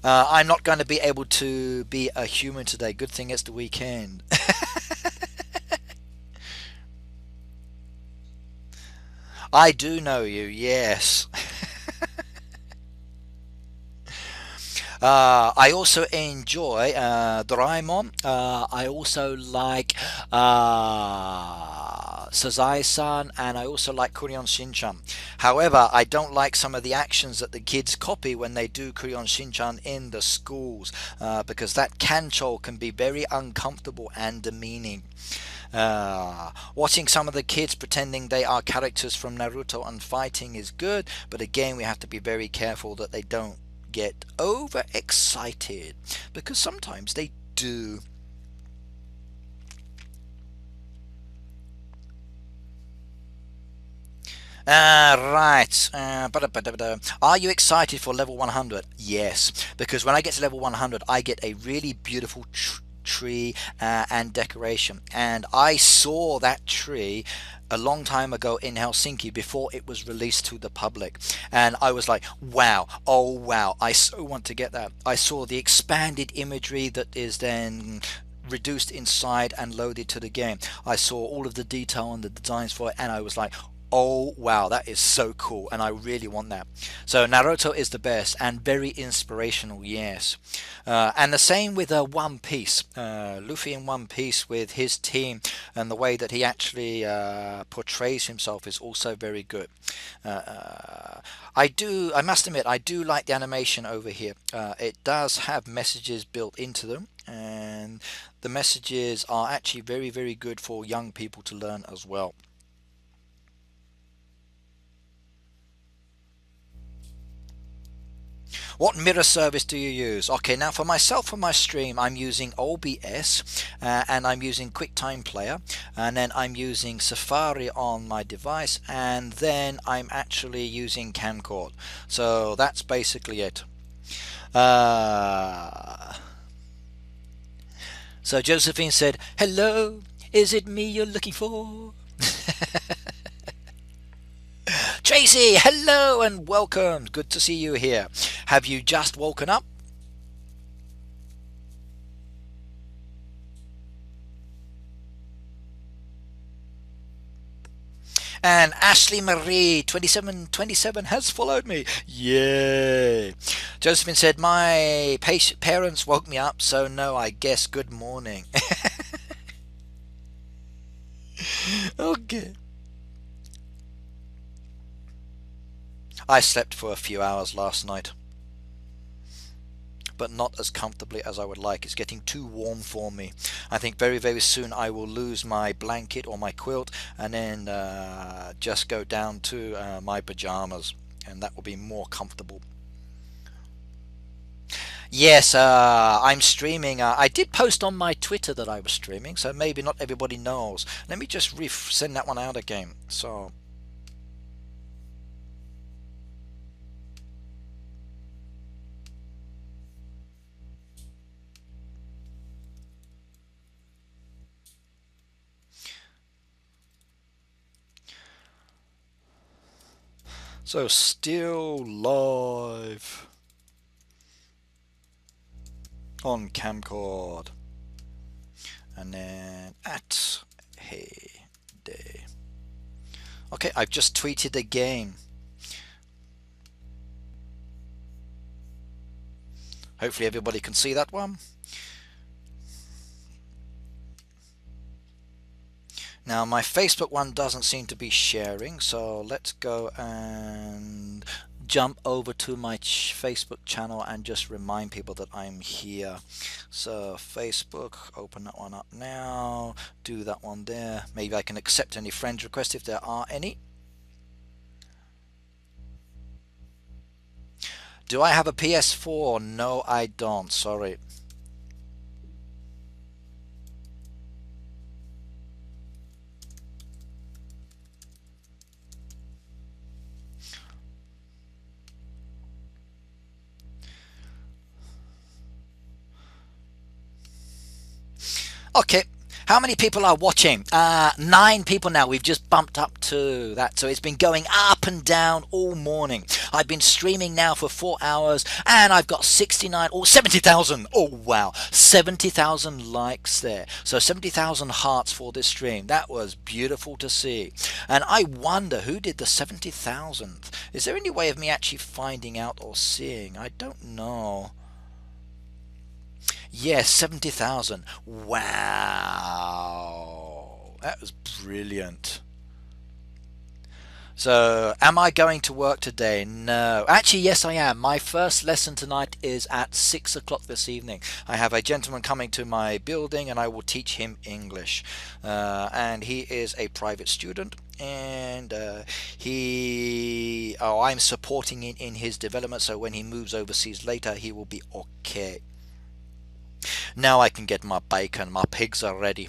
I'm not going to be able to be a human today. Good thing it's the weekend. I do know you, yes. I also enjoy Doraemon. I also like Sazai-san, and I also like Kurion Shinchan. However, I don't like some of the actions that the kids copy when they do Kurion Shinchan in the schools, because that kancho can be very uncomfortable and demeaning. Watching some of the kids pretending they are characters from Naruto and fighting is good, but again, we have to be very careful that they don't get overexcited, because sometimes they do. Right. Are you excited for level 100? Yes, because when I get to level 100, I get a really beautiful tree and decoration. And I saw that tree a long time ago in Helsinki before it was released to the public, and I was like, wow, oh wow, I so want to get that. I saw the expanded imagery that is then reduced inside and loaded to the game. I saw all of the detail and the designs for it, and I was like, oh wow, that is so cool, and I really want that. So Naruto is the best and very inspirational, yes. And the same with One Piece. Luffy in One Piece with his team, and the way that he actually portrays himself is also very good. I must admit, I do like the animation over here. It does have messages built into them, and the messages are actually very, very good for young people to learn as well. What mirror service do you use? Okay, now for myself, for my stream, I'm using OBS, and I'm using QuickTime Player, and then I'm using Safari on my device, and then I'm actually using Kamcord. So that's basically it. Uh, so Josephine said, hello, is it me you're looking for? Tracy, hello and welcome. Good to see you here. Have you just woken up? And Ashley Marie 2727 has followed me. Yay! Josephine said, my parents woke me up, so no, I guess good morning. Okay. I slept for a few hours last night, but not as comfortably as I would like. It's getting too warm for me. I think very, very soon I will lose my blanket or my quilt, and then just go down to my pajamas, and that will be more comfortable. Yes, I'm streaming. I did post on my Twitter that I was streaming, so maybe not everybody knows. Let me just send that one out again. So still live on Kamcord, and then at Hey Day. Okay, I've just tweeted again. Hopefully everybody can see that one. Now my Facebook one doesn't seem to be sharing, so let's go and jump over to my Facebook channel and just remind people that I'm here. So Facebook, open that one up now, do that one there. Maybe I can accept any friend requests if there are any. Do I have a PS4? No, I don't, sorry. Okay. How many people are watching? 9 people now. We've just bumped up to that. So it's been going up and down all morning. I've been streaming now for 4 hours and I've got 69 or 70,000. Oh, wow. 70,000 likes there. So 70,000 hearts for this stream. That was beautiful to see. And I wonder who did the 70,000th. Is there any way of me actually finding out or seeing? I don't know. Yes, 70,000. Wow. That was brilliant. So, am I going to work today? No. Actually, yes, I am. My first lesson tonight is at 6 o'clock this evening. I have a gentleman coming to my building and I will teach him English. And he is a private student. And I'm supporting in his development. So when he moves overseas later, he will be okay. Now I can get my bacon. My pigs are ready.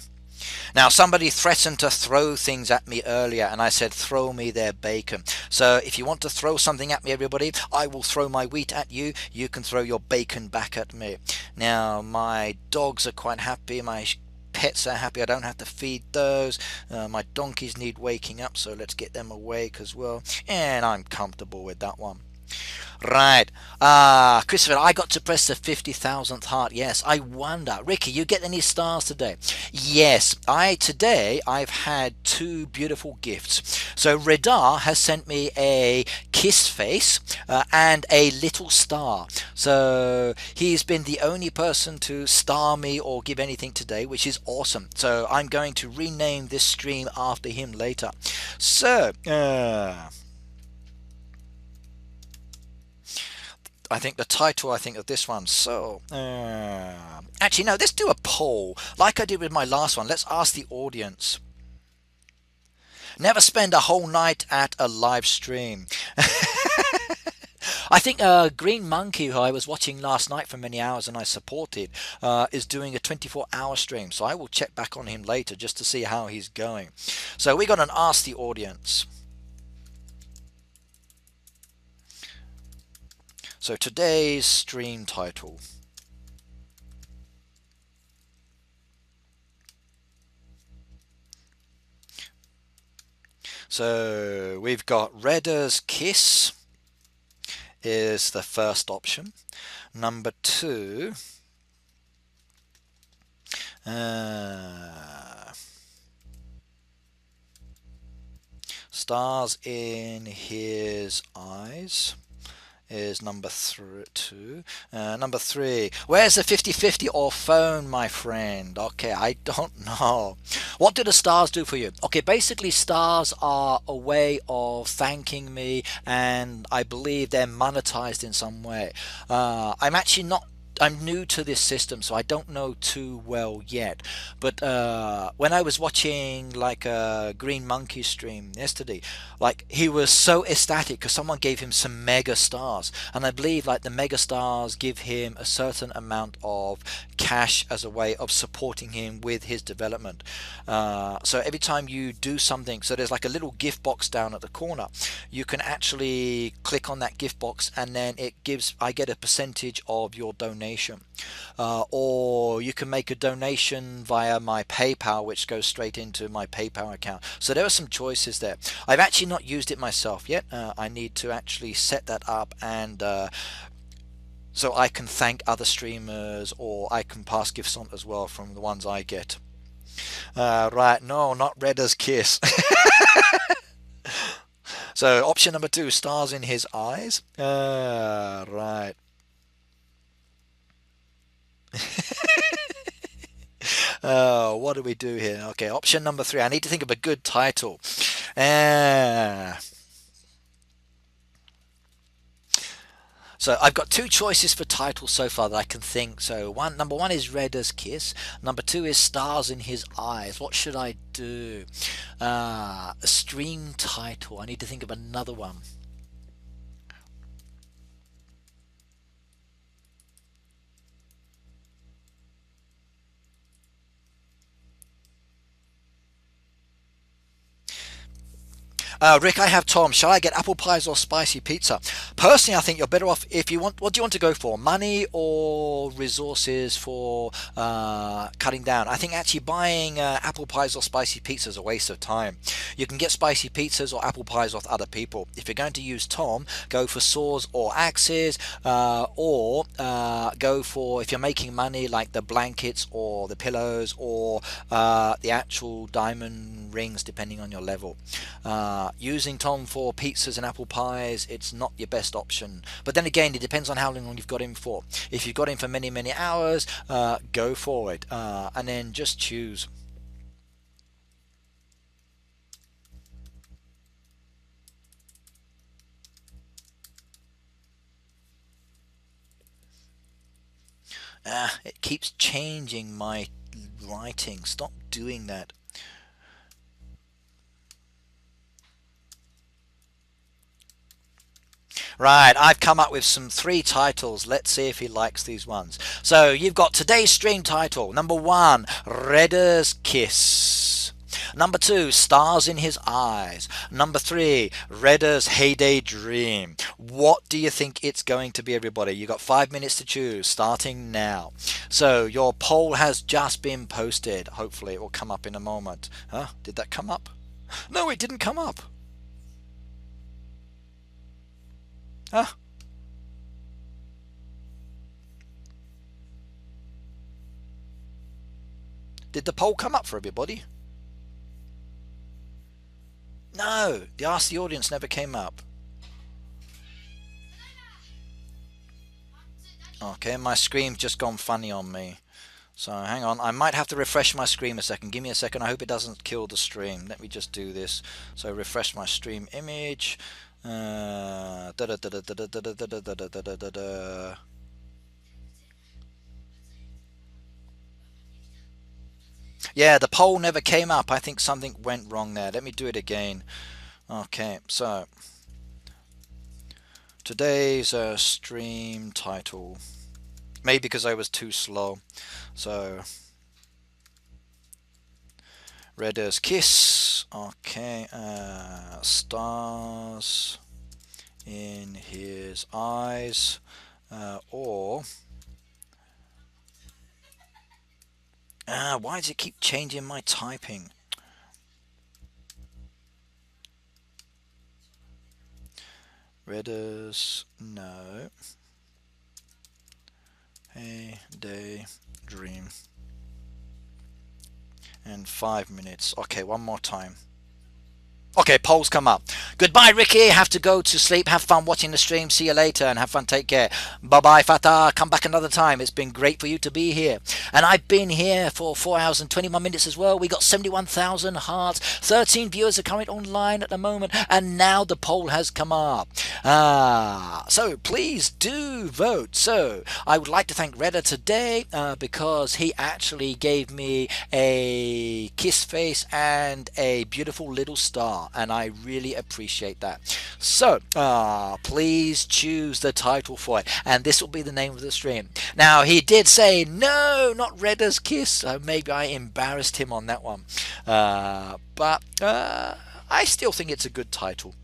Now somebody threatened to throw things at me earlier and I said throw me their bacon. So if you want to throw something at me, everybody, I will throw my wheat at you. You can throw your bacon back at me. Now my dogs are quite happy. My pets are happy. I don't have to feed those. My donkeys need waking up, so let's get them awake as well. And I'm comfortable with that one. Right. Christopher, I got to press the 50,000th heart. Yes, I wonder. Ricky, you get any stars today? Yes, today I've had 2 beautiful gifts. So Redar has sent me a kiss face and a little star. So he's been the only person to star me or give anything today, which is awesome. So I'm going to rename this stream after him later. So, I think the title, of this one. So, actually, no, let's do a poll like I did with my last one. Let's ask the audience. Never spend a whole night at a live stream. I think Green Monkey, who I was watching last night for many hours and I supported, is doing a 24-hour stream. So I will check back on him later just to see how he's going. So we're going to ask the audience. So today's stream title. So we've got Redder's Kiss is the first option. Number 2, Stars in His Eyes is number 2. Number 3, where's the 50-50 or phone, my friend? Okay, I don't know. What do the stars do for you? Okay, basically stars are a way of thanking me, and I believe they're monetized in some way. I'm new to this system, so I don't know too well yet. But when I was watching like a Green Monkey stream yesterday, like he was so ecstatic because someone gave him some mega stars, and I believe like the mega stars give him a certain amount of cash as a way of supporting him with his development. So every time you do something, so there's like a little gift box down at the corner. You can actually click on that gift box, and then I get a percentage of your donation. Or you can make a donation via my PayPal, which goes straight into my PayPal account. So there are some choices there. I've actually not used it myself yet. I need to actually set that up, and so I can thank other streamers, or I can pass gifts on as well from the ones I get. Right, no, not Redder's Kiss. So option number 2, Stars in His Eyes. Right. What do we do here? Okay, option number 3. I need to think of a good title. So I've got 2 choices for titles so far that I can think. So number 1 is Redder's Kiss. Number 2 is Stars in His Eyes. What should I do? A stream title. I need to think of another one. Rick, I have Tom. Shall I get apple pies or spicy pizza? Personally, I think you're better off if you want. What do you want to go for? Money or resources for cutting down? I think actually buying apple pies or spicy pizza is a waste of time. You can get spicy pizzas or apple pies off other people. If you're going to use Tom, go for saws or axes, or go for, if you're making money, like the blankets or the pillows or the actual diamond rings, depending on your level. Using Tom for pizzas and apple pies, it's not your best option. But then again, it depends on how long you've got him for. If you've got him for many, many hours, go for it. And then just choose. It keeps changing my writing. Stop doing that. Right, I've come up with some 3 titles. Let's see if he likes these ones. So you've got today's stream title. Number 1, Redder's Kiss. Number 2, Stars in His Eyes. Number 3, Redder's Heyday Dream. What do you think it's going to be, everybody? You've got 5 minutes to choose, starting now. So your poll has just been posted. Hopefully it will come up in a moment. Huh? Did that come up? No, it didn't come up. Huh? Did the poll come up for everybody? No, the Ask the Audience never came up. Okay, my screen's just gone funny on me. So hang on, I might have to refresh my screen a second. Give me a second, I hope it doesn't kill the stream. Let me just do this. So refresh my stream image. Yeah, the poll never came up. I think something went wrong there. Let me do it again. Okay, so today's stream title. Maybe because I was too slow. So Redder's Kiss. Okay, Stars in His Eyes, or why does it keep changing my typing? Redder's, no, Heyday Dream. And 5 minutes. Okay, one more time. Okay, polls come up. Goodbye, Ricky. Have to go to sleep. Have fun watching the stream. See you later and have fun. Take care. Bye-bye, Fatah. Come back another time. It's been great for you to be here. And I've been here for 4 hours and 21 minutes as well. We got 71,000 hearts. 13 viewers are currently online at the moment. And now the poll has come up. So please do vote. So I would like to thank Redder today because he actually gave me a kiss face and a beautiful little star. And I really appreciate that. So please choose the title for it, and this will be the name of the stream. Now he did say no, not Redder's Kiss, so maybe I embarrassed him on that one, but I still think it's a good title.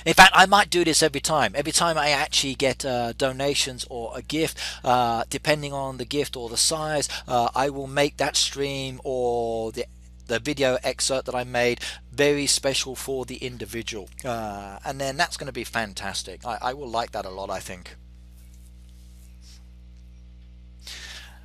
In fact, I might do this every time. Every time I actually get donations or a gift, depending on the gift or the size, I will make that stream or the video excerpt that I made very special for the individual, and then that's going to be fantastic. I will like that a lot, I think.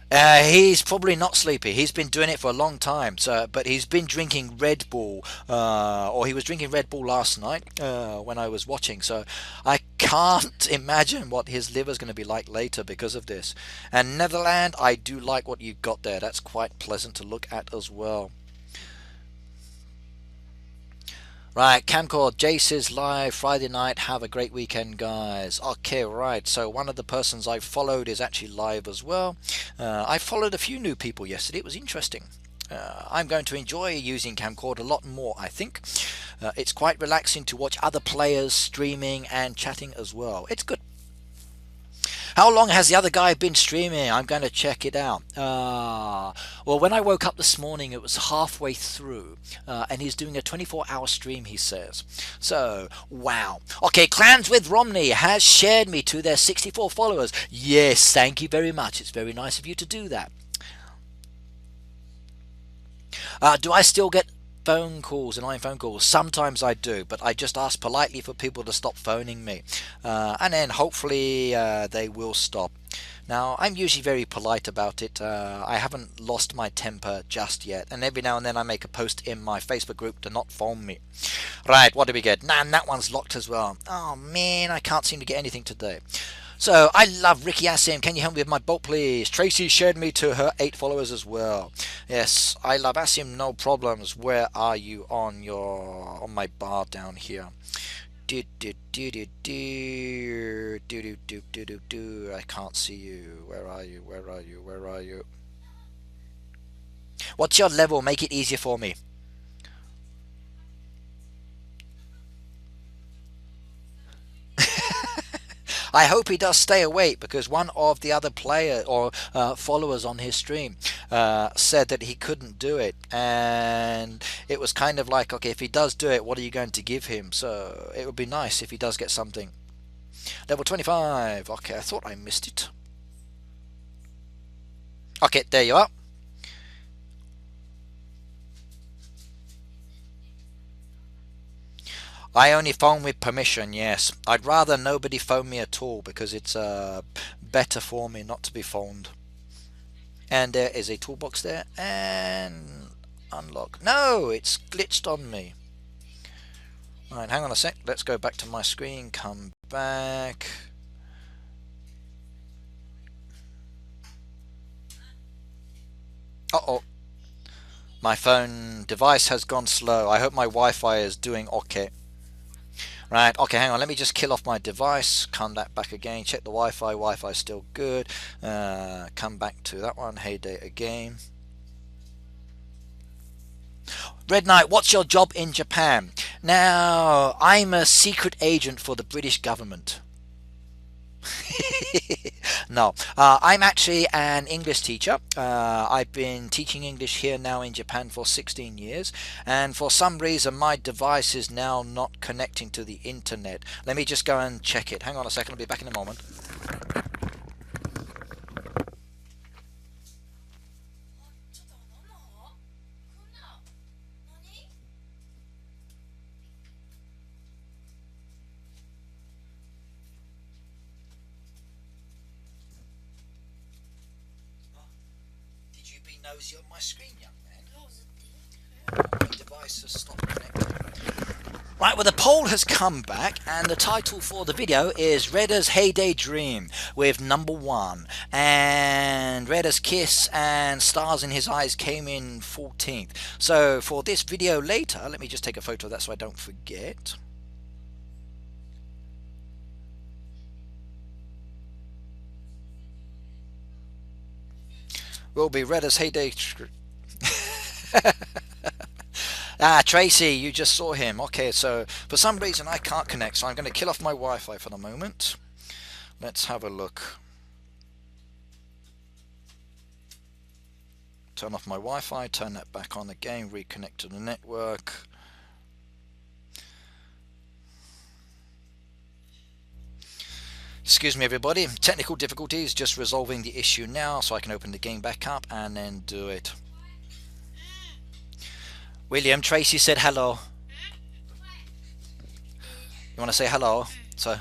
He's probably not sleepy. He's been doing it for a long time. So, but he's been drinking Red Bull, or he was drinking Red Bull last night when I was watching. So I can't imagine what his liver's going to be like later because of this. And Netherland, I do like what you've got there. That's quite pleasant to look at as well. Right, Kamcord, Jace is live Friday night. Have a great weekend, guys. Okay, right. So one of the persons I followed is actually live as well. I followed a few new people yesterday. It was interesting. I'm going to enjoy using Kamcord a lot more, I think. It's quite relaxing to watch other players streaming and chatting as well. It's good. How long has the other guy been streaming? I'm going to check it out. Well, when I woke up this morning, it was halfway through, and he's doing a 24-hour stream, he says. So, wow. Okay, Clans with Romney has shared me to their 64 followers. Yes, thank you very much. It's very nice of you to do that. Do I still get phone calls, annoying phone calls? Sometimes I do, but I just ask politely for people to stop phoning me, and then hopefully they will stop. Now, I'm usually very polite about it. I haven't lost my temper just yet, and every now and then I make a post in my Facebook group to not phone me. Right, what do we get? Nah, that one's locked as well. Oh man, I can't seem to get anything today. So, I love Ricky Asim. Can you help me with my boat, please? Tracy shared me to her 8 followers as well. Yes, I love Asim. No problems. Where are you on my bar down here? I can't see you. Where are you? Where are you? Where are you? What's your level? Make it easier for me. I hope he does stay awake, because one of the other player or followers on his stream said that he couldn't do it, and it was kind of like, okay, if he does do it, what are you going to give him? So it would be nice if he does get something. Level 25. Okay, I thought I missed it. Okay, there you are. I only phone with permission, yes. I'd rather nobody phone me at all, because it's better for me not to be phoned. And there is a toolbox there, and unlock. No, it's glitched on me. Alright, hang on a sec. Let's go back to my screen, come back. Uh-oh. My phone device has gone slow. I hope my Wi-Fi is doing okay. Right, okay, hang on, let me just kill off my device, come back again, check the Wi-Fi, Wi-Fi's still good, come back to that one, Heyday again. Red Knight, what's your job in Japan? Now, I'm a secret agent for the British government. No, I'm actually an English teacher. I've been teaching English here now in Japan for 16 years, and for some reason my device is now not connecting to the internet. Let me just go and check it. Hang on a second, I'll be back in a moment. Nosy on my screen, young man. My device has stopped connecting. Right, well, the poll has come back, and the title for the video is Redder's Heyday Dream with number 1, and Redder's Kiss and Stars in His Eyes came in 14th. So for this video later, let me just take a photo of that so I don't forget. Will be Redder's Heyday. Tracy, you just saw him. Okay, so for some reason I can't connect, so I'm going to kill off my Wi-Fi for the moment. Let's have a look. Turn off my Wi-Fi, turn that back on again, reconnect to the network. Excuse me everybody, technical difficulties, just resolving the issue now so I can open the game back up and then do it. William, Tracy said hello. You want to say hello? So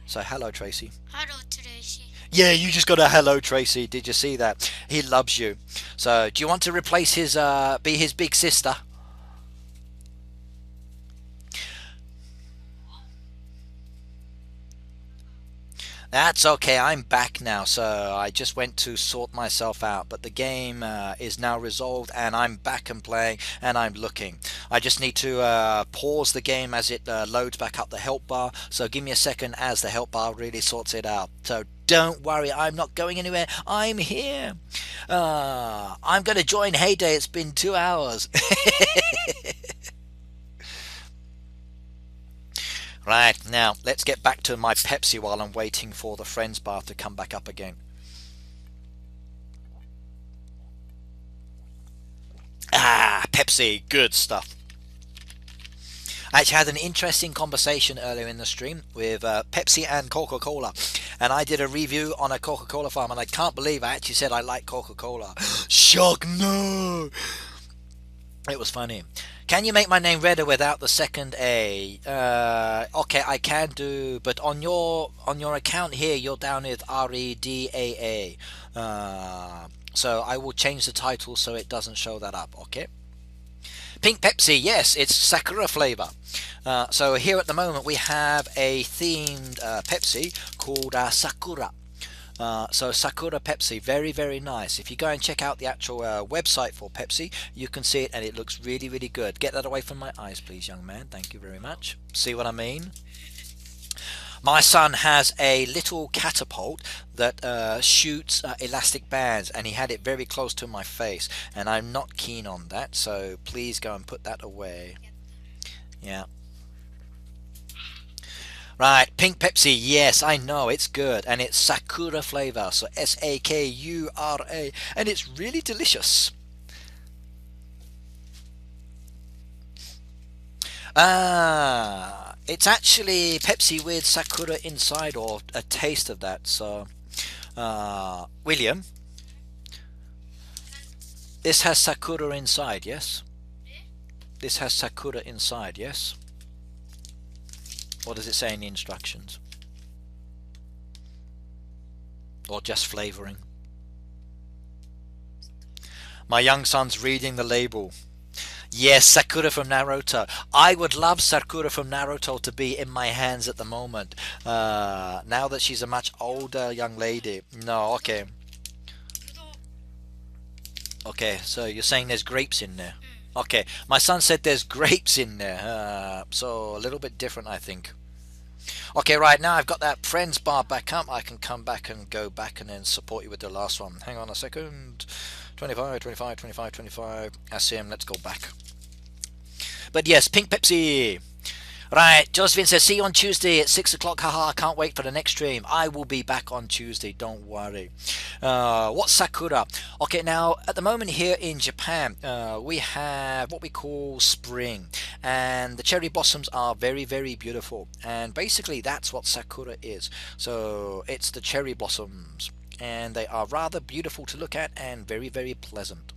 hello Tracy. Hello Tracy. Yeah, you just got a hello Tracy, did you see that? He loves you. So do you want to replace his, be his big sister? That's okay, I'm back now, so I just went to sort myself out, but the game is now resolved and I'm back and playing and I'm looking. I just need to pause the game as it loads back up the help bar, so give me a second as the help bar really sorts it out. So don't worry, I'm not going anywhere, I'm here. I'm going to join Heyday, it's been 2 hours. Right, now let's get back to my Pepsi while I'm waiting for the friends bar to come back up again. Ah, Pepsi, good stuff. I actually had an interesting conversation earlier in the stream with Pepsi and Coca-Cola, and I did a review on a Coca-Cola farm, and I can't believe I actually said I like Coca-Cola. Shock, no! It was funny. Can you make my name redder without the second A? Okay, I can do, but on your account here, you're down with REDAA. So I will change the title so it doesn't show that up. Okay. Pink Pepsi, yes, it's Sakura flavor. So here at the moment we have a themed Pepsi called Sakura. So Sakura Pepsi, very, very nice. If you go and check out the actual website for Pepsi, you can see it and it looks really, really good. Get that away from my eyes, please, young man. Thank you very much. See what I mean? My son has a little catapult that shoots elastic bands, and he had it very close to my face, and I'm not keen on that, so please go and put that away. Yeah. Right, Pink Pepsi, yes, I know, it's good, and it's Sakura flavor, so Sakura, and it's really delicious. It's actually Pepsi with Sakura inside, or a taste of that. So William, this has Sakura inside, yes? This has Sakura inside, yes? What does it say in the instructions? Or just flavoring? My young son's reading the label. Yes, Sakura from Naruto. I would love Sakura from Naruto to be in my hands at the moment. Now that she's a much older young lady. No, okay. Okay, so you're saying there's grapes in there. Okay, my son said there's grapes in there. So a little bit different, I think. Okay, right, now I've got that friends bar back up. I can come back and go back and then support you with the last one. Hang on a second. 25, 25, 25, 25. SCM, let's go back. But yes, Pink Pepsi. Right, Josephine says, see you on Tuesday at 6 o'clock. Haha, can't wait for the next stream. I will be back on Tuesday, don't worry. What's Sakura? Okay, now, at the moment here in Japan, we have what we call spring. And the cherry blossoms are very, very beautiful. And basically, that's what Sakura is. So, it's the cherry blossoms. And they are rather beautiful to look at and very, very pleasant.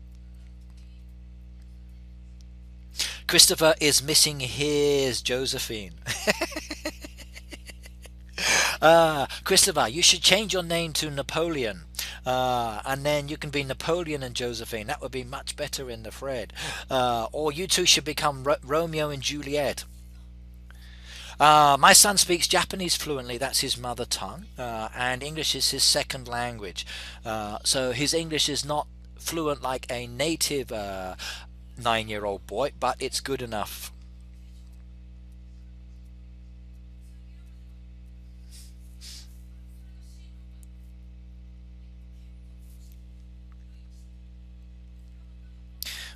Christopher is missing his Josephine. Christopher, you should change your name to Napoleon. And then you can be Napoleon and Josephine. That would be much better in the thread. Or you two should become Romeo and Juliet. My son speaks Japanese fluently, that's his mother tongue, and English is his second language. So his English is not fluent like a native 9-year-old boy, but it's good enough.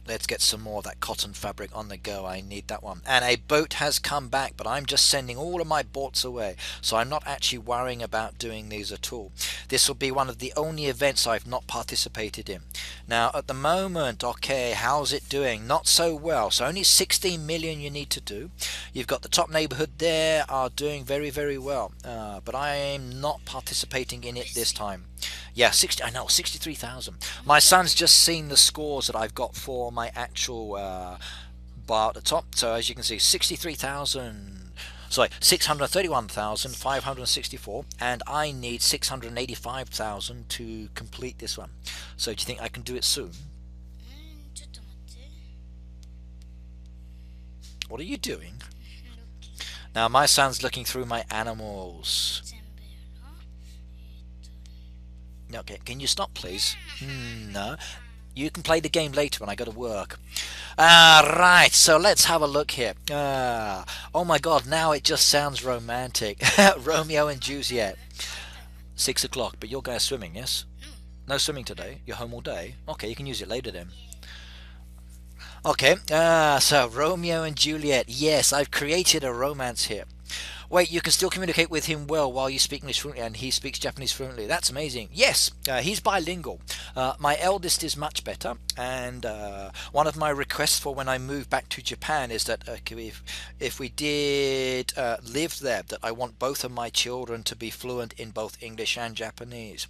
Let's get some more of that cotton fabric on the go. I need that one. And a boat has come back, but I'm just sending all of my boats away. So I'm not actually worrying about doing these at all. This will be one of the only events I've not participated in. Now, at the moment, okay, how's it doing? Not so well. So only 16 million you need to do. You've got the top neighborhood there are doing very, very well. But I'm not participating in it this time. Yeah, 63,000. My son's just seen the scores that I've got for my actual bar at the top. So as you can see, 631,564, and I need 685,000 to complete this one. So do you think I can do it soon? What are you doing? Now my son's looking through my animals. Okay, can you stop, please? No. You can play the game later when I go to work. Right, so let's have a look here. Oh my god, now it just sounds romantic. Romeo and Juliet. 6 o'clock, but you're going swimming, yes? No swimming today? You're home all day? Okay, you can use it later then. Okay, so Romeo and Juliet. Yes, I've created a romance here. Wait, you can still communicate with him well while you speak English fluently and he speaks Japanese fluently. That's amazing. Yes, he's bilingual. My eldest is much better, and one of my requests for when I move back to Japan is that if we did live there, that I want both of my children to be fluent in both English and Japanese.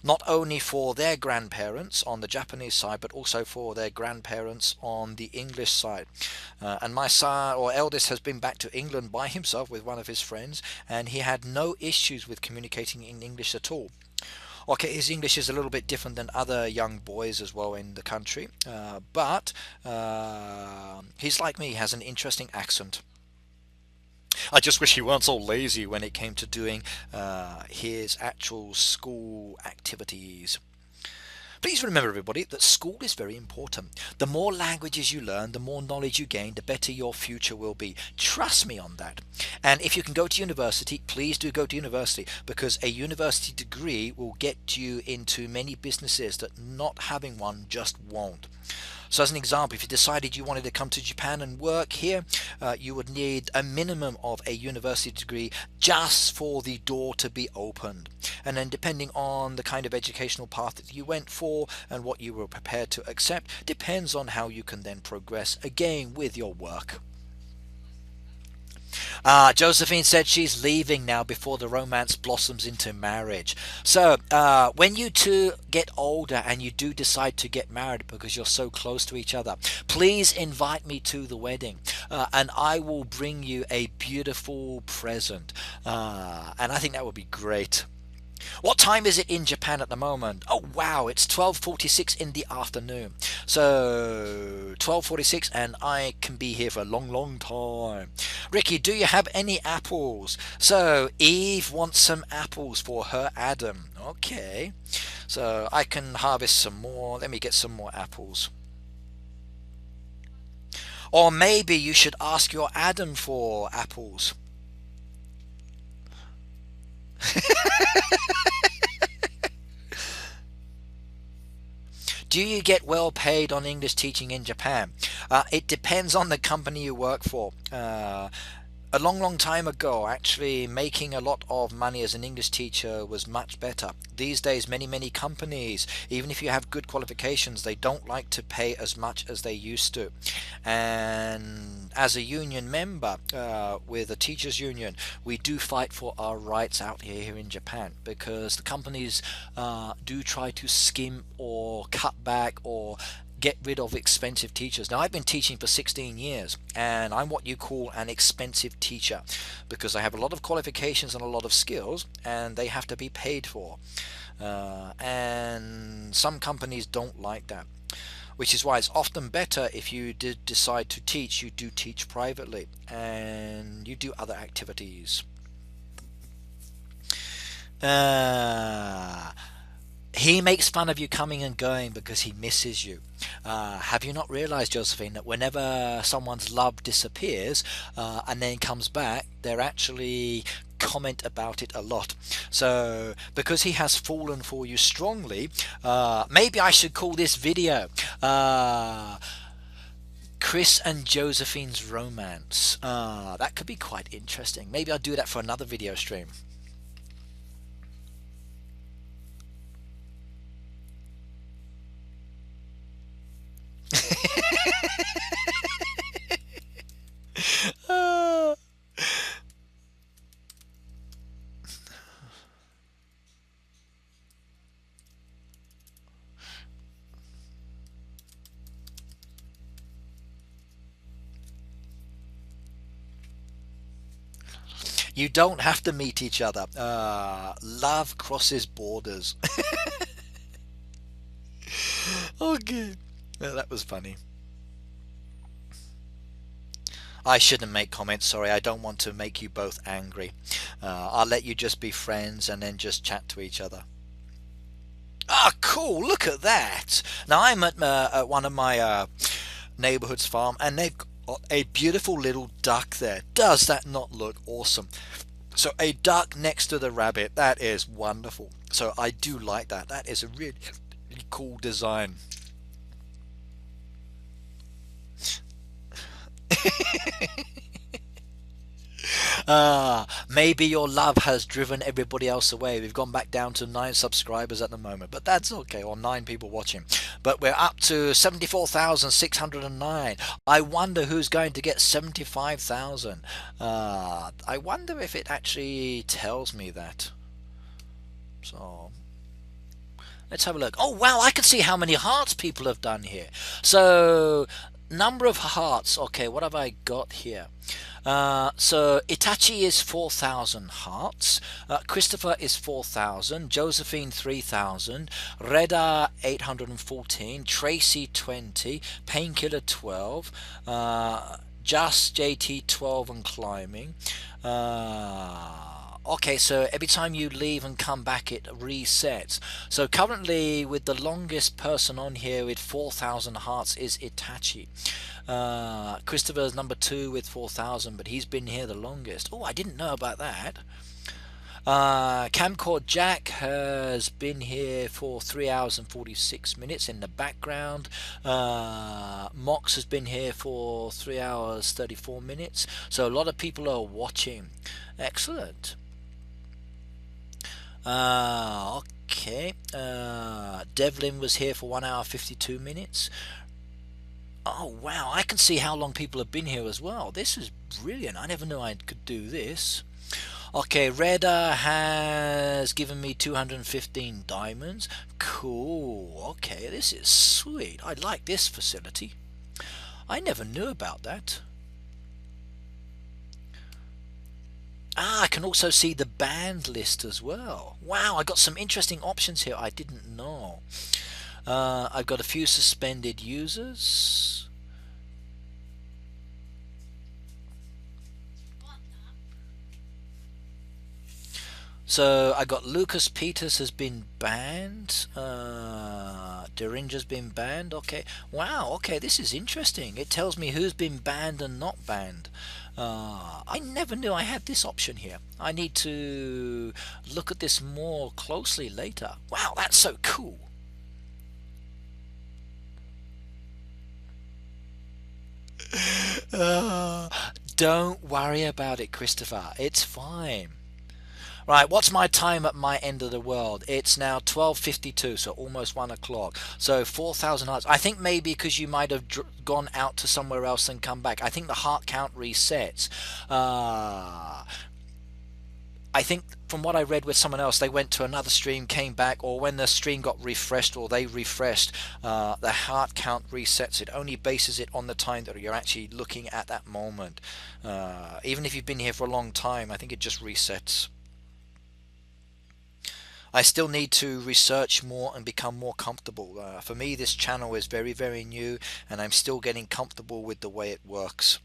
Not only for their grandparents on the Japanese side, but also for their grandparents on the English side. And my son or eldest has been back to England by himself with one of his friends, and he had no issues with communicating in English at all. Okay, his English is a little bit different than other young boys as well in the country, but he's like me, he has an interesting accent. I just wish he weren't so lazy when it came to doing his actual school activities. Please remember, everybody, that school is very important. The more languages you learn, the more knowledge you gain, the better your future will be. Trust me on that. And if you can go to university, please do go to university, because a university degree will get you into many businesses that not having one just won't. So as an example, if you decided you wanted to come to Japan and work here, you would need a minimum of a university degree just for the door to be opened. And then depending on the kind of educational path that you went for and what you were prepared to accept, depends on how you can then progress again with your work. Josephine said she's leaving now before the romance blossoms into marriage. So when you two get older and you do decide to get married because you're so close to each other, please invite me to the wedding, and I will bring you a beautiful present, and I think that would be great. What time is it in Japan at the moment? Oh wow, it's 12:46 in the afternoon. So 12:46, and I can be here for a long time. Ricky, do you have any apples? So Eve wants some apples for her Adam. Okay, so I can harvest some more. Let me get some more apples. Or maybe you should ask your Adam for apples. Do you get well paid on English teaching in Japan? It depends on the company you work for. A long time ago, actually, making a lot of money as an English teacher was much better. These days, many companies, even if you have good qualifications, they don't like to pay as much as they used to. And as a union member with a teachers union, we do fight for our rights out here in Japan, because the companies do try to skim or cut back or get rid of expensive teachers. Now, I've been teaching for 16 years, and I'm what you call an expensive teacher, because I have a lot of qualifications and a lot of skills, and they have to be paid for. And some companies don't like that, which is why it's often better, if you did decide to teach, you do teach privately and you do other activities. He makes fun of you coming and going because he misses you. Have you not realized, Josephine, that whenever someone's love disappears and then comes back, they're actually comment about it a lot? So because he has fallen for you strongly, maybe I should call this video Chris and Josephine's romance. That could be quite interesting. Maybe I'll do that for another video stream. You don't have to meet each other. Love crosses borders. Okay. Well, that was funny. I shouldn't make comments, sorry, I don't want to make you both angry. I'll let you just be friends and then just chat to each other. Ah, cool, look at that. Now I'm at one of my neighborhood's farm, and they've got a beautiful little duck there. Does that not look awesome? So a duck next to the rabbit, that is wonderful. So I do like that. That is a really cool design. Maybe your love has driven everybody else away. We've gone back down to 9 subscribers at the moment, but that's okay, or 9 people watching. But we're up to 74,609. I wonder who's going to get 75,000. I wonder if it actually tells me that. So let's have a look. Oh wow, I can see how many hearts people have done here. So number of hearts. Okay, what have I got here? So Itachi is 4,000 hearts, Christopher is 4,000, Josephine 3,000, Reda 814, Tracy 20, Painkiller 12, Just JT 12 and climbing. Okay, so every time you leave and come back it resets. So currently with the longest person on here with 4,000 hearts is Itachi. Christopher's number 2 with 4,000, but he's been here the longest. Oh, I didn't know about that. Kamcord Jack has been here for 3 hours and 46 minutes in the background. Mox has been here for 3 hours 34 minutes. So a lot of people are watching. Excellent. Okay. Devlin was here for 1 hour 52 minutes. Oh wow, I can see how long people have been here as well. This is brilliant. I never knew I could do this. Okay, Reda has given me 215 diamonds. Cool. Okay, this is sweet. I like this facility. I never knew about that. I can also see the band list as well. Wow, I got some interesting options here I didn't know. I've got a few suspended users. So I got Lucas Peters has been banned. Deringer's been banned. Okay. Wow. Okay, this is interesting. It tells me who's been banned and not banned. I never knew I had this option here. I need to look at this more closely later. Wow, that's so cool. Don't worry about it, Christopher. It's fine. Right, what's my time at my end of the world? It's now 12:52, so almost 1 o'clock. So 4,000 hearts. I think maybe because you might have gone out to somewhere else and come back. I think the heart count resets. I think from what I read with someone else, they went to another stream, came back, or when the stream got refreshed or they refreshed, the heart count resets. It only bases it on the time that you're actually looking at that moment. Even if you've been here for a long time, I think it just resets. I still need to research more and become more comfortable. For me, this channel is very, very new, and I'm still getting comfortable with the way it works.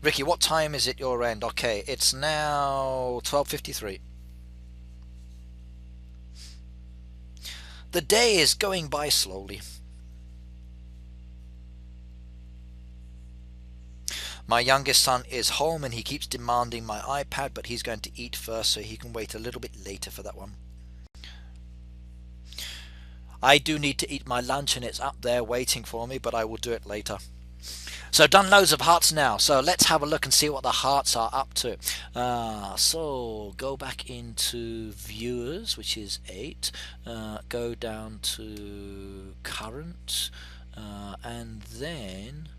Ricky, what time is it your end? Okay, it's now 12:53. The day is going by slowly. My youngest son is home and he keeps demanding my iPad, but he's going to eat first, so he can wait a little bit later for that one. I do need to eat my lunch and it's up there waiting for me, but I will do it later. So done loads of hearts now, so let's have a look and see what the hearts are up to. So go back into viewers, which is 8, go down to current, and then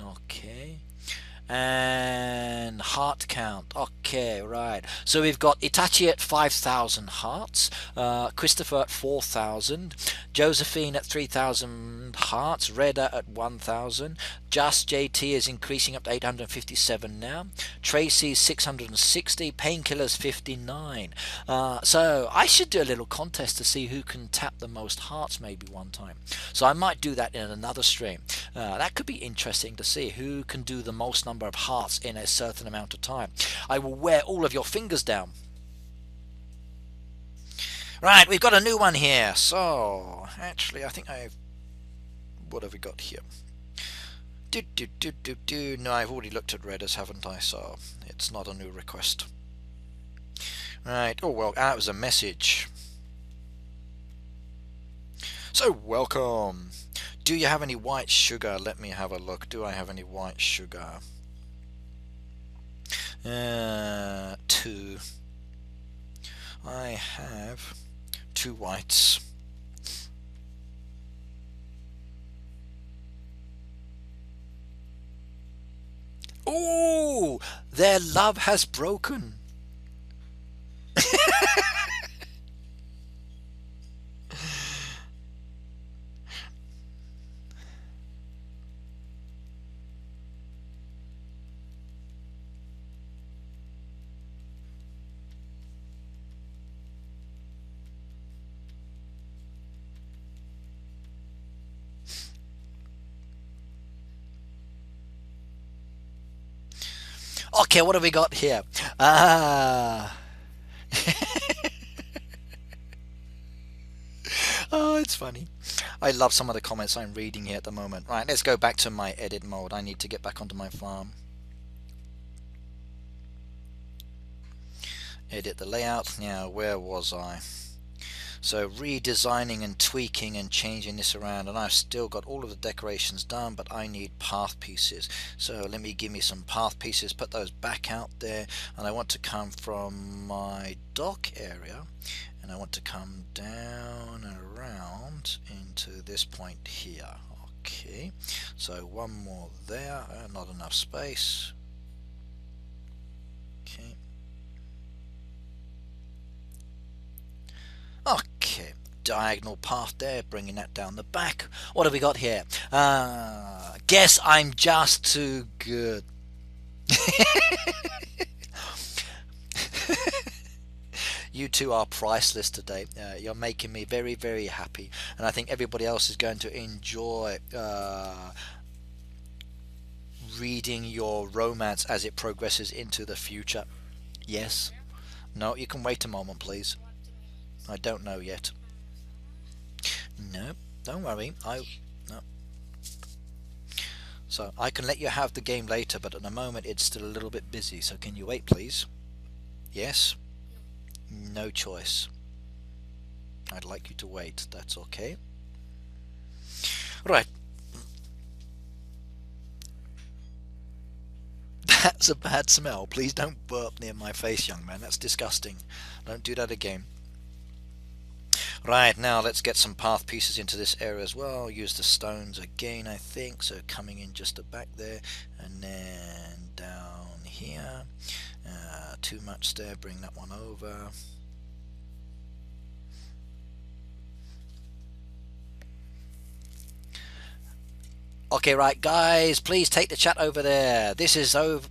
okay, and heart count. Okay, right, so we've got Itachi at 5,000 hearts, Christopher at 4,000, Josephine at 3,000 hearts, Reda at 1,000, Just JT is increasing up to 857 now, Tracy's 660, Painkiller's 59. So I should do a little contest to see who can tap the most hearts maybe one time. So I might do that in another stream. That could be interesting to see who can do the most number of hearts in a certain amount of time. I will wear all of your fingers down. Right, we've got a new one here. So actually, I think what have we got here? No, I've already looked at Redders, haven't I? So it's not a new request. Right. Oh well, that was a message. So welcome. Do you have any white sugar? Let me have a look. Do I have any white sugar? Two. I have two whites. Oh, their love has broken. Okay, what have we got here? Ah. Oh, it's funny. I love some of the comments I'm reading here at the moment. Right, let's go back to my edit mode. I need to get back onto my farm. Edit the layout. Now, where was I? So redesigning and tweaking and changing this around, and I've still got all of the decorations done, but I need path pieces. So let me give me some path pieces, put those back out there, and I want to come from my dock area, and I want to come down and around into this point here. Okay, so one more there, not enough space. Okay. Okay, diagonal path there, bringing that down the back. What have we got here? Guess I'm just too good. You two are priceless today. You're making me very, very happy, and I think everybody else is going to enjoy reading your romance as it progresses into the future. Yes? No, you can wait a moment, please. I don't know yet. No, don't worry. No. So I can let you have the game later, but at the moment it's still a little bit busy. So can you wait, please? Yes. No choice. I'd like you to wait. That's okay. Right. That's a bad smell. Please don't burp near my face, young man. That's disgusting. Don't do that again. Right, now let's get some path pieces into this area as well. Use the stones again, I think. So coming in just the back there, and then down here. Too much there, bring that one over. Okay, right, guys, please take the chat over there. This is over.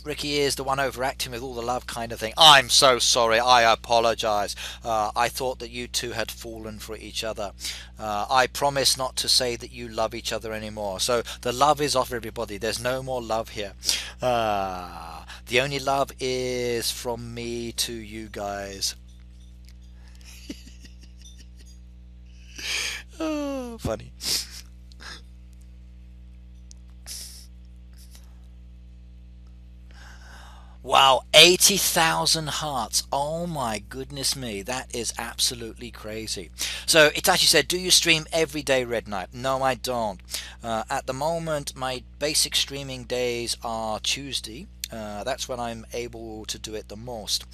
Ricky is the one overacting with all the love kind of thing. I'm so sorry. I apologize. I thought that you two had fallen for each other. I promise not to say that you love each other anymore. So the love is off, everybody. There's no more love here. The only love is from me to you guys. Oh, funny. Wow, 80,000 hearts. Oh my goodness me, that is absolutely crazy. So it actually said, do you stream every day, Red Knight? No, I don't. At the moment, my basic streaming days are Tuesday. That's when I'm able to do it the most.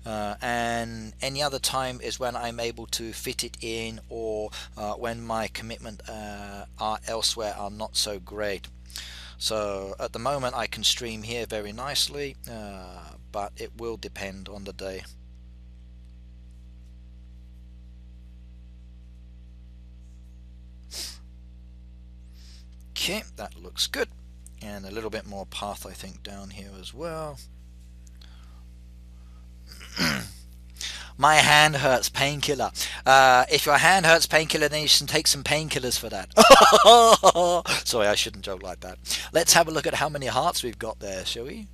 And any other time is when I'm able to fit it in, or when my commitment are elsewhere are not so great. So at the moment I can stream here very nicely, but it will depend on the day. Okay, that looks good. And a little bit more path I think down here as well. My hand hurts, painkiller. If your hand hurts, painkiller, then you should take some painkillers for that. Sorry, I shouldn't joke like that. Let's have a look at how many hearts we've got there, shall we?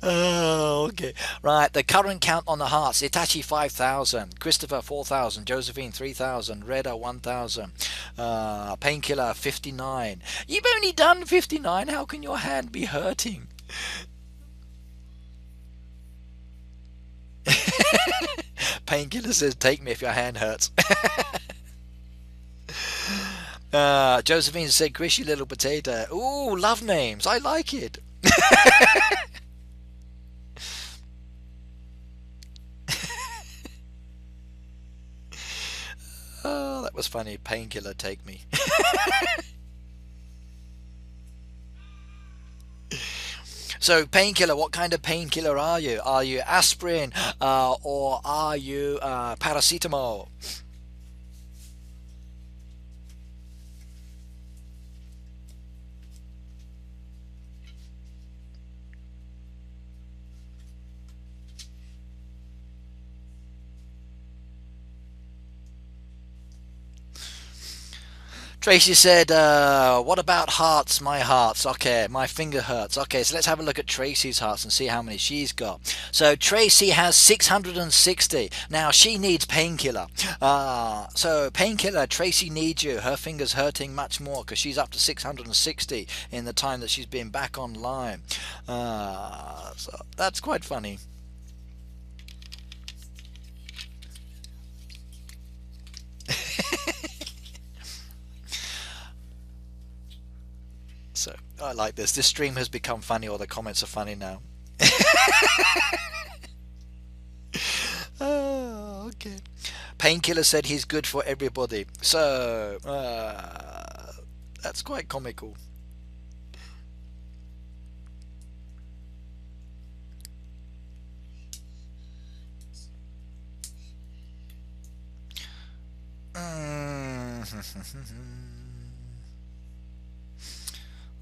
Oh, okay. Right, the current count on the hearts, Itachi 5,000, Christopher 4,000, Josephine 3,000, Reda 1,000, Painkiller 59. You've only done 59, how can your hand be hurting? Painkiller says, take me if your hand hurts. Josephine said, Grishy little potato. Ooh, love names. I like it. Oh, that was funny. Painkiller, take me. So, painkiller, what kind of painkiller are you? Are you aspirin or are you paracetamol? Tracy said, what about hearts? My hearts. Okay, my finger hurts. Okay, so let's have a look at Tracy's hearts and see how many she's got. So Tracy has 660. Now, she needs painkiller. So painkiller, Tracy needs you. Her finger's hurting much more because she's up to 660 in the time that she's been back online. So that's quite funny. So I like this. This stream has become funny, or the comments are funny now. Oh, okay. Painkiller said he's good for everybody. So that's quite comical.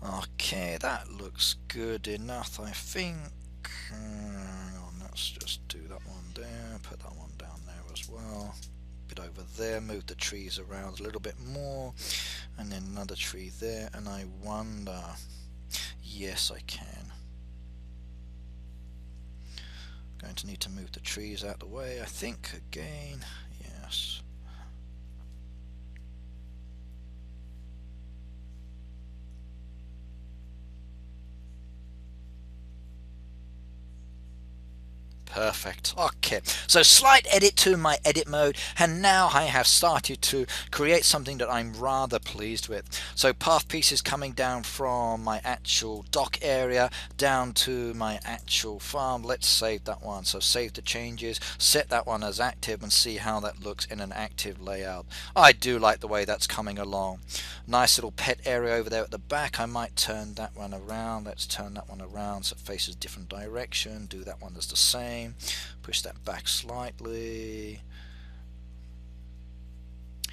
Okay, that looks good enough, I think. Let's just do that one there, put that one down there as well. Bit over there, move the trees around a little bit more, and then another tree there, and I wonder, yes I can. Going to need to move the trees out of the way, I think, again, yes. Perfect. Okay, so slight edit to my edit mode, and now I have started to create something that I'm rather pleased with. So path pieces coming down from my actual dock area down to my actual farm. Let's save that one. So save the changes, set that one as active, and see how that looks in an active layout. I do like the way that's coming along. Nice little pet area over there at the back. I might turn that one around. Let's turn that one around so it faces a different direction. Do that one as the same. Push that back slightly.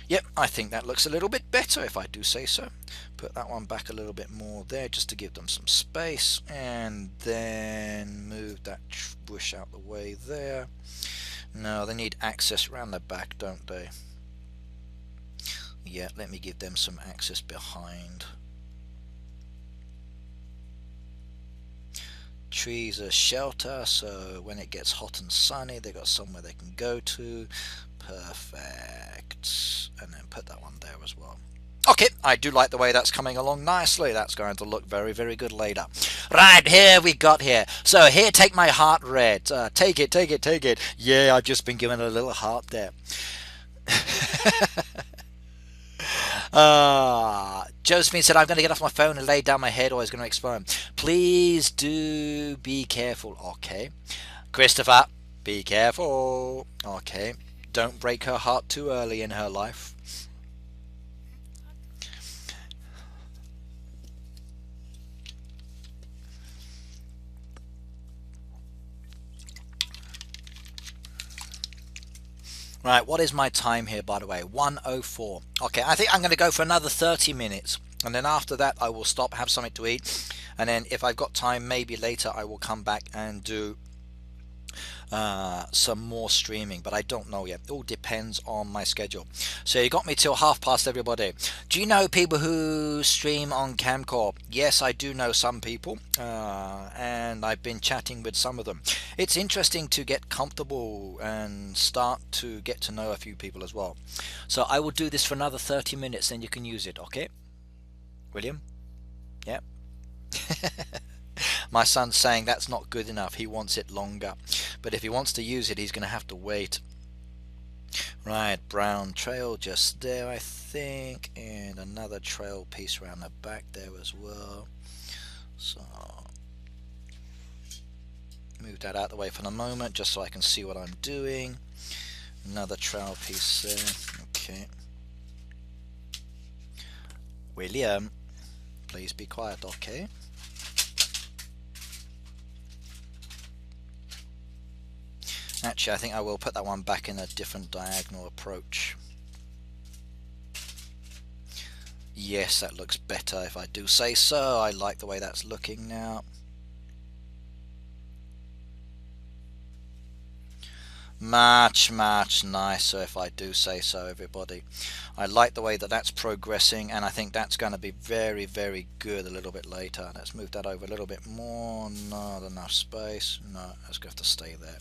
Yep, I think that looks a little bit better if I do say so. Put that one back a little bit more there just to give them some space, and then move that bush out the way there. No, they need access around the back, don't they? Yeah, let me give them some access behind. Trees are shelter, so when it gets hot and sunny they've got somewhere they can go to. Perfect. And then put that one there as well. Okay, I do like the way that's coming along nicely. That's going to look very, very good later. Right, here we got here. So here, take my heart red. Take it, take it, take it. Yeah, I've just been given a little heart there. Josephine said, I'm going to get off my phone and lay down my head or it's going to explode. Please do be careful. Okay. Christopher, be careful. Okay. Don't break her heart too early in her life. Right, what is my time here, by the way? 1:04. Okay, I think I'm going to go for another 30 minutes. And then after that, I will stop, have something to eat. And then if I've got time, maybe later I will come back and do some more streaming. But I don't know yet. It all depends on my schedule. So you got me till past, everybody. Do you know people who stream on Kamcord? Yes, I do know some people. And I've been chatting with some of them. It's interesting to get comfortable and start to get to know a few people as well. So I will do this for another 30 minutes, then you can use it, okay? William? Yep. My son's saying that's not good enough. He wants it longer. But if he wants to use it, he's going to have to wait. Right, brown trail just there, I think. And another trail piece around the back there as well. So move that out of the way for the moment, just so I can see what I'm doing. Another trail piece there. Okay. William, please be quiet, okay? Actually, I think I will put that one back in a different diagonal approach. Yes, that looks better if I do say so. I like the way that's looking now. Much nicer if I do say so, everybody. I like the way that that's progressing, and I think that's going to be very good a little bit later. Let's move that over a little bit more. Not enough space. No, that's going to have to stay there.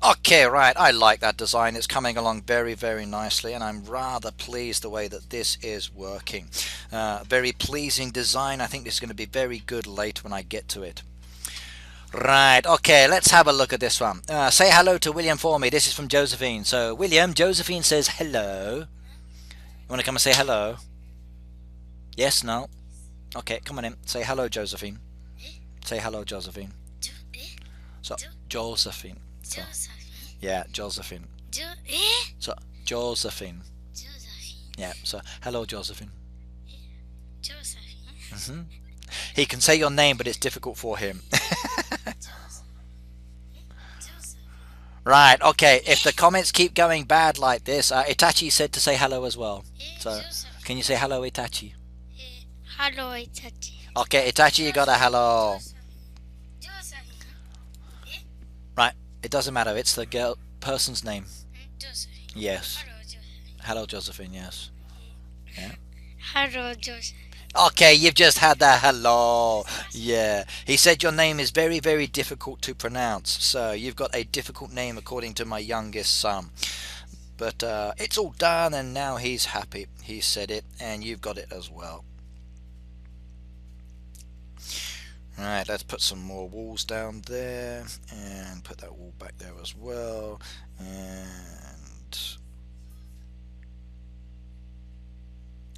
Okay, right, I like that design. It's coming along very nicely, and I'm rather pleased the way that this is working. Very pleasing design. I think this is going to be very good later when I get to it. Right, okay, let's have a look at this one. Say hello to William for me. This is from Josephine. So, William, Josephine says hello. You want to come and say hello? Yes, no? Okay, come on in. Say hello, Josephine. Say hello, Josephine. So, Josephine. So, yeah, Josephine. So, Josephine. Yeah, so, hello, Josephine. He can say your name, but it's difficult for him. Right, okay, if the comments keep going bad like this, Itachi said to say hello as well. So, can you say hello, Itachi? Hello, Itachi. Okay, Itachi, you got a hello. Right, it doesn't matter, it's the person's name. Yes. Hello, Josephine, yes. Yeah. Hello, Josephine. Okay, you've just had that hello. Yeah. He said your name is very difficult to pronounce. So you've got a difficult name according to my youngest son. But it's all done and now he's happy. He said it and you've got it as well. Alright, let's put some more walls down there and put that wall back there as well. And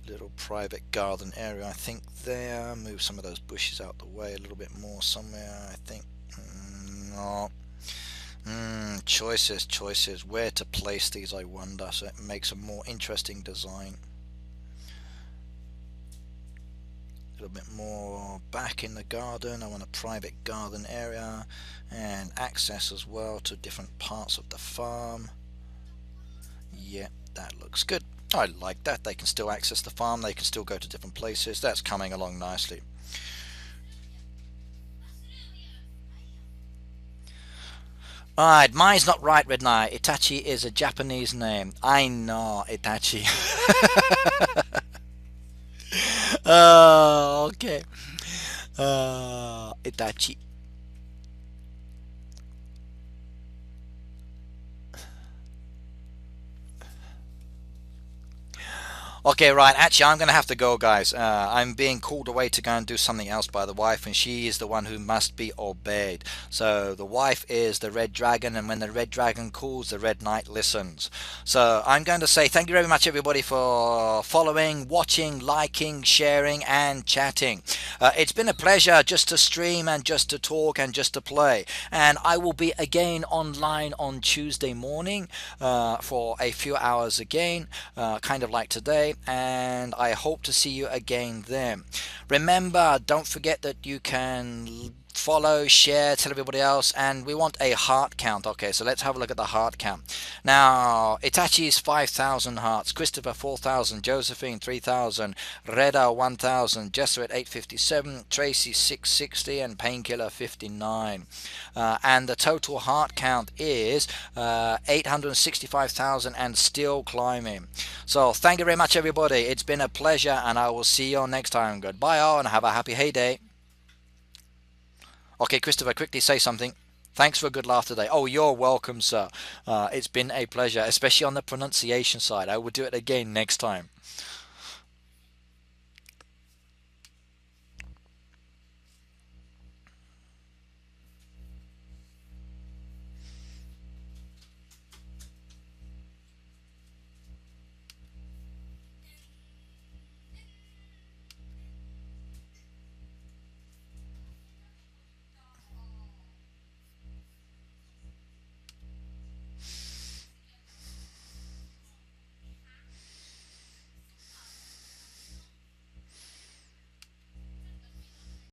little private garden area, I think there. Move some of those bushes out the way a little bit more somewhere, I think. No. Choices. Where to place these, I wonder, so it makes a more interesting design. A little bit more back in the garden. I want a private garden area and access as well to different parts of the farm. Yeah, that looks good. I like that. They can still access the farm, they can still go to different places. That's coming along nicely. Alright, mine's not right, Red Knight. Itachi is a Japanese name. I know, Itachi. Okay. Itachi. Okay, right, actually I'm going to have to go, guys. I'm being called away to go and do something else by the wife, and she is the one who must be obeyed. So the wife is the red dragon, and when the red dragon calls, the red knight listens. So I'm going to say thank you very much, everybody, for following, watching, liking, sharing and chatting. It's been a pleasure just to stream and just to talk and just to play, and I will be again online on Tuesday morning for a few hours again, kind of like today, and I hope to see you again then. Remember, don't forget that you can follow, share, tell everybody else, and we want a heart count. Okay, so let's have a look at the heart count. Now, Itachi's 5,000 hearts, Christopher 4,000, Josephine 3,000, Reda 1,000, Jesser at 857, Tracy 660, and Painkiller 59. And the total heart count is 865,000 and still climbing. So thank you very much, everybody. It's been a pleasure, and I will see you all next time. Goodbye all, and have a happy heyday. Okay, Christopher, quickly say something. Thanks for a good laugh today. Oh, you're welcome, sir. It's been a pleasure, especially on the pronunciation side. I will do it again next time.